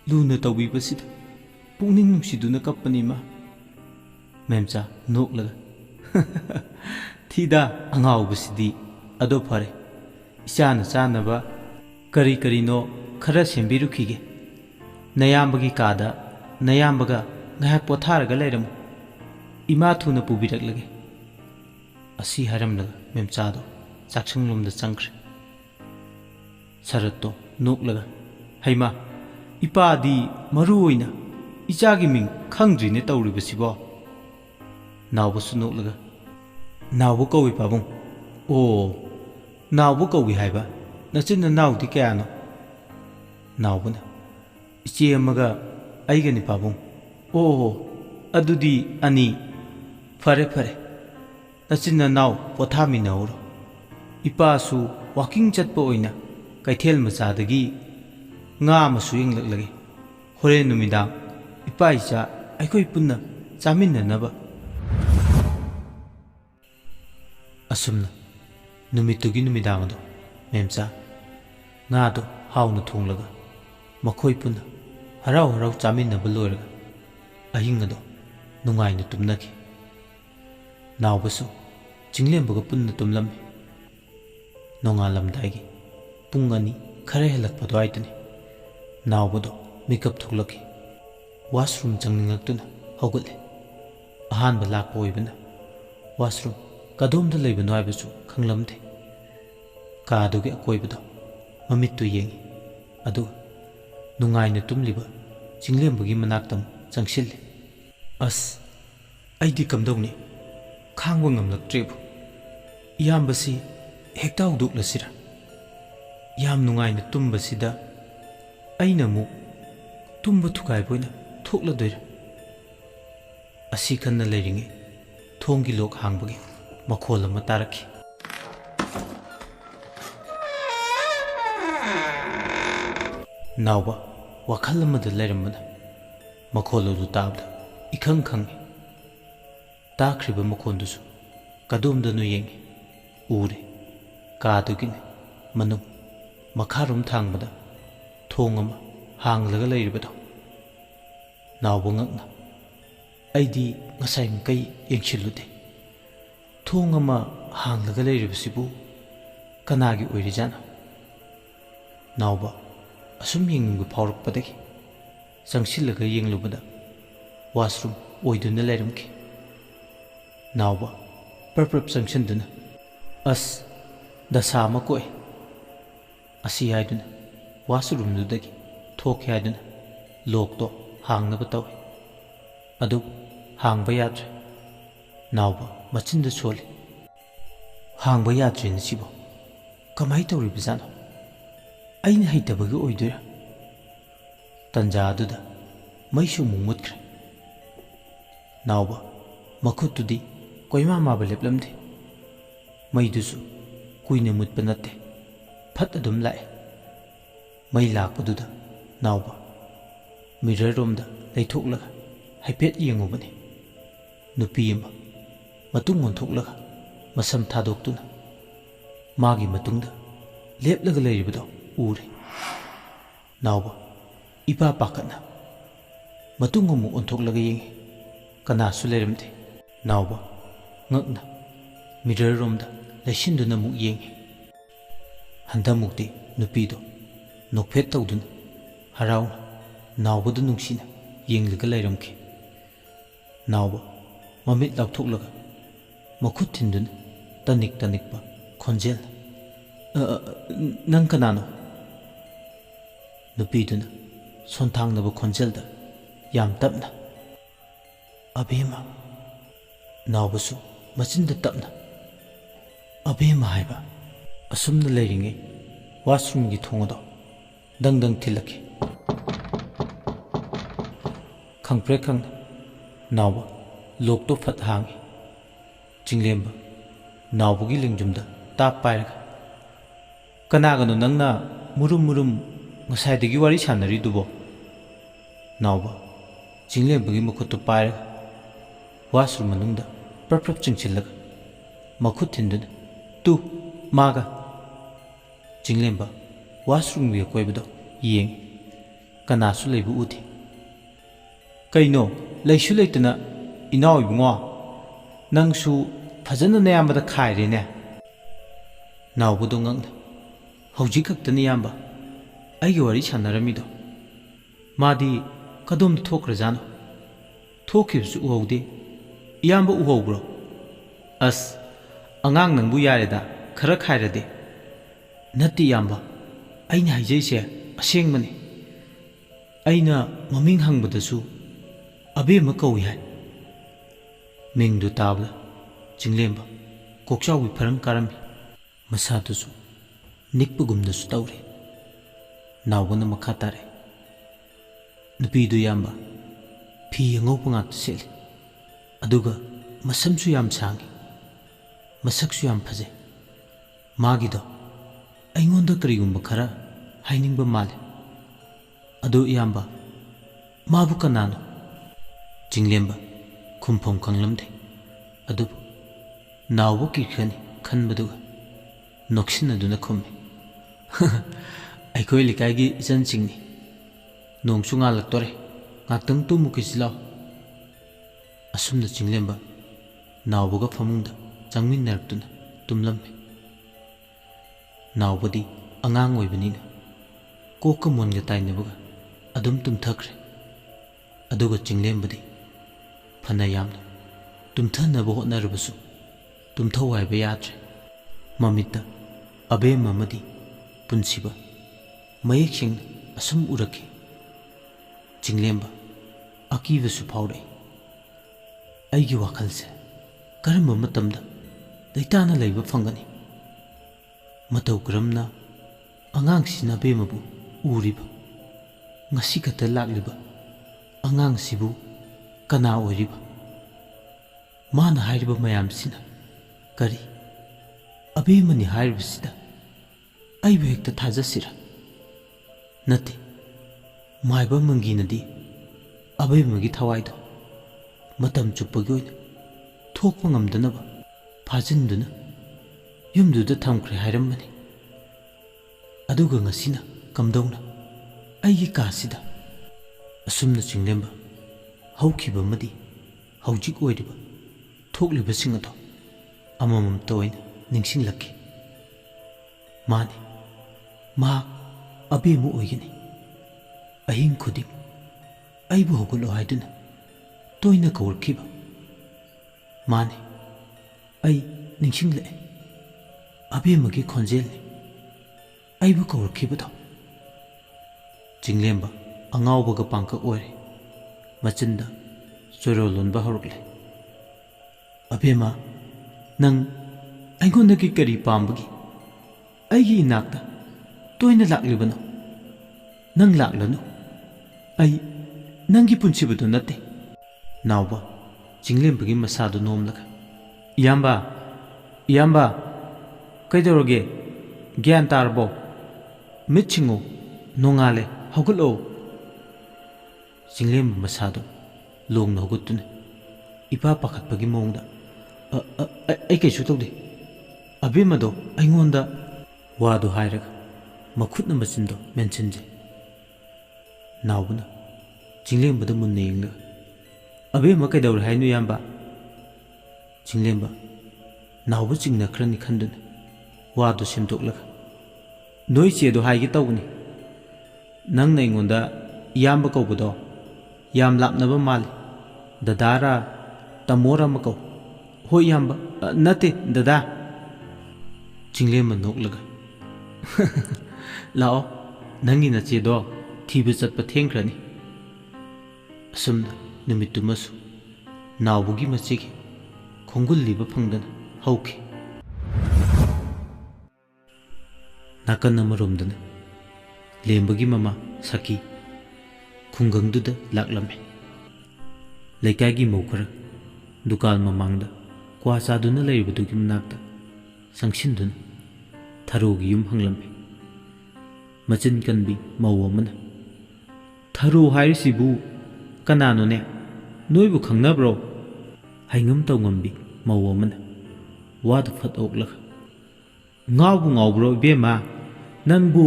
ꯂꯨꯅ ꯇꯧꯕꯤꯕꯁꯤꯗ ꯄꯨꯛꯅꯤꯡ ꯅꯨꯡꯁꯤꯗꯨꯅ ꯀꯞꯄꯅꯤ ꯏꯃꯥ꯫ ꯃꯦꯝꯆꯥ ꯅꯣꯛꯂꯒ ꯊꯤꯗ ꯑꯉꯥꯎꯕꯁꯤꯗꯤ, ꯑꯗꯣ ꯐꯔꯦ, ꯏꯆꯥꯅ ꯆꯥꯅꯕ ꯀꯔꯤ ꯀꯔꯤꯅꯣ ꯈꯔ ꯁꯦꯝꯕꯤꯔꯨꯈꯤꯒꯦ꯫ ꯅꯌꯥꯝꯕꯒꯤ ꯀꯥꯗ ꯅꯌꯥꯝꯕꯒ ꯉꯥꯏꯍꯥꯛ ꯄꯣꯊꯥꯔꯒ ꯂꯩꯔꯝꯃꯨ, ꯏꯃꯥ ꯊꯨꯅ ꯄꯨꯕꯤꯔꯛꯂꯒꯦ꯫ ꯑꯁꯤ ꯍꯥꯏꯔꯝꯂꯒ ꯃꯦꯝꯆꯥꯗꯣ ꯆꯥꯛꯁꯪꯂꯣꯝꯗ ꯆꯪꯈ꯭ꯔꯦ꯫ ꯁꯔꯠꯇꯣ ꯅꯣꯛꯂꯒ, ꯍꯩꯃꯥ, ꯏꯄꯥꯗꯤ ꯃꯔꯨ ꯑꯣꯏꯅ ꯏꯆꯥꯒꯤ ꯃꯤꯡ ꯈꯪꯗ꯭ꯔꯤꯅꯦ ꯇꯧꯔꯤꯕꯁꯤꯕꯣ꯫ ꯅꯥꯎꯕꯁꯨ ꯅꯣꯛꯂꯒ, ꯅꯥꯎꯕ ꯀꯧꯏ ꯄꯥꯕꯨꯡ꯫ ꯑꯣ, ꯅꯥꯎꯕ ꯀꯧꯏ ꯍꯥꯏꯕ, ꯅꯆꯤꯟ ꯅꯅꯥꯎꯗꯤ ꯀꯌꯥꯅꯣ? ꯅꯥꯎꯕꯅ, ꯏꯆꯦ ꯑꯃꯒ ꯑꯩꯒꯅꯤ ꯄꯥꯕꯨꯡ꯫ ꯑꯣ, ꯑꯗꯨꯗꯤ ꯑꯅꯤ꯫ ꯐꯔꯦ ꯐꯔꯦ, ꯅꯆꯤꯟ ꯅꯅꯥꯎ ꯄꯣꯊꯥꯃꯤꯟꯅꯍꯧꯔꯣ꯫ ꯏꯄꯥꯁꯨ ꯋꯥꯀꯤꯡ ꯆꯠꯄ ꯑꯣꯏꯅ ꯀꯩꯊꯦꯜ ꯃꯆꯥꯗꯒꯤ ꯉꯥ ꯑꯃꯁꯨ ꯌꯦꯡꯂꯛꯂꯒꯦ꯫ ꯍꯣꯔꯦꯟ ꯅꯨꯃꯤꯗꯥꯡ ꯏꯄꯥ ꯏꯆꯥ ꯑꯩꯈꯣꯏ ꯄꯨꯟꯅ ꯆꯥꯃꯤꯟꯅꯅꯕ꯫ ꯑꯁꯨꯝꯅ ꯅꯨꯃꯤꯠꯇꯨꯒꯤ ꯅꯨꯃꯤꯗꯥꯡ ꯑꯗꯣ ꯃꯦꯝꯆꯥ ꯉꯥꯗꯣ ꯍꯥꯎꯅ ꯊꯣꯡꯂꯒ ꯃꯈꯣꯏ ꯄꯨꯟꯅ ꯍꯔꯥꯎ ꯍꯔꯥꯎ ꯆꯥꯃꯤꯟꯅꯕ ꯂꯣꯏꯔꯒ ꯑꯍꯤꯡ ꯑꯗꯣ ꯅꯨꯡꯉꯥꯏꯅ ꯇꯨꯝꯅꯈꯤ꯫ ꯅꯥꯎꯕꯁꯨ ꯆꯤꯡꯂꯦꯝꯕꯒ ꯄꯨꯟꯅ ꯇꯨꯝꯂꯝꯃꯤ꯫ ꯅꯣꯡꯉꯥꯜꯂꯝꯗꯥꯏꯒꯤ ꯄꯨꯡ 2 ꯈꯔ ꯍꯦꯜꯂꯛꯄ ꯑꯗꯨꯋꯥꯏꯗꯅꯤ ꯅꯥꯎꯕꯗꯣ ꯃꯤꯀꯞ ꯊꯣꯛꯂꯛꯈꯤ꯫ ꯋꯥꯁꯔꯨꯝ ꯆꯪꯅꯤꯡꯉꯛꯇꯨꯅ ꯍꯧꯒꯠꯂꯦ꯫ ꯑꯍꯥꯟꯕ ꯂꯥꯛꯄ ꯑꯣꯏꯕꯅ ꯋꯥꯁꯔꯨꯝ ꯀꯗꯣꯝꯗ ꯂꯩꯕꯅꯣ ꯍꯥꯏꯕꯁꯨ ꯈꯪꯂꯝꯗꯦ꯫ ꯀꯥꯗꯨꯒꯤ ꯑꯀꯣꯏꯕꯗꯣ ꯃꯃꯤꯠꯇꯨ ꯌꯦꯡꯉꯤ, ꯑꯗꯨꯒ ꯅꯨꯡꯉꯥꯏꯅ ꯇꯨꯝꯂꯤꯕ ꯆꯤꯡꯂꯦꯝꯕꯒꯤ ꯃꯅꯥꯛꯇ ꯆꯪꯁꯤꯜꯂꯤ꯫ ꯑꯁ, ꯑꯩꯗꯤ ꯀꯝꯗꯧꯅꯤ? ꯈꯥꯡꯕ ꯉꯝꯂꯛꯇ꯭ꯔꯦꯕꯨ꯫ ꯏꯌꯥꯝꯕꯁꯤ ꯍꯦꯛꯇ ꯍꯧꯗꯣꯛꯂꯁꯤꯔ? ꯌꯥꯝ ꯅꯨꯡꯉꯥꯏꯅ ꯇꯨꯝꯕꯁꯤꯗ ꯑꯩꯅ ꯑꯃꯨꯛ ꯇꯨꯝꯕ ꯊꯨꯒꯥꯏꯕ ꯑꯣꯏꯅ ꯊꯣꯛꯂꯗꯣꯏꯔꯥ? ꯑꯁꯤ ꯈꯟꯅ ꯂꯩꯔꯤꯉꯩ ꯊꯣꯡꯒꯤ ꯂꯣꯛ ꯍꯥꯡꯕꯒꯤ ꯃꯈꯣꯜ ꯑꯃ ꯇꯥꯔꯛꯈꯤ꯫ ꯅꯥꯎꯕ ꯋꯥꯈꯜ ꯑꯃꯗ ꯂꯩꯔꯝꯕꯅ ꯃꯈꯣꯜ ꯑꯗꯨ ꯇꯥꯕꯗ ꯏꯈꯪ ꯈꯪꯉꯤ꯫ ꯇꯥꯈ꯭ꯔꯤꯕ ꯃꯈꯣꯟꯗꯨꯁꯨ ꯀꯗꯣꯝꯗꯅꯣ ꯌꯦꯡꯉꯤ, ꯎꯔꯦ, ꯀꯥꯗꯨꯒꯤꯅꯤ ꯃꯅꯨꯡ ꯃꯈꯥꯔꯣꯝ ꯊꯥꯡꯕꯗ ꯊꯣꯡ ꯑꯃ ꯍꯥꯡꯂꯒ ꯂꯩꯔꯤꯕꯗꯣ꯫ ꯅꯥꯎꯕ ꯉꯛꯅ, ꯑꯩꯗꯤ ꯉꯁꯥꯏ ꯃꯈꯩ ꯌꯦꯡꯁꯤꯜꯂꯨꯗꯦ꯫ ꯊꯣꯡ ꯑꯃ ꯍꯥꯡꯂꯒ ꯂꯩꯔꯤꯕꯁꯤꯕꯨ ꯀꯅꯥꯒꯤ ꯑꯣꯏꯔꯤꯖꯥꯠꯅꯣ? ꯅꯥꯎꯕ ꯑꯁꯨꯝ ꯌꯦꯡꯅꯤꯡꯕ ꯐꯥꯎꯔꯛꯄꯗꯒꯤ ꯆꯪꯁꯤꯜꯂꯒ ꯌꯦꯡꯂꯨꯕꯗ ꯋꯥꯁꯔꯨꯝ ꯑꯣꯏꯗꯨꯅ ꯂꯩꯔꯝꯈꯤ꯫ ꯅꯥꯎꯕ ꯄ꯭ꯔꯞ ꯆꯪꯁꯤꯟꯗꯨꯅ, ꯑꯁ, ꯗꯁꯥ ꯑꯃ ꯀꯣꯛꯑꯦ꯫ ꯑꯁꯤ ꯍꯥꯏꯗꯨꯅ ꯋꯥꯁꯔꯨꯝꯗꯨꯗꯒꯤ ꯊꯣꯛꯀꯦ ꯍꯥꯏꯗꯨꯅ ꯂꯣꯛꯇꯣ ꯍꯥꯡꯅꯕ ꯇꯧꯏ, ꯑꯗꯨꯕꯨ ꯍꯥꯡꯕ ꯌꯥꯗ꯭ꯔꯦ꯫ ꯅꯥꯎꯕ ꯃꯆꯤꯟꯗ ꯁꯣꯜꯂꯤ, ꯍꯥꯡꯕ ꯌꯥꯗ꯭ꯔꯦꯅ ꯁꯤꯕꯣ ꯀꯃꯥꯏ ꯇꯧꯔꯤꯕꯖꯥꯠꯅꯣ? ꯑꯩꯅ ꯍꯩꯇꯕꯒꯤ ꯑꯣꯏꯗꯣꯏꯔꯥ? ꯇꯟꯖꯥ ꯑꯗꯨꯗ ꯃꯩꯁꯨ ꯑꯃꯨꯛ ꯃꯨꯠꯈ꯭ꯔꯦ꯫ ꯅꯥꯎꯕ ꯃꯈꯨꯠꯇꯨꯗꯤ ꯀꯣꯏꯃꯥ ꯃꯥꯕ ꯂꯦꯞꯂꯝꯗꯦ꯫ ꯃꯩꯗꯨꯁꯨ ꯀꯨꯏꯅ ꯃꯨꯠꯄ ꯅꯠꯇꯦ, ꯐꯠ ꯑꯗꯨꯝ ꯂꯥꯛꯑꯦ꯫ ꯃꯩ ꯂꯥꯛꯄꯗꯨꯗ ꯅꯥꯎꯕ ꯃꯤꯔꯔꯔꯣꯝꯗ ꯂꯩꯊꯣꯛꯂꯒ ꯍꯥꯏꯐꯦꯠ ꯌꯦꯡꯉꯨꯕꯅꯤ꯫ ꯅꯨꯄꯤ ꯑꯃ ꯃꯇꯨꯡ ꯑꯣꯟꯊꯣꯛꯂꯒ ꯃꯁꯝ ꯊꯥꯗꯣꯛꯇꯨꯅ ꯃꯥꯒꯤ ꯃꯇꯨꯡꯗ ꯂꯦꯞꯂꯒ ꯂꯩꯔꯤꯕꯗꯣ ꯎꯔꯦ꯫ Nauba ipa pakatna matung amu onthoklaga yengi kanasu lerimte Nauba ngakna mirror romda laisinduna muk yengi handamukti nupido nokphet tawduna harauna Naubadu nungsina yenglaga lairamki Nauba mamit lauthoklaga makhut thinduna tanikpa khonjel nang kanano nupiduna sonthangnaba khonjelda yam tapna Abema Naubasu machinda tapna Abema haiba asumna leiringe washroom gi thongado dang thilaki khangpre khang Nauba lokto phat hangi Jinglemba Naubugi lingjumda tap pairaga kanagano nangna murum ngasaidagi wari sanari dubo Nauba Jinglembagi makhutto pairaga washroom manungda prap chingchillaga makhut thinduna tu maga Jinglemba washroom gi koibado yeng kanasu leibu uthi kaino leisu leitana inaw ibungo nangsu fajana nayambada khairene Naubudo ngangna hauji kaktani yamba aigi wari sanaramido madi kadom thokrajano thokibsu uhaude iyamba uhawbro as angang nangbu yareda khara khairade natti yamba aina haijaise asengmani aina maming hangbadasu abema kawi hai mingdu tabla Jinglemba kokchawi pharang karami masatusu nikpugumdasu tawre Naubana makha tare nupidu yamba phi angaupa ngakta seli aduga masamsu yam sangi masaksu yam phaje magido aingonda karigumba khara hainingba male adu yamba mabu kanano Jinglemba khumphom khanglamde adu Nauba kirkhani khanbaduga noksinaduna khumme aikoi likaigi ijan singni nongsu ngalaktore ngaktang tumukisilaw asumda Jinglemba Naubaga famungda changminnaratuna tumlamme Naubadi angang oibanina kokka monga tainabaga adum tumthakre aduga Jinglembadi phana yamna tumthanaba hotnarabasu tumthawaiba yadre mamita Abema amadi punsiba mayeksing asum uraki Jinglemba akibasu phaurai aigi wakhalse karamba matamda daitana laiba phangani matau karamna angang sina Abemabu uriba ngasi khata lakliba angang sibu kana oiriba mana hairiba mayam sina kari Abemani hairibasida aibu hekta thajasira nati maiba manginadi Abemagi thawaido matam chuppagi oina thokpa ngamdanaba phajinduna yumduda thamkhre hairammani aduga ngasina kamdawna aigi kasida asumna Jinglemba haukiba madi haujik oiriba thoklibasin ado amamam toina ningsinglaki mani ma Abema oigini ahing khuding aibu hogolo haiduna toina kawarkiba mani ai ningsingle Abemagi khonjelni aibu kawarkibado Jinglemba angawbaga pangka oire machinda chorolonba horokle Abema nang aingonagi kari pambagi aigi inakta toina laklibano nang laklanu ai nangi punsibadu natte Nauba Jinglembagi masadu nomlaga iyamba kaidoroge gyan tarbo mitchingo nongale haugulo Jinglemba masadu longna hugutuna ipa pakhatpagi mongda ai kaisu tawde Abemado aingonda wado hairaga makhutna machindo menchinde ꯅꯥꯎꯕꯅ ꯆꯤꯡꯂꯦꯝꯕꯗ ꯃꯨꯟꯅ ꯌꯦꯡꯂꯒ ꯑꯕꯦꯝꯃ ꯀꯩꯗꯧꯔꯦ ꯍꯥꯏꯅꯣ ꯏꯌꯥꯝꯕ? ꯆꯤꯡꯂꯦꯝꯕ ꯅꯥꯎꯕ ꯆꯤꯡꯅꯈ꯭ꯔꯅꯤ ꯈꯟꯗꯨꯅ ꯋꯥꯗꯨ ꯁꯦꯝꯗꯣꯛꯂꯒ ꯅꯣꯏ ꯆꯦꯗꯣ ꯍꯥꯏꯒꯦ ꯇꯧꯕꯅꯤ, ꯅꯪꯅ ꯑꯩꯉꯣꯟꯗ ꯏꯌꯥꯝꯕ ꯀꯧꯕꯗꯣ ꯌꯥꯝ ꯂꯥꯞꯅꯕ ꯃꯥꯜꯂꯤ, ꯗꯗꯥꯔꯥ ꯇꯥꯃꯣꯔꯥ ꯑꯃ ꯀꯧ꯫ ꯍꯣꯏ ꯏꯌꯥꯝꯕ, ꯅꯠꯇꯦ ꯗꯗꯥ꯫ ꯆꯤꯡꯂꯦꯝꯕ ꯅꯣꯛꯂꯒ ꯂꯥꯛꯑꯣ, ꯅꯪꯒꯤ ꯅꯆꯦꯗꯣ ꯊꯤꯕ ꯆꯠꯄ ꯊꯦꯡꯈ꯭ꯔꯅꯤ꯫ ꯑꯁꯨꯝꯅ ꯅꯨꯃꯤꯠꯇꯨꯃꯁꯨ ꯅꯥꯎꯕꯒꯤ ꯃꯆꯦꯒꯤ ꯈꯣꯡꯒꯨꯜ ꯂꯤꯕ ꯐꯪꯗꯅ ꯍꯧꯈꯤ꯫ ꯅꯥꯀꯟ ꯑꯃꯔꯣꯝꯗꯅ ꯂꯦꯝꯕꯒꯤ ꯃꯃꯥ ꯁꯈꯤ ꯈꯨꯡꯒꯪꯗꯨꯗ ꯂꯥꯛꯂꯝꯃꯤ꯫ ꯂꯩꯀꯥꯏꯒꯤ ꯃꯧ ꯈꯔ ꯗꯨꯀꯥꯟ ꯃꯃꯥꯡꯗ ꯀ꯭ꯋꯥ ꯆꯥꯗꯨꯅ ꯂꯩꯔꯤꯕꯗꯨꯒꯤ ꯃꯅꯥꯛꯇ ꯆꯪꯁꯤꯟꯗꯨꯅ ꯊꯔꯣꯒꯤ ꯌꯨꯝ ꯍꯪꯂꯝꯃꯤ꯫ ꯃꯆꯤꯟ ꯀꯟꯕꯤ ꯃꯧ ꯑꯃꯅ "ꯊꯔꯣ ꯍꯥꯏꯔꯤꯁꯤꯕꯨ ꯀꯅꯥꯅꯣꯅꯦ? ꯅꯣꯏꯕꯨ ꯈꯪꯅꯕ꯭ꯔꯣ?" ꯍꯩꯉꯝ ꯇꯧꯉꯝꯕꯤ ꯃꯧ ꯑꯃꯅ ꯋꯥꯗꯨ ꯐꯠ ꯑꯣꯛꯂꯒ "ꯉꯥꯎꯕꯨ ꯉꯥꯎꯕ꯭ꯔꯣ ꯏꯕꯦꯝꯃ? ꯅꯪꯕꯨ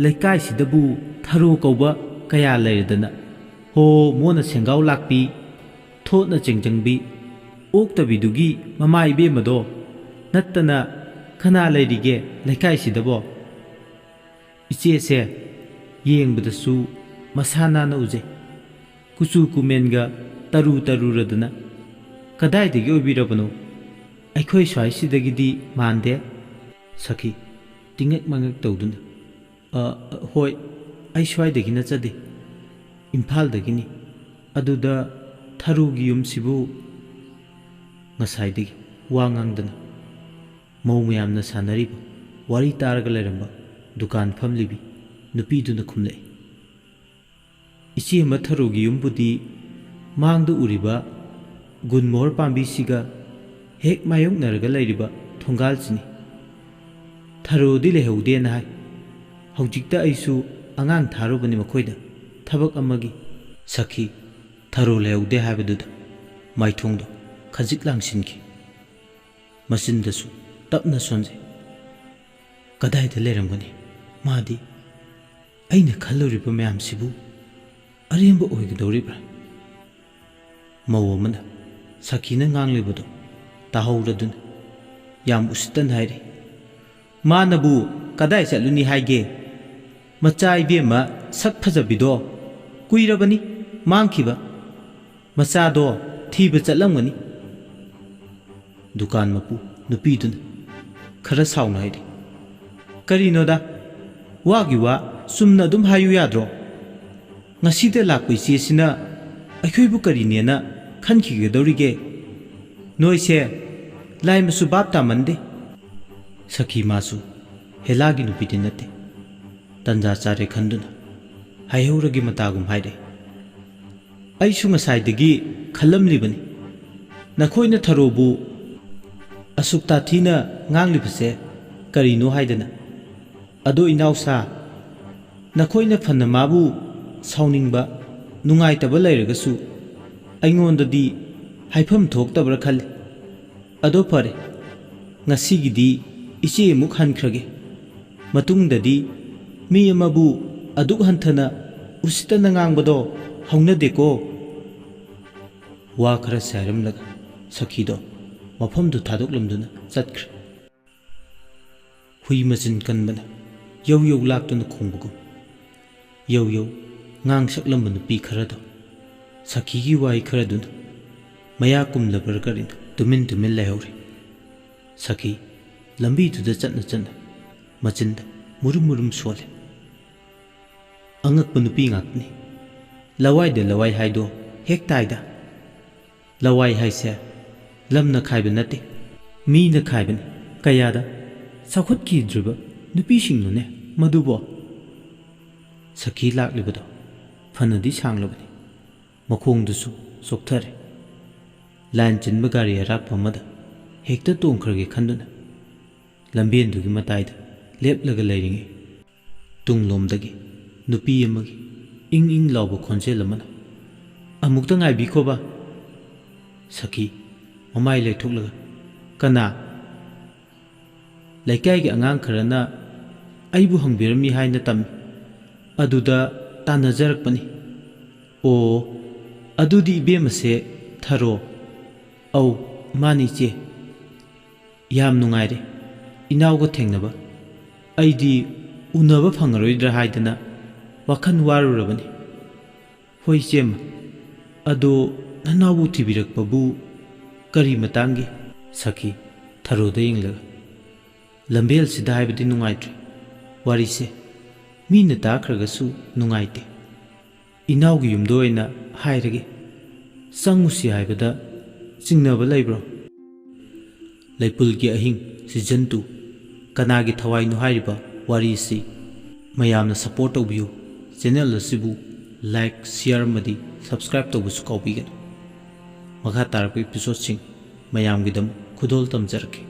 ꯂꯩꯀꯥꯏꯁꯤꯗꯕꯨ ꯊꯔꯣ ꯀꯧꯕ ꯀꯌꯥ ꯂꯩꯔꯗꯅ ꯍꯣ ꯃꯣꯅ ꯁꯦꯡꯒꯥꯎ ꯂꯥꯛꯄꯤ, ꯊꯣꯠꯅ ꯆꯦꯡꯖꯪꯕꯤ, ꯑꯣꯛꯇꯕꯤꯗꯨꯒꯤ ꯃꯃꯥ ꯏꯕꯦꯝꯃꯗꯣ ꯅꯠꯇꯅ ꯀꯅꯥ ꯂꯩꯔꯤꯒꯦ ꯂꯩꯀꯥꯏꯁꯤꯗꯕꯣ? ꯏꯆꯦꯁꯦ ꯌꯦꯡꯕꯗꯁꯨ ꯃꯁꯥ ꯅꯥꯟꯅ ꯎꯖꯩ, ꯀꯨꯆꯨ ꯀꯨꯃꯦꯟꯒ ꯇꯔꯨ ꯇꯔꯨꯔꯗꯅ ꯀꯗꯥꯏꯗꯒꯤ ꯑꯣꯏꯕꯤꯔꯕꯅꯣ? ꯑꯩꯈꯣꯏ ꯁ꯭ꯋꯥꯏꯁꯤꯗꯒꯤꯗꯤ ꯃꯥꯟꯗꯦ." ꯁꯈꯤ ꯇꯤꯡꯉꯛ ꯃꯉꯛ ꯇꯧꯗꯨꯅ "ꯍꯣꯏ, ꯑꯩ ꯁ꯭ꯋꯥꯏꯗꯒꯤ ꯅꯠꯆꯗꯦ, ꯏꯝꯐꯥꯜꯗꯒꯤꯅꯤ꯫ ꯑꯗꯨꯗ ꯊꯔꯣꯒꯤ ꯌꯨꯝꯁꯤꯕꯨ..." ꯉꯁꯥꯏꯗꯒꯤ ꯋꯥ ꯉꯥꯡꯗꯅ ꯃꯧ ꯃꯌꯥꯝꯅ ꯁꯥꯟꯅꯔꯤꯕ ꯋꯥꯔꯤ ꯇꯥꯔꯒ ꯂꯩꯔꯝꯕ ꯗꯨꯀꯥꯟ ꯐꯝꯂꯤꯕꯤ ꯅꯨꯄꯤꯗꯨꯅ ꯈꯨꯝꯂꯛꯏ꯫ "ꯏꯆꯦꯝꯃ ꯊꯔꯣꯒꯤ ꯌꯨꯝꯕꯨꯗꯤ ꯃꯥꯡꯗ ꯎꯔꯤꯕ ꯒꯨꯟꯃꯣꯍꯣꯔ ꯄꯥꯝꯕꯤꯁꯤꯒ ꯍꯦꯛ ꯃꯥꯌꯣꯛꯅꯔꯒ ꯂꯩꯔꯤꯕ ꯊꯣꯡꯒꯥꯜꯁꯤꯅꯤ꯫ ꯊꯔꯣꯗꯤ ꯂꯩꯍꯧꯗꯦꯅ ꯍꯥꯏ꯫ ꯍꯧꯖꯤꯛꯇ ꯑꯩꯁꯨ ꯑꯉꯥꯡ ꯊꯥꯔꯨꯕꯅꯤ ꯃꯈꯣꯏꯗ ꯊꯕꯛ ꯑꯃꯒꯤ." ꯁꯈꯤ ꯊꯔꯣ ꯂꯩꯍꯧꯗꯦ ꯍꯥꯏꯕꯗꯨꯗ ꯃꯥꯏꯊꯣꯡꯗꯣ ꯈꯖꯤꯛ ꯂꯥꯡꯁꯤꯟꯈꯤ꯫ ꯃꯆꯤꯟꯗꯁꯨ ꯇꯞꯅ ꯁꯣꯟꯖꯩ꯫ "ꯀꯗꯥꯏꯗ ꯂꯩꯔꯝꯒꯅꯤ ꯃꯥꯗꯤ? ꯑꯩꯅ ꯈꯜꯂꯨꯔꯤꯕ ꯃꯌꯥꯝꯁꯤꯕꯨ ꯑꯔꯦꯝꯕ ꯑꯣꯏꯒꯗꯧꯔꯤꯕ꯭ꯔꯥ?" ꯃꯧ ꯑꯃꯅ ꯁꯈꯤꯅ ꯉꯥꯡꯂꯤꯕꯗꯣ ꯇꯥꯍꯧꯔꯗꯨꯅ ꯌꯥꯝ ꯎꯁꯤꯠꯇꯅ ꯍꯥꯏꯔꯤ꯫ "ꯃꯥꯅꯕꯨ ꯀꯗꯥꯏ ꯆꯠꯂꯨꯅꯤ ꯍꯥꯏꯒꯦ? ꯃꯆꯥ ꯏꯕꯦꯝꯃ ꯁꯛ ꯐꯖꯕꯤꯗꯣ ꯀꯨꯏꯔꯕꯅꯤ ꯃꯥꯡꯈꯤꯕ, ꯃꯆꯥꯗꯣ ꯊꯤꯕ ꯆꯠꯂꯝꯒꯅꯤ." ꯗꯨꯀꯥꯟ ꯃꯄꯨ ꯅꯨꯄꯤꯗꯨꯅ ꯈꯔ ꯁꯥꯎꯅ ꯍꯥꯏꯔꯤ꯫ "ꯀꯔꯤꯅꯣꯗ, ꯋꯥꯒꯤ ꯋꯥ ꯆꯨꯝꯅ ꯑꯗꯨꯝ ꯍꯥꯏꯌꯨ ꯌꯥꯗ꯭ꯔꯣ? ꯉꯁꯤꯗ ꯂꯥꯛꯄ ꯏꯆꯦꯁꯤꯅ ꯑꯩꯈꯣꯏꯕꯨ ꯀꯔꯤꯅꯦꯅ ꯈꯟꯈꯤꯒꯗꯧꯔꯤꯒꯦ? ꯅꯣꯏꯁꯦ ꯂꯥꯏꯃꯁꯨ ꯚꯥꯞ ꯇꯥꯃꯟꯗꯦ." ꯁꯈꯤ ꯃꯥꯁꯨ ꯍꯦꯂꯥꯒꯤ ꯅꯨꯄꯤꯗꯤ ꯅꯠꯇꯦ꯫ ꯇꯟꯖꯥ ꯆꯥꯔꯦ ꯈꯟꯗꯨꯅ ꯍꯥꯏꯍꯧꯔꯒꯤ ꯃꯇꯥꯒꯨꯝ ꯍꯥꯏꯔꯦ꯫ "ꯑꯩꯁꯨ ꯉꯁꯥꯏꯗꯒꯤ ꯈꯜꯂꯝꯂꯤꯕꯅꯤ, ꯅꯈꯣꯏꯅ ꯊꯔꯣꯕꯨ ꯑꯁꯨꯛ ꯇꯥꯊꯤꯅ ꯉꯥꯡꯂꯤꯕꯁꯦ ꯀꯔꯤꯅꯣ ꯍꯥꯏꯗꯅ꯫ ꯑꯗꯣ ꯏꯅꯥꯎꯁꯥ, ꯅꯈꯣꯏꯅ ꯐꯅ ꯃꯥꯕꯨ ꯁꯥꯎꯅꯤꯡꯕ ꯅꯨꯡꯉꯥꯏꯇꯕ ꯂꯩꯔꯒꯁꯨ ꯑꯩꯉꯣꯟꯗꯗꯤ ꯍꯥꯏꯐꯝ ꯊꯣꯛꯇꯕ꯭ꯔꯥ ꯈꯜꯂꯤ꯫ ꯑꯗꯣ ꯐꯔꯦ, ꯉꯁꯤꯒꯤꯗꯤ ꯏꯆꯦ ꯑꯃꯨꯛ ꯍꯟꯈ꯭ꯔꯒꯦ꯫ ꯃꯇꯨꯡꯗꯗꯤ ꯃꯤ ꯑꯃꯕꯨ ꯑꯗꯨꯛ ꯍꯟꯊꯅ ꯎꯁꯤꯠꯇꯅ ꯉꯥꯡꯕꯗꯣ ꯍꯧꯅꯗꯦꯀꯣ." ꯋꯥ ꯈꯔ ꯁꯥꯏꯔꯝꯂꯒ ꯁꯈꯤꯗꯣ ꯃꯐꯝꯗꯨ ꯊꯥꯗꯣꯛꯂꯝꯗꯨꯅ ꯆꯠꯈ꯭ꯔꯦ꯫ ꯍꯨꯏ ꯃꯆꯤꯟ ꯀꯟꯕꯅ ꯌꯧ ꯌꯧ ꯂꯥꯛꯇꯨꯅ ꯈꯣꯡꯕꯒꯨꯝ ꯌꯧ ꯌꯧ ꯉꯥꯡ ꯁꯛꯂꯝꯕ ꯅꯨꯄꯤ ꯈꯔꯗꯣ ꯁꯈꯤꯒꯤ ꯋꯥꯍꯩ ꯈꯔꯗꯨꯅ ꯃꯌꯥ ꯀꯨꯝꯂꯕ꯭ꯔꯥ ꯀꯔꯤꯅꯣ ꯇꯨꯃꯤꯟ ꯇꯨꯃꯤꯟ ꯂꯩꯍꯧꯔꯤ꯫ ꯁꯈꯤ ꯂꯝꯕꯤꯗꯨꯗ ꯆꯠꯅ ꯆꯠꯅ ꯃꯆꯤꯟꯗ ꯃꯨꯔꯨꯝ ꯃꯨꯔꯨꯝ ꯁꯣꯜꯂꯤ꯫ ꯑꯉꯛꯄ ꯅꯨꯄꯤ ꯉꯥꯛꯇꯅꯤ꯫ ꯂꯋꯥꯏꯗ ꯂꯋꯥꯏ ꯍꯥꯏꯗꯣ ꯍꯦꯛ ꯇꯥꯏꯗ꯫ ꯂꯋꯥꯏ ꯍꯥꯏꯁꯦ ꯂꯝꯅ ꯈꯥꯏꯕ ꯅꯠꯇꯦ, ꯃꯤꯅ ꯈꯥꯏꯕꯅꯤ꯫ ꯀꯌꯥꯗ ꯆꯥꯎꯈꯠꯈꯤꯗ꯭ꯔꯤꯕ ꯅꯨꯄꯤꯁꯤꯡꯅꯣꯅꯦ ꯃꯗꯨꯕꯣ? ꯁꯈꯤ ꯂꯥꯛꯂꯤꯕꯗꯣ ꯐꯅꯗꯤ ꯁꯥꯡꯂꯕꯅꯤ, ꯃꯈꯣꯡꯗꯨꯁꯨ ꯆꯣꯛꯊꯔꯦ꯫ ꯂꯥꯏꯟ ꯆꯤꯟꯕ ꯒꯥꯔꯤ ꯑꯔꯥꯛꯄ ꯑꯃꯗ ꯍꯦꯛꯇ ꯇꯣꯡꯈ꯭ꯔꯒꯦ ꯈꯟꯗꯨꯅ ꯂꯝꯕꯦꯟꯗꯨꯒꯤ ꯃꯇꯥꯏꯗ ꯂꯦꯞꯂꯒ ꯂꯩꯔꯤꯉꯩ ꯇꯨꯡꯂꯣꯝꯗꯒꯤ ꯅꯨꯄꯤ ꯑꯃꯒꯤ ꯏꯪ ꯏꯪ ꯂꯥꯎꯕ ꯈꯣꯟꯖꯦꯜ ꯑꯃꯅ "ꯑꯃꯨꯛꯇ ꯉꯥꯏꯕꯤꯈꯣꯕ." ꯁꯈꯤ ꯃꯃꯥꯏ ꯂꯩꯊꯣꯛꯂꯒ "ꯀꯅꯥ?" "ꯂꯩꯀꯥꯏꯒꯤ ꯑꯉꯥꯡ ꯈꯔꯅ ꯑꯩꯕꯨ ꯍꯪꯕꯤꯔꯝꯃꯤ ꯍꯥꯏꯅ ꯇꯝꯃꯤ, ꯑꯗꯨꯗ ꯇꯥꯟꯅꯖꯔꯛꯄꯅꯤ꯫ ꯑꯣ, ꯑꯗꯨꯗꯤ ꯏꯕꯦꯝꯃꯁꯦ ꯊꯔꯣ? ꯑꯧ ꯃꯥꯅꯤ ꯏꯆꯦ꯫ ꯌꯥꯝ ꯅꯨꯡꯉꯥꯏꯔꯦ ꯏꯅꯥꯎꯒ ꯊꯦꯡꯅꯕ꯫ ꯑꯩꯗꯤ ꯎꯅꯕ ꯐꯪꯉꯔꯣꯏꯗ꯭ꯔꯥ ꯍꯥꯏꯗꯅ ꯋꯥꯈꯜ ꯋꯥꯔꯨꯔꯕꯅꯤ꯫ ꯍꯣꯏ ꯏꯆꯦꯝꯃ, ꯑꯗꯣ ꯅꯅꯥꯎꯕꯨ ꯊꯤꯕꯤꯔꯛꯄꯕꯨ ꯀꯔꯤ ꯃꯇꯥꯡꯒꯤ? ꯁꯈꯤ ꯊꯔꯣꯗ ꯌꯦꯡꯂꯒ, ꯂꯝꯕꯦꯜꯁꯤꯗ ꯍꯥꯏꯕꯗꯤ ꯅꯨꯡꯉꯥꯏꯇ꯭ꯔꯦ ꯋꯥꯔꯤꯁꯦ, ꯃꯤꯅ ꯇꯥꯈ꯭ꯔꯒꯁꯨ ꯅꯨꯡꯉꯥꯏꯇꯦ꯫ ꯏꯅꯥꯎꯒꯤ ꯌꯨꯝꯗ ꯑꯣꯏꯅ ꯍꯥꯏꯔꯒꯦ, ꯆꯪꯉꯨꯁꯤ ꯍꯥꯏꯕꯗ ꯆꯤꯡꯅꯕ ꯂꯩꯕ꯭ꯔꯣ? ꯂꯩꯄꯨꯜꯒꯤ ꯑꯍꯤꯡ ꯁꯤꯖꯟ 2 ꯀꯅꯥꯒꯤ ꯊꯋꯥꯏꯅꯣ ꯍꯥꯏꯔꯤꯕ ꯋꯥꯔꯤ ꯑꯁꯤ ꯃꯌꯥꯝꯅ ꯁꯄꯣꯔꯠ ꯇꯧꯕꯤꯌꯨ꯫ ꯆꯦꯅꯦꯜ ꯑꯁꯤꯕꯨ ꯂꯥꯏꯛ, ꯁꯤꯌꯔ ꯑꯃꯗꯤ ꯁꯕꯁꯀ꯭ꯔꯥꯏꯕ ꯇꯧꯕꯁꯨ ꯀꯥꯎꯕꯤꯒꯅꯨ꯫ ꯃꯈꯥ ꯇꯥꯔꯛꯄ ꯏꯄꯤꯁꯣꯗꯁꯤꯡ ꯃꯌꯥꯝꯒꯤꯗꯃꯛ ꯈꯨꯗꯣꯜ ꯇꯝꯖꯔꯛꯀꯦ꯫